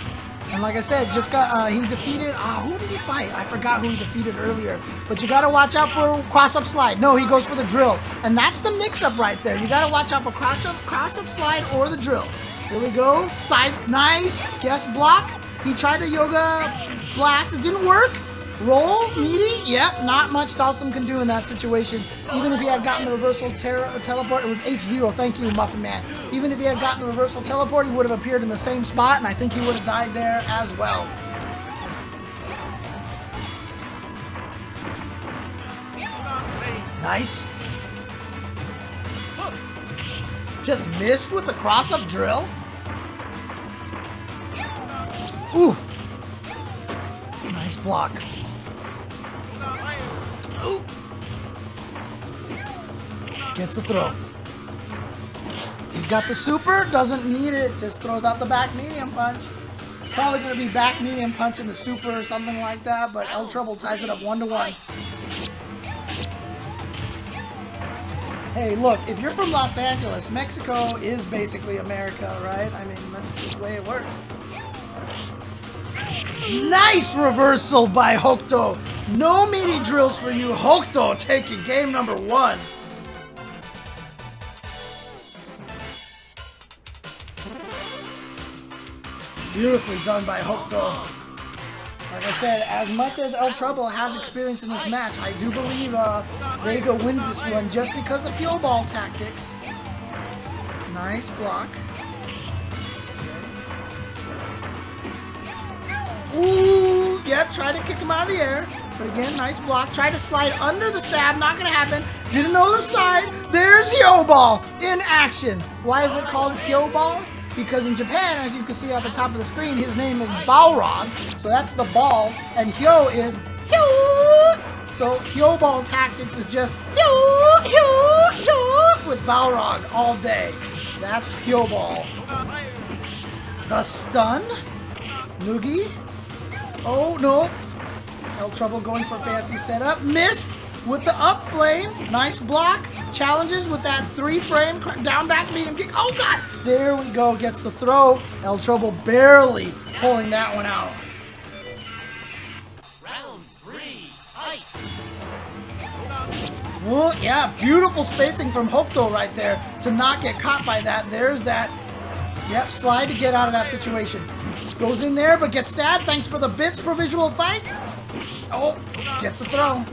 And like I said, just got he defeated, who did he fight? I forgot who he defeated earlier. But you gotta watch out for cross-up slide. No, he goes for the drill. And that's the mix-up right there. You gotta watch out for cross-up slide or the drill. Here we go. Side, nice. Guess block. He tried to yoga blast. It didn't work. Roll, meaty. Yep, not much Dawson can do in that situation. Even if he had gotten the reversal teleport, it was H0. Thank you, Muffin Man. Even if he had gotten the reversal teleport, he would have appeared in the same spot, and I think he would have died there as well. Nice. Just missed with the cross-up drill. Oof. Nice block. Ooh. Gets the throw. He's got the super, doesn't need it, just throws out the back medium punch. Probably going to be back medium punch in the super or something like that, but eltrouble ties it up 1-1. Hey, look, if you're from Los Angeles, Mexico is basically America, right? I mean, that's just the way it works. Nice reversal by Hokuto. No meaty drills for you. Hokuto taking game number 1. Beautifully done by Hokuto. Like I said, as much as eltrouble has experience in this match, I do believe Vega wins this one just because of heel ball tactics. Nice block. Ooh, yep, try to kick him out of the air. But again, nice block. Try to slide under the stab. Not going to happen. Didn't know the side. There's Hyo Ball in action. Why is it called Hyo Ball? Because in Japan, as you can see at the top of the screen, his name is Balrog. So that's the ball. And Hyo is Hyo. So Hyo Ball tactics is just Hyo, Hyo, Hyo with Balrog all day. That's Hyo Ball. The stun. Noogie. Oh, no. eltrouble going for fancy setup. Missed with the up flame. Nice block. Challenges with that 3-frame down back medium kick. Oh, God. There we go. Gets the throw. eltrouble barely pulling that one out. Round 3, fight. Oh, yeah. Beautiful spacing from Hokuto right there to not get caught by that. There's that. Yep, slide to get out of that situation. Goes in there, but gets stabbed. Thanks for the bits for visual fight. Oh, gets the throw.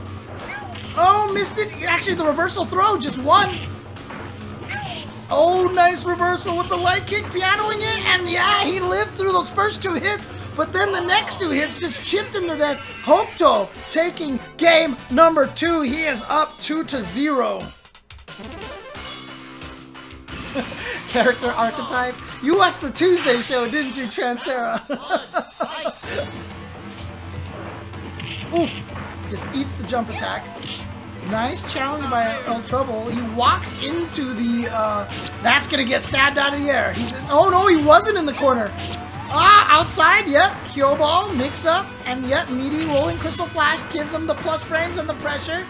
Oh, missed it. Actually, the reversal throw just won. Oh, nice reversal with the light kick, pianoing it. And yeah, he lived through those first 2 hits, but then the next 2 hits just chipped him to death. Hokuto taking game number 2. He is up 2-0. Character archetype. You watched the Tuesday show, didn't you, Transera? Oof. Just eats the jump attack. Nice challenge by eltrouble. He walks into the, that's gonna get stabbed out of the air. He's, oh no, he wasn't in the corner. Ah, outside, yep. Hyo Ball, mix up, and yet meaty rolling crystal flash gives him the plus frames and the pressure.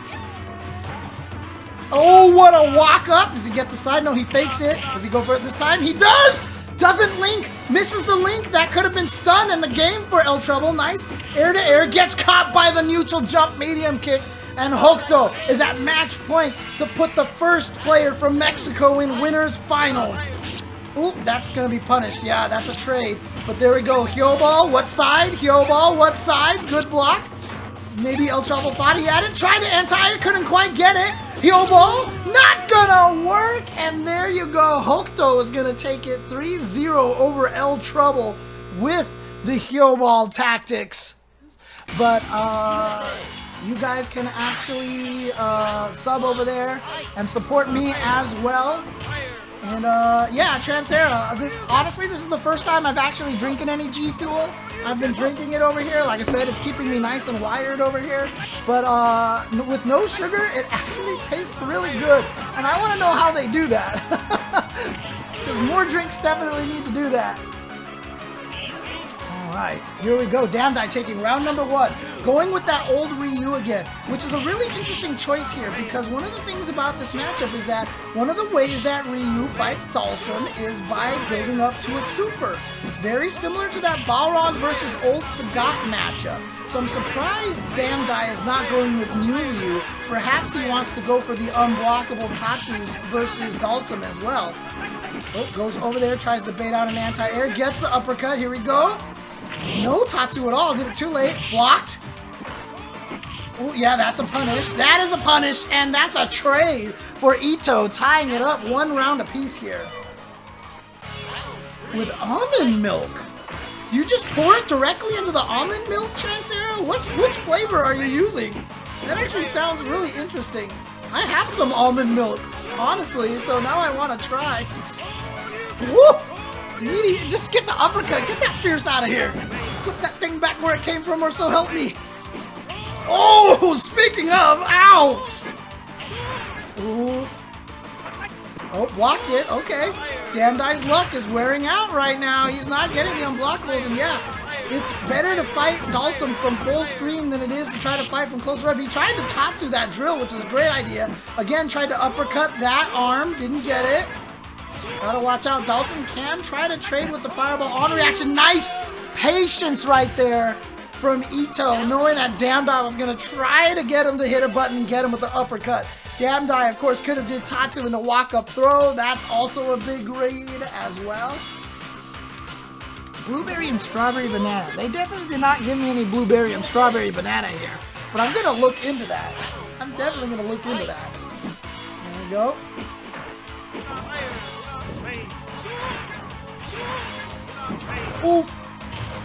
Oh, what a walk up. Does he get the slide? No, he fakes it. Does he go for it this time? He does! Doesn't link. Misses the link. That could have been stun in the game for eltrouble. Nice. Air to air. Gets caught by the neutral jump medium kick. And Hokuto is at match point to put the first player from Mexico in winners finals. Oop, that's going to be punished. Yeah, that's a trade. But there we go. Hyo Ball, what side? Hyo Ball, what side? Good block. Maybe eltrouble thought he had it. Tried to anti-air, couldn't quite get it. Hyo Ball, not gonna work. And there you go. Hokuto is gonna take it 3-0 over eltrouble with the Hyo Ball tactics. But you guys can actually sub over there and support me as well. And yeah, Transera, honestly, this is the first time I've actually drinking any G Fuel. I've been drinking it over here. Like I said, it's keeping me nice and wired over here. But with no sugar, it actually tastes really good. And I want to know how they do that. Because more drinks definitely need to do that. All right, here we go. Damdai taking round number 1. going with that old Ryu again, which is a really interesting choice here because one of the things about this matchup is that one of the ways that Ryu fights Dalsum is by building up to a super. It's very similar to that Balrog versus O.Sagat matchup. So I'm surprised Damdai is not going with new Ryu. Perhaps he wants to go for the unblockable Tatsus versus Dalsum as well. Oh, goes over there, tries to bait out an anti-air, gets the uppercut, here we go. No Tatsu at all, did it too late, blocked. Oh yeah, that's a punish, that is a punish, and that's a trade for Ito, tying it up 1 round apiece here. With almond milk. You just pour it directly into the almond milk, Chensor? Which flavor are you using? That actually sounds really interesting. I have some almond milk, honestly, so now I want to try. Woo! Meaty, just get the uppercut, get that fierce out of here. Put that thing back where it came from, or so help me. Oh, speaking of, ow! Ooh. Oh, blocked it, okay. Damdai's luck is wearing out right now. He's not getting the unblockables, and yeah, it's better to fight Dalsum from full screen than it is to try to fight from close range. He tried to Tatsu that drill, which is a great idea. Again, tried to uppercut that arm, didn't get it. Gotta watch out. Dalsum can try to trade with the fireball on reaction. Nice patience right there from Ito, knowing that Damdai was gonna try to get him to hit a button and get him with the uppercut. Damdai, of course, could have did Tatsu in the walk-up throw. That's also a big raid as well. Blueberry and strawberry banana. They definitely did not give me any blueberry and strawberry banana here. But I'm gonna look into that. I'm definitely gonna look into that. There we go. Oof.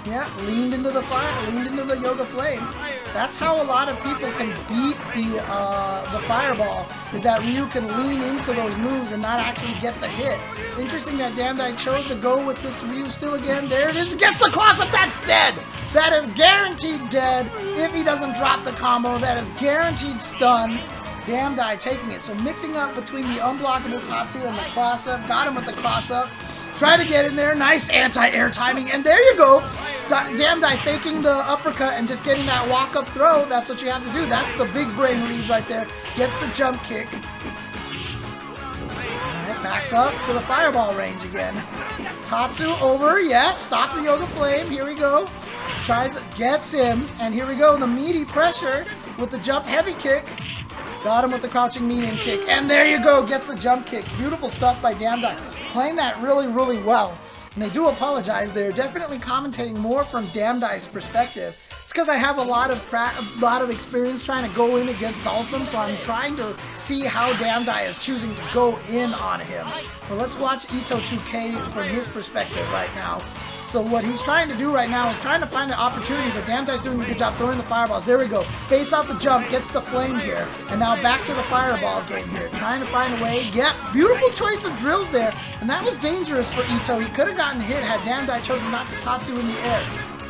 Yeah, leaned into the fire, leaned into the Yoga Flame. That's how a lot of people can beat the fireball, is that Ryu can lean into those moves and not actually get the hit. Interesting that Damdai chose to go with this Ryu still again. There it is, gets the cross-up, that's dead! That is guaranteed dead if he doesn't drop the combo. That is guaranteed stun. Damdai taking it. So mixing up between the unblockable Tatsu and the cross-up. Got him with the cross-up. Try to get in there. Nice anti-air timing. And there you go. Damdai faking the uppercut and just getting that walk-up throw. That's what you have to do. That's the big brain read right there. Gets the jump kick. Alright, backs up to the fireball range again. Tatsu over. Yeah, stop the Yoga Flame. Here we go. Tries, gets him. And here we go. The meaty pressure with the jump heavy kick. Got him with the crouching medium kick. And there you go. Gets the jump kick. Beautiful stuff by Damdai. Playing that really, really well. And I do apologize. They're definitely commentating more from Damdai's perspective. It's because I have a lot of experience trying to go in against Dalsum, so I'm trying to see how Damdai is choosing to go in on him. Well, let's watch Ito 2K from his perspective right now. So what he's trying to do right now is trying to find the opportunity, but Damdai's doing a good job throwing the fireballs. There we go. Baits out the jump, gets the flame here. And now back to the fireball game here. Trying to find a way. Yep, beautiful choice of drills there. And that was dangerous for Ito. He could have gotten hit had Damdai chosen not to Tatsu in the air.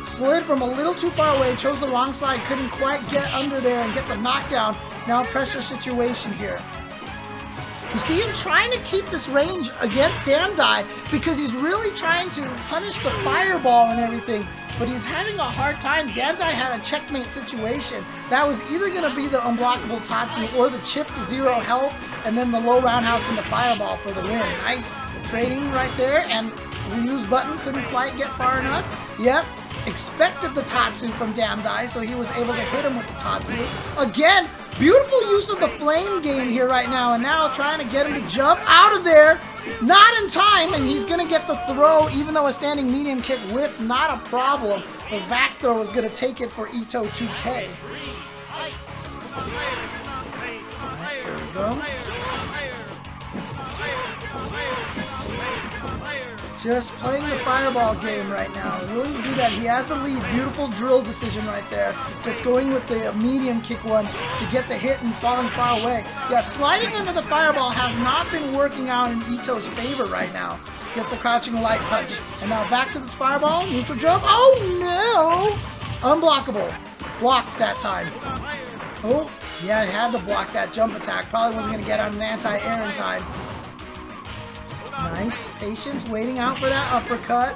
Slid from a little too far away, chose the wrong slide, couldn't quite get under there and get the knockdown. Now pressure situation here. You see him trying to keep this range against Damdai because he's really trying to punish the fireball and everything, but he's having a hard time. Damdai had a checkmate situation. That was either going to be the unblockable Tatsu or the chip to 0 health and then the low roundhouse into fireball for the win. Nice trading right there, and Ryu's button couldn't quite get far enough. Yep. Expected the Tatsu from Damdai, so he was able to hit him with the Tatsu. Again, beautiful use of the flame game here right now, and now trying to get him to jump out of there. Not in time, and he's going to get the throw, even though a standing medium kick whiff, not a problem. The back throw is going to take it for Ito 2K. Right, there we go. Just playing the fireball game right now. Willing to do that. He has the lead. Beautiful drill decision right there. Just going with the medium kick one to get the hit and falling far away. Yeah, sliding under the fireball has not been working out in Ito's favor right now. Gets the crouching light punch. And now back to this fireball. Neutral jump. Oh no! Unblockable. Blocked that time. Oh, yeah, he had to block that jump attack. Probably wasn't going to get on an anti-air in time. Nice patience, waiting out for that uppercut.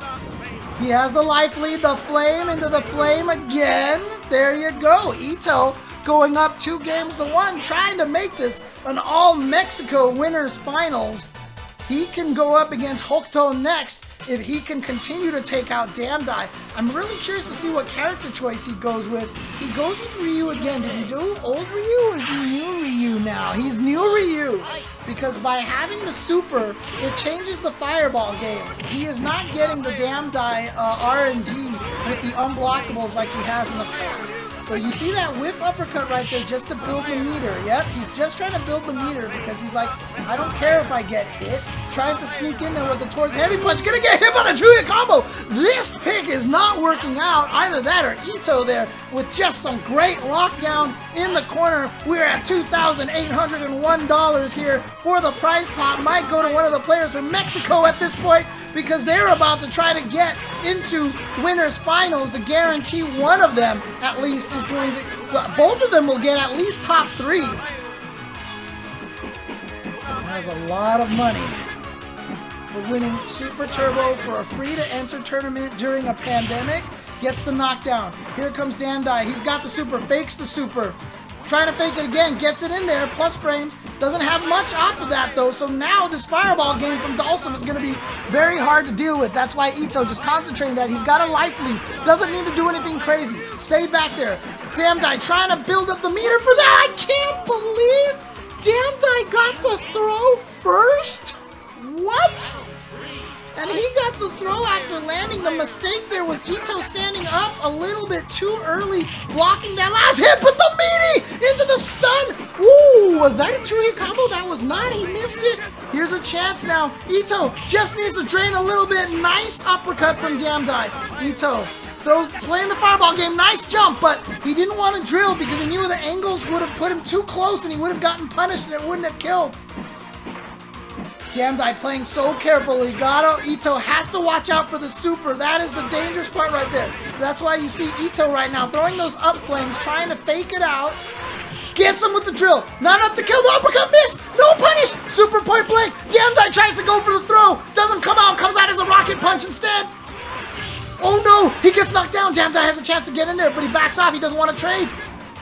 He has the life lead, the flame into the flame again. There you go. Ito going up 2 games to 1, trying to make this an all Mexico winners finals. He can go up against Hokuto next if he can continue to take out Damdai. I'm really curious to see what character choice he goes with. He goes with Ryu again. Did he do old Ryu or is he new Ryu now? He's new Ryu. Because by having the super, it changes the fireball game. He is not getting the Damdai RNG with the unblockables like he has in the past. So you see that whiff uppercut right there just to build the meter. Yep, he's just trying to build the meter because he's like, I don't care if I get hit. Tries to sneak in there with the towards heavy punch. Gonna get hit by the Julia combo. This pick is not working out. Either that or Ito there with just some great lockdown in the corner. We're at $2,801 here for the prize pot. Might go to one of the players from Mexico at this point because they're about to try to get into winners finals to guarantee one of them at least is going to, well, both of them will get at least top 3. That's a lot of money for winning Super Turbo for a free-to-enter tournament during a pandemic. Gets the knockdown. Here comes Damdai. He's got the super, fakes the super. Trying to fake it again, gets it in there, plus frames. Doesn't have much off of that though, so now this fireball game from Dhalsim is going to be very hard to deal with. That's why Ito just concentrating that. He's got a life lead. Doesn't need to do anything crazy. Stay back there. Damdai trying to build up the meter for that. I can't believe Damdai got the throw first? What? And he got the throw after landing. The mistake there was Ito standing up a little bit too early, blocking that last hit, but the meaty into the stun. Ooh, was that a two-hit combo? That was not. He missed it. Here's a chance now. Ito just needs to drain a little bit. Nice uppercut from Damdai. Ito playing the fireball game. Nice jump, but he didn't want to drill because he knew the angles would have put him too close and he would have gotten punished and it wouldn't have killed. Damdai playing so carefully. Ito has to watch out for the super. That is the dangerous part right there. So that's why you see Ito right now throwing those up flames, trying to fake it out. Gets him with the drill. Not enough to kill. The uppercut missed. No punish. Super point blank. Damdai tries to go for the throw. Doesn't come out. Comes out as a rocket punch instead. Oh no. He gets knocked down. Damdai has a chance to get in there, but he backs off. He doesn't want to trade.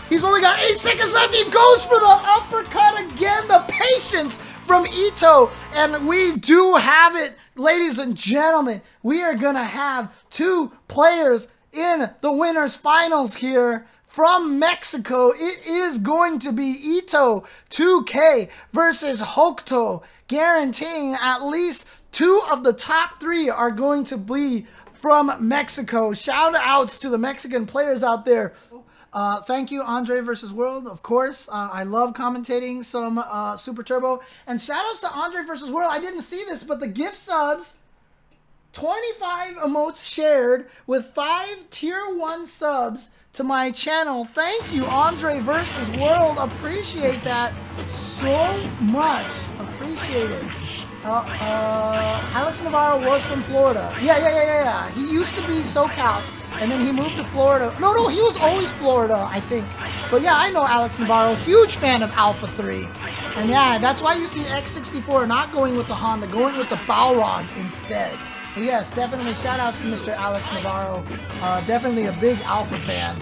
He's only got 8 seconds left. He goes for the uppercut again. The patience from Ito, and we do have it, ladies and gentlemen. We are gonna have 2 players in the winners finals here from Mexico. It is going to be Ito 2K versus Hokuto, guaranteeing at least 2 of the top 3 are going to be from Mexico. Shout outs to the Mexican players out there. Thank you, Andre vs. World, of course. I love commentating some Super Turbo. And shoutouts to Andre vs. World. I didn't see this, but the gift subs, 25 emotes shared with 5 tier 1 subs to my channel. Thank you, Andre vs. World. Appreciate that so much. Appreciate it. Alex Navarro was from Florida. Yeah. He used to be SoCal. And then he moved to Florida. No, he was always Florida, I think. But yeah, I know Alex Navarro. Huge fan of Alpha 3. And yeah, that's why you see X64 not going with the Honda, going with the Balrog instead. But yes, definitely shout outs to Mr. Alex Navarro. Definitely a big Alpha fan.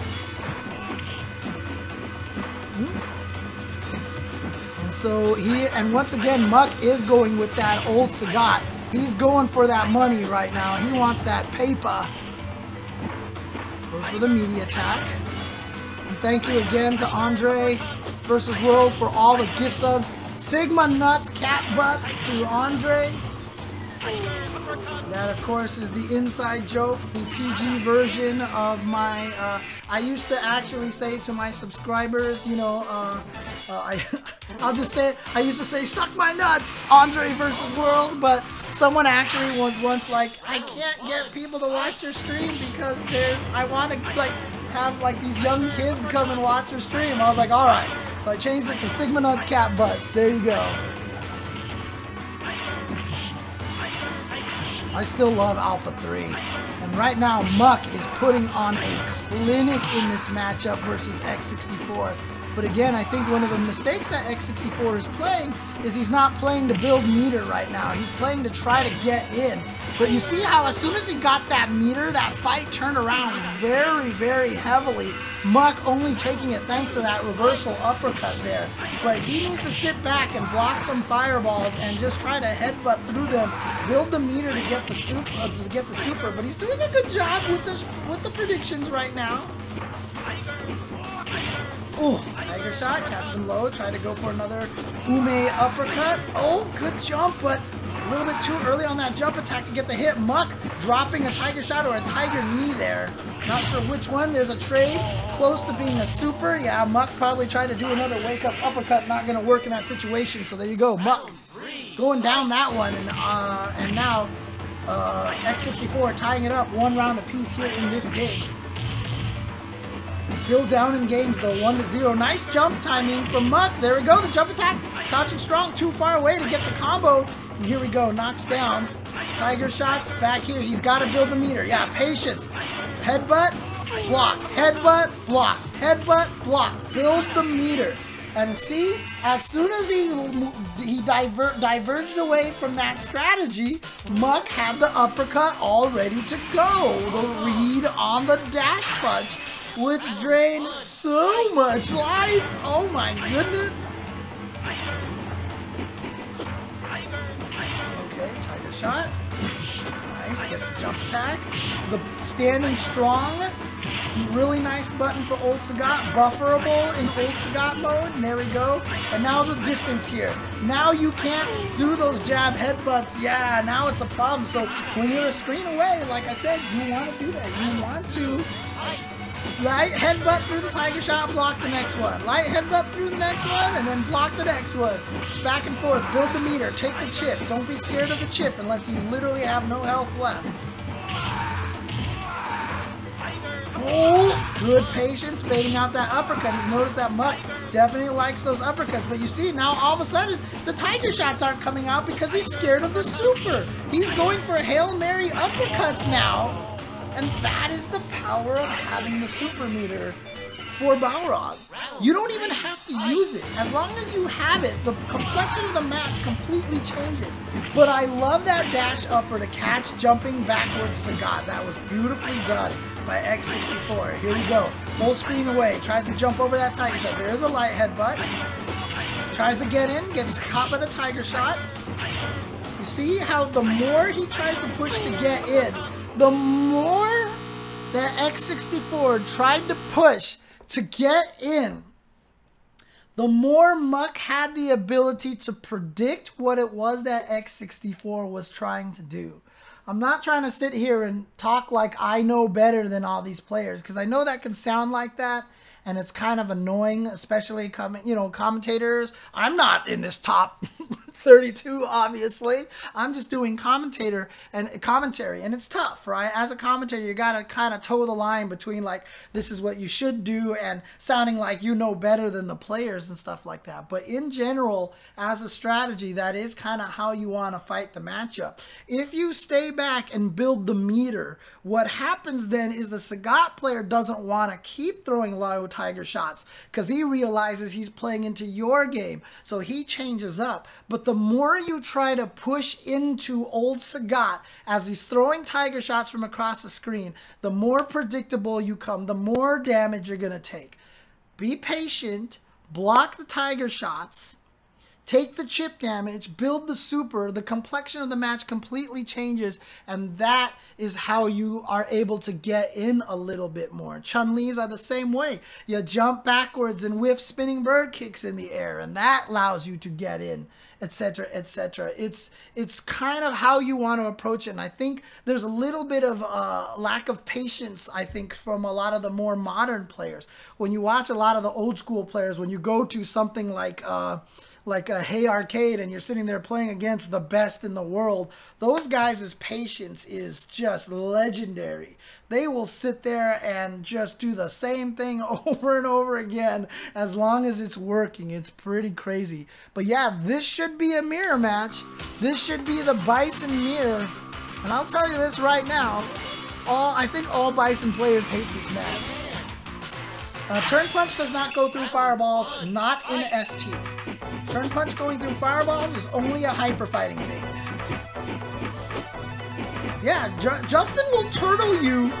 And so and once again, Muck is going with that O.Sagat. He's going for that money right now. He wants that paper. Goes for the media attack. And thank you again to Andre vs. World for all the gift subs. Sigma Nuts Cat Butts to Andre. That, of course, is the inside joke, the PG version of my... I used to actually say to my subscribers, you know, I'll just say it. I used to say, suck my nuts, Andre vs. World, but someone actually was once like, I can't get people to watch your stream because I want to, like, have, like, these young kids come and watch your stream. I was like, alright. So I changed it to Sigma Nuts Cat Butts. There you go. I still love Alpha 3. And right now, Muck is putting on a clinic in this matchup versus X64. But again, I think one of the mistakes that X64 is playing is he's not playing to build meter right now. He's playing to try to get in. But you see how as soon as he got that meter, that fight turned around very, very heavily. Muck only taking it thanks to that reversal uppercut there. But he needs to sit back and block some fireballs and just try to headbutt through them, build the meter to get the super. But he's doing a good job with the predictions right now. Ooh, tiger shot, catch him low, try to go for another ume uppercut. Oh, good jump, but a little bit too early on that jump attack to get the hit. Muck dropping a tiger shot or a tiger knee there. Not sure which one. There's a trade close to being a super. Yeah, Muck probably tried to do another wake-up uppercut. Not going to work in that situation. So there you go. Muck going down that one. And now X64 tying it up 1 round apiece here in this game. Still down in games though, 1-0. Nice jump timing from Muck. There we go, the jump attack. Crouching strong, too far away to get the combo. And here we go, knocks down. Tiger shots back here. He's got to build the meter. Yeah, patience. Headbutt, block. Headbutt, block. Headbutt, block. Build the meter. And see, as soon as he diverged away from that strategy, Muck had the uppercut all ready to go. The read on the dash punch, which drained so much life. Oh my goodness. Okay, tiger shot. Nice, gets the jump attack. The standing strong. Really nice button for O.Sagat. Bufferable in O.Sagat mode. And there we go. And now the distance here. Now you can't do those jab headbutts. Yeah, now it's a problem. So when you're a screen away, like I said, you want to do that. You want to light headbutt through the tiger shot, block the next one. Light headbutt through the next one, and then block the next one. Just back and forth, build the meter, take the chip. Don't be scared of the chip unless you literally have no health left. Oh, good patience, baiting out that uppercut. He's noticed that Muck definitely likes those uppercuts. But you see, now all of a sudden, the tiger shots aren't coming out because he's scared of the super. He's going for Hail Mary uppercuts now. And that is the power of having the super meter for Balrog. You don't even have to use it. As long as you have it, the complexion of the match completely changes. But I love that dash upper to catch jumping backwards Sagat. That was beautifully done by X64. Here we go. Full screen away. Tries to jump over that tiger shot. There's a light headbutt. Tries to get in. Gets caught by the tiger shot. You see how the more he tries to push to get in, the more that X64 tried to push to get in, the more Muck had the ability to predict what it was that X64 was trying to do. I'm not trying to sit here and talk like I know better than all these players, because I know that can sound like that, and it's kind of annoying, especially commentators. I'm not in this top 32, obviously. I'm just doing commentary, and it's tough, right? As a commentator, you gotta kind of toe the line between like, this is what you should do, and sounding like you know better than the players and stuff like that. But in general, as a strategy, that is kind of how you want to fight the matchup. If you stay back and build the meter, what happens then is the Sagat player doesn't want to keep throwing low tiger shots because he realizes he's playing into your game, so he changes up. But the more you try to push into old Sagat as he's throwing tiger shots from across the screen, the more predictable you come, the more damage you're going to take. Be patient, block the tiger shots, take the chip damage, build the super, the complexion of the match completely changes, and that is how you are able to get in a little bit more. Chun Li's are the same way. You jump backwards and whiff spinning bird kicks in the air, and that allows you to get in, etc., etc. It's kind of how you want to approach it, and I think there's a little bit of lack of patience, I think, from a lot of the more modern players. When you watch a lot of the old school players, when you go to something like a Hey Arcade and you're sitting there playing against the best in the world, those guys' patience is just legendary. They will sit there and just do the same thing over and over again as long as it's working. It's pretty crazy. But yeah, this should be a mirror match. This should be the Bison mirror. And I'll tell you this right now, I think all Bison players hate this match. Turn punch does not go through fireballs, not in ST. Turn punch going through fireballs is only a hyper fighting thing. Yeah, Justin will turtle you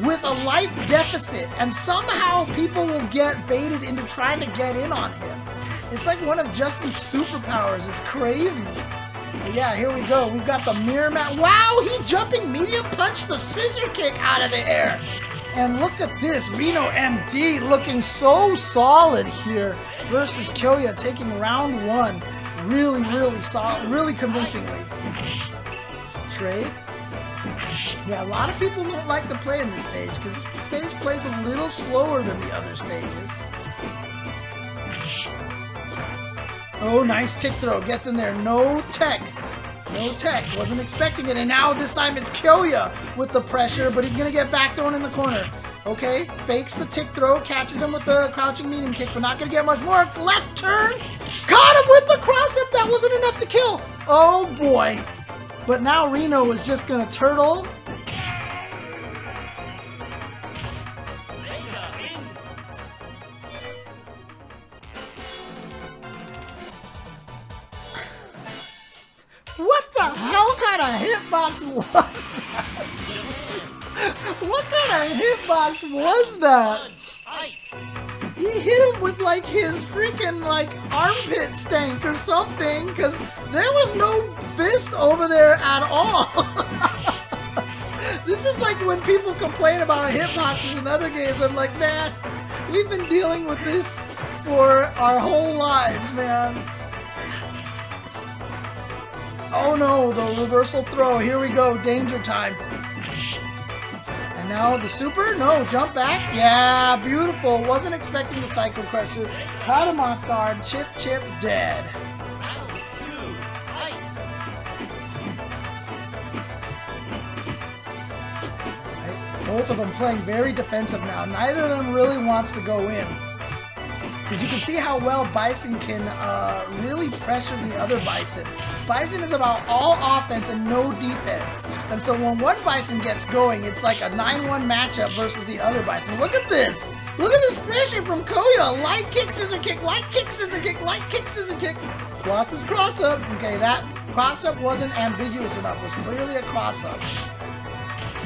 with a life deficit, and somehow people will get baited into trying to get in on him. It's like one of Justin's superpowers. It's crazy. But yeah, here we go. We've got the mirror mat. Wow, he jumping medium punch the scissor kick out of the air. And look at this, Reno MD looking so solid here versus Kyoya taking round 1. Really, really solid, really convincingly. Trade. Yeah, a lot of people don't like to play in this stage because this stage plays a little slower than the other stages. Oh, nice tick throw. Gets in there. No tech. No tech. Wasn't expecting it. And now this time it's Kyoya with the pressure, but he's going to get back thrown in the corner. Okay, fakes the tick throw, catches him with the crouching medium kick, but not going to get much more. Left turn. Caught him with the cross-up. That wasn't enough to kill. Oh, boy. But now Reno is just going to turtle. What the hell kind of hitbox was that? What kind of hitbox was that? He hit him with like his freaking like armpit stank or something, because there was no fist over there at all. This is like when people complain about hitboxes in other games. I'm like, man, we've been dealing with this for our whole lives, man. Oh no, the reversal throw. Here we go, danger time. And now the super? No, jump back. Yeah, beautiful. Wasn't expecting the Psycho Crusher. Caught him off guard. Chip, chip, dead. Both of them playing very defensive now. Neither of them really wants to go in. Because you can see how well Bison can really pressure the other Bison. Bison is about all offense and no defense. And so when one Bison gets going, it's like a 9-1 matchup versus the other Bison. Look at this. Look at this pressure from Kyoya. Light kick, scissor kick, light kick, scissor kick, light kick, scissor kick. Block this cross-up. Okay, that cross-up wasn't ambiguous enough. It was clearly a cross-up.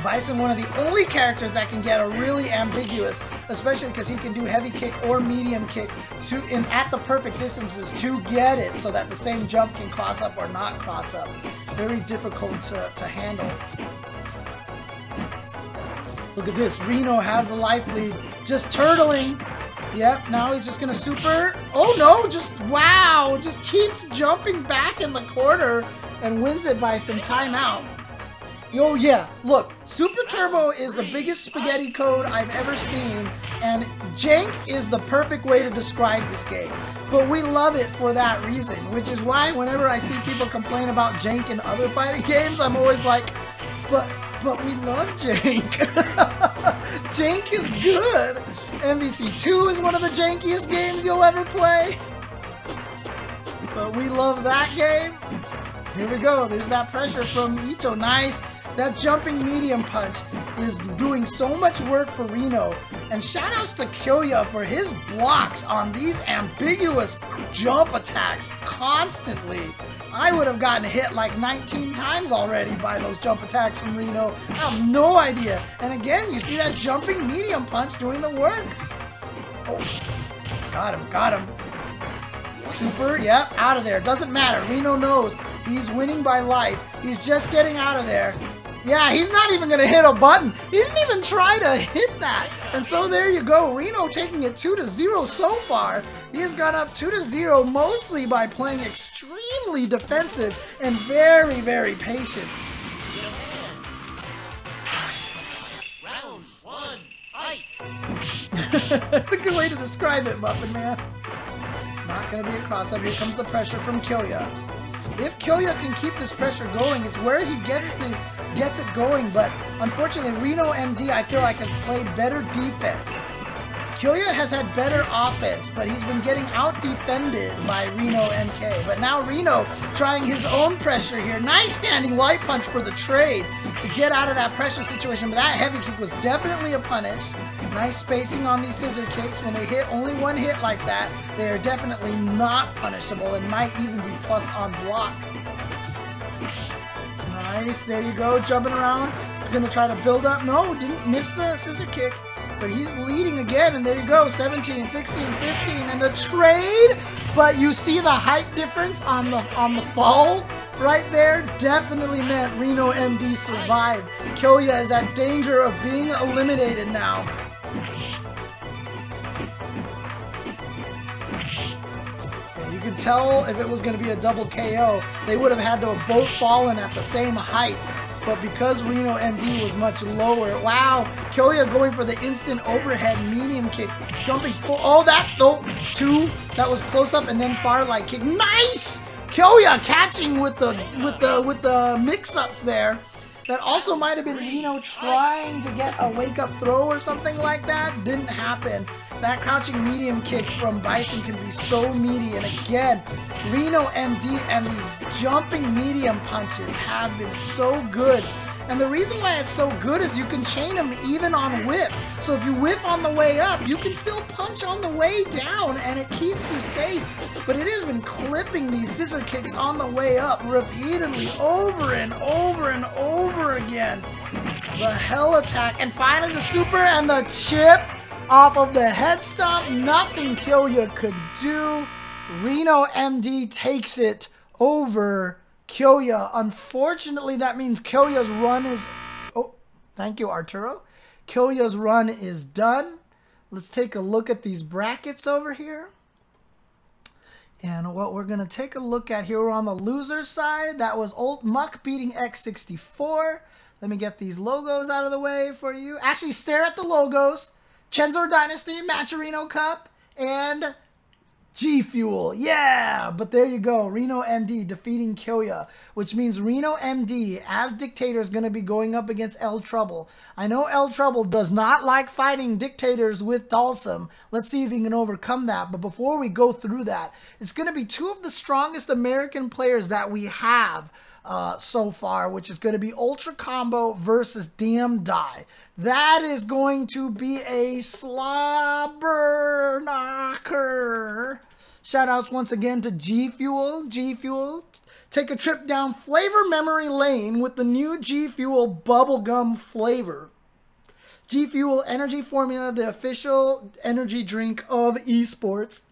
Bison, one of the only characters that can get a really ambiguous, especially because he can do heavy kick or medium kick at the perfect distances to get it so that the same jump can cross up or not cross up. Very difficult to handle. Look at this. Reno has the life lead. Just turtling. Yep, now he's just going to super. Oh no, just wow. Just keeps jumping back in the corner and wins it by some timeout. Oh yeah, look, Super Turbo is the biggest spaghetti code I've ever seen, and jank is the perfect way to describe this game. But we love it for that reason, which is why whenever I see people complain about jank in other fighting games, I'm always like, but we love jank. Jank is good. MVC2 is one of the jankiest games you'll ever play. But we love that game. Here we go, there's that pressure from Ito, nice. That jumping medium punch is doing so much work for Reno. And shoutouts to Kyoya for his blocks on these ambiguous jump attacks constantly. I would have gotten hit like 19 times already by those jump attacks from Reno. I have no idea. And again, you see that jumping medium punch doing the work. Oh, got him, got him. Super, yep, out of there. Doesn't matter. Reno knows he's winning by life. He's just getting out of there. Yeah, he's not even going to hit a button. He didn't even try to hit that. And so there you go. Reno taking it 2-0 so far. He has gone up 2-0 mostly by playing extremely defensive and very, very patient. Round 1, fight. That's a good way to describe it, Muffin Man. Not going to be a cross-up. Here comes the pressure from Kyoya. If Kyoya can keep this pressure going, it's where he gets it going, but unfortunately Reno MD I feel like has played better defense. Kyoya has had better offense, but he's been getting out-defended by Reno MK. But now Reno trying his own pressure here. Nice standing light punch for the trade to get out of that pressure situation, but that heavy kick was definitely a punish. Nice spacing on these scissor kicks. When they hit only one hit like that, they are definitely not punishable and might even be plus on block. Nice, there you go, jumping around. Gonna try to build up. No, didn't miss the scissor kick, but he's leading again, and there you go, 17, 16, 15, and the trade. But you see the height difference on the fall right there. Definitely meant Reno MD survived. Kyoya is at danger of being eliminated now. You can tell if it was going to be a double KO, they would have had to have both fallen at the same heights. But because Reno MD was much lower, wow, Kyoya going for the instant overhead medium kick, jumping full, oh, that, oh, two, that was close up, and then far light kick, nice! Kyoya catching with the mix-ups there. That also might have been Reno trying to get a wake-up throw or something like that. Didn't happen. That crouching medium kick from Bison can be so meaty. And again, Reno MD and these jumping medium punches have been so good. And the reason why it's so good is you can chain them even on whip. So if you whip on the way up, you can still punch on the way down and it keeps you safe. But it has been clipping these scissor kicks on the way up repeatedly over and over and over again. The hell attack, and finally the super and the chip off of the head stomp. Nothing Kyoya could do. Reno MD takes it over Kyoya. Unfortunately, that means Kyoya's run is... Oh, thank you, Arturo. Kyoya's run is done. Let's take a look at these brackets over here. And what we're going to take a look at here, we're on the loser side. That was Old Muck beating X64. Let me get these logos out of the way for you. Actually, stare at the logos. Chensor Dynasty, Matcherino Cup, and G Fuel. Yeah, but there you go. Reno MD defeating Kyoya, which means Reno MD as dictator is going to be going up against eltrouble. I know eltrouble does not like fighting dictators with Dalsum. Let's see if he can overcome that. But before we go through that, it's going to be two of the strongest American players that we have so far, which is going to be Ultra Combo versus Damdai. That is going to be a slobber knocker. Shoutouts once again to G Fuel. G Fuel, take a trip down flavor memory lane with the new G Fuel bubblegum flavor. G Fuel Energy Formula, the official energy drink of esports.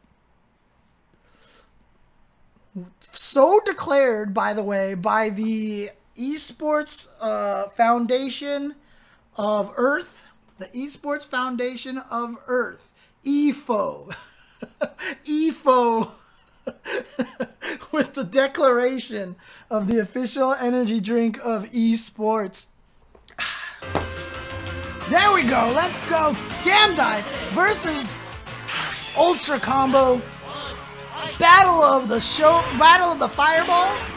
So declared, by the way, by the Esports Foundation of Earth, the Esports Foundation of Earth, EFO, EFO, with the declaration of the official energy drink of esports. There we go, let's go. Damdai versus Ultra Combo. Battle of the show, battle of the fireballs.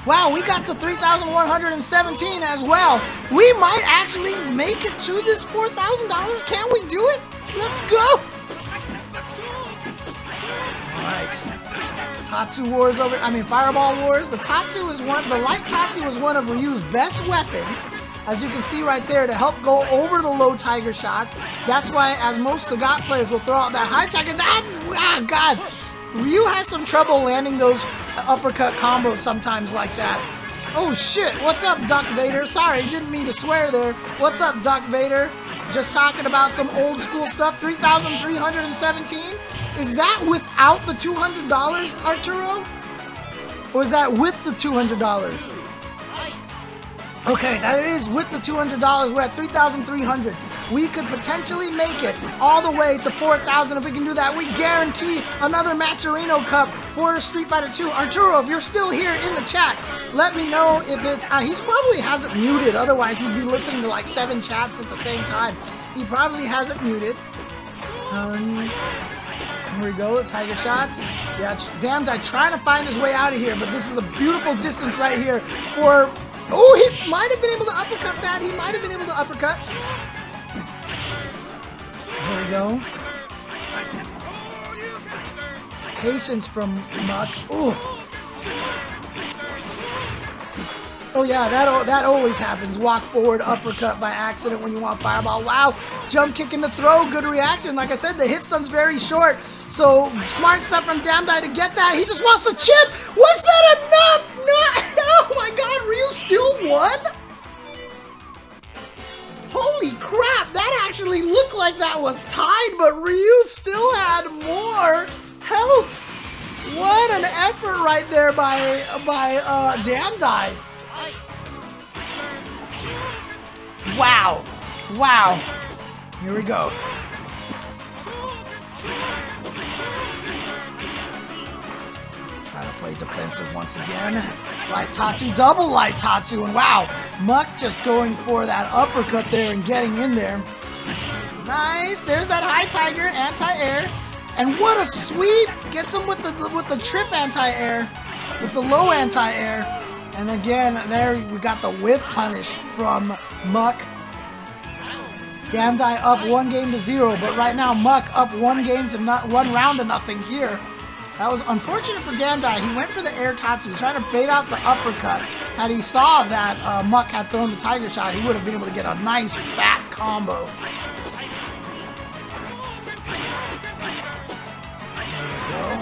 Wow, we got to 3,117 as well. We might actually make it to this $4,000. Can we do it? Let's go. All right. Tatsu Wars over, Fireball Wars. The Tatsu is one, the light Tatsu is one of Ryu's best weapons. As you can see right there, to help go over the low tiger shots. That's why, as most Sagat players will throw out that high tiger. Ah, God. Ryu has some trouble landing those uppercut combos sometimes like that. Oh, shit. What's up, Duck Vader? Sorry, didn't mean to swear there. What's up, Duck Vader? Just talking about some old school stuff. 3,317? Is that without the $200, Arturo? Or is that with the $200? Okay, that is with the $200. We're at 3,300. We could potentially make it all the way to 4,000 if we can do that. We guarantee another Matcherino Cup for Street Fighter 2. Arturo, if you're still here in the chat, let me know if it's... he probably hasn't muted. Otherwise, he'd be listening to like 7 chats at the same time. He probably hasn't muted. Here we go, tiger shots. Yeah, Damdai trying to find his way out of here, but this is a beautiful distance right here for... Oh, he might have been able to uppercut that. He might have been able to uppercut. There we go. Patience from Muck. Ooh. Oh yeah, that always happens. Walk forward, uppercut by accident when you want fireball. Wow, jump kick in the throw, good reaction. Like I said, the hit stun's very short, so smart stuff from Damdai to get that. He just wants to chip. Was that enough? No. Oh my God, Ryu still won? Holy crap, that actually looked like that was tied, but Ryu still had more health. What an effort right there by Damdai. Wow. Wow. Here we go. Trying to play defensive once again. Light Tatsu, double Light Tatsu, and wow, Muck just going for that uppercut there and getting in there. Nice, there's that high tiger, anti-air. And what a sweep! Gets him with the trip anti-air, with the low anti-air. And again, there we got the whip punish from Muck. Damdai up 1-0, but right now Muck up 1 round to nothing here. That was unfortunate for Damdai. He went for the air tatsu. He's trying to bait out the uppercut. Had he saw that Muck had thrown the tiger shot, he would have been able to get a nice fat combo. There we go.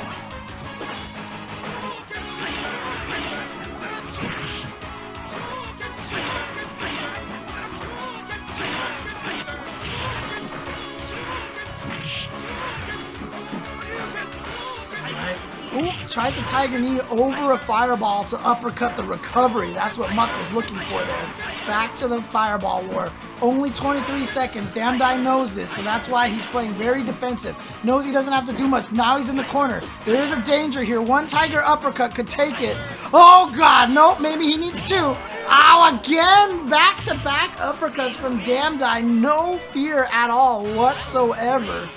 Ooh, tries the tiger knee over a fireball to uppercut the recovery. That's what Muck was looking for there. Back to the fireball war. Only 23 seconds. Damdai knows this, so that's why he's playing very defensive. Knows he doesn't have to do much. Now he's in the corner. There is a danger here. One tiger uppercut could take it. Oh, God. Nope, maybe he needs two. Ow, again. Back-to-back uppercuts from Damdai. No fear at all whatsoever.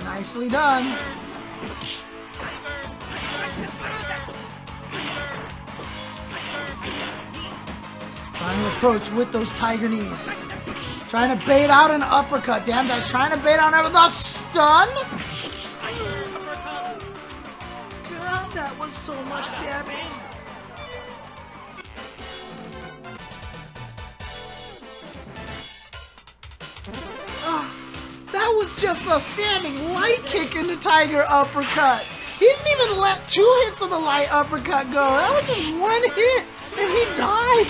Nicely done. Trying to approach with those tiger knees. Trying to bait out an uppercut. Damdai's trying to bait out the stun. God, that was so much damage. That was just a standing light kick in the tiger uppercut. He didn't even let 2 hits of the light uppercut go. That was just 1 hit, and he died.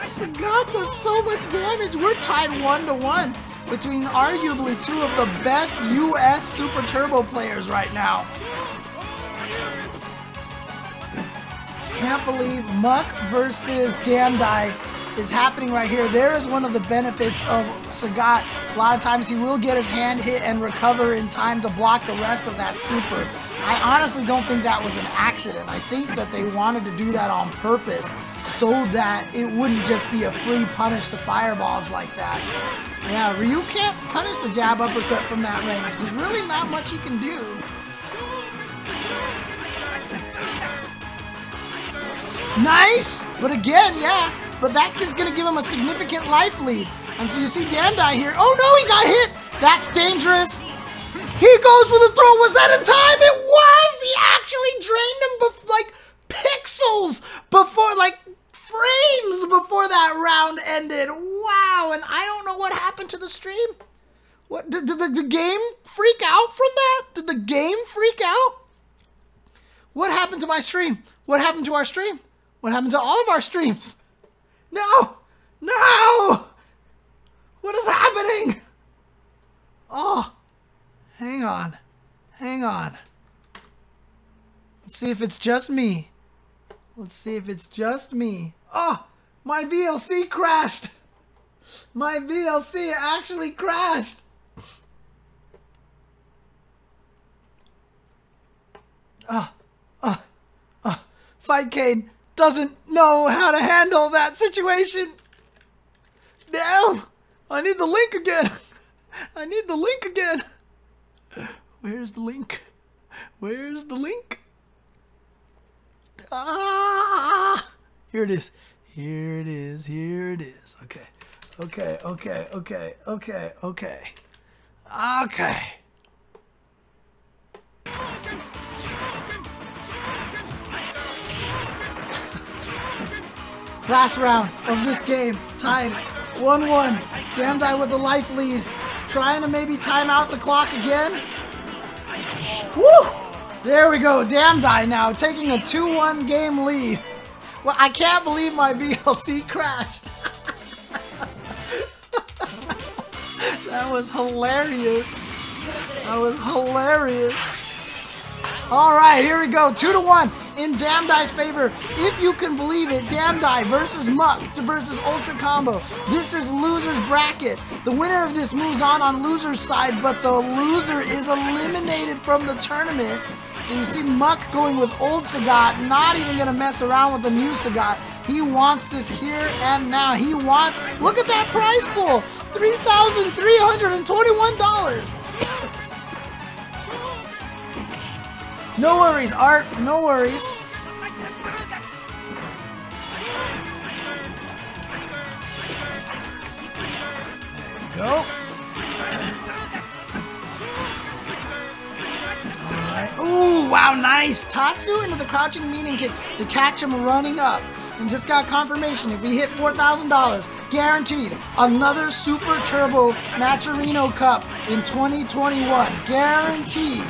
Sagat does so much damage. We're tied 1-1 between arguably 2 of the best US Super Turbo players right now. Can't believe Muck versus Damdai is happening right here. There is one of the benefits of Sagat. A lot of times he will get his hand hit and recover in time to block the rest of that super. I honestly don't think that was an accident. I think that they wanted to do that on purpose so that it wouldn't just be a free punish to fireballs like that. Yeah, Ryu can't punish the jab uppercut from that range. There's really not much he can do. Nice! But again, yeah. But that is going to give him a significant life lead. And so you see Damdai here. Oh no, he got hit! That's dangerous. He goes for the throw. Was that in time? It was! He actually drained him like pixels before, like frames before that round ended. Wow, and I don't know what happened to the stream. What did the game freak out from that? Did the game freak out? What happened to my stream? What happened to our stream? What happened to all of our streams? No! No! What is happening? Oh, hang on. Hang on. Let's see if it's just me. Let's see if it's just me. Oh, my VLC crashed. My VLC actually crashed. Fightcade doesn't know how to handle that situation. No, I need the link again. I need the link again. Where's the link? Where's the link? Ah, here it is. Here it is. Here it is. Okay. Okay. Okay. Okay. Okay. Okay. Okay. Last round of this game. Tied 1-1. Damdai with the life lead. Trying to maybe time out the clock again. Woo! There we go. Damdai now taking a 2-1 game lead. Well, I can't believe my VLC crashed. That was hilarious. That was hilarious. All right, here we go. 2-1 in Damdai's favor. If you can believe it, Damdai versus Muck versus Ultra Combo. This is loser's bracket. The winner of this moves on loser's side, but the loser is eliminated from the tournament. So you see Muck going with old Sagat, not even going to mess around with the new Sagat. He wants this here and now. He wants, look at that prize pool, $3,321. No worries, Art, no worries. There you go. Ooh, wow, nice. Tatsu into the crouching meaning kick to catch him running up. And just got confirmation. If we hit $4,000, guaranteed another Super Turbo Matcherino Cup in 2021. Guaranteed.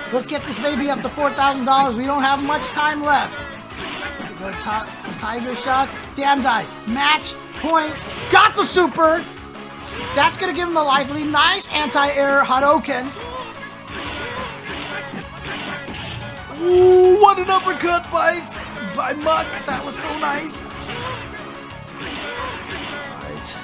So let's get this baby up to $4,000. We don't have much time left. Go Tiger shots. Damdai. Match point. Got the super. That's going to give him the life lead. Nice anti-air Hadouken. Ooh, what an uppercut by Muck. That was so nice. Alright.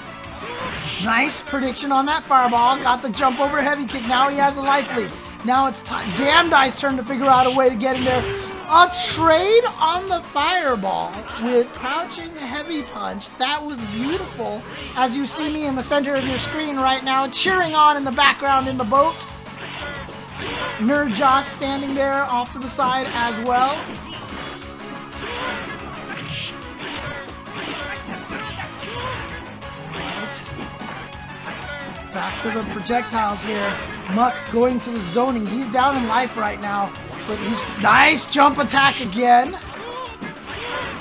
Nice prediction on that fireball. Got the jump over heavy kick. Now he has a life lead. Now it's time. Damdai's turn to figure out a way to get in there. A trade on the fireball with crouching heavy punch. That was beautiful. As you see me in the center of your screen right now, cheering on in the background in the boat. Nerd Josh standing there off to the side as well. Right. Back to the projectiles here. Muck going to the zoning. He's down in life right now. But he's nice jump attack again.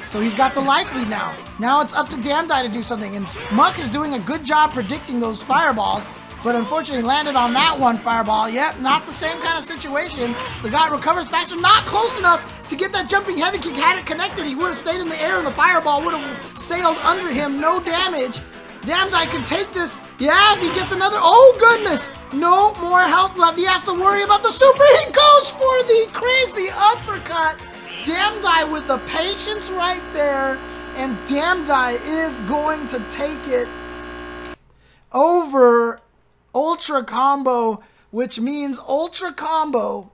So he's got the life lead now. Now it's up to Damdai to do something. And Muck is doing a good job predicting those fireballs. But unfortunately landed on that one fireball. Yep, not the same kind of situation. Sagat recovers faster, not close enough to get that jumping heavy kick. Had it connected, he would have stayed in the air and the fireball would have sailed under him. No damage. Damdai can take this. Yeah, if he gets another, oh goodness. No more health left. He has to worry about the super. He goes for the crazy uppercut. Damdai with the patience right there. And Damdai is going to take it over Ultra Combo, which means Ultra Combo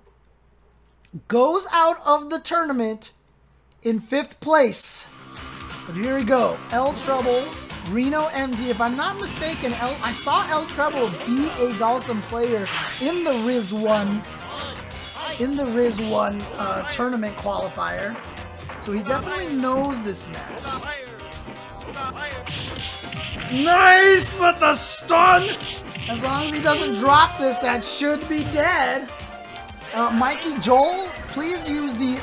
goes out of the tournament in 5th place. But here we go. eltrouble, Reno MD. If I'm not mistaken, I saw eltrouble be a Dawson player in the Riz 1 tournament qualifier. So he definitely knows this match. Nice, but the stun! As long as he doesn't drop this, that should be dead. Mikey Joel, please use the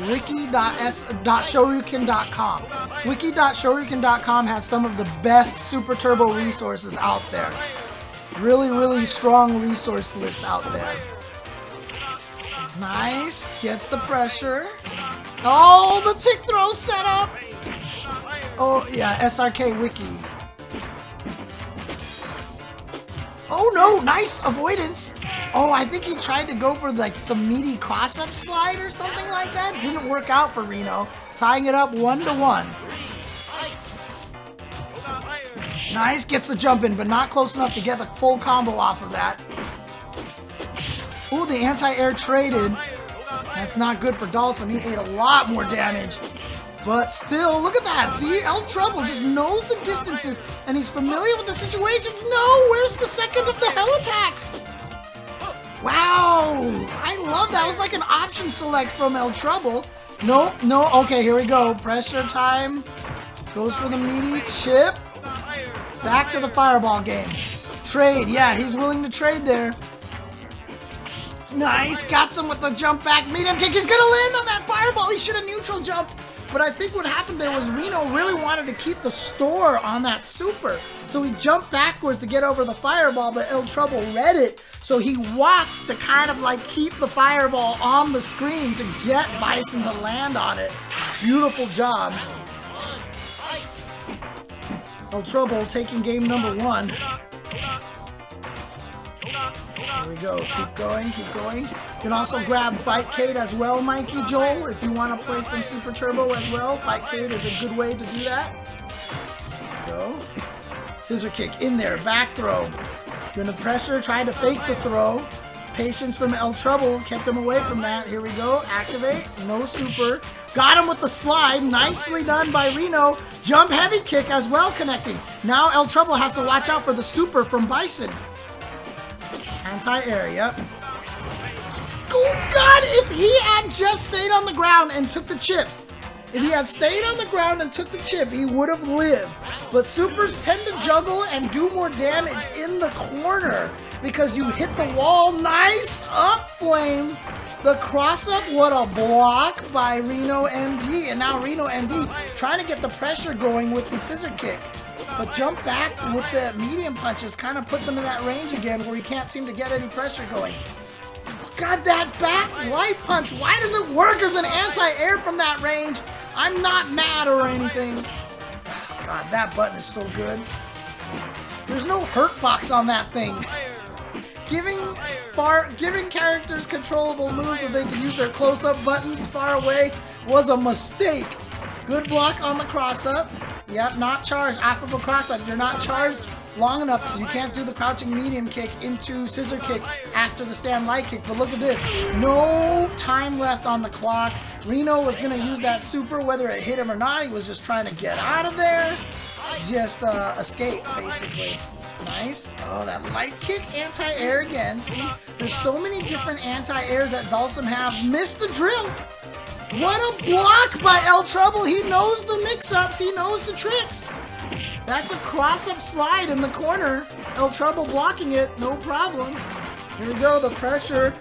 wiki.shoryuken.com. Wiki.shoryuken.com has some of the best Super Turbo resources out there. Really, really strong resource list out there. Nice, gets the pressure. Oh, the tick throw setup. Oh, yeah, SRK Wiki. Oh no, nice avoidance. Oh, I think he tried to go for like some meaty cross-up slide or something like that. Didn't work out for Reno. Tying it up 1-1. Nice, gets the jump in, but not close enough to get the full combo off of that. Ooh, the anti-air traded. That's not good for Dawson. He ate a lot more damage. But still, look at that. See, eltrouble just knows the distances, and he's familiar with the situations. No, where's the second of the hell attacks? Wow, I love that. It was like an option select from eltrouble. No, no, okay, here we go. Pressure time. Goes for the meaty chip. Back to the fireball game. Trade, yeah, he's willing to trade there. Nice, got some with the jump back. Medium kick, he's gonna land on that fireball. He should have neutral jumped. but I think what happened there was Reno really wanted to keep the store on that super. So he jumped backwards to get over the fireball, but eltrouble read it. So he walked to kind of like keep the fireball on the screen to get Bison to land on it. Beautiful job. eltrouble taking game number 1. There we go. Keep going, keep going. You can also grab Fightcade as well, Mikey Joel, if you want to play some Super Turbo as well. Fightcade is a good way to do that. There we go. Scissor kick in there, back throw. Gonna pressure, trying to fake the throw. Patience from eltrouble kept him away from that. Here we go. Activate. No super. Got him with the slide. Nicely done by Reno. Jump heavy kick as well connecting. Now eltrouble has to watch out for the super from Bison. Anti-air, yep. Oh God, if he had just stayed on the ground and took the chip. If he had stayed on the ground and took the chip, he would have lived. But supers tend to juggle and do more damage in the corner because you hit the wall. Nice up flame. The cross up, what a block by Reno MD. And now Reno MD trying to get the pressure going with the scissor kick. But jump back with the medium punches kind of puts him in that range again where he can't seem to get any pressure going. God, that back light punch. Why does it work as an anti-air from that range? I'm not mad or anything. God, that button is so good. There's no hurt box on that thing. Giving characters controllable moves so they can use their close-up buttons far away was a mistake. Good block on the cross-up. Yep, not charged. After the cross-up, you're not charged long enough so you can't do the crouching medium kick into scissor kick after the stand light kick. But look at this. No time left on the clock. Reno was going to use that super whether it hit him or not. He was just trying to get out of there. Just escape, basically. Nice. Oh, that light kick anti-air again. See, there's so many different anti-airs that Dhalsim have. Missed the drill. What a block by eltrouble. He knows the mix-ups. He knows the tricks. That's a cross-up slide in the corner. eltrouble blocking it. No problem. Here we go. The pressure.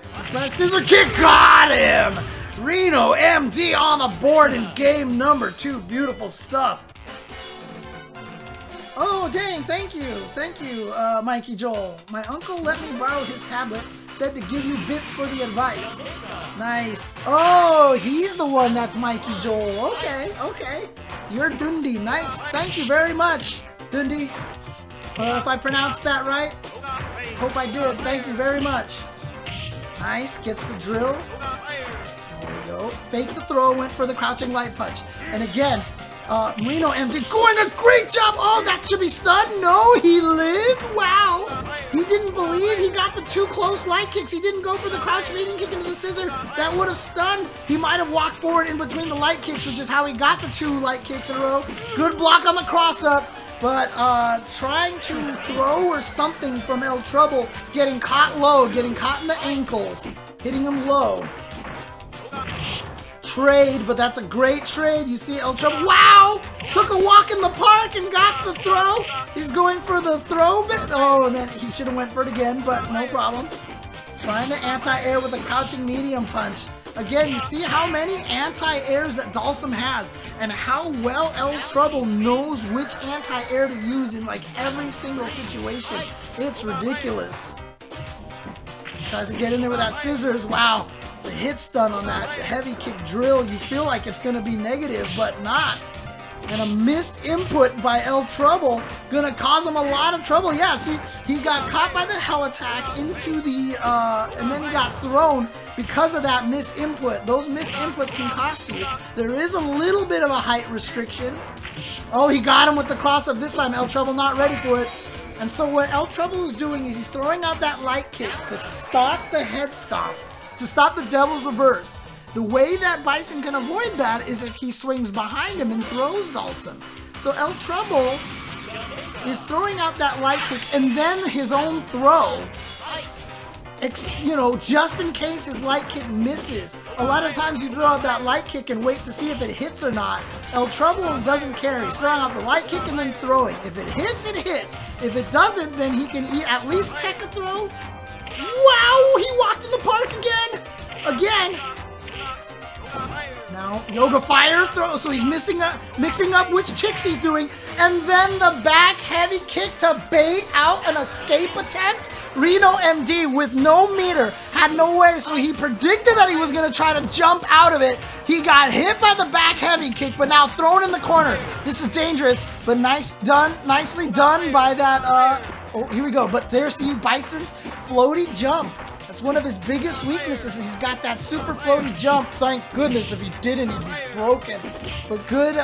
Scissor kick. Got him. Reno MD on the board in game number 2. Beautiful stuff. Oh, dang, thank you, Mikey Joel. My uncle let me borrow his tablet, said to give you bits for the advice. Nice. Oh, he's the one that's Mikey Joel. Okay, okay. You're Dundee. Nice. Thank you very much, Dundee. If I pronounced that right, hope I did. Thank you very much. Nice. Gets the drill. There we go. Fake the throw, went for the crouching light punch. And again, Reno MD going a great job. Oh, that should be stunned. No, he lived. Wow. He didn't believe he got the 2 close light kicks. He didn't go for the crouch medium kick into the scissor. That would have stunned. He might have walked forward in between the light kicks, which is how he got the 2 light kicks in a row. Good block on the cross up. But trying to throw or something from eltrouble, getting caught low, getting caught in the ankles, hitting him low. Trade, but that's a great trade. You see eltrouble. Wow! Took a walk in the park and got the throw. He's going for the throw bit. Oh, and then he should have went for it again, but no problem. Trying to anti-air with a crouching medium punch. Again, you see how many anti-airs that Dhalsim has and how well eltrouble knows which anti-air to use in like every single situation. It's ridiculous. Tries to get in there with that scissors. Wow. The hit stun on that heavy kick drill, you feel like it's going to be negative, but not. And a missed input by eltrouble going to cause him a lot of trouble. Yeah, see, he got caught by the hell attack into the, and then he got thrown because of that missed input. Those missed inputs can cost you. There is a little bit of a height restriction. Oh, he got him with the cross-up this time. eltrouble not ready for it. And so what eltrouble is doing is he's throwing out that light kick to stop the head stomp, to stop the devil's reverse. The way that Bison can avoid that is if he swings behind him and throws Dhalsim. So eltrouble is throwing out that light kick and then his own throw, you know, just in case his light kick misses. A lot of times you throw out that light kick and wait to see if it hits or not. eltrouble doesn't care. He's throwing out the light kick and then throwing. If it hits, it hits. If it doesn't, then he can at least tech a throw. Wow, he walked in the park again! Again! Now, Yoga Fire throw, so he's mixing up which ticks he's doing, and then the back heavy kick to bait out an escape attempt. Reno MD with no meter, had no way, so he predicted that he was going to try to jump out of it. He got hit by the back heavy kick, but now thrown in the corner. This is dangerous, but nicely done by that, oh, here we go. But there's Bison's floaty jump. That's one of his biggest weaknesses. He's got that super floaty jump. Thank goodness. If he didn't, he'd be broken. But good,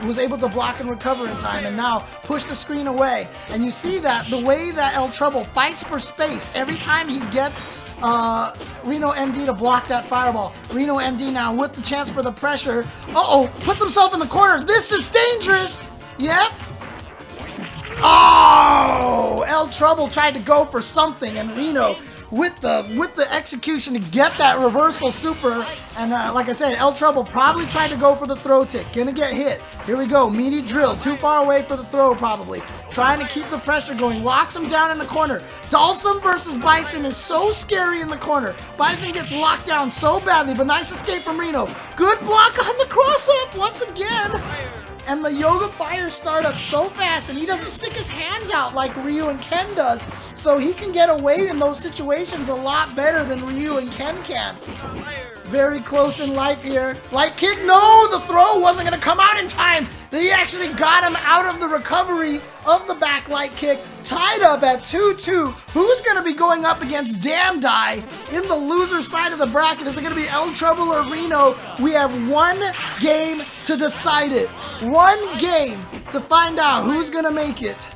was able to block and recover in time, and now push the screen away. And you see that the way that eltrouble fights for space every time he gets Reno MD to block that fireball. Reno MD now with the chance for the pressure. Uh-oh, puts himself in the corner. This is dangerous. Yep. Oh, eltrouble tried to go for something, and Reno with the execution to get that reversal super. And like I said, eltrouble probably tried to go for the throw tick. Gonna get hit. Here we go. Meaty drill. Too far away for the throw probably. Trying to keep the pressure going. Locks him down in the corner. Dalsum versus Bison is so scary in the corner. Bison gets locked down so badly, but nice escape from Reno. Good block on the cross-up once again. And the Yoga Fire startup so fast, and he doesn't stick his hands out like Ryu and Ken does, so he can get away in those situations a lot better than Ryu and Ken can. Very close in life here. Light kick, no, the throw wasn't going to come out in time. He actually got him out of the recovery of the back light kick. Tied up at 2-2. Who's going to be going up against Damdai in the loser side of the bracket? Is it going to be eltrouble or Reno? We have one game to decide it. One game to find out who's going to make it.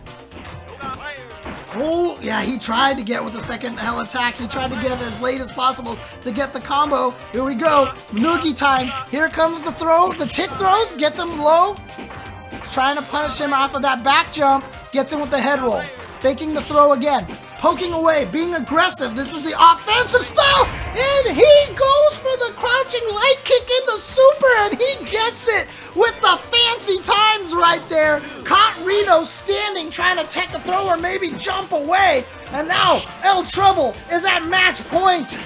Oh, yeah, he tried to get with the second hell attack. He tried to get as late as possible to get the combo. Here we go. Noogie time. Here comes the throw. The tick throws. Gets him low. Trying to punish him off of that back jump. Gets him with the head roll. Faking the throw again. Poking away. Being aggressive. This is the offensive style. And he goes for the crouching light kick in the super. And he gets it with the fancy times right there. Caught Reno standing, trying to take a throw or maybe jump away. And now eltrouble is at match point.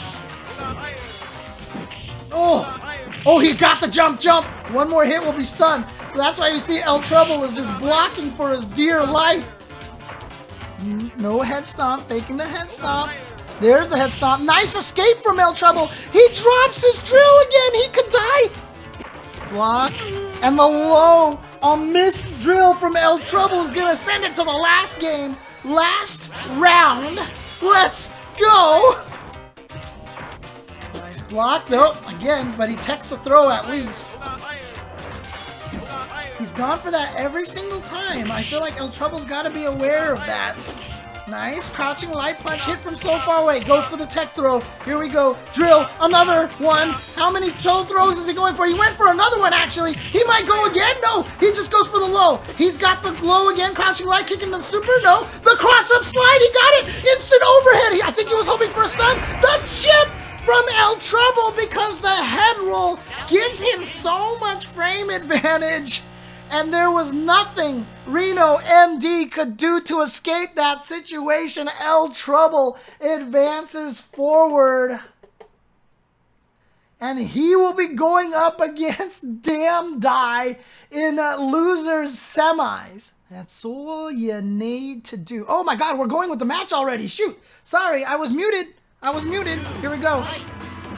Oh, he got the jump. One more hit will be stunned. So that's why you see eltrouble is just blocking for his dear life. No head stomp, faking the head stomp. There's the head stomp. Nice escape from eltrouble. He drops his drill again. He could die. Block. And the low, a missed drill from eltrouble is going to send it to the last game. Last round. Let's go. Nice block. Nope, again, but he techs the throw at least. He's gone for that every single time. I feel like eltrouble's got to be aware of that. Nice, crouching light punch, hit from so far away. Goes for the tech throw. Here we go. Drill, another one. How many toe throws is he going for? He went for another one, actually. He might go again. No, he just goes for the low. He's got the low again. Crouching light kick in the super. No, the cross-up slide. He got it. Instant overhead. I think he was hoping for a stun. The chip from eltrouble because the head roll gives him so much frame advantage. And there was nothing Reno MD could do to escape that situation. eltrouble advances forward. And he will be going up against Damdai in losers semis. That's all you need to do. Oh my God, we're going with the match already. Shoot. Sorry, I was muted. Here we go.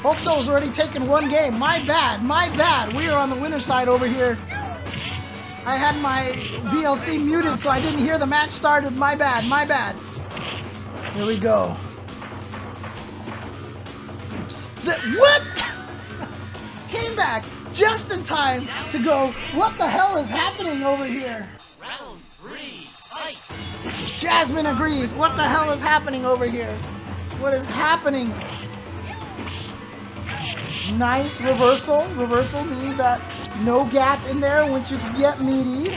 Hokuto's already taken one game. My bad. We are on the winner's side over here. I had my VLC muted, so I didn't hear the match started. My bad. Here we go. What? Came back just in time to go, what the hell is happening over here? Round 3, fight! Jasmine agrees. What the hell is happening over here? What is happening? Nice reversal. Reversal means that no gap in there once you can get meaty.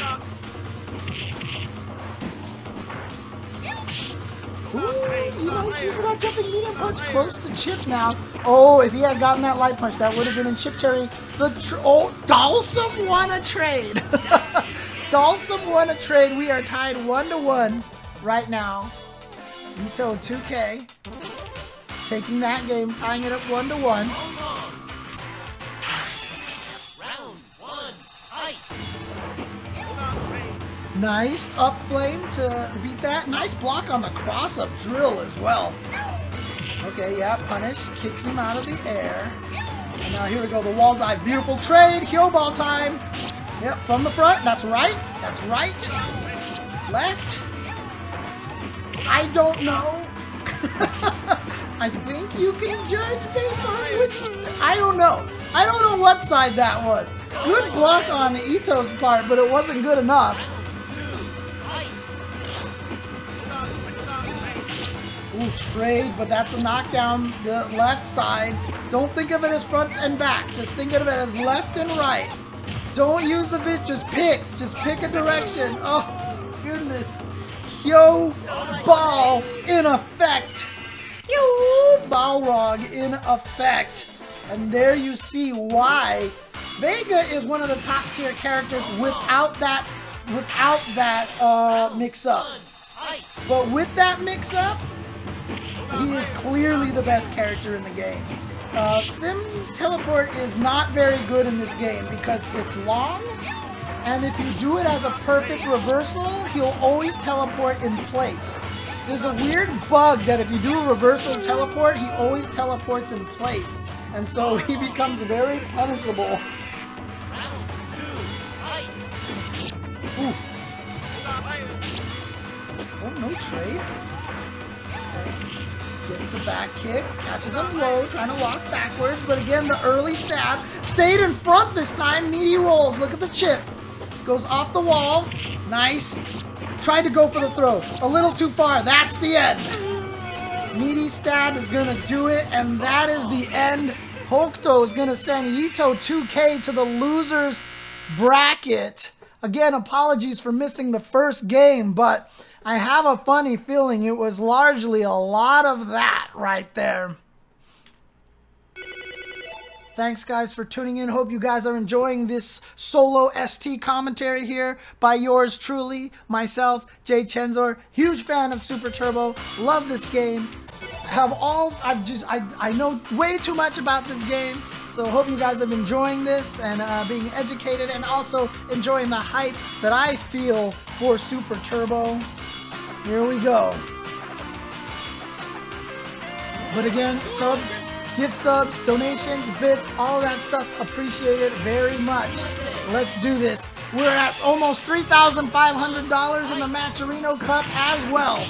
Ooh, nice using that jumping medium punch close to chip now. Oh, if he had gotten that light punch, that would have been in chip cherry. Dalsum won a trade. Dalsum won a trade. We are tied 1-1 right now. Ito 2K taking that game, tying it up 1-1. Nice up flame to beat that. Nice block on the cross-up drill as well. Okay, yeah, punish. Kicks him out of the air. And now here we go, the wall dive. Beautiful trade. Heel ball time. Yep, from the front. That's right. That's right. Left. I don't know. I think you can judge based on which... I don't know. I don't know what side that was. Good block on Ito's part, but it wasn't good enough. Ooh, trade, but that's the knockdown, the left side. Don't think of it as front and back. Just think of it as left and right. Don't use the vid, just pick a direction. Oh, goodness. Yo, ball in effect. Yo, Balrog in effect. And there you see why Vega is one of the top tier characters without that mix-up. But with that mix-up, he is clearly the best character in the game. Sim's teleport is not very good in this game because it's long, and if you do it as a perfect reversal, he'll always teleport in place. There's a weird bug that if you do a reversal teleport, he always teleports in place, and so he becomes very punishable. Oof. Oh, no trade. Okay. Gets the back kick, catches him low, trying to walk backwards, but again, the early stab. Stayed in front this time, meaty rolls. Look at the chip. Goes off the wall. Nice. Tried to go for the throw. A little too far. That's the end. Meaty stab is going to do it, and that is the end. Hokuto is going to send Ito 2K to the losers bracket. Again, apologies for missing the first game, but I have a funny feeling it was largely a lot of that right there. Thanks, guys, for tuning in. Hope you guys are enjoying this solo ST commentary here by yours truly, myself, Jay Chensor. Huge fan of Super Turbo. Love this game. I know way too much about this game. So hope you guys have been enjoying this and being educated and also enjoying the hype that I feel for Super Turbo. Here we go. But again, subs, gift subs, donations, bits, all that stuff appreciated very much. Let's do this. We're at almost $3,500 in the Matcherino Cup as well.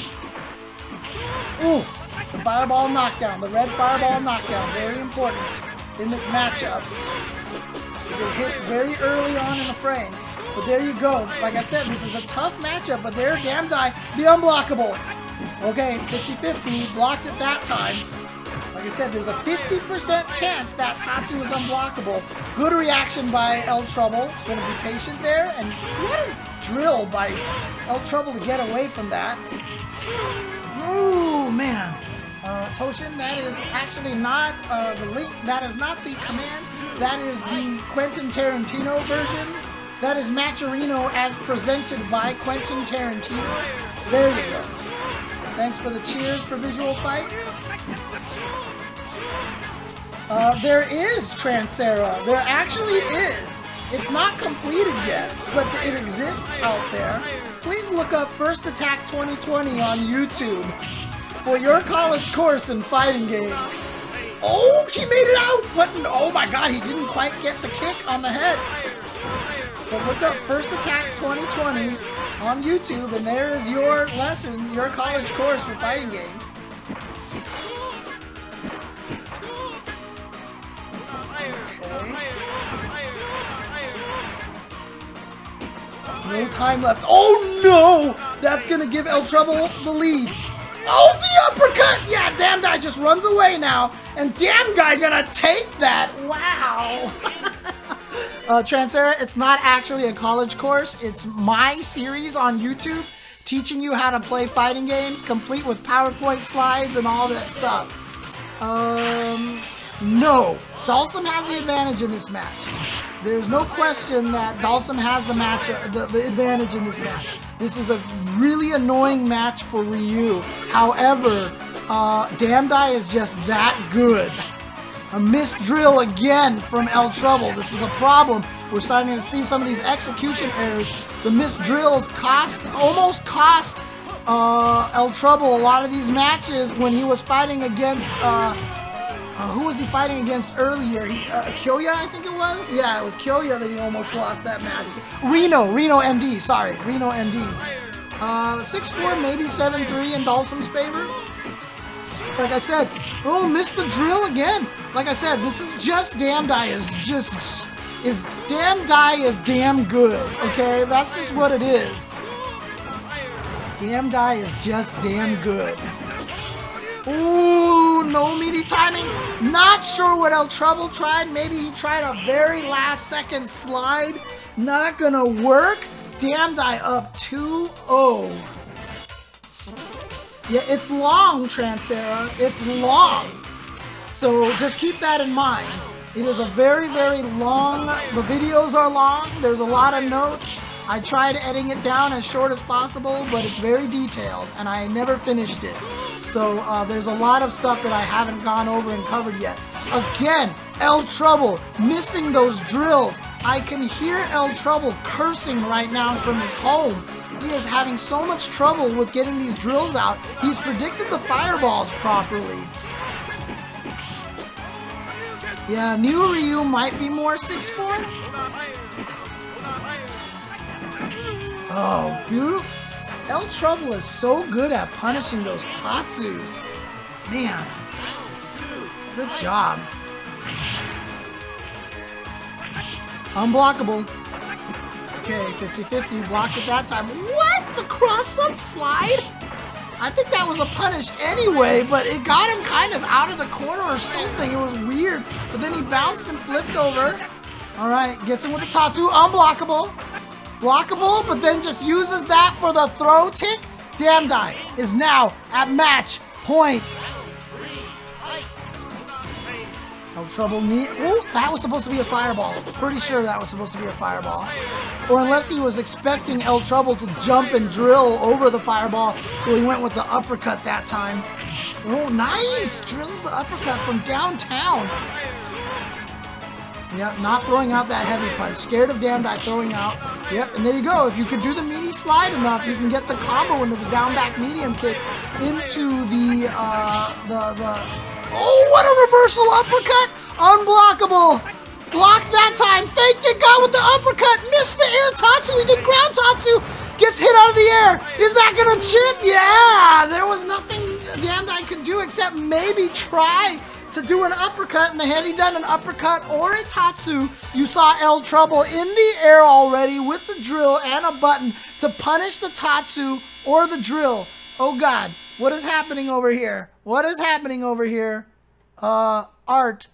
Oof, the fireball knockdown, the red fireball knockdown, very important in this matchup. It hits very early on in the frames. But there you go. Like I said, this is a tough matchup, but there, Damdai, the unblockable. Okay, 50-50, blocked it that time. Like I said, there's a 50% chance that Tatsu is unblockable. Good reaction by eltrouble. Gonna be patient there, and what a drill by eltrouble to get away from that. Ooh, man. Toshin, that is actually not the link. That is not the command. That is the Quentin Tarantino version. That is Matcherino as presented by Quentin Tarantino. There you go. Thanks for the cheers for Visual Fight. There is Transera. There actually is. It's not completed yet, but it exists out there. Please look up First Attack 2020 on YouTube for your college course in fighting games. Oh, he made it out! But oh my god, he didn't quite get the kick on the head. But look up First Attack 2020 on YouTube, and there is your lesson, your college course for fighting games. Okay. No time left. Oh no! That's gonna give eltrouble the lead. Oh, the uppercut! Yeah, Damdai just runs away now, and Damdai gonna take that. Wow. Transera, it's not actually a college course. It's my series on YouTube teaching you how to play fighting games, complete with PowerPoint slides and all that stuff. No. Dalsum has the advantage in this match. There's no question that Dalsum has the advantage in this match. This is a really annoying match for Ryu. However, Damdai is just that good. A missed drill again from eltrouble. This is a problem. We're starting to see some of these execution errors. The missed drills almost cost eltrouble a lot of these matches when he was fighting against, who was he fighting against earlier? Kyoya, I think it was? Yeah, it was Kyoya that he almost lost that match. Reno MD, sorry, Reno MD. 6'4", maybe 7'3" in Dalsum's favor. Like I said, oh, missed the drill again. Like I said, this is just Damdai Damdai is damn good, okay? That's just what it is. Damdai is just damn good. Ooh, no meaty timing. Not sure what eltrouble tried. Maybe he tried a very last second slide. Not gonna work. Damdai up 2-0. Yeah, it's long, Transera. It's long. So just keep that in mind. It is a very, very long, the videos are long. There's a lot of notes. I tried editing it down as short as possible, but it's very detailed, and I never finished it. So there's a lot of stuff that I haven't gone over and covered yet. Again, eltrouble missing those drills. I can hear eltrouble cursing right now from his home. He is having so much trouble with getting these drills out. He's predicted the fireballs properly. Yeah, new Ryu might be more 6'4". Oh, beautiful. eltrouble is so good at punishing those Tatsus. Man, good job. Unblockable. Okay, 50-50, blocked it that time. What? The cross-up slide? I think that was a punish anyway, but it got him kind of out of the corner or something. It was weird. But then he bounced and flipped over. All right, gets him with the Tatsu. Unblockable. Blockable, but then just uses that for the throw tick. Damdai is now at match point. eltrouble knee. Ooh, that was supposed to be a fireball. Pretty sure that was supposed to be a fireball. Or unless he was expecting eltrouble to jump and drill over the fireball, so he went with the uppercut that time. Oh, nice! Drills the uppercut from downtown. Yep, not throwing out that heavy punch. Scared of Damdai throwing out. Yep, and there you go. If you can do the meaty slide enough, you can get the combo into the down back medium kick into the oh, what a reversal uppercut! Unblockable! Blocked that time. Faked it, got with the uppercut. Missed the air Tatsu. He did ground Tatsu. Gets hit out of the air. Is that gonna chip? Yeah! There was nothing Damdai could do except maybe try to do an uppercut, and had he done an uppercut or a Tatsu, you saw eltrouble in the air already with the drill and a button to punish the Tatsu or the drill. Oh God, what is happening over here? What is happening over here? Art.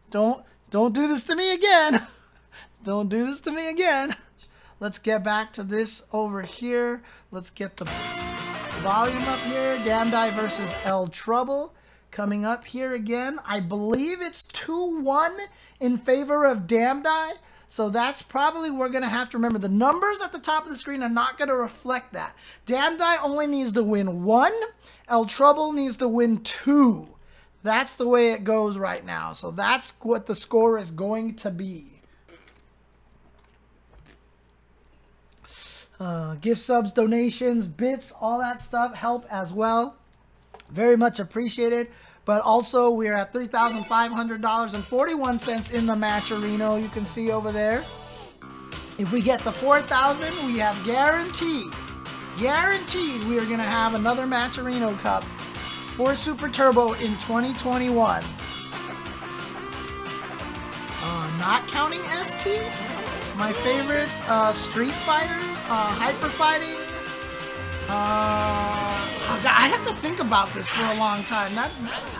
Don't do this to me again. Don't do this to me again. Let's get back to this over here. Let's get the volume up here. Damdai versus eltrouble. Coming up here again, I believe it's 2-1 in favor of Damdai. So that's probably, we're going to have to remember, the numbers at the top of the screen are not going to reflect that. Damdai only needs to win 1. eltrouble needs to win 2. That's the way it goes right now. So that's what the score is going to be. Gift subs, donations, bits, all that stuff help as well. Very much appreciated. But also, we're at $3,500.41 in the Matcherino. You can see over there. If we get the 4,000, we have guaranteed we are going to have another Matcherino Cup for Super Turbo in 2021. Not counting ST, my favorite Street Fighters, Hyper Fighting. I'd have to think about this for a long time.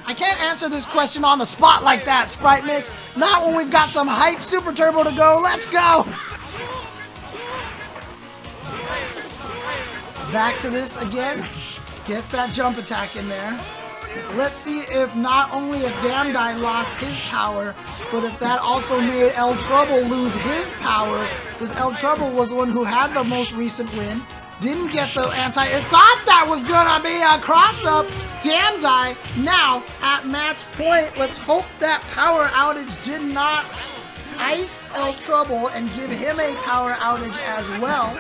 I can't answer this question on the spot like that, Sprite Mix. Not when we've got some hype Super Turbo to go. Let's go! Back to this again. Gets that jump attack in there. Let's see if not only if Damdai lost his power, but if that also made eltrouble lose his power, because eltrouble was the one who had the most recent win. Didn't get the anti-air. Thought that was gonna be a cross-up. Damdai now at match point. Let's hope that power outage did not ice eltrouble and give him a power outage as well.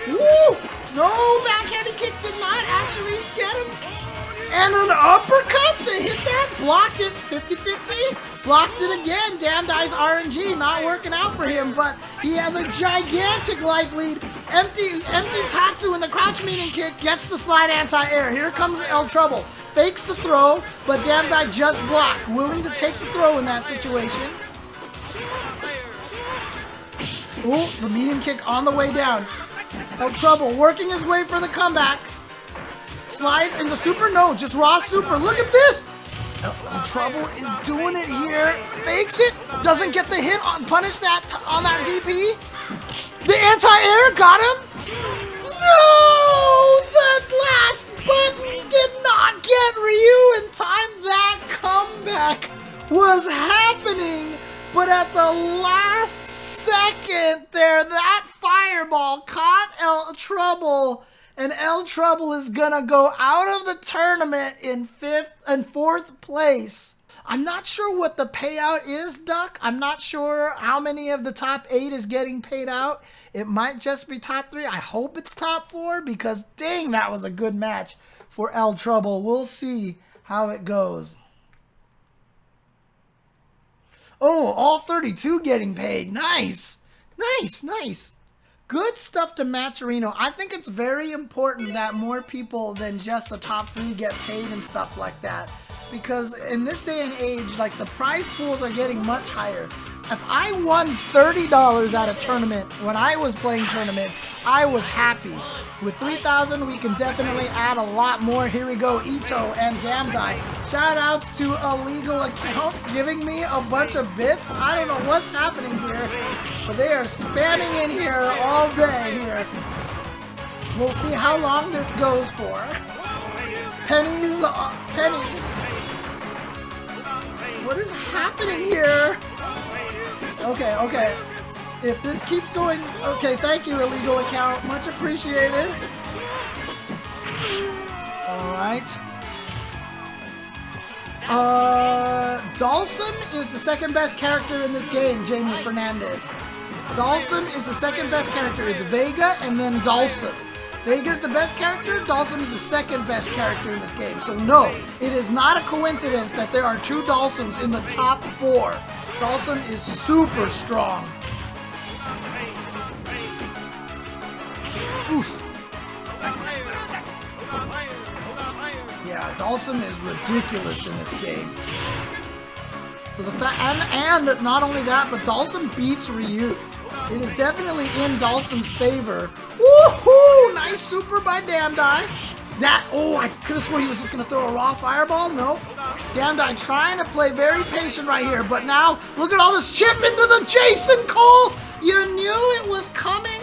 Woo! No, backhand kick did not actually get him. And an uppercut to hit that. Blocked it 50-50. Blocked it again. Damdai's RNG not working out for him, but he has a gigantic life lead. Empty Tatsu in the crouch meeting kick gets the slide anti-air. Here comes eltrouble. Fakes the throw, but Damdai just blocked. Willing to take the throw in that situation. Oh, the medium kick on the way down. eltrouble working his way for the comeback. Slide into super? No, just raw super. Look at this! eltrouble is doing it here. Fakes it. Doesn't get the hit on punish that on that DP. The anti-air got him. No! The last button did not get Ryu in time. That comeback was happening. But at the last second there, that fireball caught eltrouble. And eltrouble is gonna go out of the tournament in 5th and 4th place. I'm not sure what the payout is, Duck. I'm not sure how many of the top 8 is getting paid out. It might just be top 3. I hope it's top 4 because dang, that was a good match for eltrouble. We'll see how it goes. Oh, all 32 getting paid. Nice. Nice, nice. Good stuff to Matcherino. I think it's very important that more people than just the top 3 get paid and stuff like that. Because in this day and age, like the prize pools are getting much higher. If I won $30 at a tournament when I was playing tournaments, I was happy. With 3,000, we can definitely add a lot more. Here we go, Ito and Damdai. Shoutouts to Illegal Account giving me a bunch of bits. I don't know what's happening here, but they are spamming in here all day here. We'll see how long this goes for. Pennies, pennies. What is happening here? Okay, okay. If this keeps going, okay, thank you, Illegal Account. Much appreciated. Alright. Dalsum is the second best character in this game, Jamie Fernandez. Dalsum is the second best character. It's Vega and then Dalsum. Vega's the best character, Dalsum is the second best character in this game. So no, it is not a coincidence that there are 2 Dalsums in the top 4. Dalsum is super strong. Oof. Yeah, Dalsum is ridiculous in this game. So the fact, and not only that, but Dalsum beats Ryu. It is definitely in Dalsum's favor. Woohoo! Nice super by Damdai. That, oh, I could have sworn he was just going to throw a raw fireball. Nope. Damdai trying to play very patient right here. But now, look at all this chip into the Jason Cole. You knew it was coming.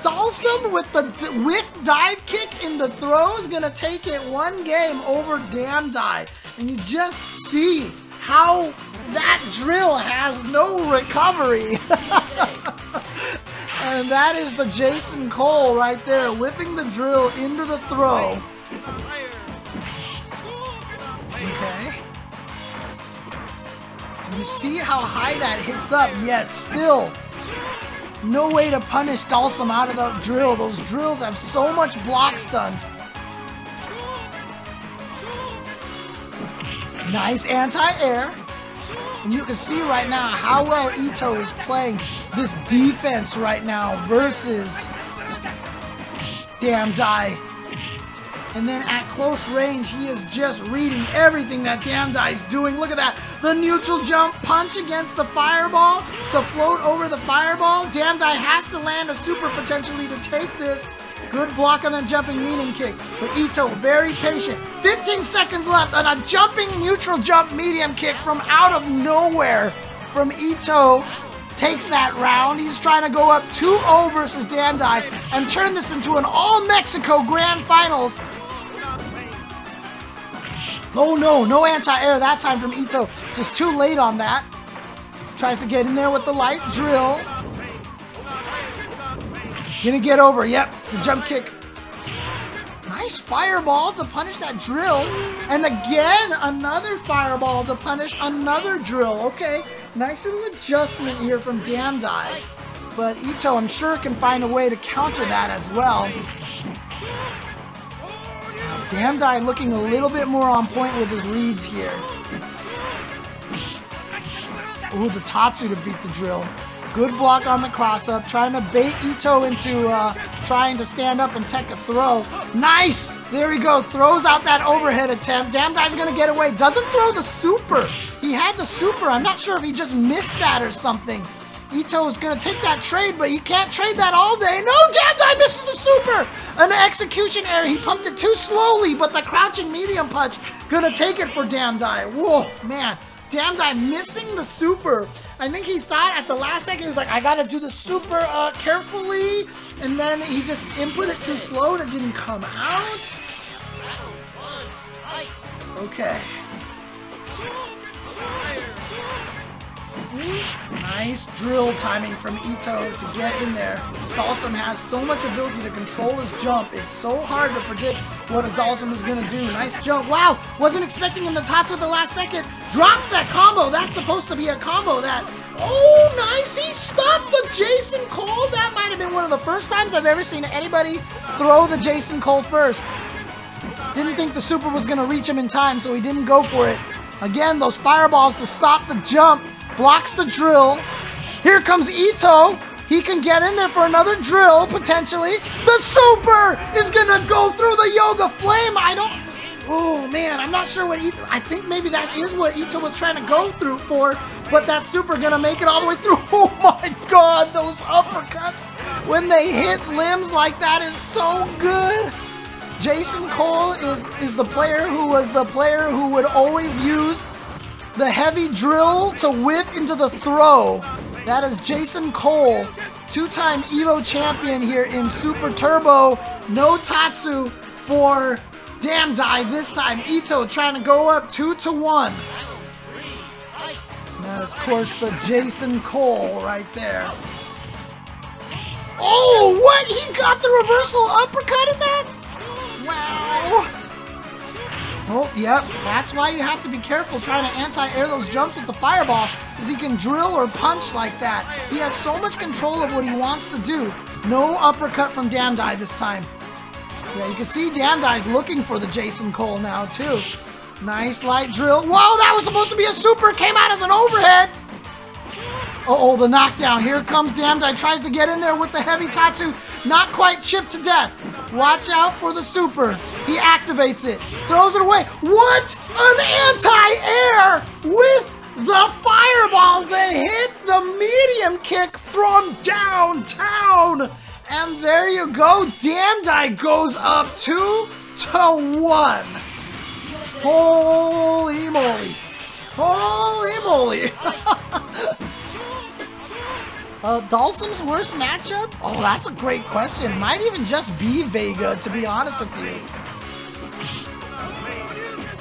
Dalsum with the whiff dive kick in the throw is going to take it 1 game over Damdai. And you just see how that drill has no recovery. And that is the Jason Cole right there, whipping the drill into the throw. Okay. And you see how high that hits up, yet still no way to punish Dalsum out of the drill. Those drills have so much block stun. Nice anti-air. And you can see right now how well Ito is playing this defense right now versus Damdai. And then at close range, he is just reading everything that Damdai is doing. Look at that. The neutral jump punch against the fireball to float over the fireball. Damdai has to land a super potentially to take this. Good block on a jumping medium kick. But Ito, very patient. 15 seconds left on a jumping neutral jump medium kick from out of nowhere from Ito. Takes that round. He's trying to go up 2-0 versus Damdai and turn this into an all-Mexico Grand Finals. Oh no, no anti-air that time from Ito. Just too late on that. Tries to get in there with the light drill. Gonna get over, yep, the jump kick. Nice fireball to punish that drill. And again, another fireball to punish another drill. Okay, nice little adjustment here from Damdai. But Ito, I'm sure, can find a way to counter that as well. Damdai looking a little bit more on point with his reads here. Ooh, the Tatsu to beat the drill. Good block on the cross-up, trying to bait Ito into trying to stand up and tech a throw. Nice! There we go, throws out that overhead attempt. Damdai's gonna get away, doesn't throw the super. He had the super, I'm not sure if he just missed that or something. Ito is gonna take that trade, but you can't trade that all day. No, Damdai misses the super! An execution error, he pumped it too slowly, but the crouching medium punch gonna take it for Damdai. Whoa, man. Damdai missing the super. I think he thought at the last second, he was like, I gotta do the super carefully. And then he just input it too slow and it didn't come out. Okay. Nice drill timing from Ito to get in there. Dalsum has so much ability to control his jump. It's so hard to predict what a Dalsum is going to do. Nice jump. Wow, wasn't expecting him to Tatsu at the last second. Drops that combo. That's supposed to be a combo that... Oh, nice. He stopped the Jason Cole. That might have been one of the first times I've ever seen anybody throw the Jason Cole first. Didn't think the super was going to reach him in time, so he didn't go for it. Again, those fireballs to stop the jump. Blocks the drill. Here comes Ito. He can get in there for another drill, potentially. The super is gonna go through the Yoga Flame. Oh man, I'm not sure what Ito, I think maybe that is what Ito was trying to go through for, but that super gonna make it all the way through. Oh my God, those uppercuts, when they hit limbs like that is so good. Jason Cole is the player who was the player who would always use the heavy drill to whiff into the throw. That is Jason Cole, two-time EVO champion here in Super Turbo. No Tatsu for Damdai this time. Ito trying to go up 2-1. And that is, of course, the Jason Cole right there. Oh, what? He got the reversal uppercut in that? Wow. Oh, yep, that's why you have to be careful trying to anti-air those jumps with the fireball, because he can drill or punch like that. He has so much control of what he wants to do. No uppercut from Damdai this time. Yeah, you can see Damdai's looking for the Jason Cole now, too. Nice light drill. Whoa, that was supposed to be a super. Came out as an overhead. Uh-oh, the knockdown. Here comes Damdai. Tries to get in there with the heavy Tatsu. Not quite chipped to death. Watch out for the super. He activates it. Throws it away. What? An anti-air with the fireball to hit the medium kick from downtown. And there you go. Damdai goes up 2-1. Holy moly. Holy moly. Dalsum's worst matchup? Oh, that's a great question. Might even just be Vega, to be honest with you.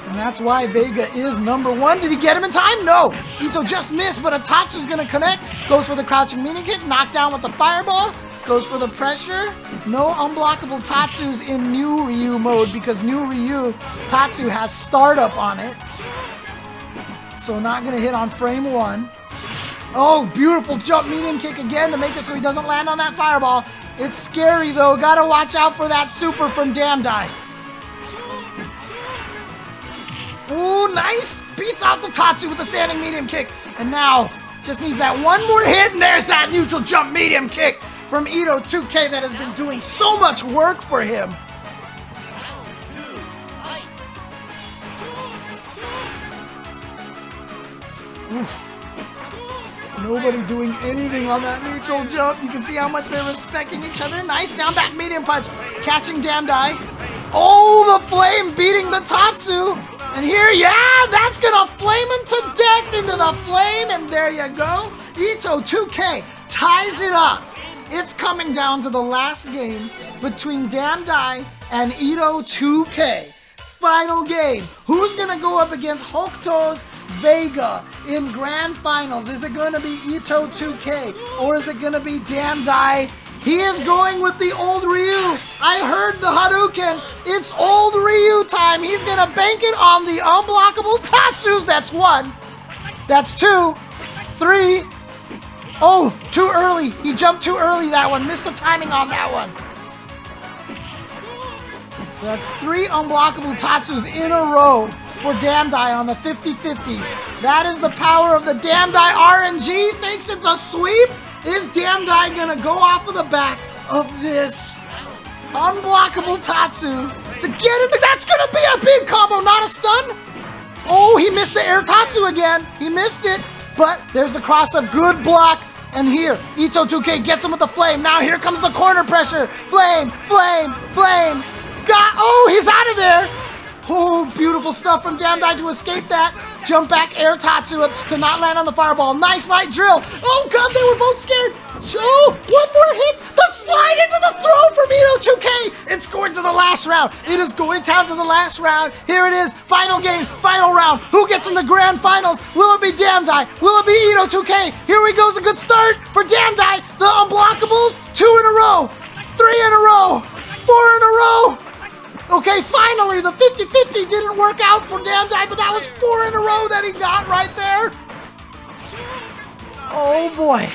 And that's why Vega is #1. Did he get him in time? No. Ito just missed, but a Tatsu's gonna connect. Goes for the crouching mini kick, knockdown with the fireball. Goes for the pressure. No unblockable Tatsus in new Ryu mode because new Ryu Tatsu has startup on it. So not gonna hit on frame 1. Oh, beautiful jump medium kick again to make it so he doesn't land on that fireball. It's scary though. Gotta watch out for that super from Damdai. Ooh, nice. Beats out the Tatsu with the standing medium kick. And now just needs that one more hit, and there's that neutral jump medium kick from Ito 2K that has been doing so much work for him. Oof. Nobody doing anything on that neutral jump. You can see how much they're respecting each other. Nice down back medium punch. Catching Damdai. Oh, the flame beating the Tatsu. And here, yeah, that's gonna flame him to death into the flame. And there you go. Ito 2K ties it up. It's coming down to the last game between Damdai and Ito 2K. Final game. Who's gonna go up against Hokuto's Vega in grand finals? Is it gonna be Ito 2K or is it gonna be Damdai He is going with the old Ryu. I heard the Hadouken. It's old Ryu time. He's going to bank it on the unblockable Tatsus. That's 1. That's 2. 3. Oh, too early. He jumped too early, that one. Missed the timing on that one. So that's 3 unblockable Tatsus in a row for Damdai on the 50-50. That is the power of the Damdai RNG. Fakes it the sweep. Is Damdai gonna go off of the back of this unblockable Tatsu to get him? That's gonna be a big combo, not a stun. Oh, he missed the air Tatsu again. He missed it, but there's the cross up. Good block. And here, Ito 2K gets him with the flame. Now here comes the corner pressure. Flame, flame, flame. Oh, he's out of there. Oh, beautiful stuff from Damdai to escape that. Jump back air Tatsu to not land on the fireball. Nice light drill. Oh, God, they were both scared. Oh, one more hit. The slide into the throw from Ito 2K. It's going to the last round. It is going down to the last round. Here it is. Final game, final round. Who gets in the grand finals? Will it be Damdai? Will it be Ito 2K? Here we go. It's a good start for Damdai. The unblockables. 2 in a row. 3 in a row. 4 in a row. Okay, finally, the 50-50 didn't work out for Damdai, but that was 4 in a row that he got right there. Oh, boy.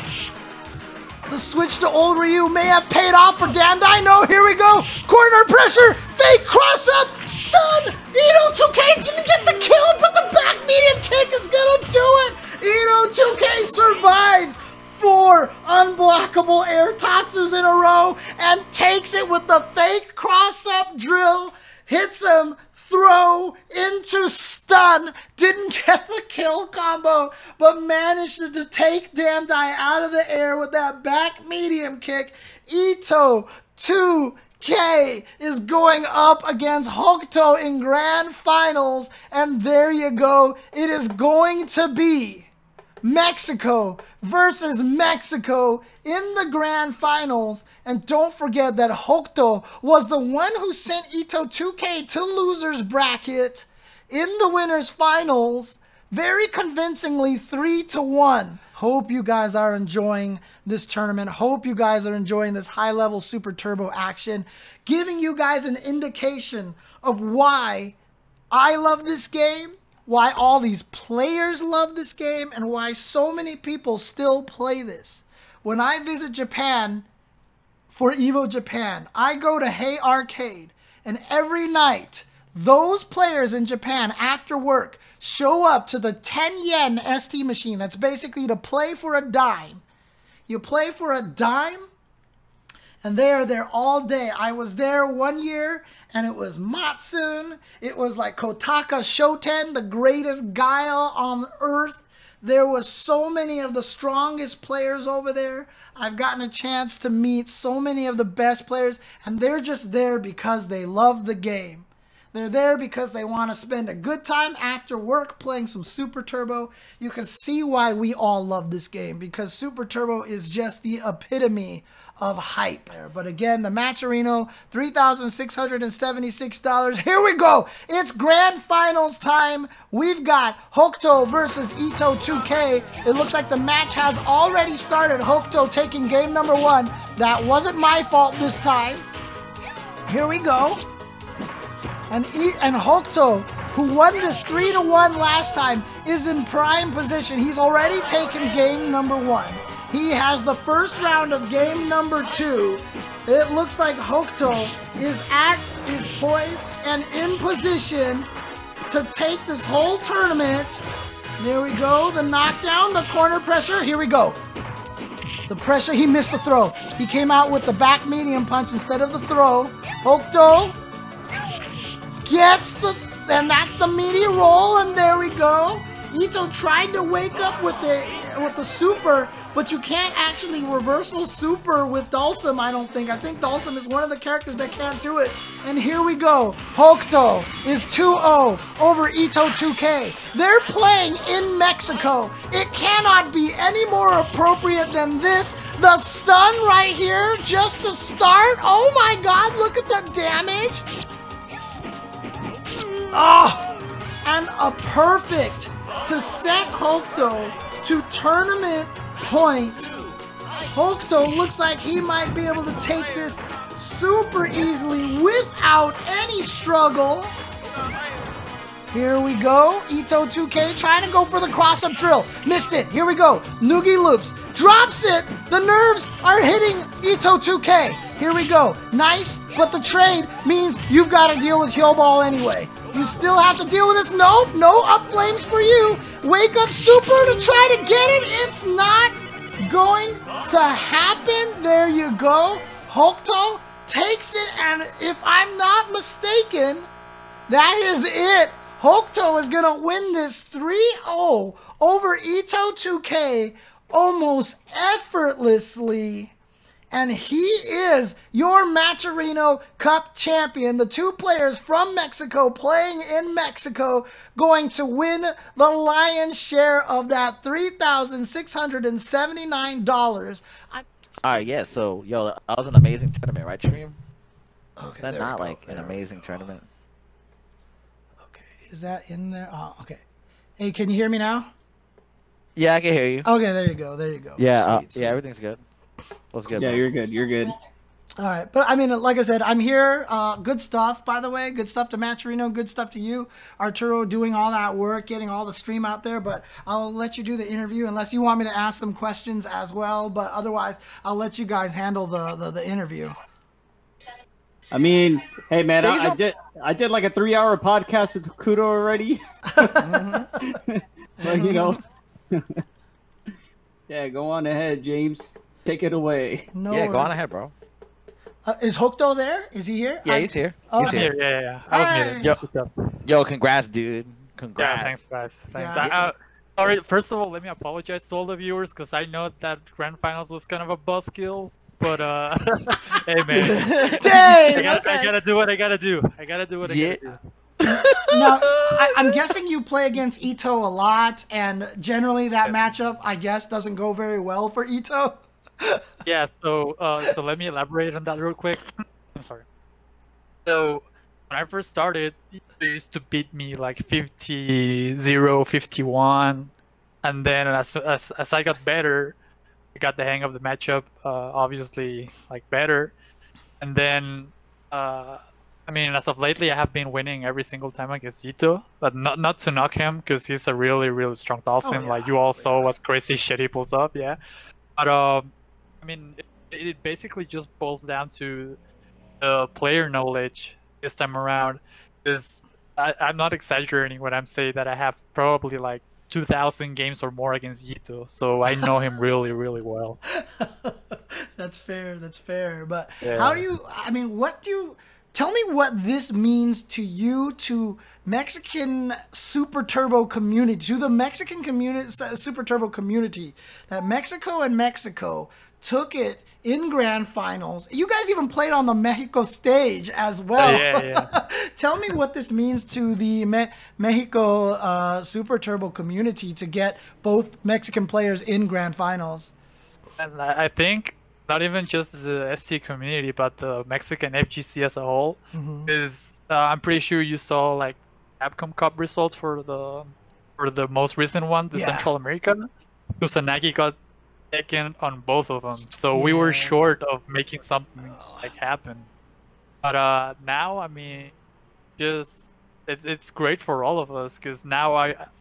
The switch to old Ryu may have paid off for Damdai. No, here we go. Corner pressure, fake cross-up, stun. Ito 2K didn't get the kill, but the back medium kick is going to do it. Ito 2K survives 4 unblockable air Tatsus in a row and takes it with the fake cross-up drill. Hits him, throw into stun. Didn't get the kill combo, but managed to take Damdai out of the air with that back medium kick. Ito 2K is going up against Hokuto in grand finals, and there you go. It is going to be Mexico versus Mexico in the grand finals. And don't forget that Hokuto was the one who sent Ito 2K to losers bracket in the winners finals very convincingly 3-1. Hope you guys are enjoying this tournament. Hope you guys are enjoying this high level super turbo action, giving you guys an indication of why I love this game, why all these players love this game, and why so many people still play this. When I visit Japan for EVO Japan, I go to Hey Arcade, and every night, those players in Japan after work show up to the 10 yen ST machine. That's basically to play for a dime. You play for a dime, and they are there all day. I was there one year, and it was Matsun. It was like Kotaka Shoten, the greatest guile on earth. There was so many of the strongest players over there. I've gotten a chance to meet so many of the best players, and they're just there because they love the game. They're there because they want to spend a good time after work playing some Super Turbo. You can see why we all love this game, because Super Turbo is just the epitome of hype. But again, the Matcherino, $3,676. Here we go. It's grand finals time. We've got Hokuto versus Ito 2K. It looks like the match has already started. Hokuto taking game number 1. That wasn't my fault this time. Here we go. And Hokuto, who won this 3-1 last time, is in prime position. He's already taken game number 1. He has the first round of game number 2. It looks like Hokuto is poised and in position to take this whole tournament. There we go. The knockdown, the corner pressure. Here we go. The pressure, he missed the throw. He came out with the back medium punch instead of the throw. Hokuto gets the, and that's the media roll, and there we go. Ito tried to wake up with the super, but you can't actually reversal super with Dhalsim, I don't think. I think Dhalsim is one of the characters that can't do it. And here we go. Hokuto is 2-0 over Ito 2K. They're playing in Mexico. It cannot be any more appropriate than this. The stun right here, just to start. Oh my God, look at the damage. Oh, and a perfect to set Hokuto to tournament point Hokuto looks like he might be able to take this super easily without any struggle. Here we go. Ito 2K trying to go for the cross-up drill. Missed it. Here we go. Noogie loops. Drops it. The nerves are hitting Ito 2K. Here we go. Nice, but the trade means you've got to deal with Heel Ball anyway. You still have to deal with this. Nope, no up flames for you. Wake up super to try to get it. It's not going to happen. There you go. Hokuto takes it, and if I'm not mistaken, that is it. Hokuto is going to win this 3-0 over Ito 2K almost effortlessly. And he is your Matcherino Cup champion. The two players from Mexico playing in Mexico going to win the lion's share of that $3,679. Alright, yeah, so, yo, that was an amazing tournament, right, Stream? Okay, That's not like an amazing tournament. Is that in there? Oh, okay. Hey, can you hear me now? Yeah, I can hear you. Okay, there you go. There you go. Yeah, Sweet. yeah, everything's good. What's good? Yeah, bro? you're good. You're good. All right, but I mean, like I said, I'm here. Good stuff, by the way. Good stuff to Matcherino. Good stuff to you, Arturo, doing all that work, getting all the stream out there. But I'll let you do the interview unless you want me to ask some questions as well. But otherwise, I'll let you guys handle the interview. I mean, hey man, I did like a 3-hour podcast with Hokuto already. But you know, yeah, go on ahead, James. Take it away. No Yeah, worries. go on ahead, bro. Is Hokuto there? Is he here? Yeah, he's here. Oh, He's here. Yeah. I was muted. Yo, What's up? yo, congrats, dude. Congrats. Yeah, thanks, guys. Thanks. Yeah. Sorry, first of all, let me apologize to all the viewers because I know that Grand Finals was kind of a buzzkill. But hey man, Dang, I gotta do what I gotta do. I gotta do what I gotta do. Now, I'm guessing you play against Ito a lot, and generally that matchup, I guess, doesn't go very well for Ito. Yeah, so let me elaborate on that real quick. I'm sorry. So when I first started, they used to beat me like 50-0, 51, and then as I got better, I got the hang of the matchup, obviously like better, and then I mean, as of lately, I have been winning every single time against Ito, but not to knock him because he's a really strong dolphin. Oh, yeah. Like you all saw what crazy shit he pulls up, yeah. But I mean, it basically just boils down to the player knowledge this time around. Because I'm not exaggerating when I'm saying that I have probably like 2,000 games or more against Ito, so I know him really well. That's fair. That's fair. But Yeah. how do you? I mean, tell me what this means to you, to Mexican Super Turbo community, to the Mexican community, Super Turbo community, that Mexico took it in grand finals. You guys even played on the Mexico stage as well. Yeah. Tell me what this means to the Mexico Super Turbo community to get both Mexican players in grand finals. And I think not even just the ST community, but the Mexican FGC as a whole. Is I'm pretty sure you saw like Capcom Cup results for the most recent one, the Yeah. Central American. Kusanagi got taken on both of them, so we were short of making something like happen. But now, I mean, just it's great for all of us because now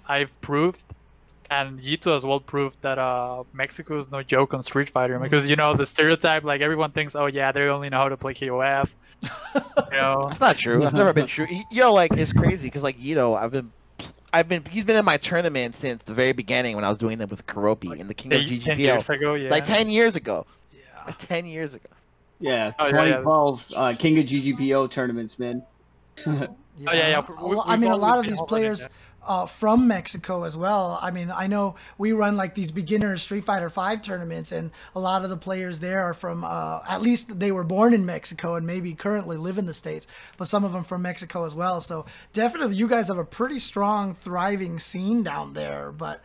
I've proved, and Yito as well proved that Mexico is no joke on Street Fighter, because you know the stereotype, like everyone thinks, oh yeah, they only know how to play KOF. You know, That's not true. That's never been true. Yo, like it's crazy because like he's been in my tournament since the very beginning when I was doing them with Karopi in the King of 10 GGPO. years ago, yeah. Like 10 years ago. Yeah. That's 10 years ago. Yeah, Oh, yeah, 2012 King of GGPO tournaments, man. Oh, yeah. I mean, a lot of been these holding players it. from Mexico as well. I mean, I know we run like these beginner Street Fighter V tournaments, and a lot of the players there are from, at least they were born in Mexico and maybe currently live in the States, but some of them from Mexico as well. So definitely you guys have a pretty strong, thriving scene down there. But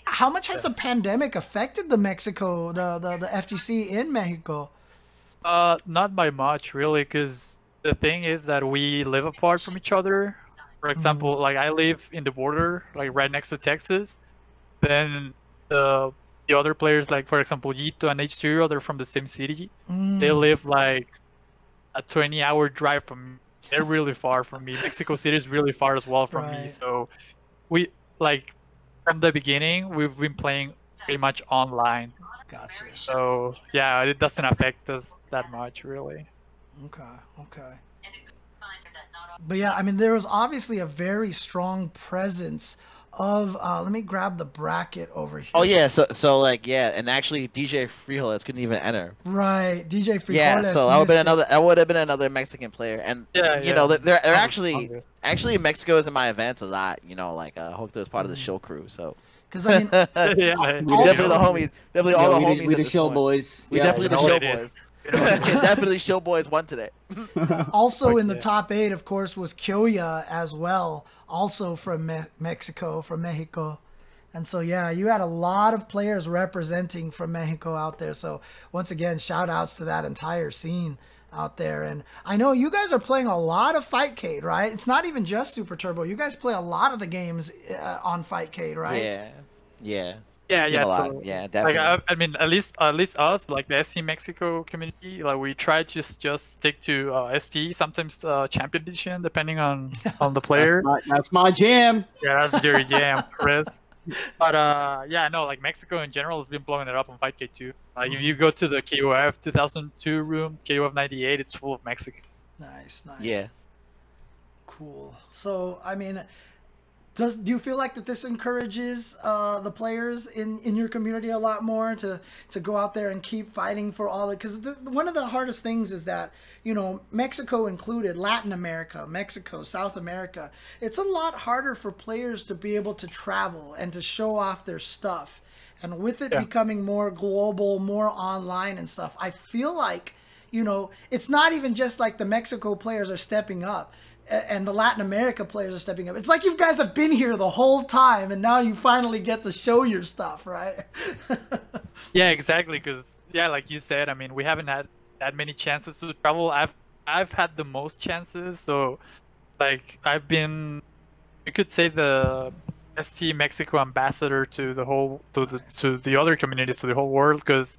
how much has the pandemic affected the Mexico, the FGC in Mexico? Not by much, really, because the thing is that we live apart from each other. For example, like I live in the border, like right next to Texas. Then the the other players, like for example Yito and H0, they're from the same city. They live like a 20-hour drive from me. They're really far from me. Mexico City is really far as well from me. So we like from the beginning we've been playing pretty much online. Gotcha. So yeah, it doesn't affect us that much really. Okay. But yeah, I mean, there was obviously a very strong presence of. Let me grab the bracket over here. Oh yeah, so like yeah, and actually DJ Frijoles couldn't even enter. Right, DJ Frijoles. Yeah, so that would have been another Mexican player, and you know they're actually Mexico is in my events a lot. You know, like Hokuto is part of the show crew, so. Because I mean, definitely the homies, definitely all the homies. We the show boys. We definitely the show boys. Definitely show boys won today. Also in the top 8, of course, was Kyoya as well, also from Mexico. And so, yeah, you had a lot of players representing from Mexico out there. So, once again, shout outs to that entire scene out there. And I know you guys are playing a lot of Fightcade, right? It's not even just Super Turbo. You guys play a lot of the games on Fightcade, right? Yeah. Totally. Yeah, definitely. Like, I mean, at least us, like the SC Mexico community, like we try to just stick to ST, sometimes Champion Edition, depending on the player. That's my jam. Yeah, that's your jam, Chris. But yeah, no, like Mexico in general has been blowing it up on Fightcade too. Like if you go to the KOF 2002 room, KOF 98, it's full of Mexican. Nice. Yeah. Cool. So, I mean, do you feel like that this encourages the players in your community a lot more to go out there and keep fighting for all the, because one of the hardest things is that, you know, Mexico included, Latin America, Mexico, South America, it's a lot harder for players to be able to travel and to show off their stuff. And with it becoming more global, more online and stuff, I feel like, you know, it's not even just like the Mexico players are stepping up and the Latin America players are stepping up. It's like you guys have been here the whole time, and now you finally get to show your stuff, right? Yeah, exactly. Because like you said, I mean, we haven't had that many chances to travel. I've had the most chances, so like I've been, you could say, the ST Mexico ambassador to the whole to the other communities, to the whole world, because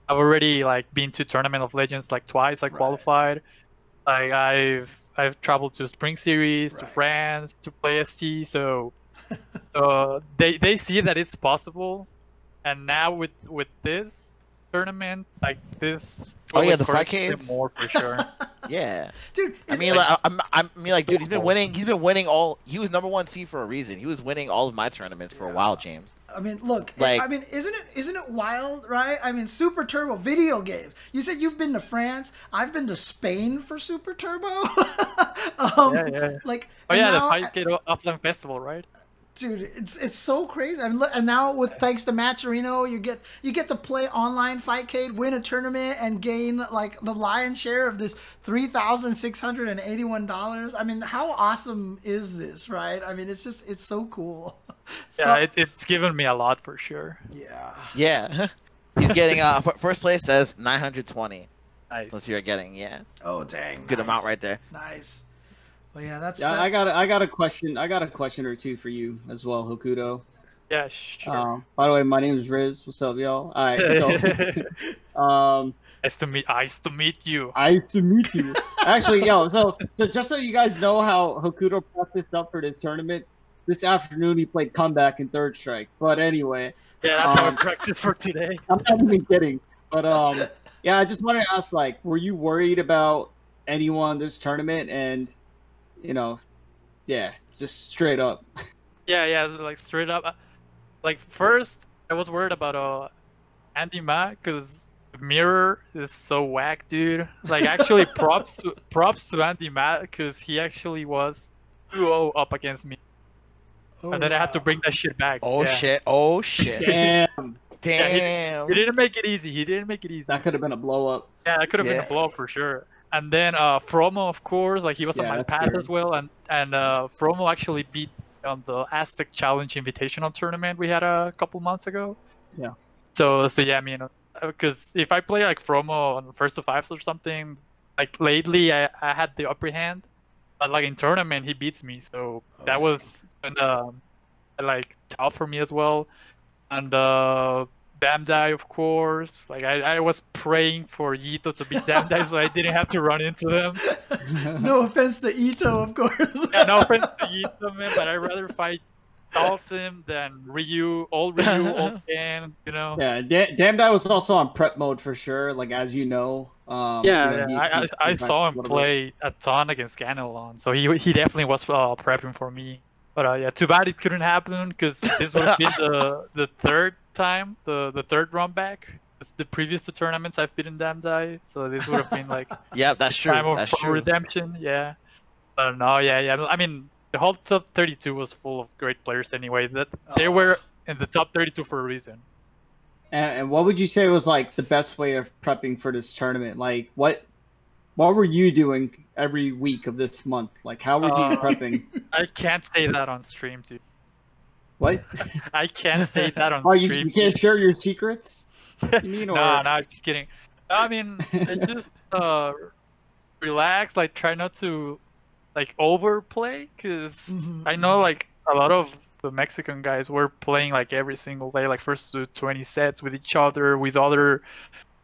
I've already like been to Tournament of Legends like twice. I qualified. Like I've traveled to Spring Series, to France, to play ST, so they see that it's possible, and now with this tournament, like this, the Fightcade more for sure. Yeah, dude. I mean, dude, he's been winning. He's been winning all. He was #1 seed for a reason. He was winning all of my tournaments for a while, James. I mean, look. Like, I mean, isn't it wild, right? I mean, Super Turbo video games. You said you've been to France. I've been to Spain for Super Turbo. Like, the Fightcade offline festival, right? Dude, it's so crazy. I mean, and now with thanks to Matcherino, you get to play online Fightcade, win a tournament, and gain like the lion's share of this $3,681. I mean, how awesome is this, right? I mean, it's so cool. So, it's given me a lot for sure. Yeah. He's getting first place says 920. Nice. That's what you're getting. Oh dang. Good amount right there. Nice. Well, yeah, that's. I got a question. I got a question or two for you as well, Hokuto. Yeah, sure. By the way, my name is Riz. What's up, y'all? All right. So, nice to meet you. Actually, so just so you guys know how Hokuto practiced up for this tournament, this afternoon he played comeback in third strike. But anyway. Yeah, that's how I practiced for today. I'm not even kidding. But yeah, I just wanted to ask, like, were you worried about anyone this tournament? And you know, just straight up. Yeah, like straight up. Like first, I was worried about AndyMac because Mirror is so whack, dude. Like actually, props to AndyMac because he actually was 2-0 up against me, and then I had to bring that shit back. Oh shit! Damn. Yeah, he didn't make it easy. That could have been a blow up. Yeah, that could have been a blow up for sure. And then Fromo, of course, like he was on my path as well, and Fromo actually beat on the Aztec Challenge Invitational tournament we had a couple months ago. Yeah. So yeah, I mean, because if I play like Fromo on first to fives or something, like lately I had the upper hand, but like in tournament he beats me, so that was like tough for me as well. And Damdai, of course. Like I was praying for Ito to beat Damdai so I didn't have to run into them. No offense to Ito, of course. Yeah, no offense to Ito, man, but I'd rather fight Dalsim than Ryu, O.Ken, you know. Yeah, Damdai was also on prep mode for sure. Like as you know. I saw him play a ton against Ganelon, so he definitely was prepping for me. But yeah, too bad it couldn't happen because this would have been the third time, the third run back. The previous two tournaments I've beaten Damdai, so this would have been like yeah, that's true. Time of That's true. redemption. Yeah, no, yeah. I mean, the whole top 32 was full of great players anyway. That they were in the top 32 for a reason. And what would you say was like the best way of prepping for this tournament? Like what were you doing every week of this month? Like how were you prepping? I can't say that on stream, dude. What? I can't say that on stream. You can't share your secrets? You mean, or... No, just kidding. I mean, I just relax. Like try not to like overplay, because I know like a lot of the Mexican guys were playing like every single day, like first to 20 sets with each other, with other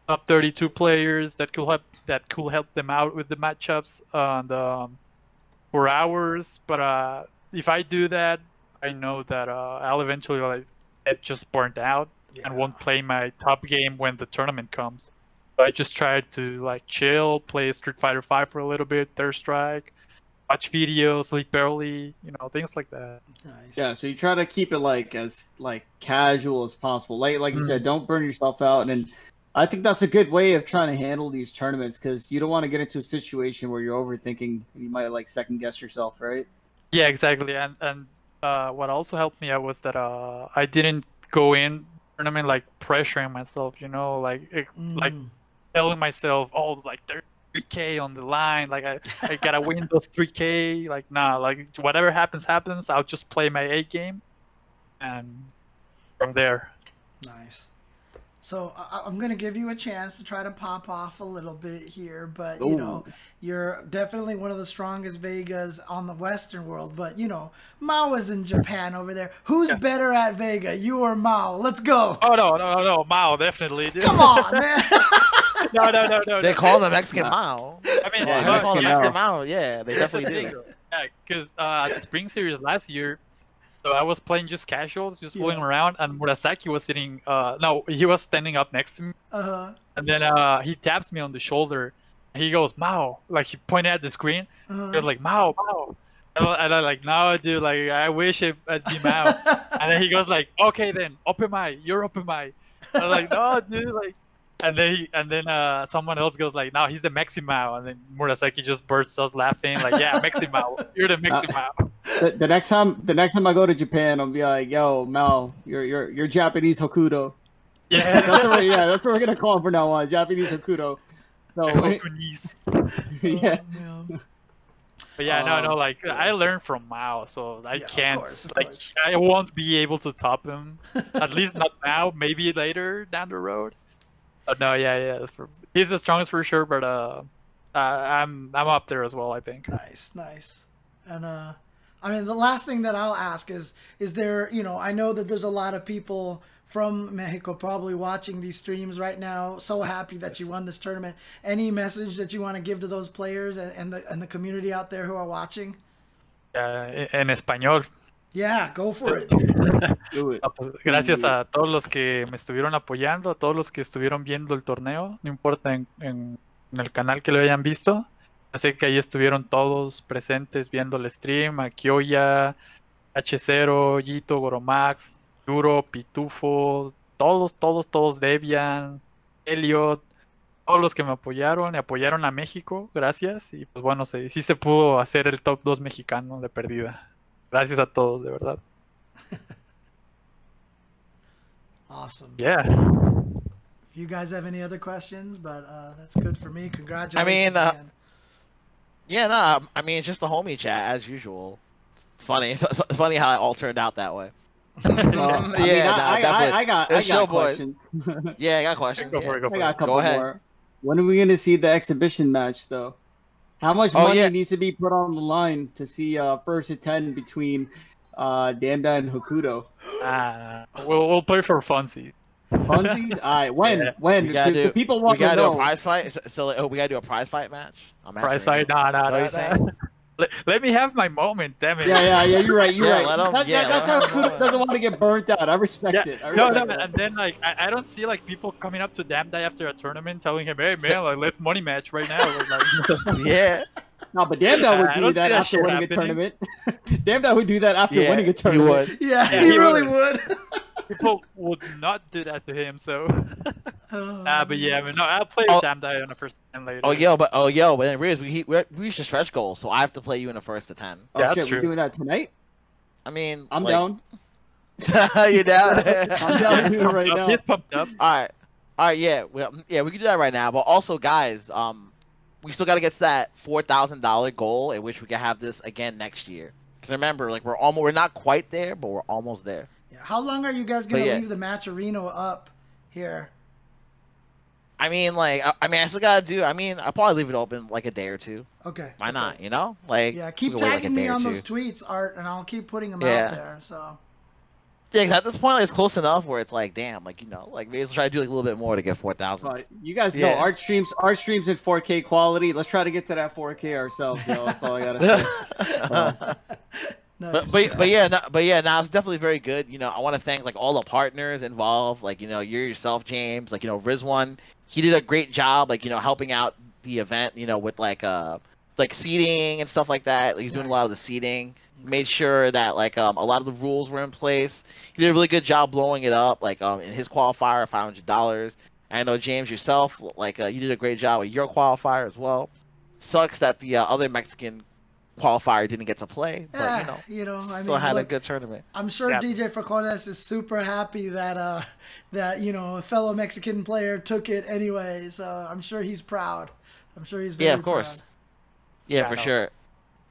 top 32 players that could help them out with the matchups for hours. But if I do that, I know that I'll eventually like get just burnt out and won't play my top game when the tournament comes. So I just try to like chill, play Street Fighter 5 for a little bit, Third Strike, watch videos, sleep early, you know, things like that. Nice. Yeah, so you try to keep it like as like casual as possible. Like you said, don't burn yourself out. And I think that's a good way of trying to handle these tournaments, because you don't want to get into a situation where you're overthinking and you might like second guess yourself, right? Yeah, exactly. And what also helped me out was that I didn't go in tournament like pressuring myself, you know, like telling myself, oh, like there's 3K on the line, like I gotta win those 3K. Like nah, like whatever happens. I'll just play my A game, and from there. Nice. So I'm gonna give you a chance to try to pop off a little bit here, but you know, you're definitely one of the strongest Vegas on the Western world. But you know, Mao is in Japan over there. Who's better at Vega, you or Mao? Let's go. Oh no, Mao definitely. Dude. Come on, man. No. They call the Mexican Mao. I mean, they call the Mexican Mao. Yeah, they definitely do. Yeah, because at the Spring Series last year, so I was playing just casuals, just fooling around, and Murasaki was sitting. No, he was standing up next to me. And then he taps me on the shoulder. And he goes, Mao. Like he pointed at the screen. He was like, Mao. And I'm like, no, dude. Like I wish it'd be Mao. And then he goes like, okay, then open my. You're open my. I'm like, no, dude. Like. And then someone else goes like, no, he's the Mexi Mao. And then Murasaki just bursts us laughing like, yeah, Mexi Mao. You're the Mexi Mao. The next time I go to Japan, I'll be like, yo, Mao, you're Japanese Hokuto. Yeah. That's what we're gonna call him from now on, Japanese Hokuto. So yeah. But yeah, no, like I learned from Mao, so I can't, of like, course. I won't be able to top him. At least not now. Maybe later down the road. No, yeah. He's the strongest for sure, but I'm up there as well, I think. Nice. And I mean, the last thing that I'll ask is there, you know, I know that there's a lot of people from Mexico probably watching these streams right now, so happy that you won this tournament. Any message that you want to give to those players and the community out there who are watching? En español. Yeah, go for it. Gracias a todos los que me estuvieron apoyando, a todos los que estuvieron viendo el torneo, no importa en el canal que lo hayan visto. Yo sé que ahí estuvieron todos presentes viendo el stream, a Kyoya, H0, Yito, Goromax, Duro, Pitufo, todos, Debian, Elliot, todos los que me apoyaron y apoyaron a México, gracias. Y pues bueno, sí se pudo hacer el top 2 mexicano de perdida. Gracias a todos, de verdad. Awesome. Yeah. If you guys have any other questions, but that's good for me. Congratulations. I mean, again. yeah, no, I mean, it's just the homie chat as usual. It's funny. It's funny how it all turned out that way. I got questions. Yeah, I got questions. Go for it. I got a couple Go ahead. more. When are we gonna see the exhibition match, though? How much money needs to be put on the line to see first at 10 between Damdai and Hokuto? We'll play for funsies. Funsies? All right, when? We gotta The people want we gotta to do know. a prize fight. So we gotta do a prize fight match. Prize fight? Nah. Let me have my moment, damn it. Yeah, you're right. Yeah, let 'em- That's how Hokuto doesn't want to get burnt out. I respect it. I No, respect it. and then like I don't see like people coming up to Damdai after a tournament telling him, "Hey man, like let's money match right now." Like, Yeah. No, but Damdai would I do don't that see that after shit winning a happening. tournament. Damdai would do that after winning a He tournament. would. Yeah, Yeah, he he really would. people would not do that to him. So, but yeah, I mean, no, I'll play Oh. Damdai on the first and later. But in reals, we reached a stretch goal, so I have to play you in the first to 10. Oh Yeah, that's shit, true. we're doing that tonight? I mean, I'm like, down. You down? I'm down to do it right now. He's pumped up. All right, yeah, we can do that right now. But also, guys, we still got to get to that $4,000 goal, in which we can have this again next year. Because remember, like we're not quite there, but we're almost there. Yeah, how long are you guys gonna yeah. leave the Matcherino up here? I mean, like, I still gotta do. I mean, I'll probably leave it open like a day or two. Okay. Why not? You know, like, Yeah, keep we can wait, like, a tagging me day or on two. those tweets, Art, and I'll keep putting them Yeah. out there. So. Yeah, 'cause at this point, like, it's close enough where it's like, damn, like, you know, like maybe let's try to do like a little bit more to get 4,000. But you guys know Yeah. our streams in 4K quality. Let's try to get to that 4K ourselves, yo. That's all I gotta say. Nice. But yeah, now it's definitely very good. You know, I want to thank like all the partners involved. Like, you know, you yourself, James. Like, you know, Rizwan, he did a great job. Like, you know, helping out the event. You know, with like seating and stuff like that. Like, he's doing a lot of the seating. Made sure that like a lot of the rules were in place. He did a really good job blowing it up. Like in his qualifier, $500. I know James yourself. Like you did a great job with your qualifier as well. Sucks that the other Mexican qualifier didn't get to play, but I still mean, had a look, good tournament. I'm sure Yeah. DJ Frijoles is super happy that that a fellow Mexican player took it anyway. So I'm sure he's proud. I'm sure he's very Yeah, of course. proud. Yeah, Yeah, for no. sure.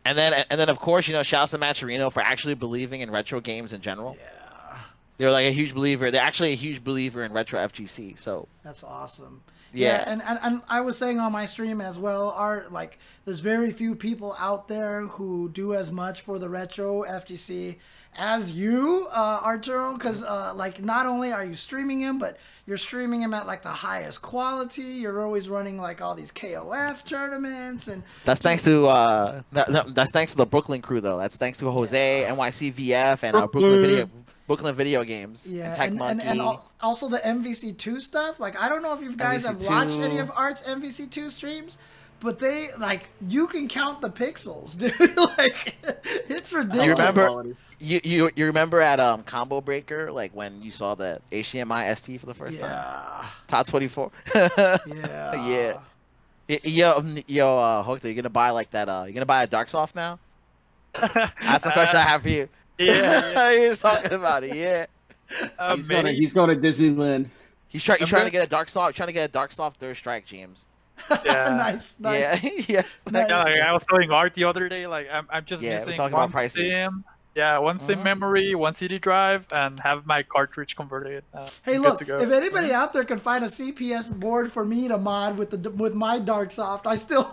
And then of course, shouts to Matcherino for actually believing in retro games in general. Yeah, They're like a huge believer. They're actually a huge believer in retro FGC. So that's awesome. Yeah. And I was saying on my stream as well, Art, like there's very few people out there who do as much for the retro FGC as you, Arturo, because like not only are you streaming him, but you're streaming him at like the highest quality. You're always running like all these KOF tournaments, and that's thanks to that's thanks to the Brooklyn crew though. That's thanks to Jose, NYCVF, and Brooklyn Video Games, yeah, and Tech Monkey. and also the MVC2 stuff. Like I don't know if you guys have watched MVC2. any of Art's MVC2 streams, but they like you can count the pixels, dude. Like it's ridiculous. You remember? You remember at Combo Breaker, like when you saw the HDMI ST for the first time? Top 24. Yeah. Yo, Hokuto, you gonna buy like that? You gonna buy a Darksoft now? That's the question I have for you. Yeah. He was talking about it. Yeah. He's going to Disneyland. He's trying to get a Darksoft. Trying to get a Darksoft Third Strike, James. Yeah. nice. Yeah. Yes. Nice. Yeah, like, I was telling Art the other day, like I'm just Yeah, we're missing talking one about prices. SIM. Yeah, one SIM memory, one CD drive, and have my cartridge converted. Hey, good look! to go. If anybody out there can find a CPS board for me to mod with my Darksoft, I still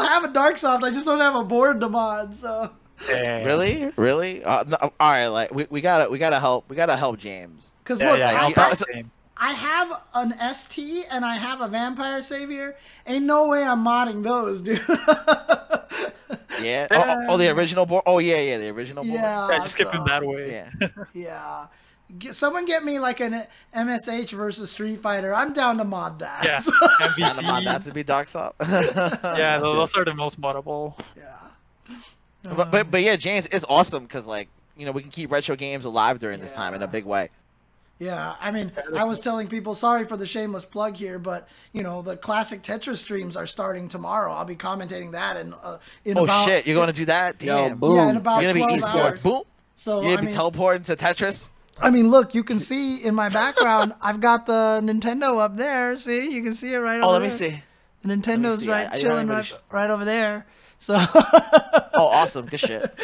have a Darksoft. I just don't have a board to mod. So Damn. Really? No, all right, like we gotta help James. because Yeah, look, yeah, I- I'll I- buy so- the same. I have an ST and I have a Vampire Savior. Ain't no way I'm modding those, dude. Yeah. Oh, the original board. Oh yeah, the original board. Yeah, Yeah, just skip so- him that way. Yeah. Yeah. Someone get me like an MSH versus Street Fighter. I'm down to mod that. Yeah, So- And the mod MVC. has to be Darksoft. Yeah, those are the most moddable. yeah. But yeah, James, it's awesome because like we can keep retro games alive during this time in a big way. Yeah, I mean, I was telling people, sorry for the shameless plug here, but the classic Tetris streams are starting tomorrow. I'll be commentating that in Oh about shit, you're gonna do that? Yo, Damn. boom. yeah, in about You're gonna be 12 esports. hours. Boom. So You're I gonna be mean, teleporting to Tetris. I mean, look, you can see in my background, I've got the Nintendo up there. See, you can see it right over Oh, let there. me see. The Nintendo's see. right, I chilling remember right over there. So Oh, awesome. Good shit.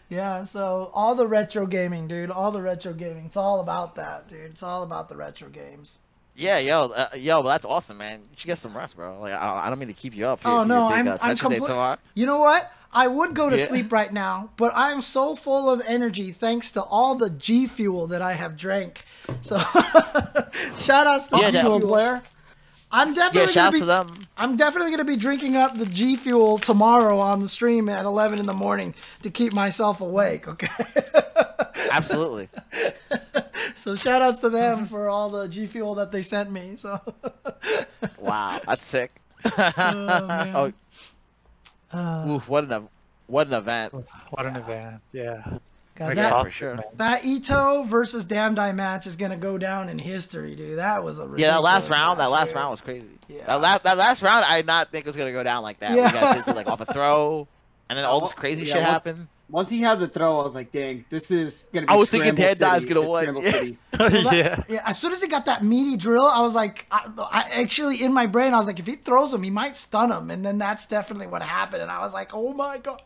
yeah, so all the retro gaming, dude, all the retro gaming. It's all about that, dude. It's all about the retro games. Yeah, yo, that's awesome, man. You should get some rest, bro. Like, I don't mean to keep you up. Oh no, I'm tomorrow. You know what? I would go to sleep right now, but I'm so full of energy thanks to all the G Fuel that I have drank. So, shout outs to G Fuel. Blair. I'm definitely shouts to them. I'm definitely gonna be drinking up the G Fuel tomorrow on the stream at 11 in the morning to keep myself awake. Okay. Absolutely. So shout outs to them for all the G Fuel that they sent me. So. Wow, that's sick. Man. Oof, what an event. What an event. Yeah. God, Yeah, for sure. That Ito versus Damdai match is gonna go down in history, dude. That was a ridiculous That last round match, was crazy. Yeah. That last round, I did not think it was gonna go down like that. Yeah. We got this like off a throw, and then all this crazy shit happened. Once he had the throw, I was like, "Dang, this is gonna be." I was thinking Damdai's gonna win. Yeah. Yeah, as soon as he got that meaty drill, I was like, I actually in my brain, I was like, if he throws him, he might stun him, and then that's definitely what happened. And I was like, oh my god,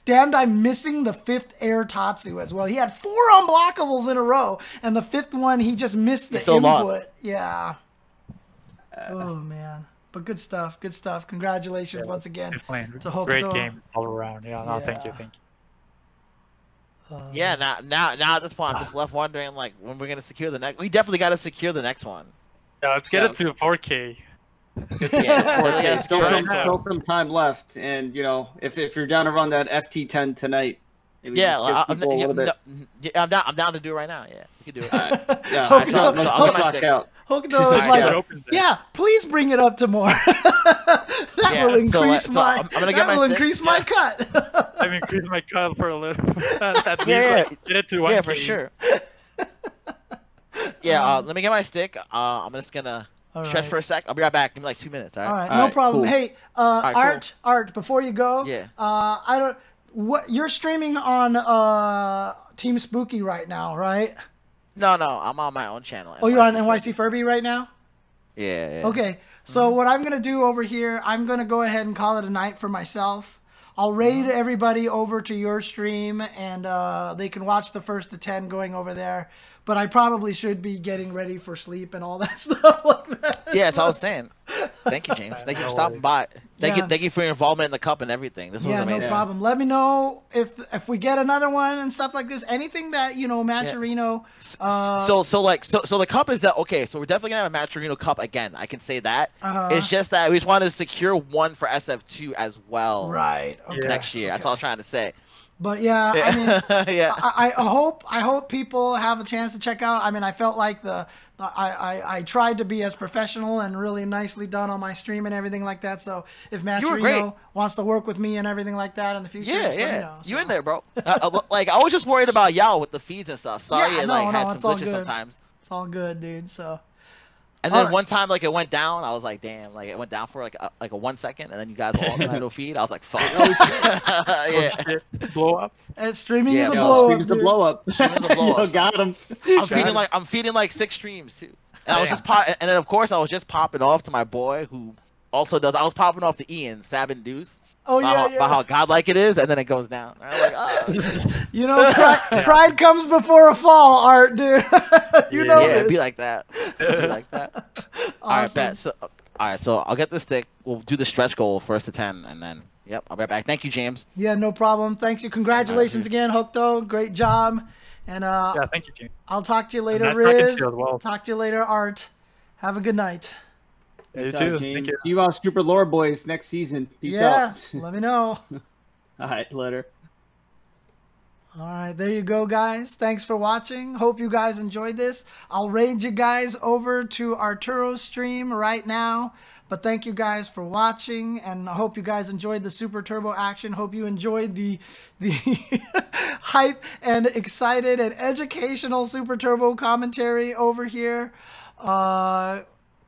Damdai missing the 5th air Tatsu as well. He had 4 unblockables in a row, and the 5th one he just missed the input. Lost. Yeah. Oh man, but good stuff. Congratulations once again to Hokuto. Great game all around. Yeah, no, thank you. Yeah, now at this point, I'm just left wondering like when we're gonna secure the next. We definitely got to secure the next one. Yeah, let's get it to 4K. Still some time left, and you know, if you're down to run that FT10 tonight, maybe just give people a little bit. I'm down to do it right now. Yeah, we can do it. Yeah, so I'll get my stick. Hokuto is like, yeah, please bring it up to more. That will increase my cut. I've increased my cut for a little. Get it to 1K. Yeah, for sure. Yeah, let me get my stick. I'm just gonna stretch for a sec. I'll be right back. Give me like 2 minutes. All right. No problem. Cool. Hey, Art, before you go, yeah. You're streaming on Team Spooky right now, right? No, I'm on my own channel. Oh, you're on NYC Furby right now? Yeah. Okay, so what I'm going to do over here, I'm going to go ahead and call it a night for myself. I'll raid everybody over to your stream, and they can watch the first to 10 going over there. But I probably should be getting ready for sleep and all that stuff like that. Yeah, that's all I was saying. Thank you, James. Thank you for stopping by. Thank you for your involvement in the cup and everything. This was amazing. No problem. Let me know if we get another one and stuff like this. Anything that Matcherino. So the cup is that okay? So we're definitely gonna have a Matcherino Cup again. I can say that. It's just that we just wanted to secure one for SF2 as well. Right. Okay. Next year. That's all I was trying to say. But yeah, I mean, yeah. I hope people have a chance to check out. I mean, I felt like I tried to be as professional and really nicely done on my stream and everything like that. So if Matcherino wants to work with me and everything like that in the future, just let me know. So. You in there, bro? Like I was just worried about y'all with the feeds and stuff. Sorry, had some glitches sometimes. It's all good, dude. So. And then one time, like it went down, I was like, "Damn!" Like it went down for like a 1 second, and then you guys all had no feed. I was like, "Fuck!" Blow up. Streaming is a blow up. Streaming is a blow up. Yo, got him. I'm feeding like 6 streams too. And I was just and then of course I was just popping off to my boy who also does. I was popping off to Ian, Sab and Deuce. About how godlike it is, and then it goes down. I was like, oh. You know, pride comes before a fall, Art, dude. you know this. Be like that. Be like that. Awesome. All right, bet. So I'll get the stick. We'll do the stretch goal first to 10, and then I'll be right back. Thank you, James. Yeah, no problem. Thanks you. Congratulations again, Hokuto. Great job. And thank you, James. I'll talk to you later, Riz. Talk to you later, Art. Have a good night. Yeah, you too. Thank you. See you on Super Lore Boys next season. Peace out. Let me know. All right, later. All right, there you go, guys. Thanks for watching. Hope you guys enjoyed this. I'll raid you guys over to Arturo's stream right now. But thank you guys for watching, and I hope you guys enjoyed the Super Turbo action. Hope you enjoyed the hype and excited and educational Super Turbo commentary over here.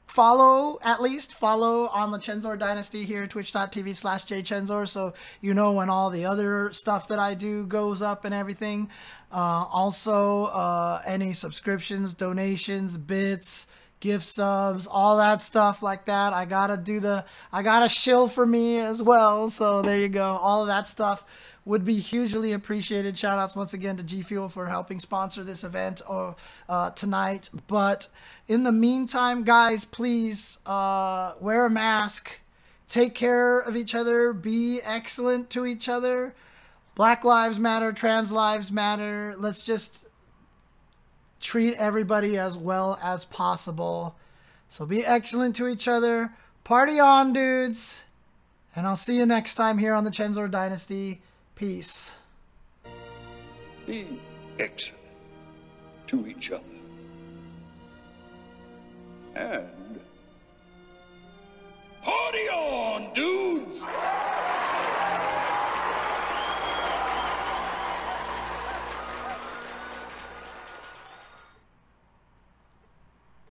Follow on the Chensor Dynasty here, twitch.tv/jchensor, so you know when all the other stuff that I do goes up and everything. Also, any subscriptions, donations, bits, gift subs, all that stuff like that. I gotta shill for me as well. So there you go. All of that stuff would be hugely appreciated. Shout outs once again to G Fuel for helping sponsor this event tonight. But in the meantime, guys, please wear a mask, take care of each other, be excellent to each other. Black lives matter, trans lives matter. Let's just treat everybody as well as possible. So be excellent to each other. Party on, dudes. And I'll see you next time here on the Chensor Dynasty. Peace. Be excellent to each other. And